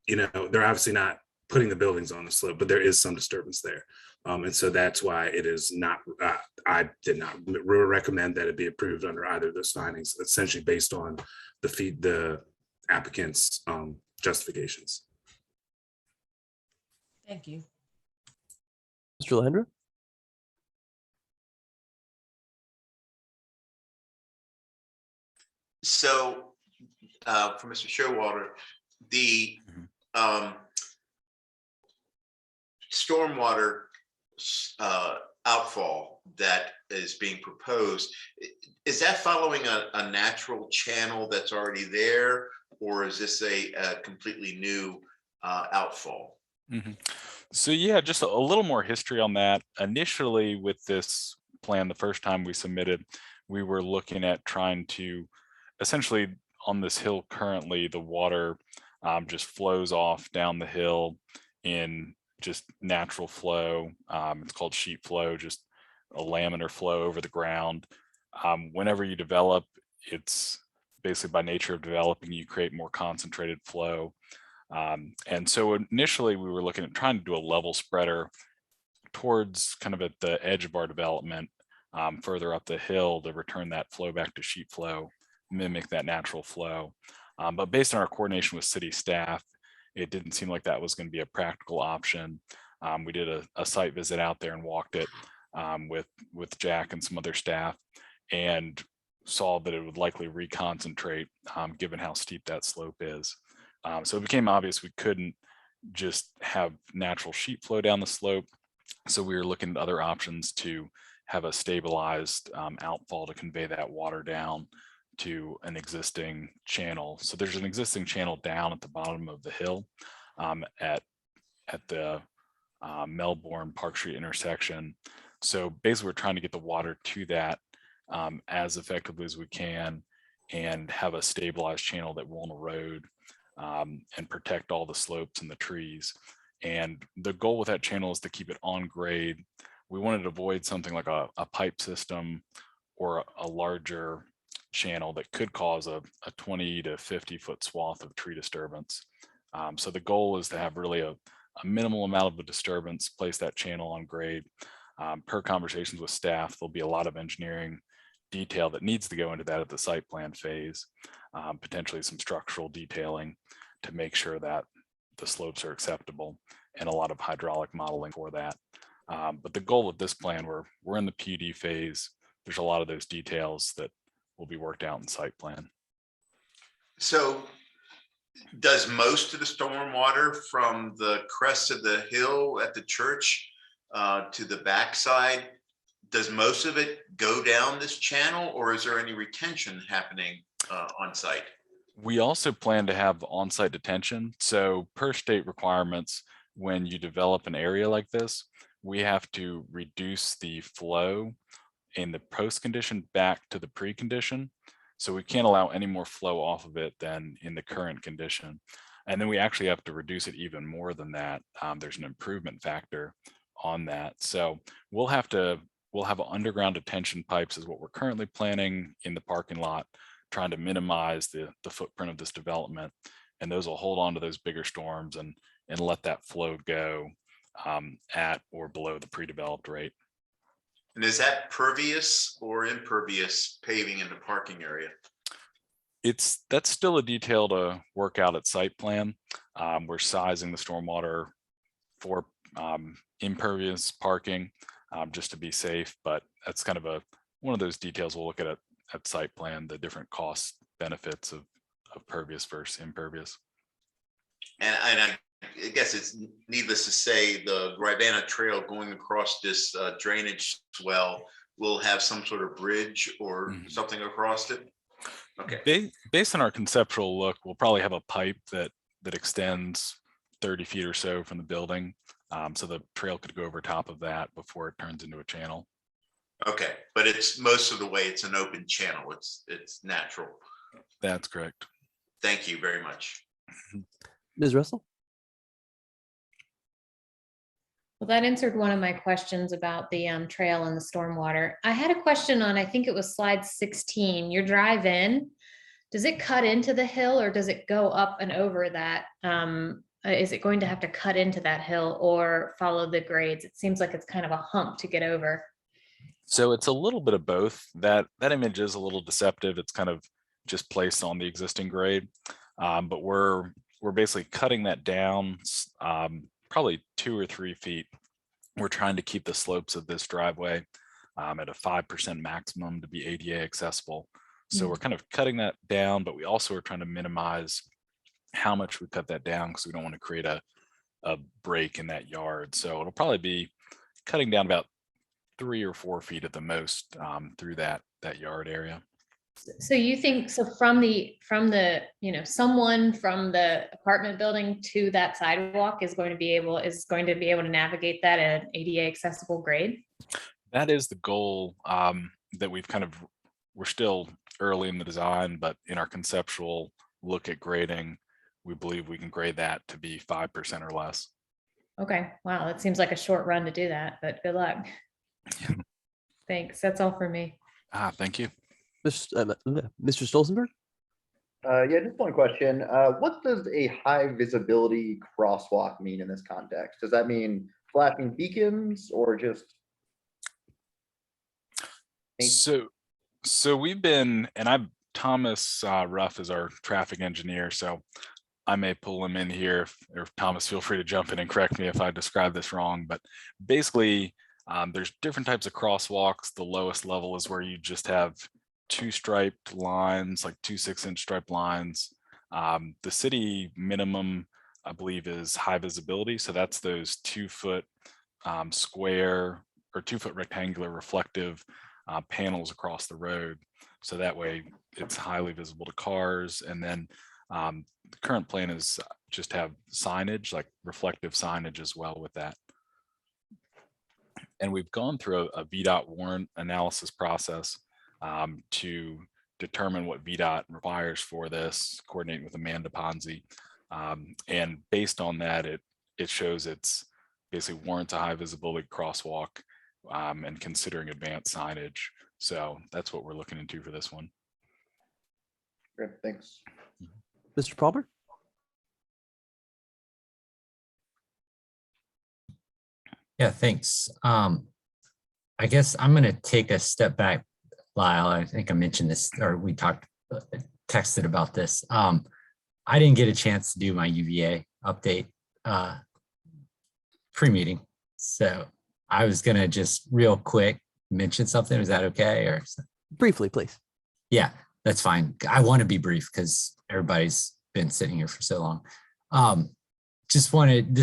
they're obviously not putting the buildings on the slope, but there is some disturbance there. And so that's why it is not, I did not recommend that it be approved under either of those findings, essentially based on the applicant's justifications. Thank you. Mr. Landra? So for Mr. Showalter, the stormwater outfall that is being proposed, is that following a natural channel that's already there, or is this a completely new outfall? So yeah, just a little more history on that. Initially with this plan, the first time we submitted, we were looking at trying to essentially on this hill currently, the water just flows off down the hill in just natural flow. It's called sheet flow, just a laminar flow over the ground. Whenever you develop, it's basically by nature of developing, you create more concentrated flow. And so initially we were looking at trying to do a level spreader towards kind of at the edge of our development, further up the hill to return that flow back to sheet flow, mimic that natural flow. But based on our coordination with city staff, it didn't seem like that was going to be a practical option. We did a site visit out there and walked it with Jack and some other staff, and saw that it would likely reconcentrate given how steep that slope is. So it became obvious we couldn't just have natural sheet flow down the slope. So we were looking at other options to have a stabilized outfall to convey that water down to an existing channel. So there's an existing channel down at the bottom of the hill at the Melbourne Park Street intersection. So basically we're trying to get the water to that as effectively as we can and have a stabilized channel that won't erode and protect all the slopes and the trees. And the goal with that channel is to keep it on grade. We wanted to avoid something like a pipe system or a larger channel that could cause a 20 to 50 foot swath of tree disturbance. So the goal is to have really a minimal amount of a disturbance, place that channel on grade. Per conversations with staff, there'll be a lot of engineering detail that needs to go into that at the site plan phase, potentially some structural detailing to make sure that the slopes are acceptable, and a lot of hydraulic modeling for that. But the goal of this plan, we're in the PUD phase. There's a lot of those details that will be worked out in site plan. So does most of the stormwater from the crest of the hill at the church to the backside, does most of it go down this channel, or is there any retention happening on site? We also plan to have on-site detention. So per state requirements, when you develop an area like this, we have to reduce the flow in the post condition back to the pre-condition. So we can't allow any more flow off of it than in the current condition. And then we actually have to reduce it even more than that. There's an improvement factor on that. So we'll have underground detention pipes is what we're currently planning in the parking lot, trying to minimize the footprint of this development. And those will hold on to those bigger storms and let that flow go at or below the pre-developed rate. And is that pervious or impervious paving in the parking area? That's still a detail to work out at site plan. We're sizing the stormwater for impervious parking just to be safe, but that's kind of one of those details we'll look at site plan, the different cost benefits of pervious versus impervious. And I guess it's needless to say, the Rivanna Trail going across this drainage swell will have some sort of bridge or something across it. Okay. Based on our conceptual look, we'll probably have a pipe that extends 30 feet or so from the building. So the trail could go over top of that before it turns into a channel. Okay, but it's most of the way it's an open channel. It's natural. That's correct. Thank you very much. Ms. Russell? Well, that answered one of my questions about the trail and the stormwater. I had a question on, I think it was slide 16, your drive in. Does it cut into the hill or does it go up and over that? Is it going to have to cut into that hill or follow the grades? It seems like it's kind of a hump to get over. So it's a little bit of both. That image is a little deceptive. It's kind of just placed on the existing grade, but we're basically cutting that down probably 2 or 3 feet. We're trying to keep the slopes of this driveway at a 5% maximum to be ADA accessible. So we're kind of cutting that down, but we also are trying to minimize how much we cut that down because we don't want to create a break in that yard. So it'll probably be cutting down about 3 or 4 feet at the most through that yard area. So you think, so from the, someone from the apartment building to that sidewalk is going to be able to navigate that at an ADA accessible grade? That is the goal that we're still early in the design, but in our conceptual look at grading, we believe we can grade that to be 5% or less. Okay, wow, that seems like a short run to do that, but good luck. Thanks, that's all for me. Thank you. Mr. Stolzenberg? Yeah, just one question. What does a high visibility crosswalk mean in this context? Does that mean flashing beacons or just? So we've been, and Thomas Ruff is our traffic engineer, so I may pull him in here, or Thomas, feel free to jump in and correct me if I describe this wrong, but basically there's different types of crosswalks. The lowest level is where you just have 2 striped lines, like 2 6-inch striped lines. The city minimum, I believe, is high visibility. So that's those 2-foot square or 2-foot rectangular reflective panels across the road. So that way it's highly visible to cars. And then the current plan is just have signage, like reflective signage as well with that. And we've gone through a VDOT warrant analysis process to determine what VDOT requires for this, coordinating with Amanda Ponzi. And based on that, it shows it's basically warrants a high visibility crosswalk and considering advanced signage. So that's what we're looking into for this one. Great, thanks. Mr. Palmer? Yeah, thanks. I guess I'm going to take a step back, Lyle. I think I mentioned this, or we texted about this. I didn't get a chance to do my UVA update pre-meeting. So I was going to just real quick mention something. Is that okay? Or briefly, please? Yeah, that's fine. I want to be brief because everybody's been sitting here for so long. This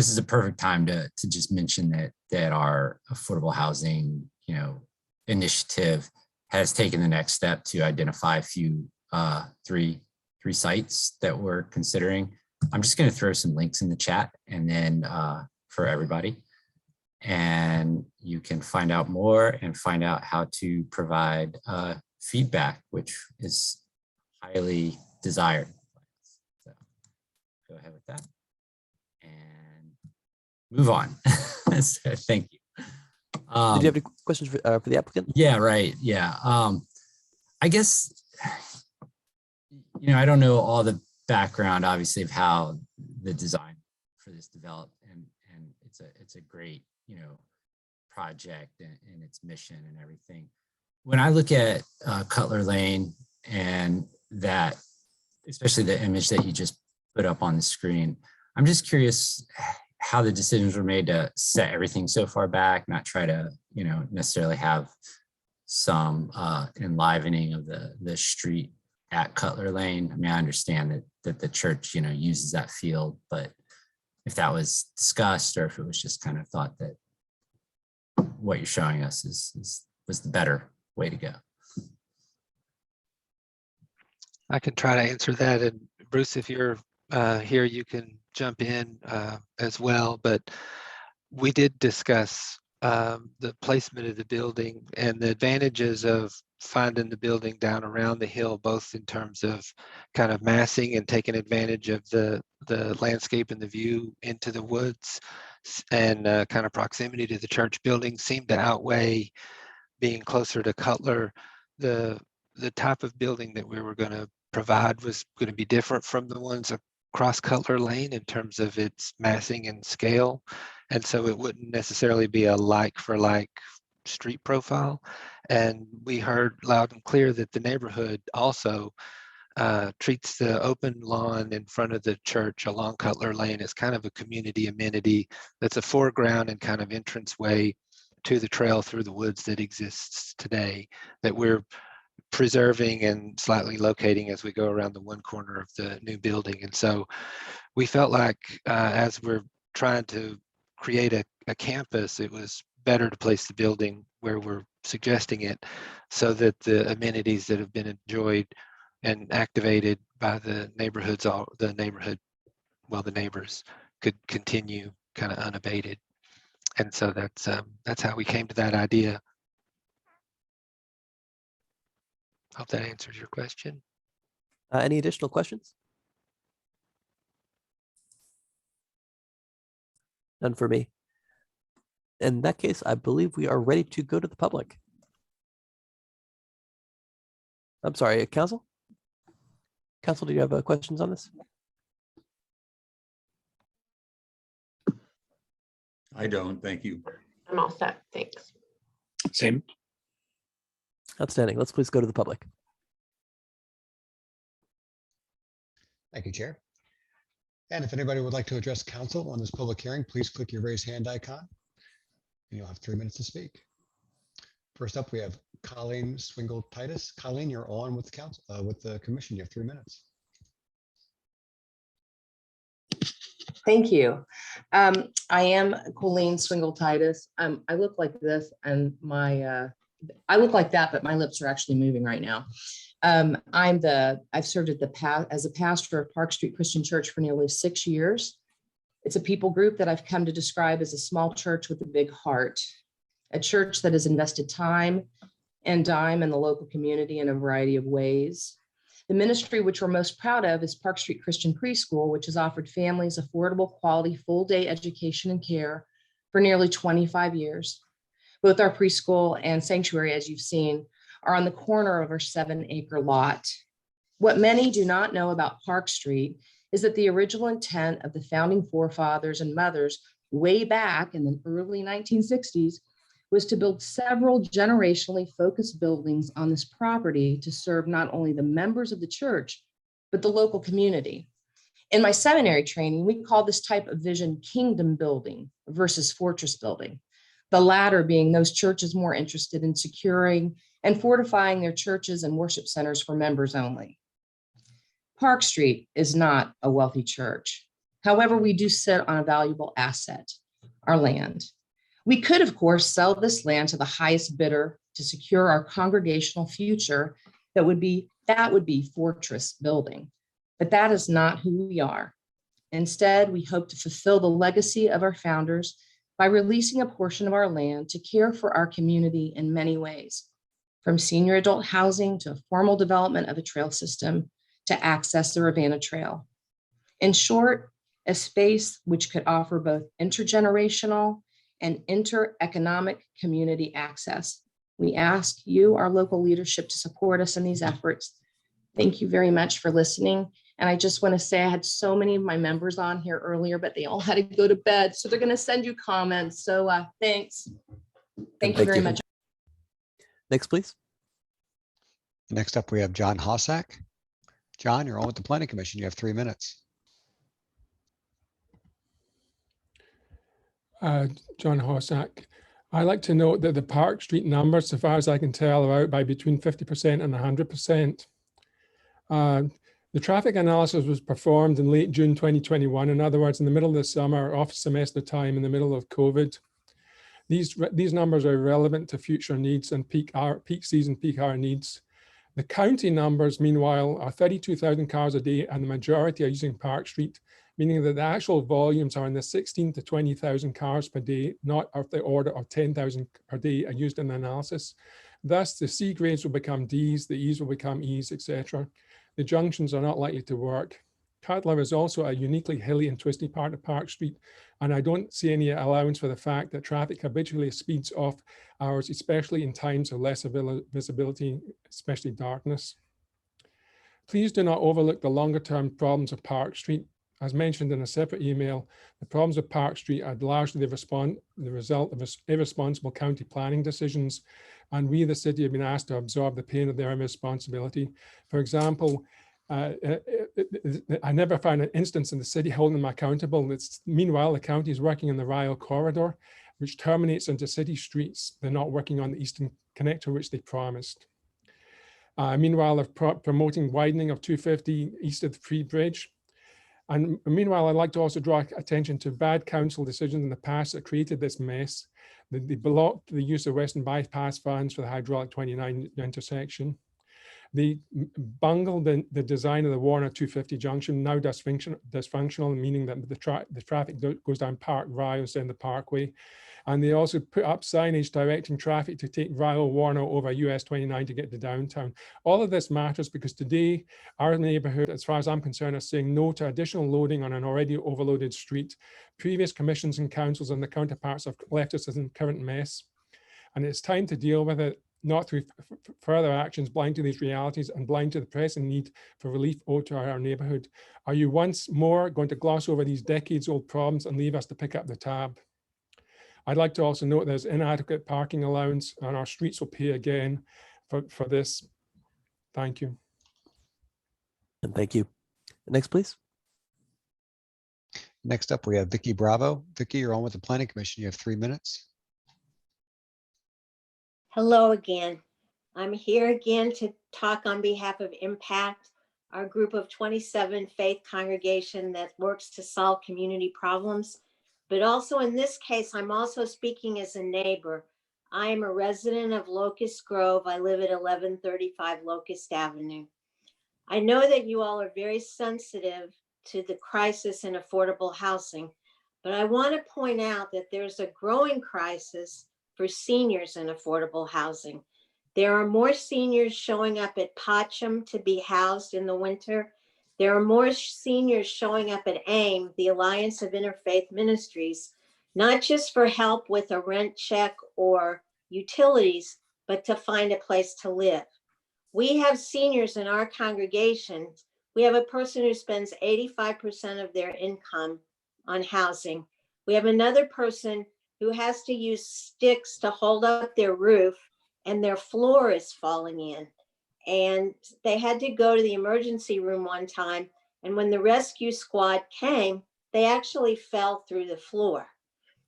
is a perfect time to just mention that our affordable housing, initiative has taken the next step to identify a few, three sites that we're considering. I'm just going to throw some links in the chat and then for everybody. And you can find out more and find out how to provide feedback, which is highly desired. So go ahead with that and move on. So thank you. Did you have any questions for the applicant? Yeah, right. Yeah. I guess, I don't know all the background, obviously, of how the design for this developed, and it's a great, project and its mission and everything. When I look at Cutler Lane and that, especially the image that you just put up on the screen, I'm just curious how the decisions were made to set everything so far back, not try to, necessarily have some enlivening of the street at Cutler Lane. I mean, I understand that the church, uses that field, but if that was discussed or if it was just kind of thought that what you're showing us was the better way to go. I can try to answer that, and Bruce, if you're here, you can jump in as well. But we did discuss the placement of the building and the advantages of finding the building down around the hill, both in terms of kind of massing and taking advantage of the landscape and the view into the woods, and kind of proximity to the church building seemed to outweigh being closer to Cutler. The type of building that we were going to provide was going to be different from the ones across Cutler Lane in terms of its massing and scale. And so it wouldn't necessarily be a like for like street profile. And we heard loud and clear that the neighborhood also treats the open lawn in front of the church along Cutler Lane as kind of a community amenity that's a foreground and kind of entranceway to the trail through the woods that exists today, that we're preserving and slightly locating as we go around the one corner of the new building. And so we felt like as we're trying to create a campus, it was better to place the building where we're suggesting it, so that the amenities that have been enjoyed and activated by the neighborhoods, the neighbors could continue kind of unabated. And so that's how we came to that idea. Hope that answers your question. Any additional questions? None for me. In that case, I believe we are ready to go to the public. I'm sorry, Council? Council, do you have questions on this? I don't, thank you. I'm all set, thanks. Same. Outstanding. Let's please go to the public. Thank you, Chair. And if anybody would like to address council on this public hearing, please click your raise hand icon. And you'll have 3 minutes to speak. First up, we have Colleen Swingle-Titus. Colleen, you're on with the council, with the commission. You have 3 minutes. Thank you. I am Colleen Swingle-Titus. I look like this, and I look like that, but my lips are actually moving right now. I've served as a pastor of Park Street Christian Church for nearly 6 years. It's a people group that I've come to describe as a small church with a big heart, a church that has invested time and dime in the local community in a variety of ways. The ministry which we're most proud of is Park Street Christian Preschool, which has offered families affordable, quality, full-day education and care for nearly 25 years. Both our preschool and sanctuary, as you've seen, are on the corner of our 7-acre lot. What many do not know about Park Street is that the original intent of the founding forefathers and mothers way back in the early 1960s was to build several generationally focused buildings on this property to serve not only the members of the church, but the local community. In my seminary training, we call this type of vision kingdom building versus fortress building, the latter being those churches more interested in securing and fortifying their churches and worship centers for members only. Park Street is not a wealthy church. However, we do sit on a valuable asset, our land. We could, of course, sell this land to the highest bidder to secure our congregational future. That would be fortress building. But that is not who we are. Instead, we hope to fulfill the legacy of our founders by releasing a portion of our land to care for our community in many ways, from senior adult housing to formal development of a trail system to access the Ravenna Trail. In short, a space which could offer both intergenerational and inter-economic community access. We ask you, our local leadership, to support us in these efforts. Thank you very much for listening. And I just want to say I had so many of my members on here earlier, but they all had to go to bed. So they're going to send you comments. So thanks. Thank you very much. Next, please. Next up, we have John Hossack. John, you're on with the Planning Commission. You have 3 minutes. John Hossack. I like to note that the Park Street numbers, so far as I can tell, are out by between 50% and 100%. The traffic analysis was performed in late June 2021. In other words, in the middle of the summer, off semester time, in the middle of COVID. These numbers are relevant to future needs and peak season, peak hour needs. The county numbers, meanwhile, are 32,000 cars a day, and the majority are using Park Street, meaning that the actual volumes are in the 16 to 20,000 cars per day, not of the order of 10,000 per day are used in the analysis. Thus, the C grades will become Ds, the E's will become E's, etc. The junctions are not likely to work. Cutler is also a uniquely hilly and twisty part of Park Street, and I don't see any allowance for the fact that traffic habitually speeds off hours, especially in times of less visibility, especially darkness. Please do not overlook the longer term problems of Park Street. As mentioned in a separate email, the problems of Park Street are largely the result of irresponsible county planning decisions, and we, the city, have been asked to absorb the pain of their irresponsibility. For example, I never found an instance in the city holding them accountable. Meanwhile, the county is working on the Ryle corridor, which terminates into city streets. They're not working on the Eastern Connector, which they promised. Meanwhile, they're promoting widening of 250 east of the Free Bridge. And meanwhile, I'd like to also draw attention to bad council decisions in the past that created this mess. They blocked the use of Western bypass funds for the hydraulic 29 intersection. They bungled the design of the Warner 250 junction, now dysfunctional, meaning that the traffic goes down Park Rye instead of the Parkway. And they also put up signage directing traffic to take Ryle Warner over US 29 to get to downtown. All of this matters because today, our neighborhood, as far as I'm concerned, is saying no to additional loading on an already overloaded street. Previous commissions and councils and the counterparts have left us in current mess. And it's time to deal with it, not through further actions blind to these realities and blind to the pressing need for relief owed to our neighborhood. Are you once more going to gloss over these decades-old problems and leave us to pick up the tab? I'd like to also note there's inadequate parking allowance and our streets will pay again for this. Thank you. And thank you. Next, please. Next up, we have Vicky Bravo. Vicky, you're on with the Planning Commission. You have 3 minutes. Hello again. I'm here again to talk on behalf of Impact, our group of 27 faith congregation that works to solve community problems. But also in this case, I'm also speaking as a neighbor. I am a resident of Locust Grove. I live at 1135 Locust Avenue. I know that you all are very sensitive to the crisis in affordable housing, but I want to point out that there's a growing crisis for seniors in affordable housing. There are more seniors showing up at Potcham to be housed in the winter. There are more seniors showing up at AIM, the Alliance of Interfaith Ministries, not just for help with a rent check or utilities, but to find a place to live. We have seniors in our congregation. We have a person who spends 85% of their income on housing. We have another person who has to use sticks to hold up their roof and their floor is falling in. And they had to go to the emergency room one time. And when the rescue squad came, they actually fell through the floor.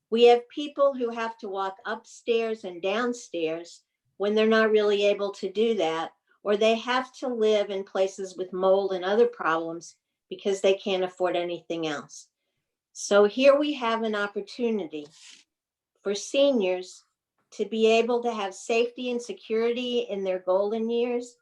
We have people who have to walk upstairs and downstairs when they're not really able to do that, or they have to live in places with mold and other problems because they can't afford anything else. So here we have an opportunity for seniors to be able to have safety and security in their golden years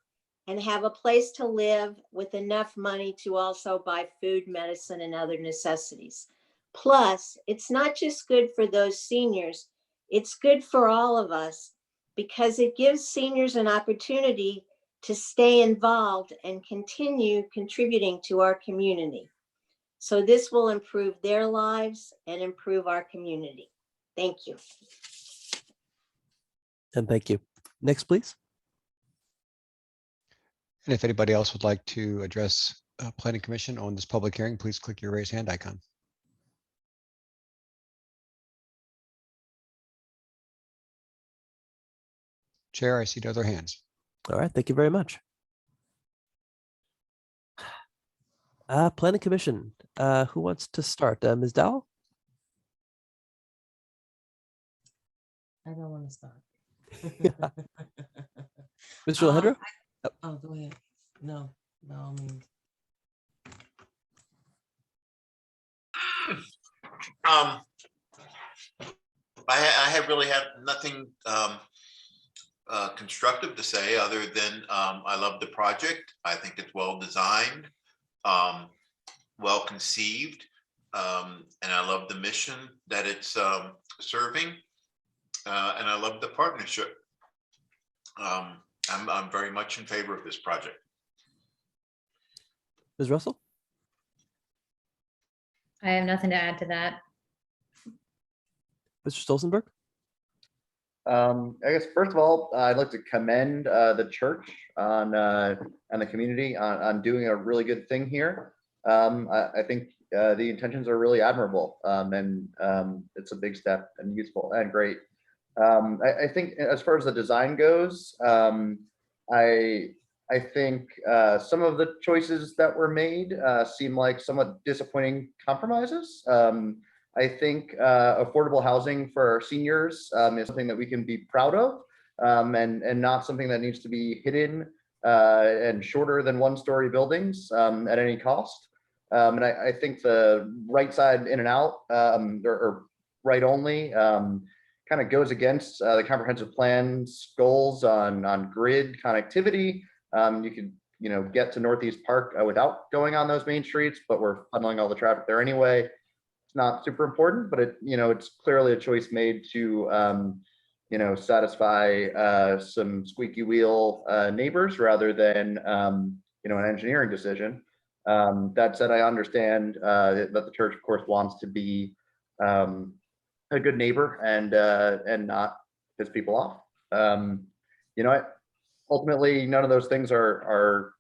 and have a place to live with enough money to also buy food, medicine, and other necessities. Plus, it's not just good for those seniors, it's good for all of us because it gives seniors an opportunity to stay involved and continue contributing to our community. So this will improve their lives and improve our community. Thank you. And thank you. Next, please. And if anybody else would like to address Planning Commission on this public hearing, please click your raise hand icon. Chair, I see no other hands. All right, thank you very much. Planning Commission, who wants to start? Ms. Dowell? I don't want to start. Mr. Alejandro? Oh, go ahead. No, by all means. I really have nothing constructive to say other than I love the project. I think it's well designed, well conceived, and I love the mission that it's serving, and I love the partnership. I'm very much in favor of this project. Ms. Russell? I have nothing to add to that. Mr. Stolzenberg? I guess first of all, I'd like to commend the church on and the community on doing a really good thing here. I think the intentions are really admirable, and it's a big step and useful and great. I think as far as the design goes, I think some of the choices that were made seem like somewhat disappointing compromises. I think affordable housing for our seniors is something that we can be proud of, and not something that needs to be hidden and shorter than one-story buildings at any cost. And I think the right side in and out or right only kind of goes against the comprehensive plan's goals on grid connectivity. You could get to Northeast Park without going on those main streets, but we're funneling all the traffic there anyway. It's not super important, but it's clearly a choice made to satisfy some squeaky wheel neighbors rather than an engineering decision. That said, I understand that the church, of course, wants to be a good neighbor and not piss people off. Ultimately, none of those things are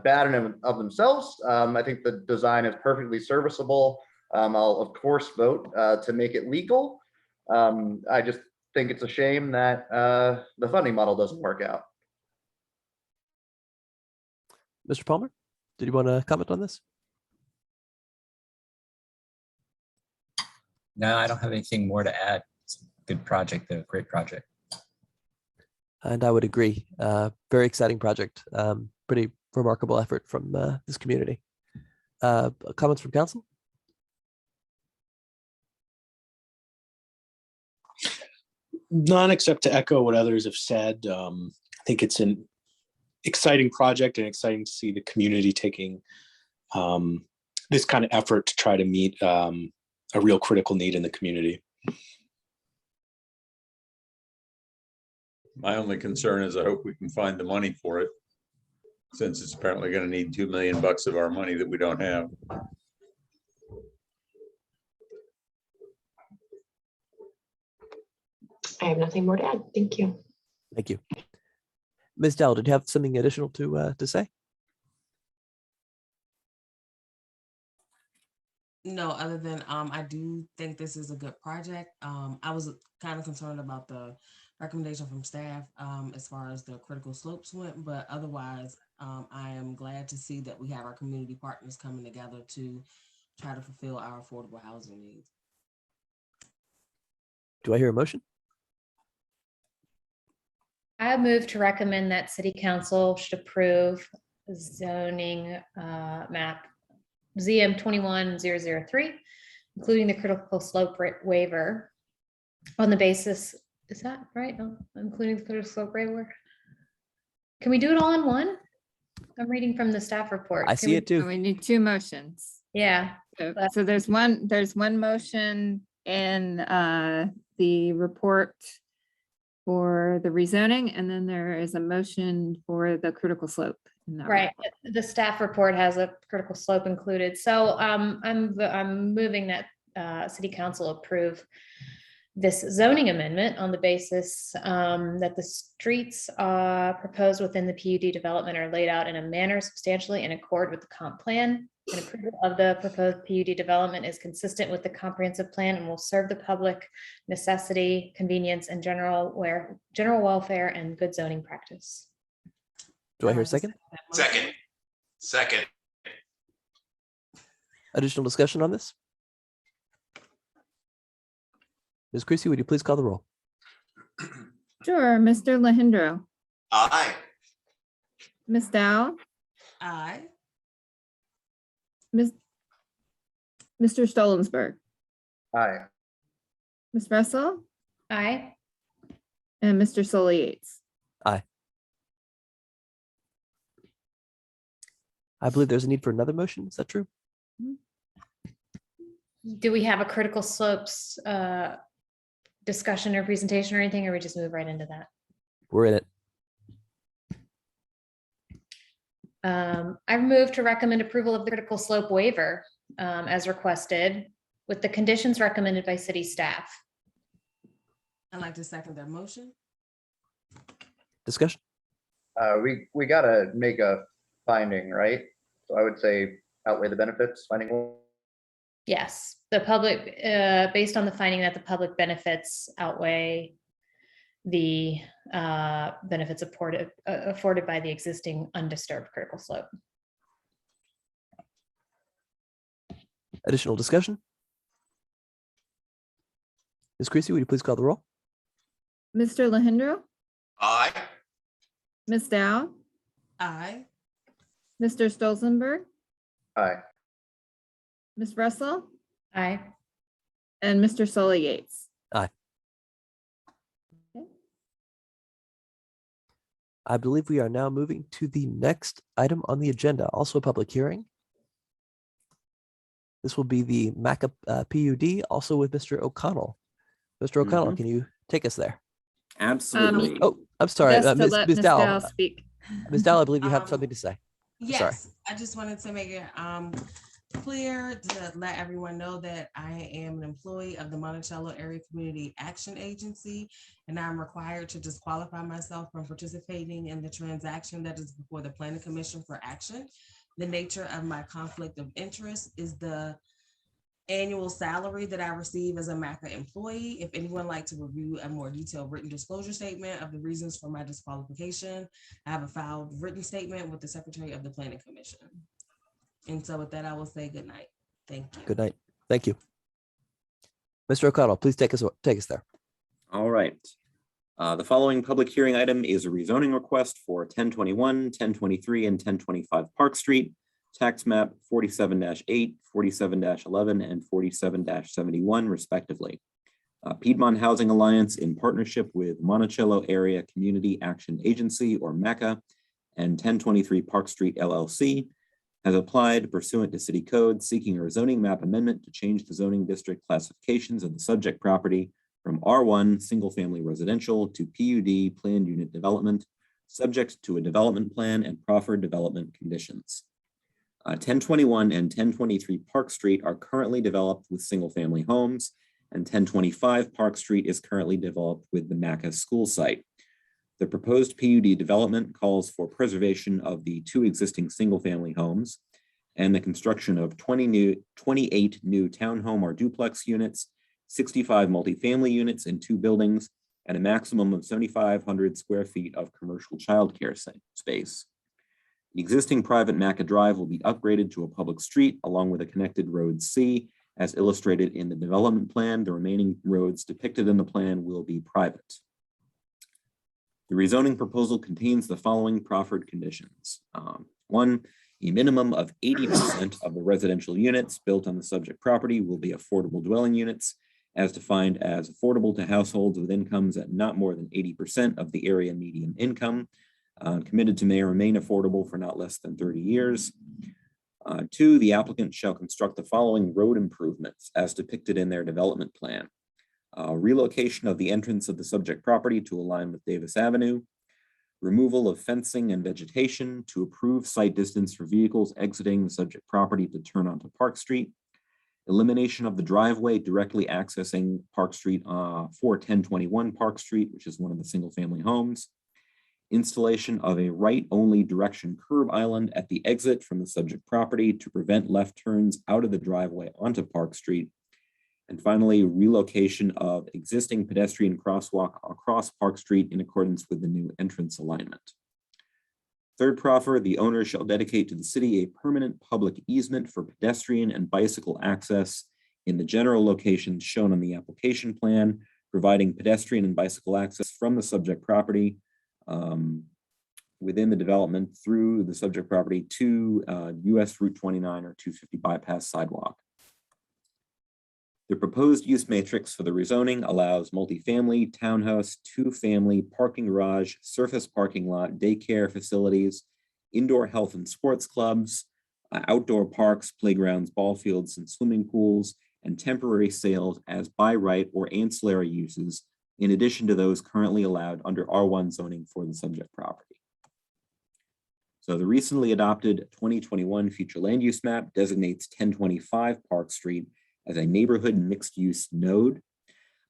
bad in and of themselves. I think the design is perfectly serviceable. I'll of course vote to make it legal. I just think it's a shame that the funding model doesn't work out. Mr. Palmer, did you want to comment on this? No, I don't have anything more to add. It's a good project, though. Great project. And I would agree. Very exciting project. Pretty remarkable effort from this community. Comments from council? None except to echo what others have said. I think it's an exciting project and exciting to see the community taking this kind of effort to try to meet a real critical need in the community. My only concern is I hope we can find the money for it, since it's apparently going to need $2 million of our money that we don't have. I have nothing more to add. Thank you. Thank you. Ms. Dell, did you have something additional to say? No, other than I do think this is a good project. I was kind of concerned about the recommendation from staff as far as the critical slopes went, but otherwise I am glad to see that we have our community partners coming together to try to fulfill our affordable housing needs. Do I hear a motion? I move to recommend that city council should approve zoning map ZM 21003, including the critical slope waiver on the basis, is that right? No, including the critical slope waiver. Can we do it all in one? I'm reading from the staff report. I Can see we- it too. We need two motions. Yeah. So there's one motion in the report for the rezoning, and then there is a motion for the critical slope. in that Right, report. the staff report has a critical slope included, so I'm moving that city council approve this zoning amendment on the basis that the streets proposed within the PUD development are laid out in a manner substantially in accord with the comp plan. And approval of the proposed PUD development is consistent with the comprehensive plan and will serve the public necessity, convenience, and general welfare and good zoning practice. Do I hear a second? Second. Additional discussion on this? Ms. Creasy, would you please call the roll? Sure, Mr. Lahindro, Aye. Ms. Dow, Aye. Mr. Stolensberg, Aye. Ms. Russell, Aye. and Mr. Solly Yates. Aye. I believe there's a need for another motion. Is that true? Do we have a critical slopes discussion or presentation or anything, or we just move right into that? We're in it. I move to recommend approval of the critical slope waiver as requested with the conditions recommended by city staff. I'd like to second that motion. Discussion? We gotta make a finding, right? So I would say outweigh the benefits, finding. Yes, the public, based on the finding that the public benefits outweigh the benefits afforded by the existing undisturbed critical slope. Additional discussion? Ms. Creasy, would you please call the roll? Mr. Lahindro, Aye. Ms. Dow, Aye. Mr. Stolzenberg, Aye. Ms. Russell, Aye. and Mr. Solly Yates. Aye. I believe we are now moving to the next item on the agenda, also a public hearing. This will be the MACA PUD, also with Mr. O'Connell. Mr. O'Connell, can you take us there? Absolutely. Oh, I'm sorry, Just to Ms. let Ms. Ms. Dowell. Dow speak. Ms. Dowell, I believe you have something to say. Sorry. Yes, I just wanted to make it clear to let everyone know that I am an employee of the Monticello Area Community Action Agency, and I'm required to disqualify myself from participating in the transaction that is before the Planning Commission for action. The nature of my conflict of interest is the annual salary that I receive as a MACA employee. If anyone would like to review a more detailed written disclosure statement of the reasons for my disqualification, I have a filed written statement with the Secretary of the Planning Commission. And so with that, I will say good night. Thank you. Good night. Thank you. Mr. O'Connell, please take us there. All right. The following public hearing item is a rezoning request for 1021, 1023, and 1025 Park Street, tax map 47-8, 47-11, and 47-71 respectively. Piedmont Housing Alliance, in partnership with Monticello Area Community Action Agency, or MACA, and 1023 Park Street LLC, has applied pursuant to city code seeking a zoning map amendment to change the zoning district classifications of the subject property from R1 single family residential to PUD planned unit development, subject to a development plan and proffered development conditions. 1021 and 1023 Park Street are currently developed with single family homes, and 1025 Park Street is currently developed with the MACA school site. The proposed PUD development calls for preservation of the 2 existing single-family homes and the construction of 28 new townhome or duplex units, 65 multifamily units in 2 buildings, and a maximum of 7,500 square feet of commercial childcare space. The existing private MACA drive will be upgraded to a public street along with a connected road C. As illustrated in the development plan, the remaining roads depicted in the plan will be private. The rezoning proposal contains the following proffered conditions. One, a minimum of 80% of the residential units built on the subject property will be affordable dwelling units, as defined as affordable to households with incomes at not more than 80% of the area median income, committed to may remain affordable for not less than 30 years. Two, the applicant shall construct the following road improvements as depicted in their development plan. Relocation of the entrance of the subject property to align with Davis Avenue, removal of fencing and vegetation to approve site distance for vehicles exiting the subject property to turn onto Park Street, elimination of the driveway directly accessing Park Street for 1021 Park Street, which is one of the single family homes, installation of a right-only direction curb island at the exit from the subject property to prevent left turns out of the driveway onto Park Street, and finally, relocation of existing pedestrian crosswalk across Park Street in accordance with the new entrance alignment. Third proffer, the owner shall dedicate to the city a permanent public easement for pedestrian and bicycle access in the general locations shown on the application plan, providing pedestrian and bicycle access from the subject property within the development through the subject property to US Route 29 or 250 bypass sidewalk. The proposed use matrix for the rezoning allows multifamily, townhouse, two-family, parking garage, surface parking lot, daycare facilities, indoor health and sports clubs, outdoor parks, playgrounds, ball fields, and swimming pools, and temporary sales as by right or ancillary uses, in addition to those currently allowed under R1 zoning for the subject property. So the recently adopted 2021 future land use map designates 1025 Park Street as a neighborhood mixed-use node.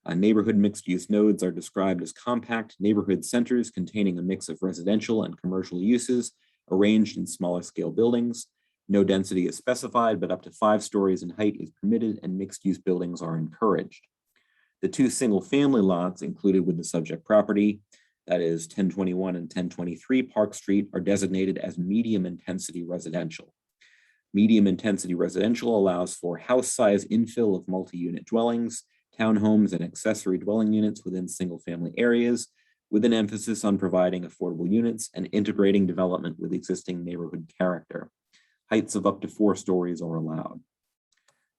Neighborhood mixed-use nodes are described as compact neighborhood centers containing a mix of residential and commercial uses arranged in smaller scale buildings. No density is specified, but up to 5 stories in height is permitted and mixed-use buildings are encouraged. The 2 single-family lots included with the subject property, that is 1021 and 1023 Park Street, are designated as medium intensity residential. Medium intensity residential allows for house size infill of multi-unit dwellings, townhomes, and accessory dwelling units within single family areas, with an emphasis on providing affordable units and integrating development with existing neighborhood character. Heights of up to 4 stories are allowed.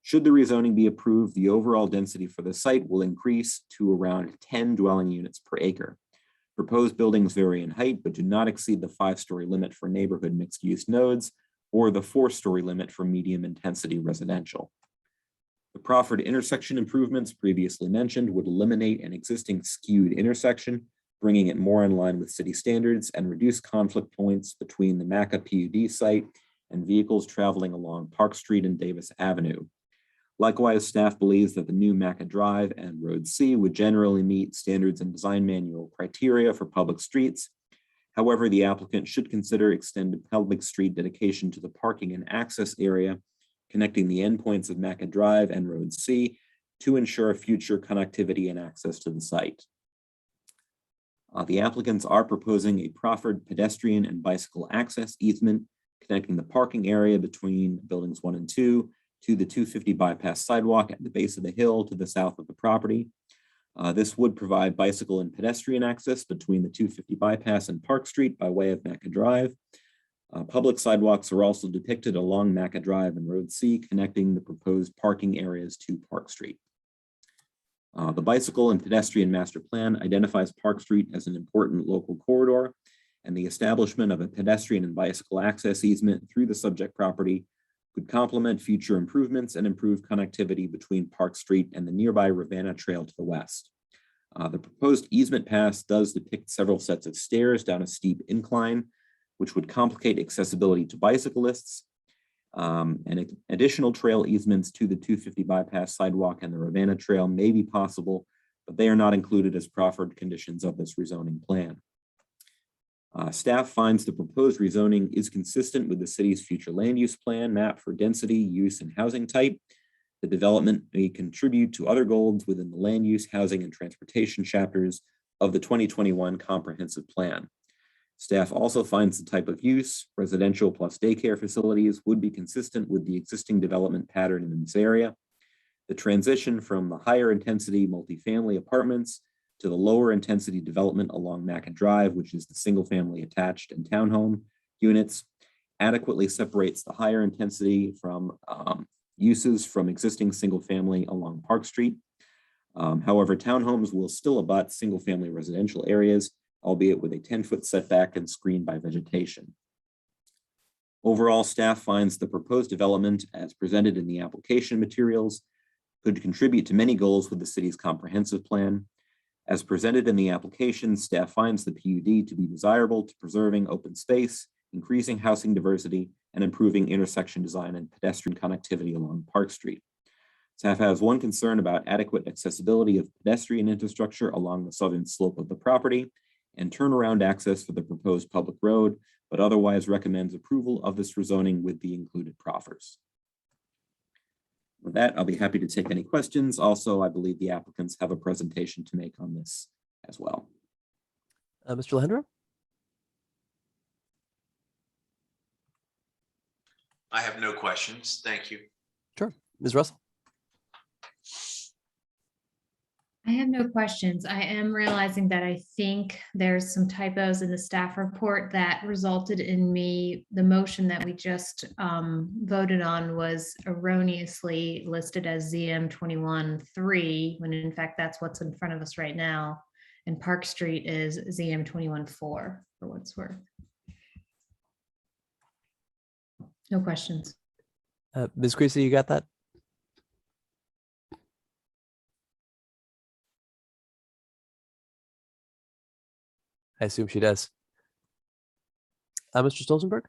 Should the rezoning be approved, the overall density for the site will increase to around 10 dwelling units per acre. Proposed buildings vary in height, but do not exceed the 5-story limit for neighborhood mixed-use nodes, or the 4-story limit for medium intensity residential. The proffered intersection improvements previously mentioned would eliminate an existing skewed intersection, bringing it more in line with city standards and reduce conflict points between the MACA PUD site and vehicles traveling along Park Street and Davis Avenue. Likewise, staff believes that the new MACA Drive and Road C would generally meet standards and design manual criteria for public streets. However, the applicant should consider extended public street dedication to the parking and access area connecting the endpoints of MACA Drive and Road C to ensure future connectivity and access to the site. The applicants are proposing a proffered pedestrian and bicycle access easement connecting the parking area between buildings 1 and 2 to the 250 bypass sidewalk at the base of the hill to the south of the property. This would provide bicycle and pedestrian access between the 250 bypass and Park Street by way of MACA Drive. Public sidewalks are also depicted along MACA Drive and Road C, connecting the proposed parking areas to Park Street. The bicycle and pedestrian master plan identifies Park Street as an important local corridor, and the establishment of a pedestrian and bicycle access easement through the subject property could complement future improvements and improve connectivity between Park Street and the nearby Ravenna Trail to the west. The proposed easement path does depict several sets of stairs down a steep incline, which would complicate accessibility to bicyclists. And additional trail easements to the 250 bypass sidewalk and the Ravenna Trail may be possible, but they are not included as proffered conditions of this rezoning plan. Staff finds the proposed rezoning is consistent with the city's future land use plan map for density, use, and housing type. The development may contribute to other goals within the land use, housing, and transportation chapters of the 2021 comprehensive plan. Staff also finds the type of use, residential plus daycare facilities, would be consistent with the existing development pattern in this area. The transition from the higher intensity multifamily apartments to the lower intensity development along Mackin Drive, which is the single family attached and townhome units, adequately separates the higher intensity from uses from existing single family along Park Street. However, townhomes will still abut single family residential areas, albeit with a 10-foot setback and screened by vegetation. Overall, staff finds the proposed development as presented in the application materials could contribute to many goals with the city's comprehensive plan. As presented in the application, staff finds the PUD to be desirable to preserving open space, increasing housing diversity, and improving intersection design and pedestrian connectivity along Park Street. Staff has one concern about adequate accessibility of pedestrian infrastructure along the southern slope of the property and turnaround access for the proposed public road, but otherwise recommends approval of this rezoning with the included proffers. With that, I'll be happy to take any questions. Also, I believe the applicants have a presentation to make on this as well. Mr. Alejandro? I have no questions. Thank you. Sure. Ms. Russell? I have no questions. I am realizing that I think there's some typos in the staff report that resulted in the motion that we just voted on was erroneously listed as ZM 21-3, when in fact that's what's in front of us right now. And Park Street is ZM 21-4 for what it's worth. No questions. Ms. Creasy, you got that? I assume she does. Mr. Stolzenberg?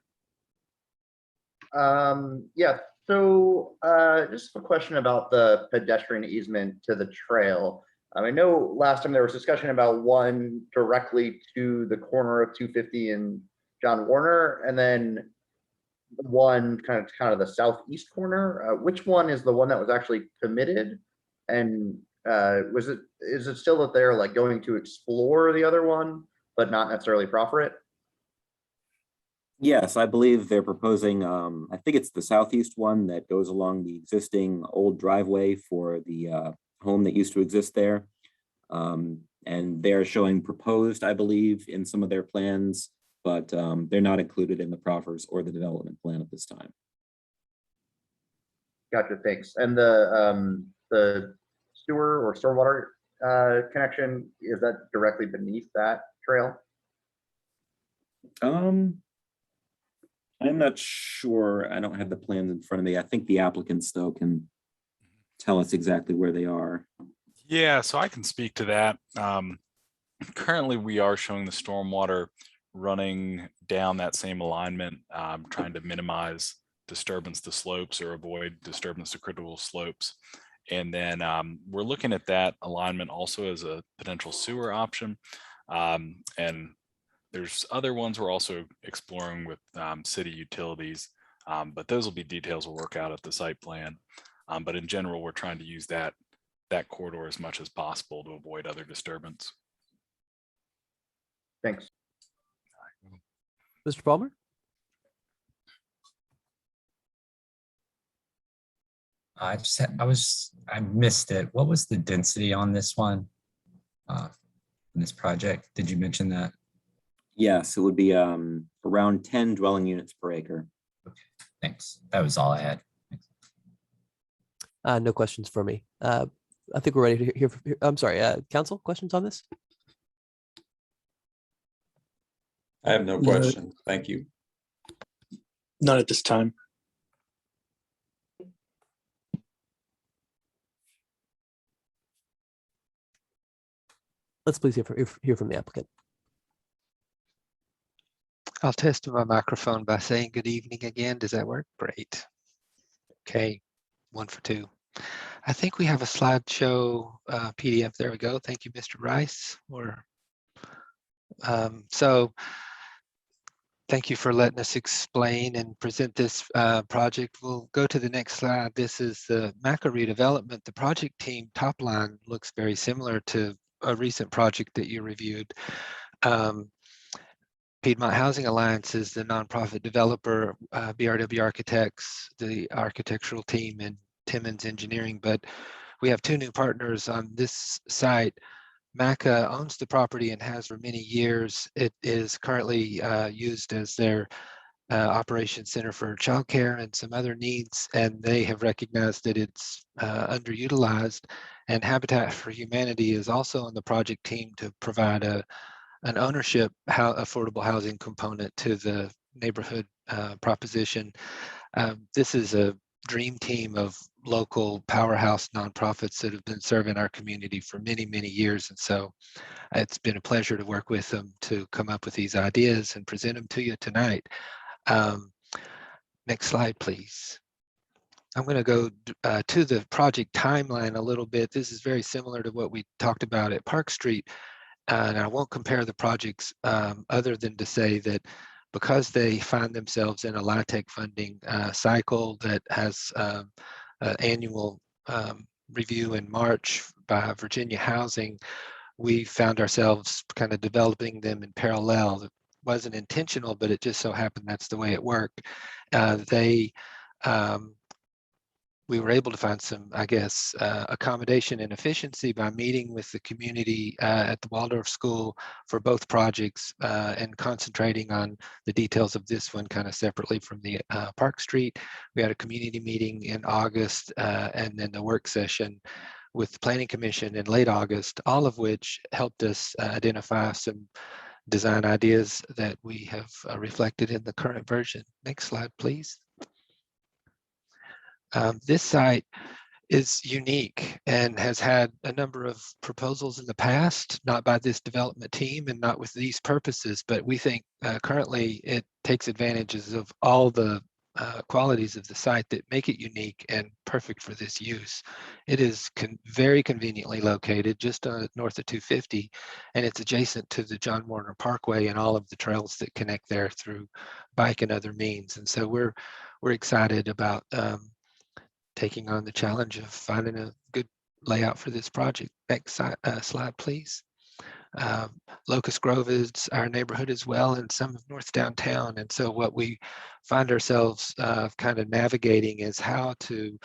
Yeah, so just a question about the pedestrian easement to the trail. I know last time there was discussion about one directly to the corner of 250 and John Warner, and then one kind of the southeast corner. Which one is the one that was actually committed? And is it still that they're like going to explore the other one, but not necessarily proffer it? Yes, I believe they're proposing, I think it's the southeast one that goes along the existing old driveway for the home that used to exist there. And they're showing proposed, I believe, in some of their plans, but they're not included in the proffers or the development plan at this time. Gotcha, thanks. And the sewer or stormwater connection, is that directly beneath that trail? I'm not sure. I don't have the plans in front of me. I think the applicants though can tell us exactly where they are. Yeah, so I can speak to that. Currently, we are showing the stormwater running down that same alignment, trying to minimize disturbance to slopes or avoid disturbance to critical slopes. And then we're looking at that alignment also as a potential sewer option. And there's other ones we're also exploring with city utilities, but those will be details we'll work out at the site plan. But in general, we're trying to use that corridor as much as possible to avoid other disturbance. Thanks. Mr. Palmer? I missed it. What was the density on this one? In this project? Did you mention that? Yes, it would be around 10 dwelling units per acre. Okay, thanks. That was all I had. No questions for me. I think we're ready to hear. I'm sorry, council, questions on this? I have no question. Thank you. None at this time. Let's please hear from the applicant. I'll test my microphone by saying good evening again. Does that work? Great. Okay, 1 for 2. I think we have a slideshow PDF. There we go. Thank you, Mr. Rice. So thank you for letting us explain and present this project. We'll go to the next slide. This is the Maca redevelopment. The project team top line looks very similar to a recent project that you reviewed. Piedmont Housing Alliance is the nonprofit developer, BRW Architects, the architectural team, and Timmons Engineering. But we have 2 new partners on this site, MACA owns the property and has for many years. It is currently used as their Operations Center for childcare and some other needs, and they have recognized that it's underutilized. And Habitat for Humanity is also on the project team to provide an ownership affordable housing component to the neighborhood proposition. This is a dream team of local powerhouse nonprofits that have been serving our community for many, many years. And so it's been a pleasure to work with them to come up with these ideas and present them to you tonight. Next slide, please. I'm going to go to the project timeline a little bit. This is very similar to what we talked about at Park Street. And I won't compare the projects other than to say that because they find themselves in a LIHTC funding cycle that has an annual review in March by Virginia Housing, we found ourselves kind of developing them in parallel. It wasn't intentional, but it just so happened that's the way it worked. We were able to find some, I guess, accommodation and efficiency by meeting with the community at the Waldorf School for both projects and concentrating on the details of this one kind of separately from the Park Street. We had a community meeting in August and then the work session with the Planning Commission in late August, all of which helped us identify some design ideas that we have reflected in the current version. Next slide, please. This site is unique and has had a number of proposals in the past, not by this development team and not with these purposes, but we think currently it takes advantages of all the qualities of the site that make it unique and perfect for this use. It is very conveniently located just north of 250, and it's adjacent to the John Warner Parkway and all of the trails that connect there through bike and other means. And so we're excited about taking on the challenge of finding a good layout for this project. Next slide, please. Locust Grove is our neighborhood as well, and some of North Downtown. And so what we find ourselves kind of navigating is how to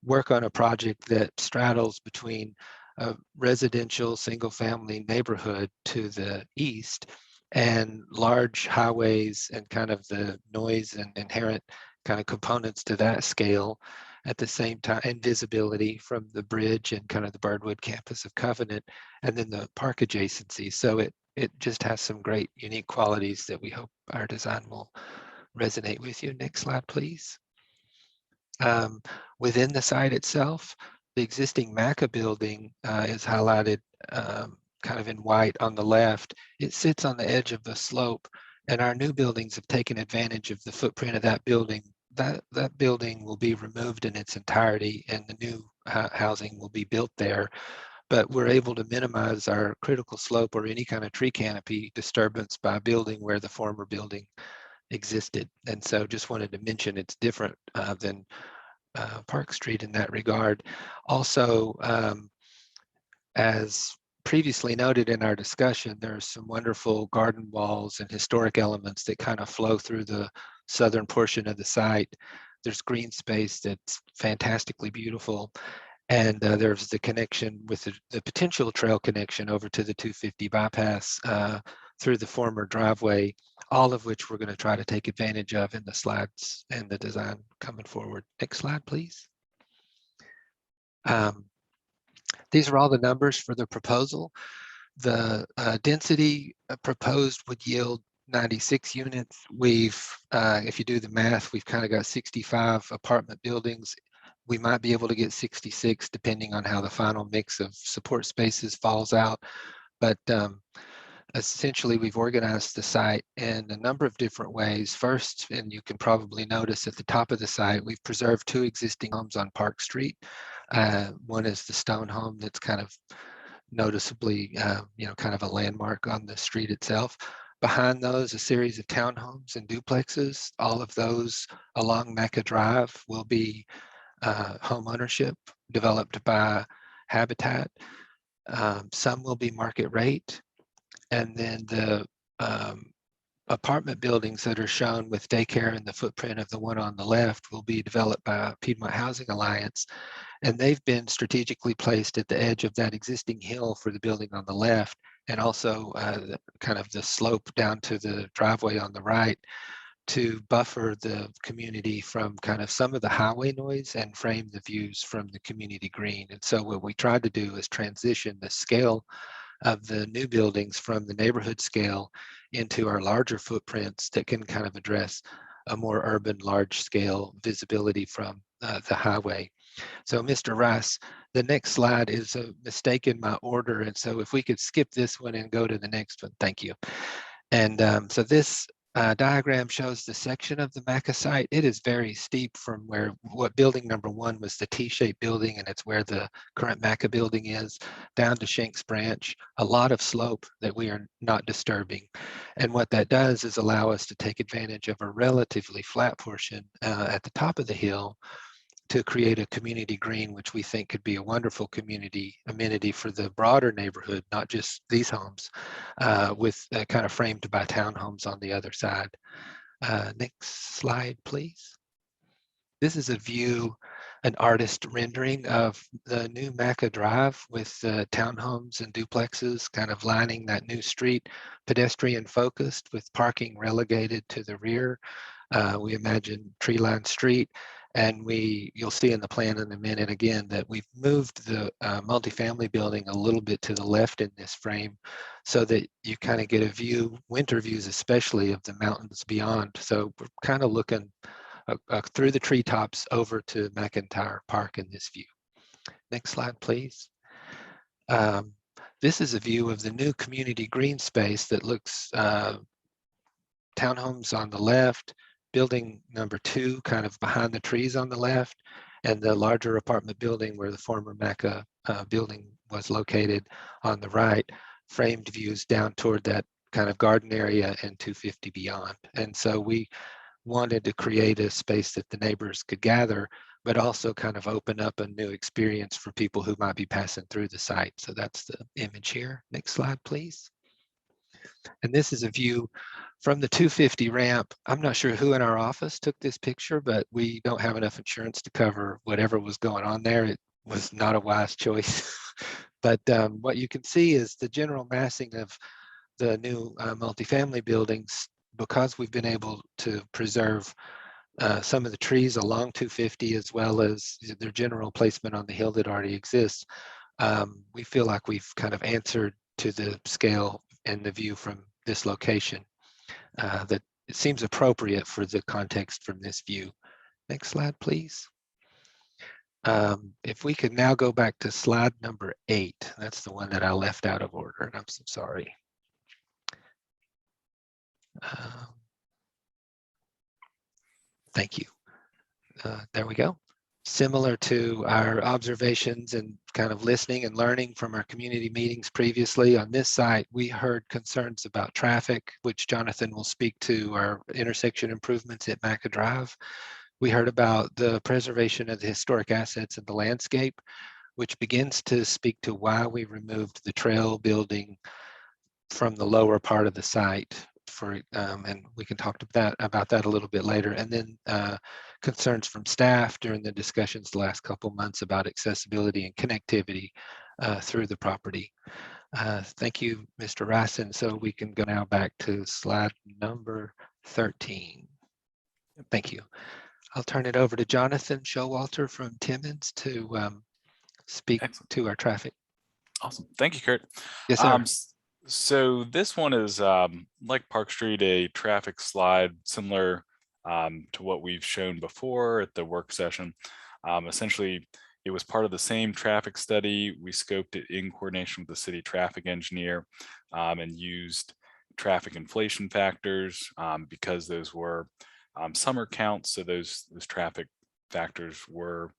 work on a project that straddles between a residential single-family neighborhood to the east and large highways and kind of the noise and inherent kind of components to that scale at the same time, and visibility from the bridge and kind of the Birdwood campus of Covenant, and then the park adjacency. So it just has some great unique qualities that we hope our design will resonate with you. Next slide, please. Within the site itself, the existing MACA building is highlighted kind of in white on the left. It sits on the edge of the slope, and our new buildings have taken advantage of the footprint of that building. That building will be removed in its entirety and the new housing will be built there. But we're able to minimize our critical slope or any kind of tree canopy disturbance by building where the former building existed. And so just wanted to mention it's different than Park Street in that regard. Also, as previously noted in our discussion, there's some wonderful garden walls and historic elements that kind of flow through the southern portion of the site. There's green space that's fantastically beautiful. And there's the connection with the potential trail connection over to the 250 bypass through the former driveway, all of which we're going to try to take advantage of in the slides and the design coming forward. Next slide, please. These are all the numbers for the proposal. The density proposed would yield 96 units. We've, if you do the math, we've kind of got 65 apartment buildings. We might be able to get 66 depending on how the final mix of support spaces falls out. But essentially, we've organized the site in a number of different ways. First, and you can probably notice at the top of the site, we've preserved 2 existing homes on Park Street. One is the stone home that's kind of noticeably, kind of a landmark on the street itself. Behind those, a series of townhomes and duplexes. All of those along Mecca Drive will be home ownership developed by Habitat. Some will be market rate. And then the apartment buildings that are shown with daycare in the footprint of the one on the left will be developed by Piedmont Housing Alliance. And they've been strategically placed at the edge of that existing hill for the building on the left, and also kind of the slope down to the driveway on the right, to buffer the community from kind of some of the highway noise and frame the views from the community green. And so what we tried to do is transition the scale of the new buildings from the neighborhood scale into our larger footprints that can kind of address a more urban, large scale visibility from the highway. So Mr. Rice, the next slide is a mistake in my order. And so if we could skip this one and go to the next one, thank you. And so this diagram shows the section of the MACA site. It is very steep from what building number 1 was the T-shaped building, and it's where the current MACA building is, down to Shanks Branch, a lot of slope that we are not disturbing. And what that does is allow us to take advantage of a relatively flat portion at the top of the hill to create a community green, which we think could be a wonderful community amenity for the broader neighborhood, not just these homes, with kind of framed by townhomes on the other side. Next slide, please. This is a view, an artist rendering of the new MACA Drive with townhomes and duplexes kind of lining that new street, pedestrian focused with parking relegated to the rear. We imagine tree-lined street. And you'll see in the plan in a minute again that we've moved the multifamily building a little bit to the left in this frame so that you kind of get a view, winter views especially, of the mountains beyond. So we're kind of looking through the treetops over to McIntyre Park in this view. Next slide, please. This is a view of the new community green space that looks townhomes on the left, building number 2 kind of behind the trees on the left, and the larger apartment building where the former MACA building was located on the right, framed views down toward that kind of garden area and 250 beyond. And so we wanted to create a space that the neighbors could gather, but also kind of open up a new experience for people who might be passing through the site. So that's the image here. Next slide, please. And this is a view from the 250 ramp. I'm not sure who in our office took this picture, but we don't have enough insurance to cover whatever was going on there. It was not a wise choice. But what you can see is the general massing of the new multifamily buildings, because we've been able to preserve some of the trees along 250 as well as their general placement on the hill that already exists. We feel like we've kind of answered to the scale and the view from this location that it seems appropriate for the context from this view. Next slide, please. If we could now go back to slide number 8, that's the one that I left out of order, and I'm so sorry. Thank you. There we go. Similar to our observations and kind of listening and learning from our community meetings previously, on this site, we heard concerns about traffic, which Jonathan will speak to, our intersection improvements at MACA Drive. We heard about the preservation of the historic assets in the landscape, which begins to speak to why we removed the trail building from the lower part of the site. And we can talk about that a little bit later. And then concerns from staff during the discussions the last couple months about accessibility and connectivity through the property. Thank you, Mr. Rice. And so we can go now back to slide number 13. Thank you. I'll turn it over to Jonathan Showalter from Timmins to speak to our traffic. Awesome. Thank you, Kurt. Yes, sir. So this one is like Park Street, a traffic slide similar to what we've shown before at the work session. Essentially, it was part of the same traffic study. We scoped it in coordination with the city traffic engineer and used traffic inflation factors because those were summer counts. So those traffic factors were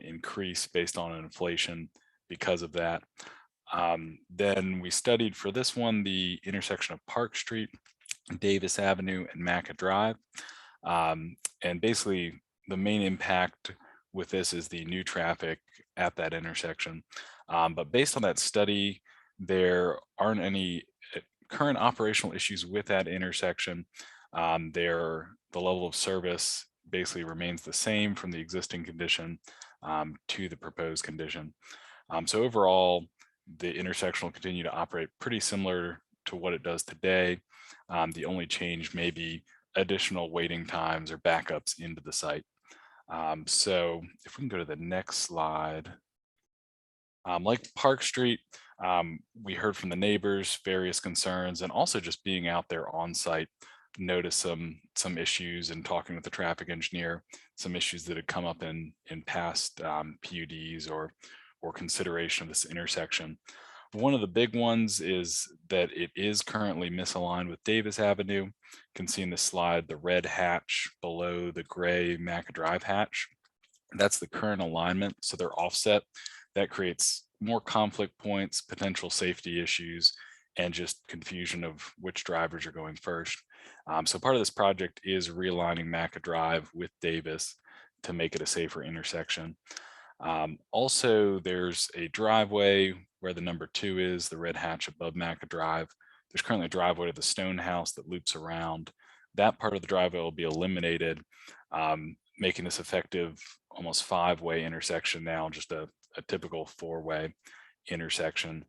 increased based on inflation because of that. Then we studied for this one the intersection of Park Street, Davis Avenue, and MACA Drive. And basically the main impact with this is the new traffic at that intersection. But based on that study, there aren't any current operational issues with that intersection, the level of service basically remains the same from the existing condition to the proposed condition. So overall, the intersection will continue to operate pretty similar to what it does today. The only change may be additional waiting times or backups into the site. So if we can go to the next slide. Like Park Street, we heard from the neighbors various concerns, and also just being out there on site, noticed some issues, and talking with the traffic engineer, some issues that had come up in past PUDs or consideration of this intersection. One of the big ones is that it is currently misaligned with Davis Avenue. You can see in this slide the red hatch below the gray Maca Drive hatch. That's the current alignment, so they're offset. That creates more conflict points, potential safety issues, and just confusion of which drivers are going first. So part of this project is realigning Maca Drive with Davis to make it a safer intersection. Also, there's a driveway where the number 2 is, the red hatch above Maca Drive. There's currently a driveway to the stone house that loops around. That part of the driveway will be eliminated, making this effective almost 5-way intersection now, just a typical 4-way intersection.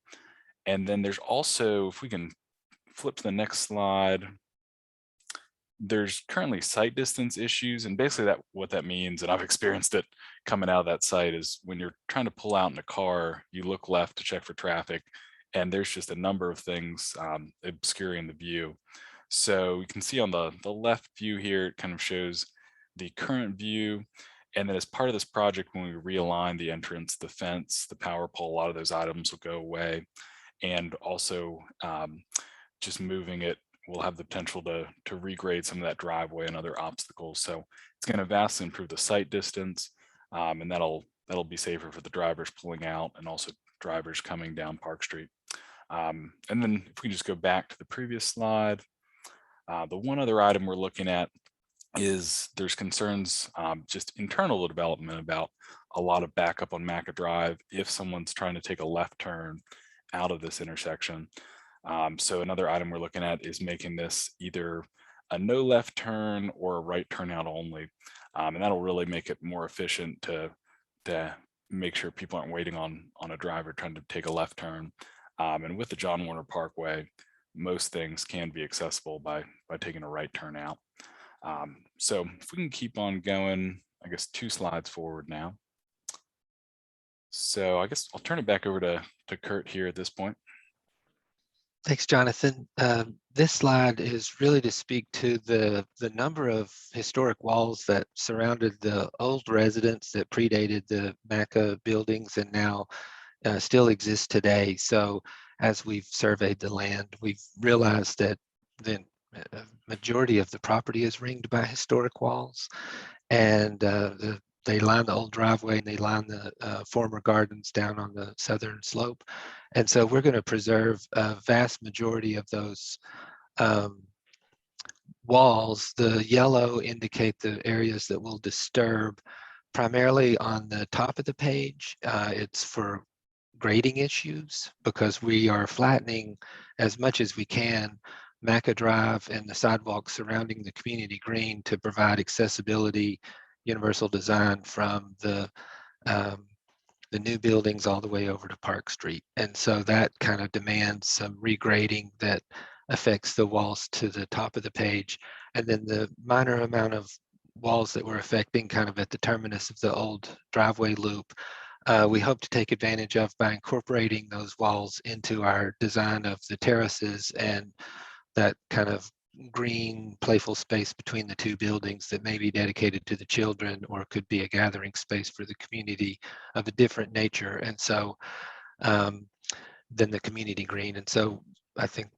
And then there's also, if we can flip to the next slide, there's currently sight distance issues, and basically what that means, and I've experienced it coming out of that site, is when you're trying to pull out in a car, you look left to check for traffic, and there's just a number of things obscuring the view. So you can see on the left view here, it kind of shows the current view, and then as part of this project, when we realign the entrance, the fence, the power pole, a lot of those items will go away, and also just moving it will have the potential to regrade some of that driveway and other obstacles. So it's going to vastly improve the sight distance, and that'll be safer for the drivers pulling out and also drivers coming down Park Street. And then if we just go back to the previous slide, the one other item we're looking at is there's concerns just internal development about a lot of backup on Maca Drive if someone's trying to take a left turn out of this intersection. So another item we're looking at is making this either a no left turn or a right turnout only. And that'll really make it more efficient to make sure people aren't waiting on a driver trying to take a left turn. And with the John Warner Parkway, most things can be accessible by taking a right turn out. So if we can keep on going, I guess 2 slides forward now. So I guess I'll turn it back over to Kurt here at this point. Thanks, Jonathan. This slide is really to speak to the number of historic walls that surrounded the old residence that predated the Maca buildings and now still exist today. So as we've surveyed the land, we've realized that the majority of the property is ringed by historic walls, and they line the old driveway and they line the former gardens down on the southern slope. And so we're going to preserve a vast majority of those walls. The yellow indicate the areas that will disturb. Primarily on the top of the page, it's for grading issues, because we are flattening as much as we can Maca Drive and the sidewalks surrounding the community green to provide accessibility, universal design from the new buildings all the way over to Park Street. And so that kind of demands some regrading that affects the walls to the top of the page. And then the minor amount of walls that we're affecting kind of at the terminus of the old driveway loop, we hope to take advantage of by incorporating those walls into our design of the terraces and that kind of green, playful space between the 2 buildings that may be dedicated to the children or could be a gathering space for the community of a different nature. And so than the community green. And so I think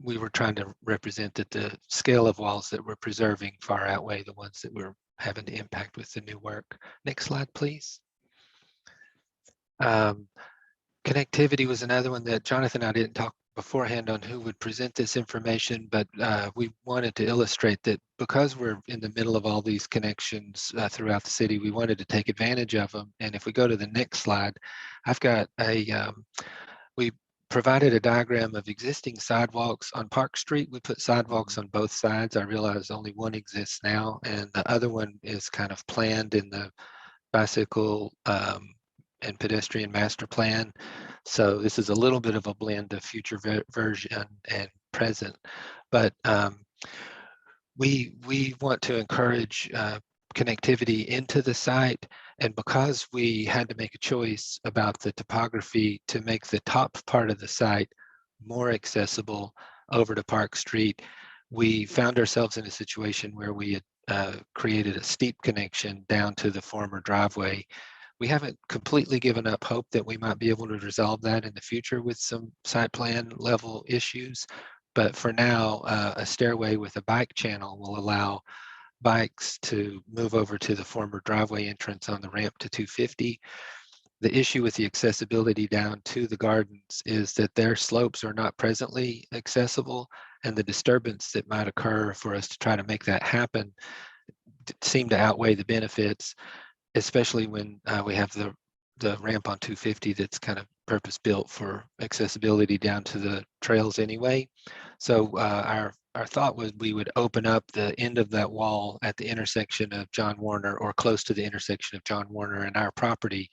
we were trying to represent that the scale of walls that we're preserving far outweigh the ones that we're having to impact with the new work. Next slide, please. Connectivity was another one that Jonathan and I didn't talk beforehand on who would present this information, but we wanted to illustrate that because we're in the middle of all these connections throughout the city, we wanted to take advantage of them. And if we go to the next slide, I've got we provided a diagram of existing sidewalks on Park Street. We put sidewalks on both sides. I realize only one exists now, and the other one is kind of planned in the bicycle and pedestrian master plan. So this is a little bit of a blend of future version and present, but we want to encourage connectivity into the site. And because we had to make a choice about the topography to make the top part of the site more accessible over to Park Street, we found ourselves in a situation where we had created a steep connection down to the former driveway. We haven't completely given up hope that we might be able to resolve that in the future with some site plan level issues. But for now, a stairway with a bike channel will allow bikes to move over to the former driveway entrance on the ramp to 250. The issue with the accessibility down to the gardens is that their slopes are not presently accessible, and the disturbance that might occur for us to try to make that happen seem to outweigh the benefits, especially when we have the ramp on 250 that's kind of purpose built for accessibility down to the trails anyway. So our thought was we would open up the end of that wall at the intersection of John Warner, or close to the intersection of John Warner and our property,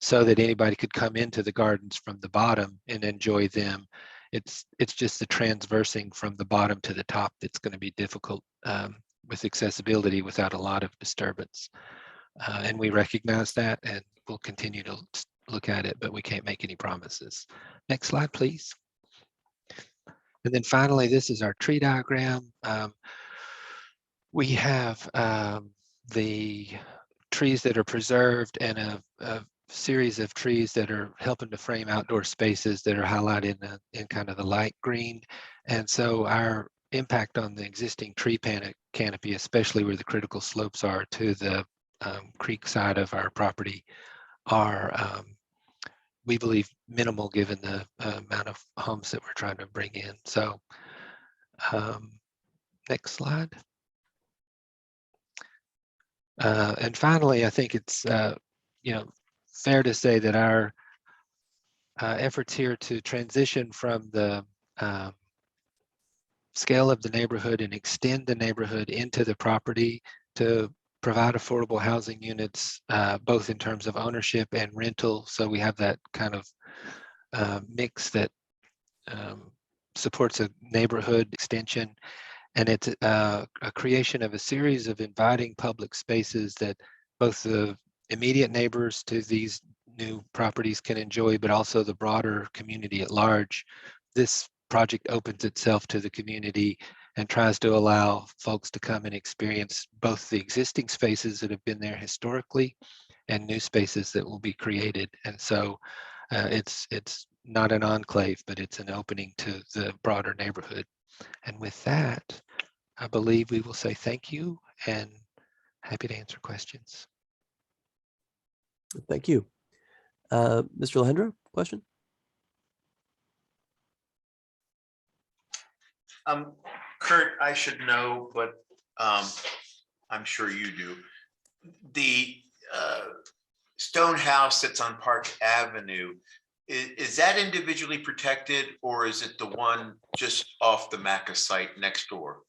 so that anybody could come into the gardens from the bottom and enjoy them. It's just the transversing from the bottom to the top that's going to be difficult with accessibility without a lot of disturbance. And we recognize that, and we'll continue to look at it, but we can't make any promises. Next slide, please. And then finally, this is our tree diagram. We have the trees that are preserved and a series of trees that are helping to frame outdoor spaces that are highlighted in kind of the light green. And so our impact on the existing tree canopy, especially where the critical slopes are to the creek side of our property, are we believe minimal given the amount of homes that we're trying to bring in. So next slide. And finally, I think it's fair to say that our efforts here to transition from the scale of the neighborhood and extend the neighborhood into the property to provide affordable housing units, both in terms of ownership and rental. So we have that kind of mix that supports a neighborhood extension. And it's a creation of a series of inviting public spaces that both the immediate neighbors to these new properties can enjoy, but also the broader community at large. This project opens itself to the community and tries to allow folks to come and experience both the existing spaces that have been there historically and new spaces that will be created. And so it's not an enclave, but it's an opening to the broader neighborhood. And with that, I believe we will say thank you and happy to answer questions. Thank you. Mr. Alejandro, question? Kurt, I should know, but I'm sure you do. The stone house that's on Park Avenue, is that individually protected, or is it the one just off the MACA site next door?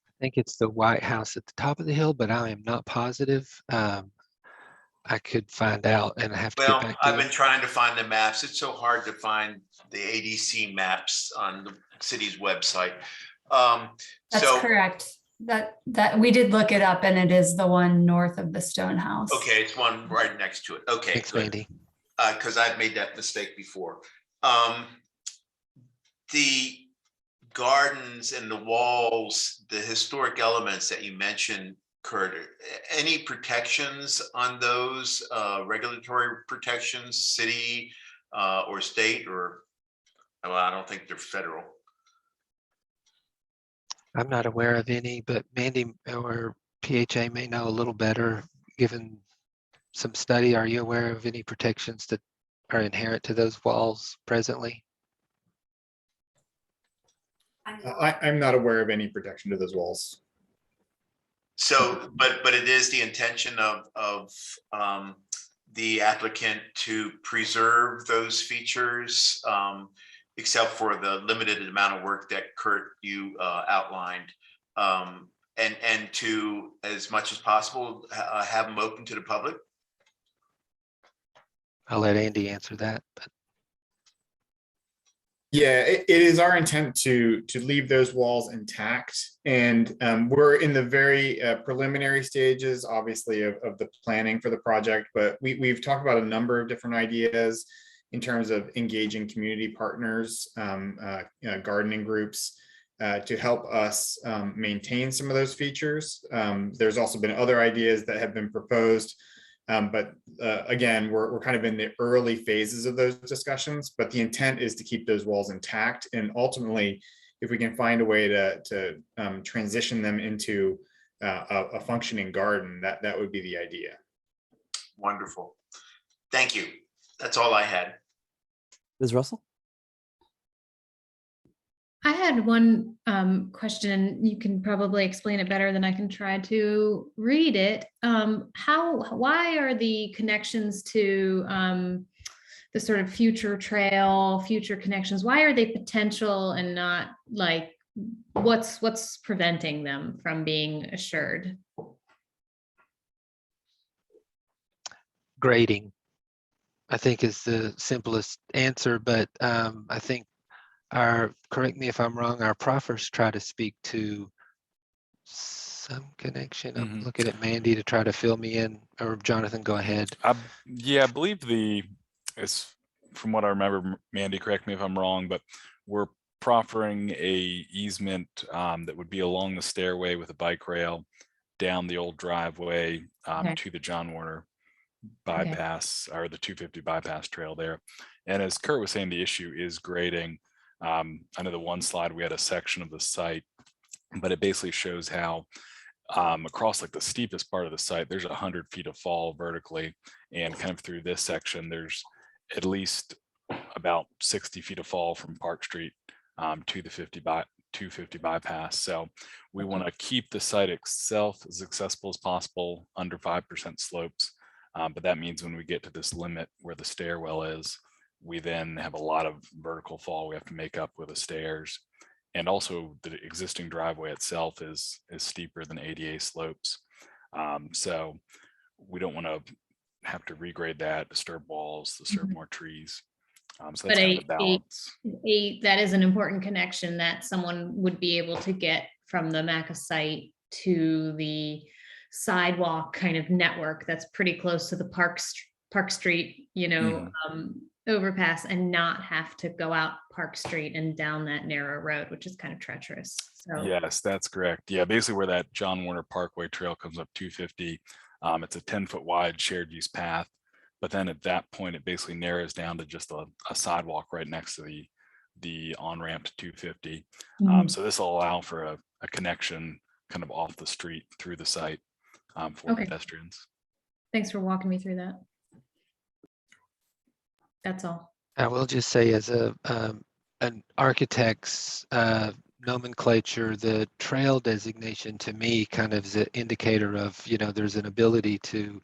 I think it's the White House at the top of the hill, but I am not positive. I could find out, and I have to get back to I've been trying to find the maps. It's so hard to find the ADC maps on the city's website. That's correct. That we did look it up, and it is the one north of the stone house. Okay, it's one right next to it. Okay, thanks, Mandy. Because I've made that mistake before. The gardens and the walls, the historic elements that you mentioned, Kurt, any protections on those, regulatory protections, city or state, or, well, I don't think they're federal. I'm not aware of any, but Mandy or PHA may know a little better given some study. Are you aware of any protections that are inherent to those walls presently? I'm not aware of any protection to those walls. So, but it is the intention of the applicant to preserve those features, except for the limited amount of work that Kurt, you outlined, and to, as much as possible, have them open to the public? I'll let Andy answer that. But Yeah, it is our intent to leave those walls intact, and we're in the very preliminary stages, obviously, of the planning for the project. But we've talked about a number of different ideas in terms of engaging community partners, gardening groups, to help us maintain some of those features. There's also been other ideas that have been proposed. But again, we're kind of in the early phases of those discussions, but the intent is to keep those walls intact. And ultimately, if we can find a way to transition them into a functioning garden, that would be the idea. Wonderful. Thank you. That's all I had. Ms. Russell? I had one question, and you can probably explain it better than I can try to read it. Why are the connections to the sort of future trail, future connections, why are they potential and not like, what's preventing them from being assured? grading, I think, is the simplest answer, but I think correct me if I'm wrong, our proffers try to speak to some connection. I'm looking at Mandy to try to fill me in, or Jonathan, go ahead. Yeah, I believe it's from what I remember, Mandy, correct me if I'm wrong, but we're proffering a easement that would be along the stairway with a bike rail down the old driveway to the John Warner bypass, or the 250 bypass trail there. And as Kurt was saying, the issue is grading. I know the one slide we had a section of the site, but it basically shows how across like the steepest part of the site, there's 100 feet of fall vertically, and kind of through this section, there's at least about 60 feet of fall from Park Street to the 250 bypass. So we want to keep the site itself as accessible as possible, under 5% slopes. But that means when we get to this limit where the stairwell is, we then have a lot of vertical fall we have to make up with the stairs. And also the existing driveway itself is steeper than ADA slopes. So we don't want to have to regrade that, disturb walls, disturb more trees. So that's kind of the balance. That is an important connection that someone would be able to get from the MACA site to the sidewalk kind of network that's pretty close to the Park Street, overpass, and not have to go out Park Street and down that narrow road, which is kind of treacherous. So yes, that's correct. Yeah, basically where that John Warner Parkway trail comes up 250, it's a 10-foot wide shared use path. But then at that point, it basically narrows down to just a sidewalk right next to the on-ramp to 250. So this will allow for a connection kind of off the street through the site for pedestrians. Thanks for walking me through that. That's all. I will just say, as an architect's nomenclature, the trail designation to me kind of is an indicator of, there's an ability to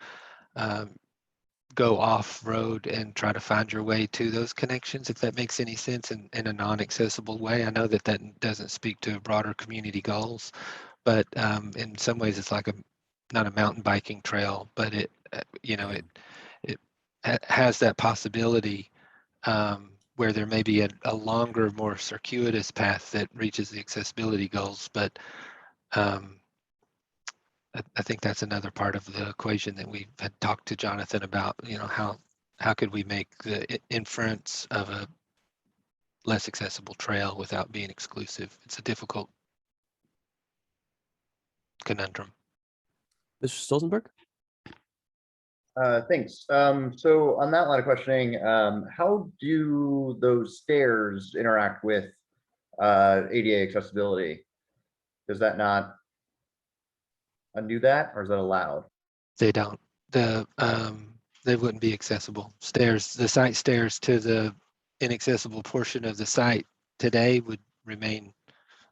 go off road and try to find your way to those connections, if that makes any sense, in a non-accessible way. I know that doesn't speak to broader community goals, but in some ways it's like not a mountain biking trail, but it has that possibility where there may be a longer, more circuitous path that reaches the accessibility goals. But I think that's another part of the equation that we've had talked to Jonathan about, how could we make the inference of a less accessible trail without being exclusive? It's a difficult conundrum. Mr. Stolzenberg? Thanks. So on that line of questioning, how do those stairs interact with ADA accessibility? Does that not undo that, or is that allowed? They don't. They wouldn't be accessible. Stairs, the site stairs to the inaccessible portion of the site today would remain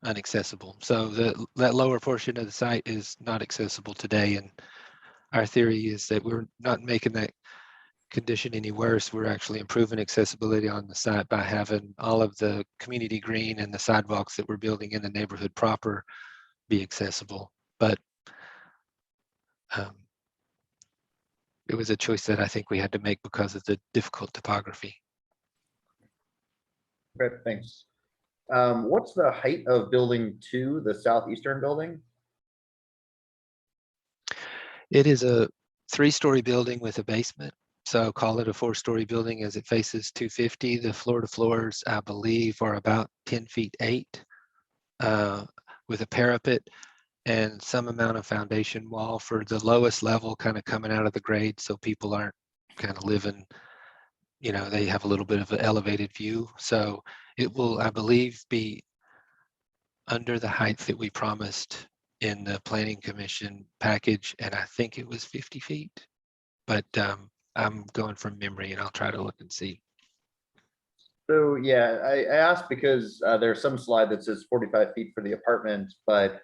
inaccessible. So that lower portion of the site is not accessible today, and our theory is that we're not making that condition any worse, we're actually improving accessibility on the site by having all of the community green and the sidewalks that we're building in the neighborhood proper be accessible. But it was a choice that I think we had to make because of the difficult topography. Great, thanks. What's the height of building 2, the southeastern building? It is a 3-story building with a basement. So call it a 4-story building as it faces 250. The floor to floors, I believe, are about 10 feet 8 with a parapet and some amount of foundation wall for the lowest level kind of coming out of the grade, so people aren't kind of living, you know, they have a little bit of an elevated view. So it will, I believe, be under the height that we promised in the Planning Commission package, and I think it was 50 feet, but I'm going from memory and I'll try to look and see. So yeah, I asked because there's some slide that says 45 feet for the apartment, but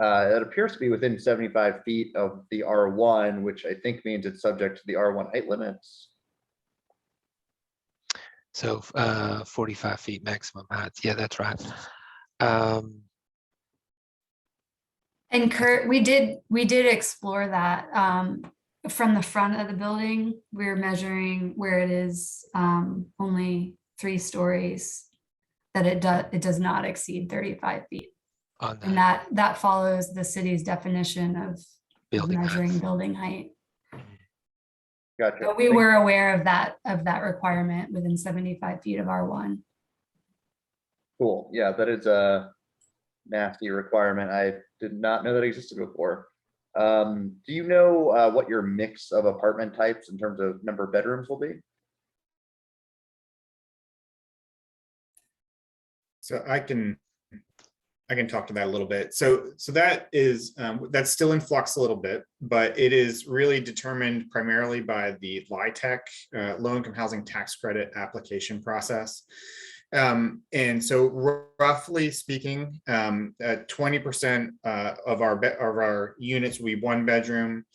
it appears to be within 75 feet of the R1, which I think means it's subject to the R1 height limits. So 45 feet maximum height. Yeah, that's right. And Kurt, we did explore that from the front of the building. We're measuring where it is only 3 stories, that it does not exceed 35 feet. And that follows the city's definition of measuring building height. Gotcha. But we were aware of that requirement within 75 feet of R1. Cool. Yeah, that is a nasty requirement. I did not know that existed before. Do you know what your mix of apartment types in terms of number of bedrooms will be? So I can talk to that a little bit. So that is that's still in flux a little bit, but it is really determined primarily by the LIHTC, low-income housing tax credit application process. And so roughly speaking, 20% of our units will be 1 bedroom,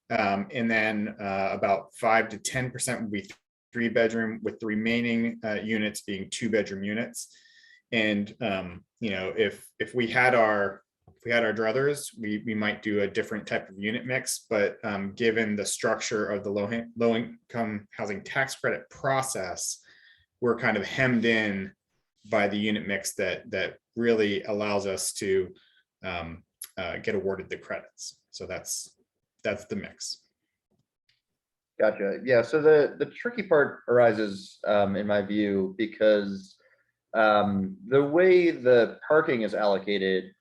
and then about 5 to 10% will be 3 bedroom, with the remaining units being 2 bedroom units. And you know, if we had our druthers, we might do a different type of unit mix. But given the structure of the low income housing tax credit process, we're kind of hemmed in by the unit mix that really allows us to get awarded the credits. So that's the mix. Gotcha. Yeah. So the tricky part arises, in my view, because the way the parking is allocated,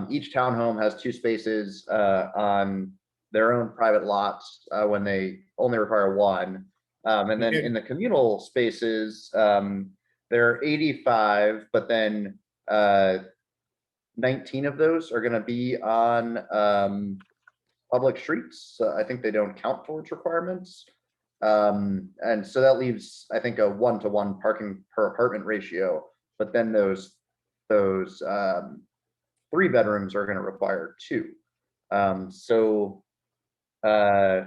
each townhome has 2 spaces on their own private lots when they only require 1. And then in the communal spaces, there are 85, but then 19 of those are going to be on public streets. So I think they don't count towards requirements. And so that leaves, I think, a 1-to-1 parking per apartment ratio. But then those 3 bedrooms are going to require 2. So I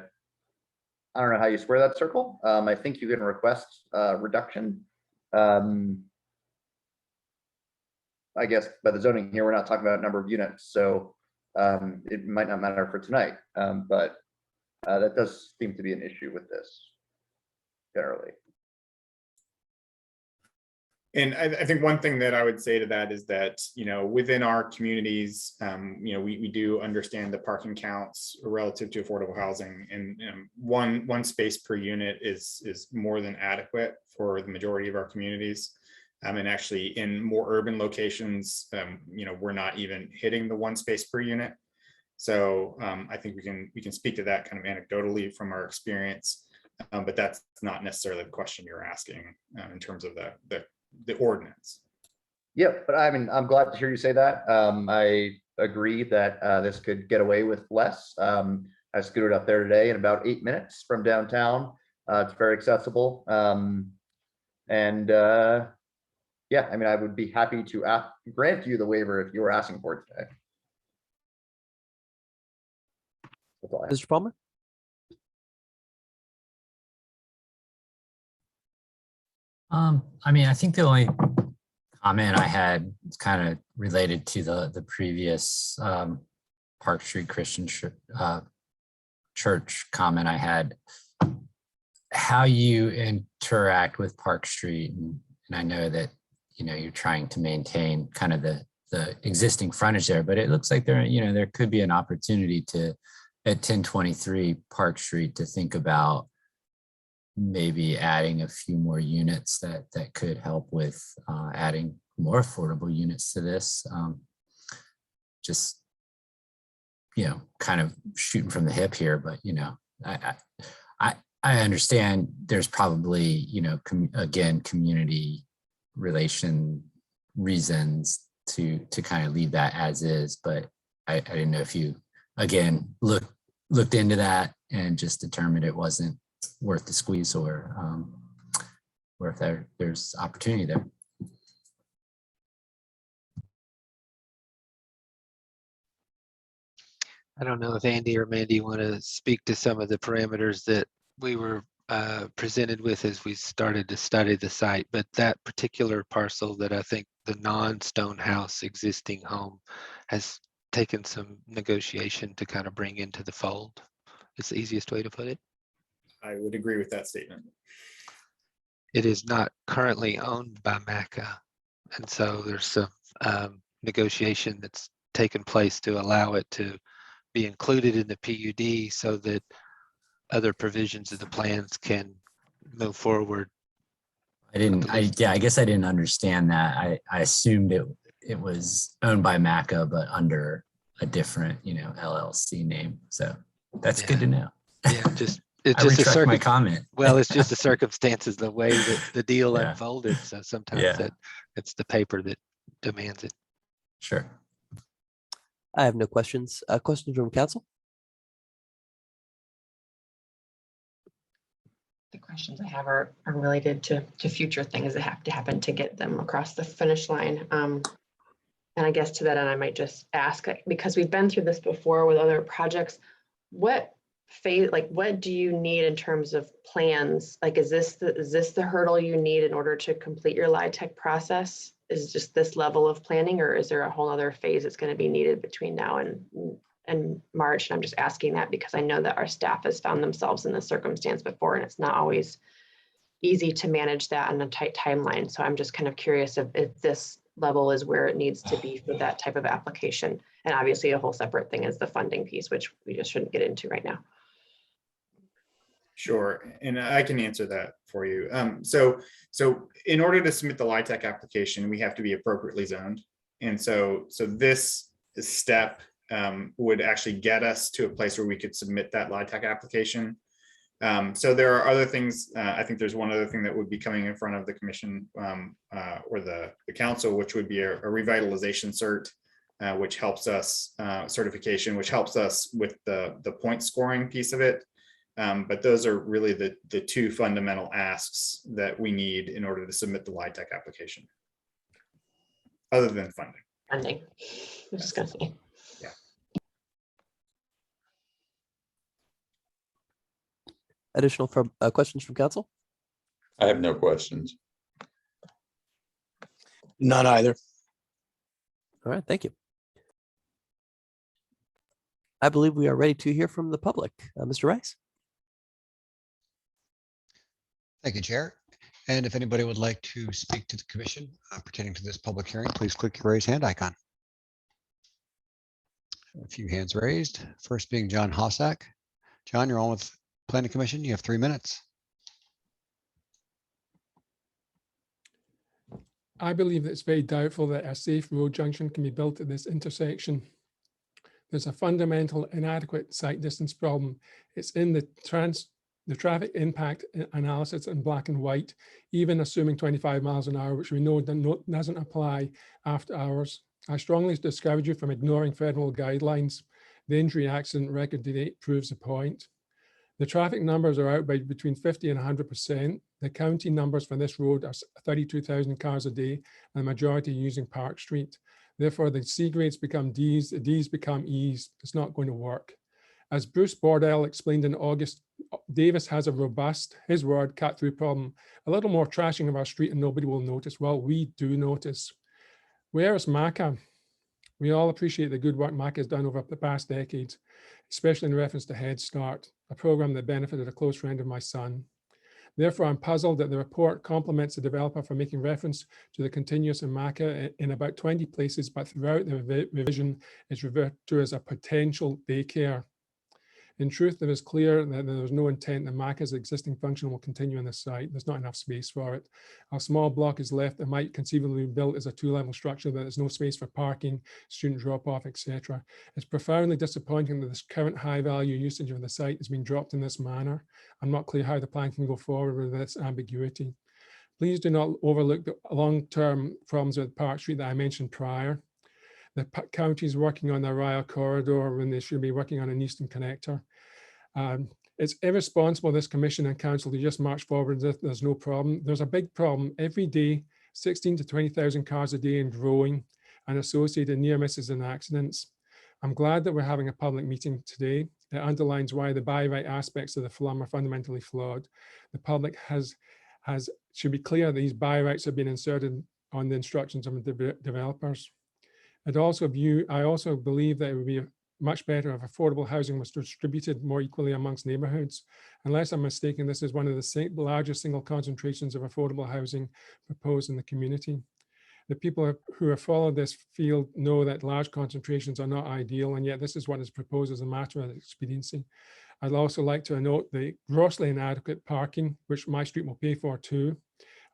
don't know how you square that circle. I think you can request reduction. I guess by the zoning here, we're not talking about number of units, so it might not matter for tonight. But that does seem to be an issue with this generally. And I think one thing that I would say to that is that, you know, within our communities, you know, we do understand the parking counts relative to affordable housing, and one space per unit is more than adequate for the majority of our communities. And actually in more urban locations, you know, we're not even hitting the 1 space per unit. So I think we can speak to that kind of anecdotally from our experience, but that's not necessarily the question you're asking in terms of the ordinance. Yeah, but I mean, I'm glad to hear you say that. I agree that this could get away with less. I scooted up there today in about 8 minutes from downtown. It's very accessible. Yeah, I mean, I would be happy to grant you the waiver if you were asking for it today. Mr. Palmer? I mean, I think the only comment I had is kind of related to the previous Park Street Christian Church comment I had. How you interact with Park Street, and I know that you're trying to maintain kind of the existing frontage there, but it looks like there could be an opportunity to at 1023 Park Street to think about maybe adding a few more units that could help with adding more affordable units to this. Just kind of shooting from the hip here, but I understand there's probably again community relation reasons to kind of leave that as is, but I didn't know if you again looked into that and just determined it wasn't worth the squeeze, or if there's opportunity there. I don't know if Andy or Mandy want to speak to some of the parameters that we were presented with as we started to study the site, but that particular parcel that I think the non-stone house existing home has taken some negotiation to kind of bring into the fold. It's the easiest way to put it. I would agree with that statement. It is not currently owned by MACA, and so there's some negotiation that's taken place to allow it to be included in the PUD so that other provisions of the plans can move forward. I guess I didn't understand that. I assumed it was owned by MACA, but under a different, LLC name. So that's good to know. Yeah, it's I just retract my comment. Well, it's just the circumstances, the way that the deal unfolded. So sometimes it's the paper that demands it. Sure. I have no questions. Questions from council? The questions I have are related to future things that have to happen to get them across the finish line. And I guess to that end, I might just ask, because we've been through this before with other projects, what phase, what do you need in terms of plans? Is this the hurdle you need in order to complete your LIHTC process? Is just this level of planning, or is there a whole other phase that's going to be needed between now and March? And I'm just asking that because I know that our staff has found themselves in this circumstance before, and it's not always easy to manage that in a tight timeline. So I'm just kind of curious if this level is where it needs to be for that type of application. And obviously a whole separate thing is the funding piece, which we just shouldn't get into right now. Sure, and I can answer that for you. So in order to submit the LIHTC application, we have to be appropriately zoned. And so this step would actually get us to a place where we could submit that LIHTC application. So there are other things. I think there's one other thing that would be coming in front of the commission or the council, which would be a revitalization cert, which helps us certification, which helps us with the point scoring piece of it. But those are really the two fundamental asks that we need in order to submit the LIHTC application, other than funding. Funding, I'm just gonna say. Yeah. Additional questions from council? I have no questions. None either. All right, thank you. I believe we are ready to hear from the public. Mr. Rice. Thank you, Chair. And if anybody would like to speak to the commission pertaining to this public hearing, please click your raise hand icon. A few hands raised. First being John Hossack. John, you're on with Planning Commission. You have 3 minutes. I believe that it's very doubtful that a safe road junction can be built at this intersection. There's a fundamental inadequate sight distance problem. It's in the traffic impact analysis in black and white, even assuming 25 miles an hour, which we know doesn't apply after hours. I strongly discourage you from ignoring federal guidelines. The injury accident record to date proves the point. The traffic numbers are out by between 50 and 100%. The county numbers for this road are 32,000 cars a day, and the majority using Park Street. Therefore, the C grades become Ds, the Ds become Es. It's not going to work. As Bruce Bordell explained in August, Davis has a robust, his word, cut-through problem. A little more trashing of our street and nobody will notice. Well, we do notice. Where is MACA? We all appreciate the good work MACA has done over the past decades, especially in reference to Head Start, a program that benefited a close friend of my son. Therefore, I'm puzzled that the report compliments the developer for making reference to the continuous in MACA in about 20 places, but throughout the revision, it's referred to as a potential daycare. In truth, it is clear that there is no intent that MACA's existing function will continue on this site. There's not enough space for it. A small block is left that might conceivably be built as a two-level structure that there's no space for parking, student drop-off, etc. It's profoundly disappointing that this current high-value usage of the site has been dropped in this manner. I'm not clear how the plan can go forward with this ambiguity. Please do not overlook the long-term problems with Park Street that I mentioned prior. The county is working on the Ryle corridor when they should be working on an eastern connector. It's irresponsible, this commission and council, to just march forward as if there's no problem. There's a big problem. Every day, 16 to 20,000 cars a day and growing, and associated near misses and accidents. I'm glad that we're having a public meeting today. It underlines why the by right aspects of the FLUM are fundamentally flawed. The public should be clear that these by rights have been inserted on the instructions of the developers. I also believe that it would be much better if affordable housing was distributed more equally amongst neighborhoods. Unless I'm mistaken, this is one of the largest single concentrations of affordable housing proposed in the community. The people who have followed this field know that large concentrations are not ideal, and yet this is what is proposed as a matter of expediency. I'd also like to note the grossly inadequate parking, which my street will pay for too.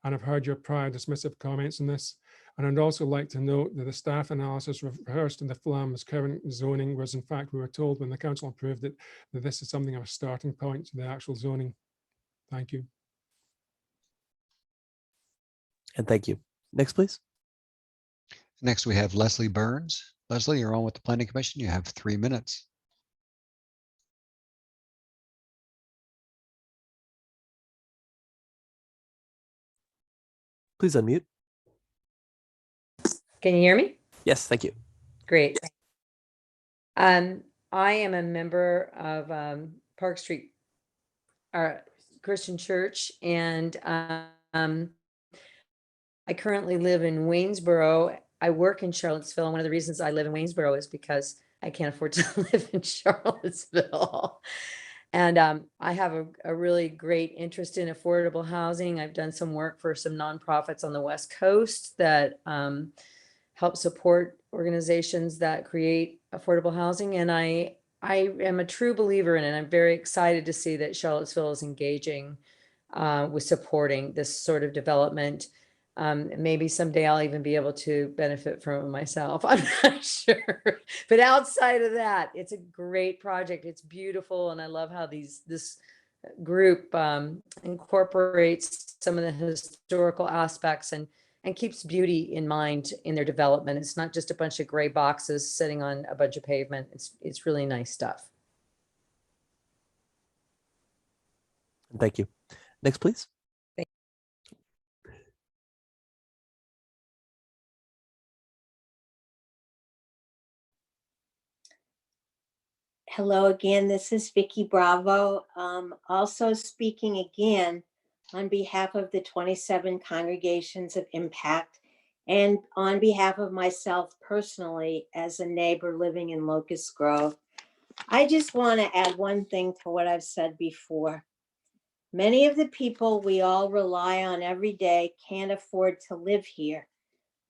And I've heard your prior dismissive comments on this. And I'd also like to note that the staff analysis rehearsed in the FLAM as current zoning was, in fact, we were told when the council approved it, that this is something of a starting point to the actual zoning. Thank you. And thank you. Next, please. Next, we have Leslie Burns. Leslie, you're on with the Planning Commission. You have 3 minutes. Please unmute. Can you hear me? Yes, thank you. Great. I am a member of Park Street Christian Church, and I currently live in Waynesboro. I work in Charlottesville. And one of the reasons I live in Waynesboro is because I can't afford to live in Charlottesville. And I have a really great interest in affordable housing. I've done some work for some nonprofits on the West Coast that help support organizations that create affordable housing. And I am a true believer in it. I'm very excited to see that Charlottesville is engaging with supporting this sort of development. Maybe someday I'll even be able to benefit from it myself. I'm not sure. But outside of that, it's a great project. It's beautiful. And I love how this group incorporates some of the historical aspects and keeps beauty in mind in their development. It's not just a bunch of gray boxes sitting on a bunch of pavement. It's really nice stuff. Thank you. Next, please. Hello again, this is Vicky Bravo. Also speaking again on behalf of the 27 congregations of impact and on behalf of myself personally as a neighbor living in Locust Grove. I just want to add one thing to what I've said before. Many of the people we all rely on every day can't afford to live here,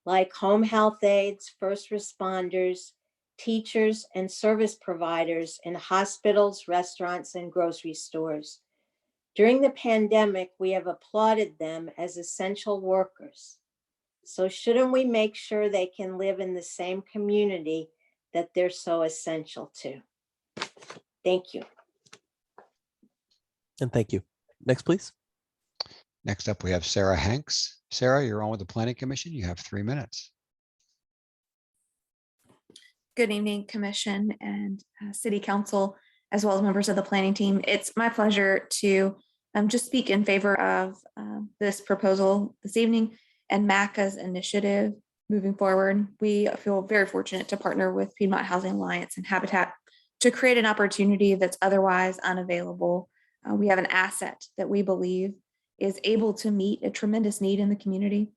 like home health aides, first responders, teachers, and service providers in hospitals, restaurants, and grocery stores. During the pandemic, we have applauded them as essential workers. So shouldn't we make sure they can live in the same community that they're so essential to? Thank you. And thank you. Next, please. Next up, we have Sarah Hanks. Sarah, you're on with the Planning Commission. You have 3 minutes. Good evening, Commission and City Council, as well as members of the planning team. It's my pleasure to just speak in favor of this proposal this evening and MACA's initiative moving forward. We feel very fortunate to partner with Piedmont Housing Alliance and Habitat to create an opportunity that's otherwise unavailable. We have an asset that we believe is able to meet a tremendous need in the community.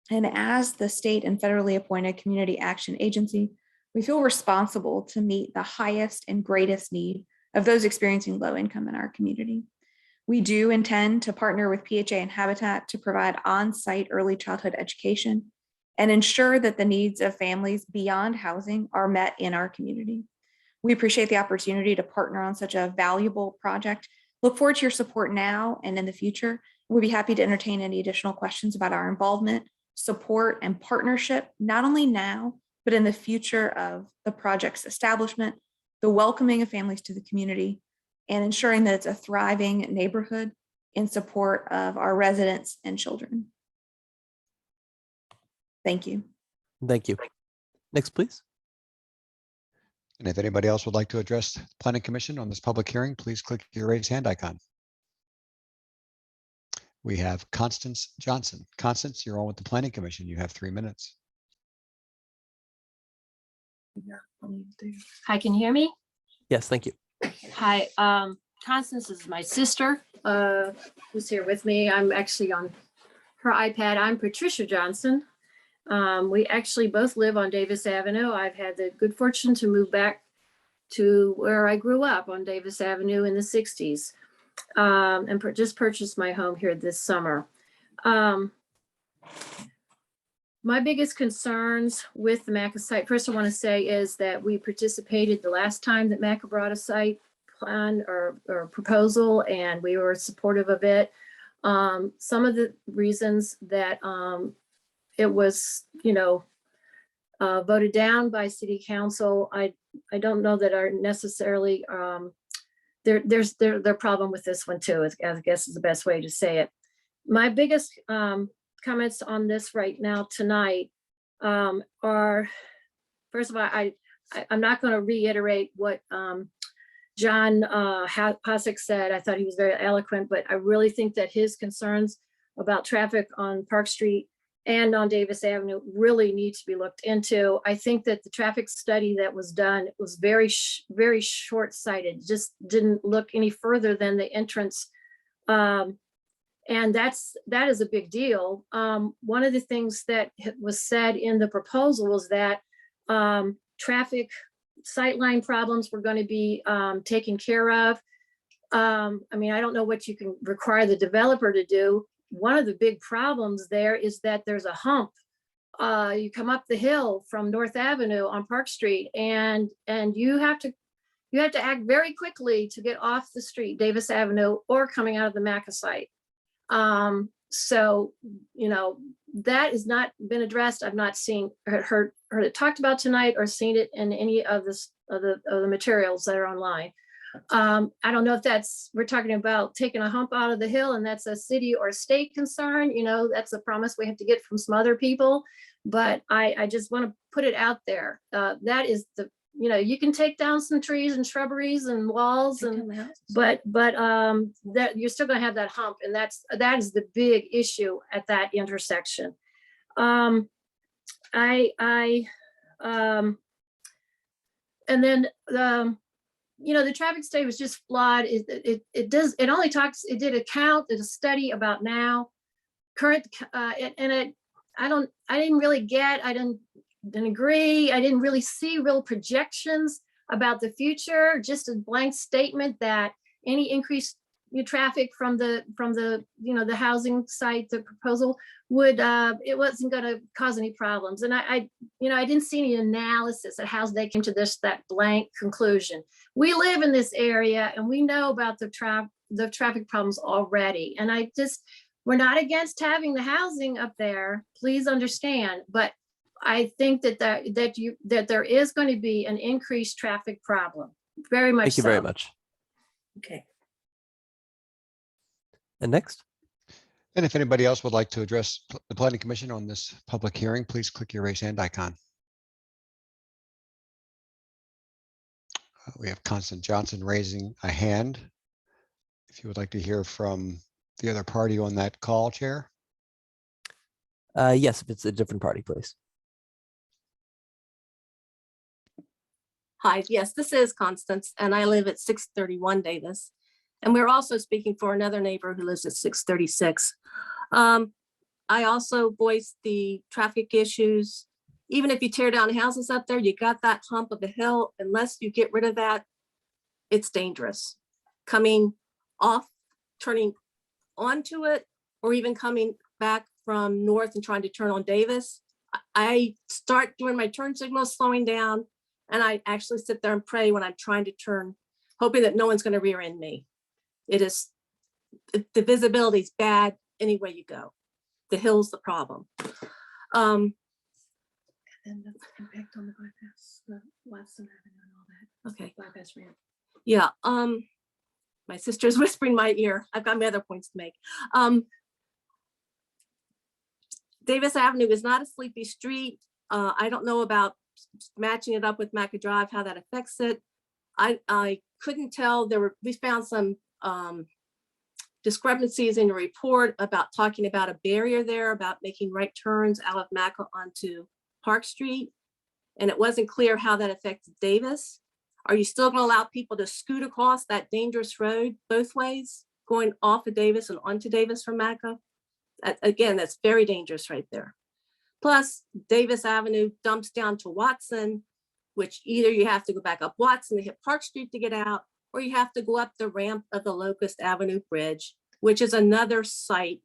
And as the state and federally appointed community action agency, we feel responsible to meet the highest and greatest need of those experiencing low income in our community. We do intend to partner with PHA and Habitat to provide on-site early childhood education and ensure that the needs of families beyond housing are met in our community. We appreciate the opportunity to partner on such a valuable project. Look forward to your support now and in the future. We'll be happy to entertain any additional questions about our involvement, support, and partnership, not only now, but in the future of the project's establishment, the welcoming of families to the community, and ensuring that it's a thriving neighborhood in support of our residents and children. Thank you. Thank you. Next, please. And if anybody else would like to address the Planning Commission on this public hearing, please click your raise hand icon. We have Constance Johnson. Constance, you're on with the Planning Commission. You have 3 minutes. Hi, can you hear me? Yes, thank you. Hi, Constance is my sister, who's here with me. I'm actually on her iPad. I'm Patricia Johnson. We actually both live on Davis Avenue. I've had the good fortune to move back to where I grew up on Davis Avenue in the 60s, and just purchased my home here this summer. My biggest concerns with the MACA site, first I want to say is that we participated the last time that MACA brought a site plan or proposal, and we were supportive of it. Some of the reasons that it was, voted down by City Council, I don't know that are necessarily, there's their problem with this one too, I guess is the best way to say it. My biggest comments on this right now tonight are, first of all, I'm not going to reiterate what John Hosick said. I thought he was very eloquent, but I really think that his concerns about traffic on Park Street and on Davis Avenue really need to be looked into. I think that the traffic study that was done was very short-sighted, just didn't look any further than the entrance. And that is a big deal. One of the things that was said in the proposal was that traffic sightline problems were going to be taken care of. I mean, I don't know what you can require the developer to do. One of the big problems there is that there's a hump. You come up the hill from North Avenue on Park Street, and you have to act very quickly to get off the street, Davis Avenue, or coming out of the MACA site. So, that has not been addressed. I've not heard it talked about tonight or seen it in any of the materials that are online. I don't know if we're talking about taking a hump out of the hill and that's a city or state concern, that's a promise we have to get from some other people, but I just want to put it out there. That is you can take down some trees and shrubberies and walls, but that you're still going to have that hump, and that is the big issue at that intersection. And then the traffic study was just flawed. It did a count, did a study about now current, and I didn't agree. I didn't really see real projections about the future, just a blank statement that any increased traffic from the housing site, the proposal would, it wasn't going to cause any problems. And I didn't see any analysis of how they came to that blank conclusion. We live in this area and we know about the traffic problems already. And we're not against having the housing up there, please understand, but I think that there is going to be an increased traffic problem. Very much. Thank you very much. Okay. And next. And if anybody else would like to address the Planning Commission on this public hearing, please click your raise hand icon. We have Constance Johnson raising a hand. If you would like to hear from the other party on that call, Chair. Yes, if it's a different party, please. Hi, yes, this is Constance, and I live at 631 Davis. And we're also speaking for another neighbor who lives at 636. I also voiced the traffic issues. Even if you tear down houses up there, you got that hump of the hill. Unless you get rid of that, it's dangerous. Coming off, turning onto it, or even coming back from north and trying to turn on Davis. I start doing my turn signals, slowing down, and I actually sit there and pray when I'm trying to turn, hoping that no one's going to rear end me. It is, the visibility is bad any way you go. The hill's the problem. And the impact on the bypass, the Watson Avenue and all that. Okay. Bypass ramp. Yeah. My sister's whispering in my ear. I've got my other points to make. Davis Avenue is not a sleepy street. I don't know about matching it up with Maca Drive, how that affects it. I couldn't tell. We found some discrepancies in your report about talking about a barrier there, about making right turns out of Maca onto Park Street. And it wasn't clear how that affects Davis. Are you still going to allow people to scoot across that dangerous road both ways, going off of Davis and onto Davis from Maca? Again, that's very dangerous right there. Plus, Davis Avenue dumps down to Watson, which either you have to go back up Watson to hit Park Street to get out, or you have to go up the ramp of the Locust Avenue Bridge, which is another site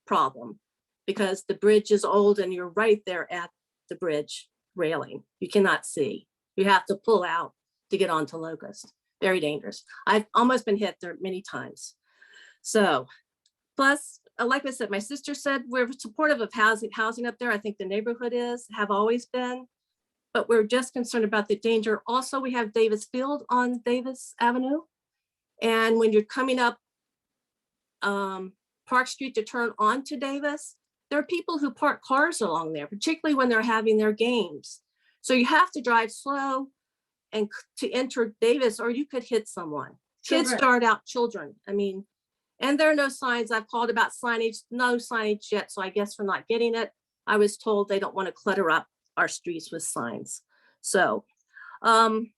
problem because the bridge is old and you're right there at the bridge railing. You cannot see. You have to pull out to get onto Locust. Very dangerous. I've almost been hit there many times. So, plus, like I said, my sister said, we're supportive of housing up there. I think the neighborhood have always been, but we're just concerned about the danger. Also, we have Davis Field on Davis Avenue. And when you're coming up Park Street to turn onto Davis, there are people who park cars along there, particularly when they're having their games. So you have to drive slow and to enter Davis, or you could hit someone. Kids start out children. I mean, and there are no signs. I've called about signage, no signage yet. So I guess we're not getting it. I was told they don't want to clutter up our streets with signs. So the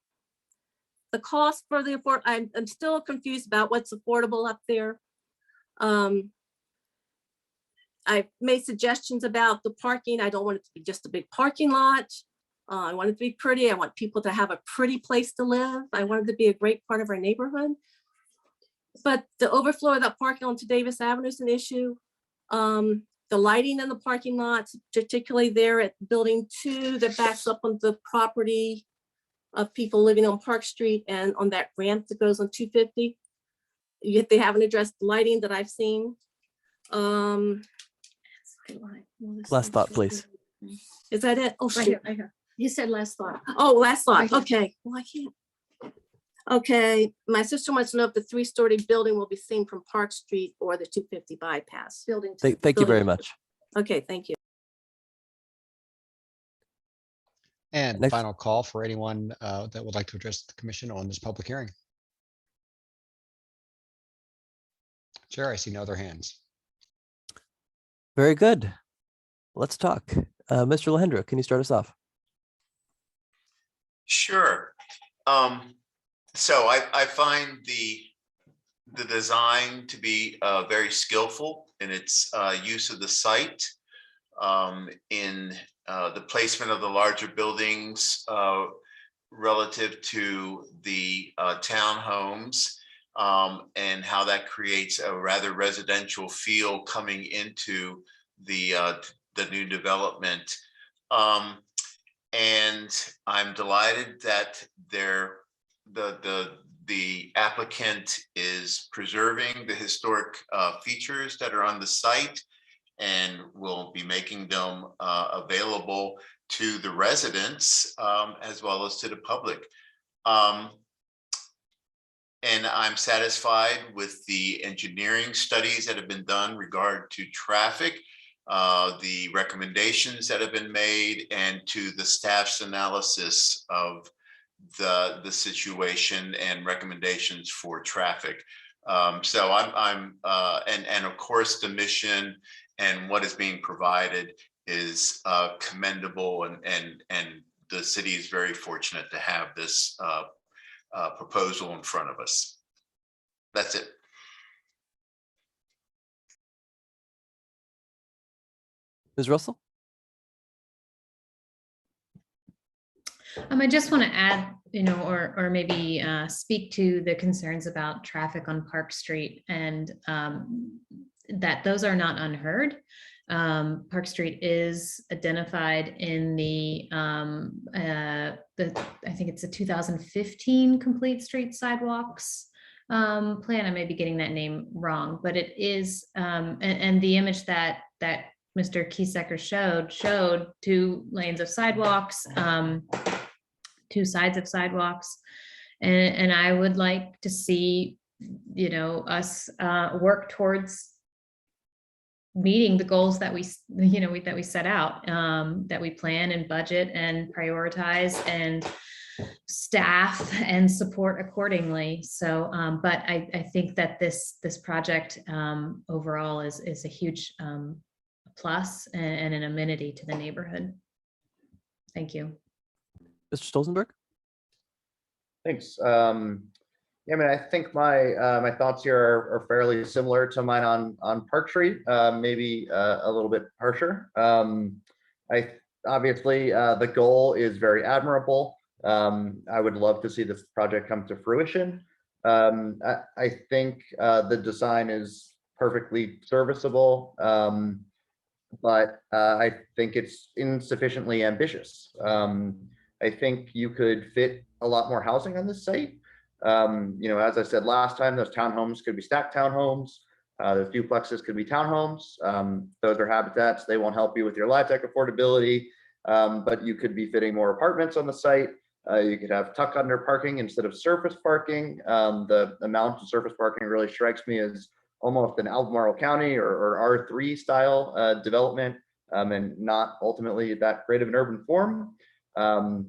cost for the I'm still confused about what's affordable up there. I've made suggestions about the parking. I don't want it to be just a big parking lot. I want it to be pretty. I want people to have a pretty place to live. I want it to be a great part of our neighborhood. But the overflow of that parking onto Davis Avenue is an issue. The lighting in the parking lots, particularly there at Building 2 that backs up on the property of people living on Park Street and on that ramp that goes on 250. Yet they haven't addressed the lighting that I've seen. Last thought, please. Is that it? Oh, Right here. You said last thought. Oh, last thought. Right here. Okay. Well, I can't. Okay. My sister wants to know if the 3-story building will be seen from Park Street or the 250 bypass. Building. Thank you very much. Okay. Thank you. And final call for anyone that would like to address the commission on this public hearing. Chair, I see no other hands. Very good. Let's talk. Mr. Lahendra, can you start us off? Sure. So I find the design to be very skillful in its use of the site, in the placement of the larger buildings relative to the townhomes, and how that creates a rather residential feel coming into the new development. And I'm delighted that the applicant is preserving the historic features that are on the site and will be making them available to the residents as well as to the public. And I'm satisfied with the engineering studies that have been done regard to traffic, the recommendations that have been made, and to the staff's analysis of the situation and recommendations for traffic. So and of course the mission and what is being provided is commendable and the city is very fortunate to have this proposal in front of us. That's it. Ms. Russell? I just want to add, or maybe speak to the concerns about traffic on Park Street, and that those are not unheard. Park Street is identified in the I think it's a 2015 Complete Street Sidewalks plan. I may be getting that name wrong, but it is, and the image that Mr. Kiesecker showed 2 lanes of sidewalks, 2 sides of sidewalks. And I would like to see, us work towards meeting the goals that we set out, that we plan and budget and prioritize and staff and support accordingly. So, but I think that this project overall is a huge plus and an amenity to the neighborhood. Thank you. Mr. Stolzenberg? Thanks. Yeah, I mean, I think my thoughts here are fairly similar to mine on Park Street, maybe a little bit harsher. Obviously the goal is very admirable. I would love to see this project come to fruition. I think the design is perfectly serviceable, but I think it's insufficiently ambitious. I think you could fit a lot more housing on this site. As I said last time, those townhomes could be stacked townhomes. Those duplexes could be townhomes. Those are habitats. They won't help you with your LIHTC affordability, but you could be fitting more apartments on the site. You could have tuck under parking instead of surface parking. The amount of surface parking really strikes me as almost an Albemarle County or R3 style development, and not ultimately that great of an urban form. I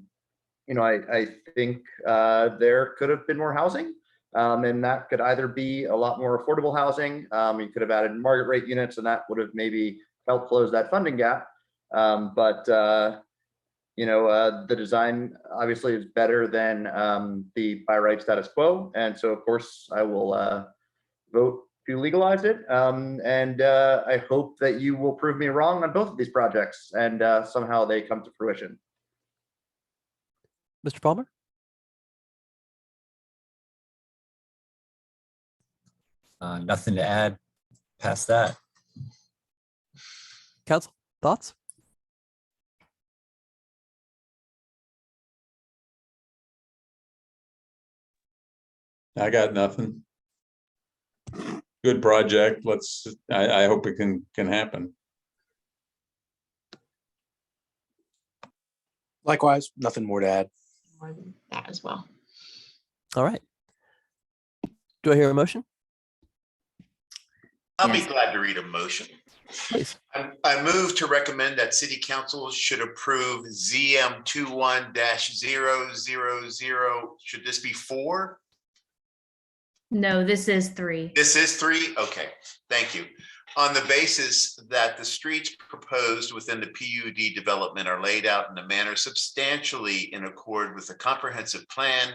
think there could have been more housing, and that could either be a lot more affordable housing. You could have added market rate units, and that would have maybe helped close that funding gap. But the design obviously is better than the by right status quo, and so of course I will vote to legalize it. And I hope that you will prove me wrong on both of these projects, and somehow they come to fruition. Mr. Palmer? Nothing to add past that. Council, thoughts? I got nothing. Good project. I hope it can happen. Likewise, nothing more to add. More than that as well. All right. Do I hear a motion? I'll be glad to read a motion. Please. I move to recommend that City Council should approve ZM 21-000. Should this be 4? No, this is 3. This is 3? Okay, thank you. On the basis that the streets proposed within the PUD development are laid out in a manner substantially in accord with the comprehensive plan,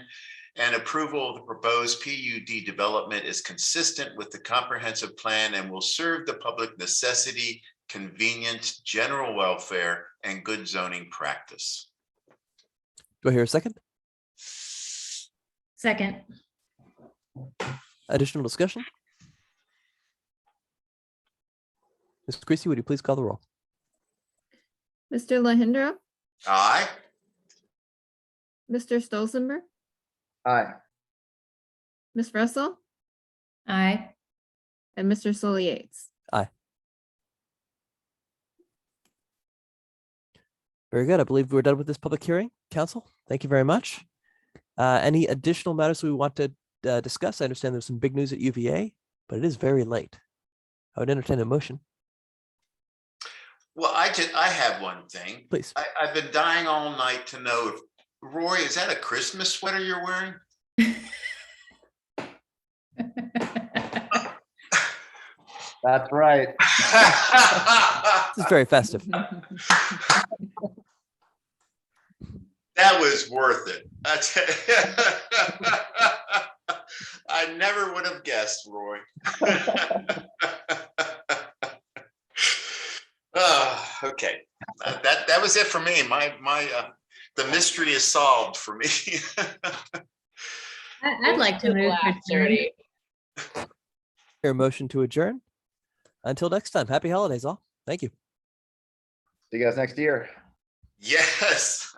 and approval of the proposed PUD development is consistent with the comprehensive plan and will serve the public necessity, convenience, general welfare, and good zoning practice. Do I hear a second? Second. Additional discussion? Ms. Creasy, would you please call the roll? Mr. Lahindra, Aye. Mr. Stolzenberg, Aye. Ms. Russell, Aye. and Mr. Sully Yates. Aye. Very good. I believe we're done with this public hearing. Council, thank you very much. Any additional matters we want to discuss? I understand there's some big news at UVA, but it is very late. I would entertain a motion. Well, I have one thing. Please. I've been dying all night to know if, Roy, is that a Christmas sweater you're wearing? That's right. This is very festive. That was worth it. I never would have guessed, Roy. Okay, that was it for me. The mystery is solved for me. I'd like to move to adjourn. Hear a motion to adjourn. Until next time, happy holidays all. Thank you. See you guys next year. Yes.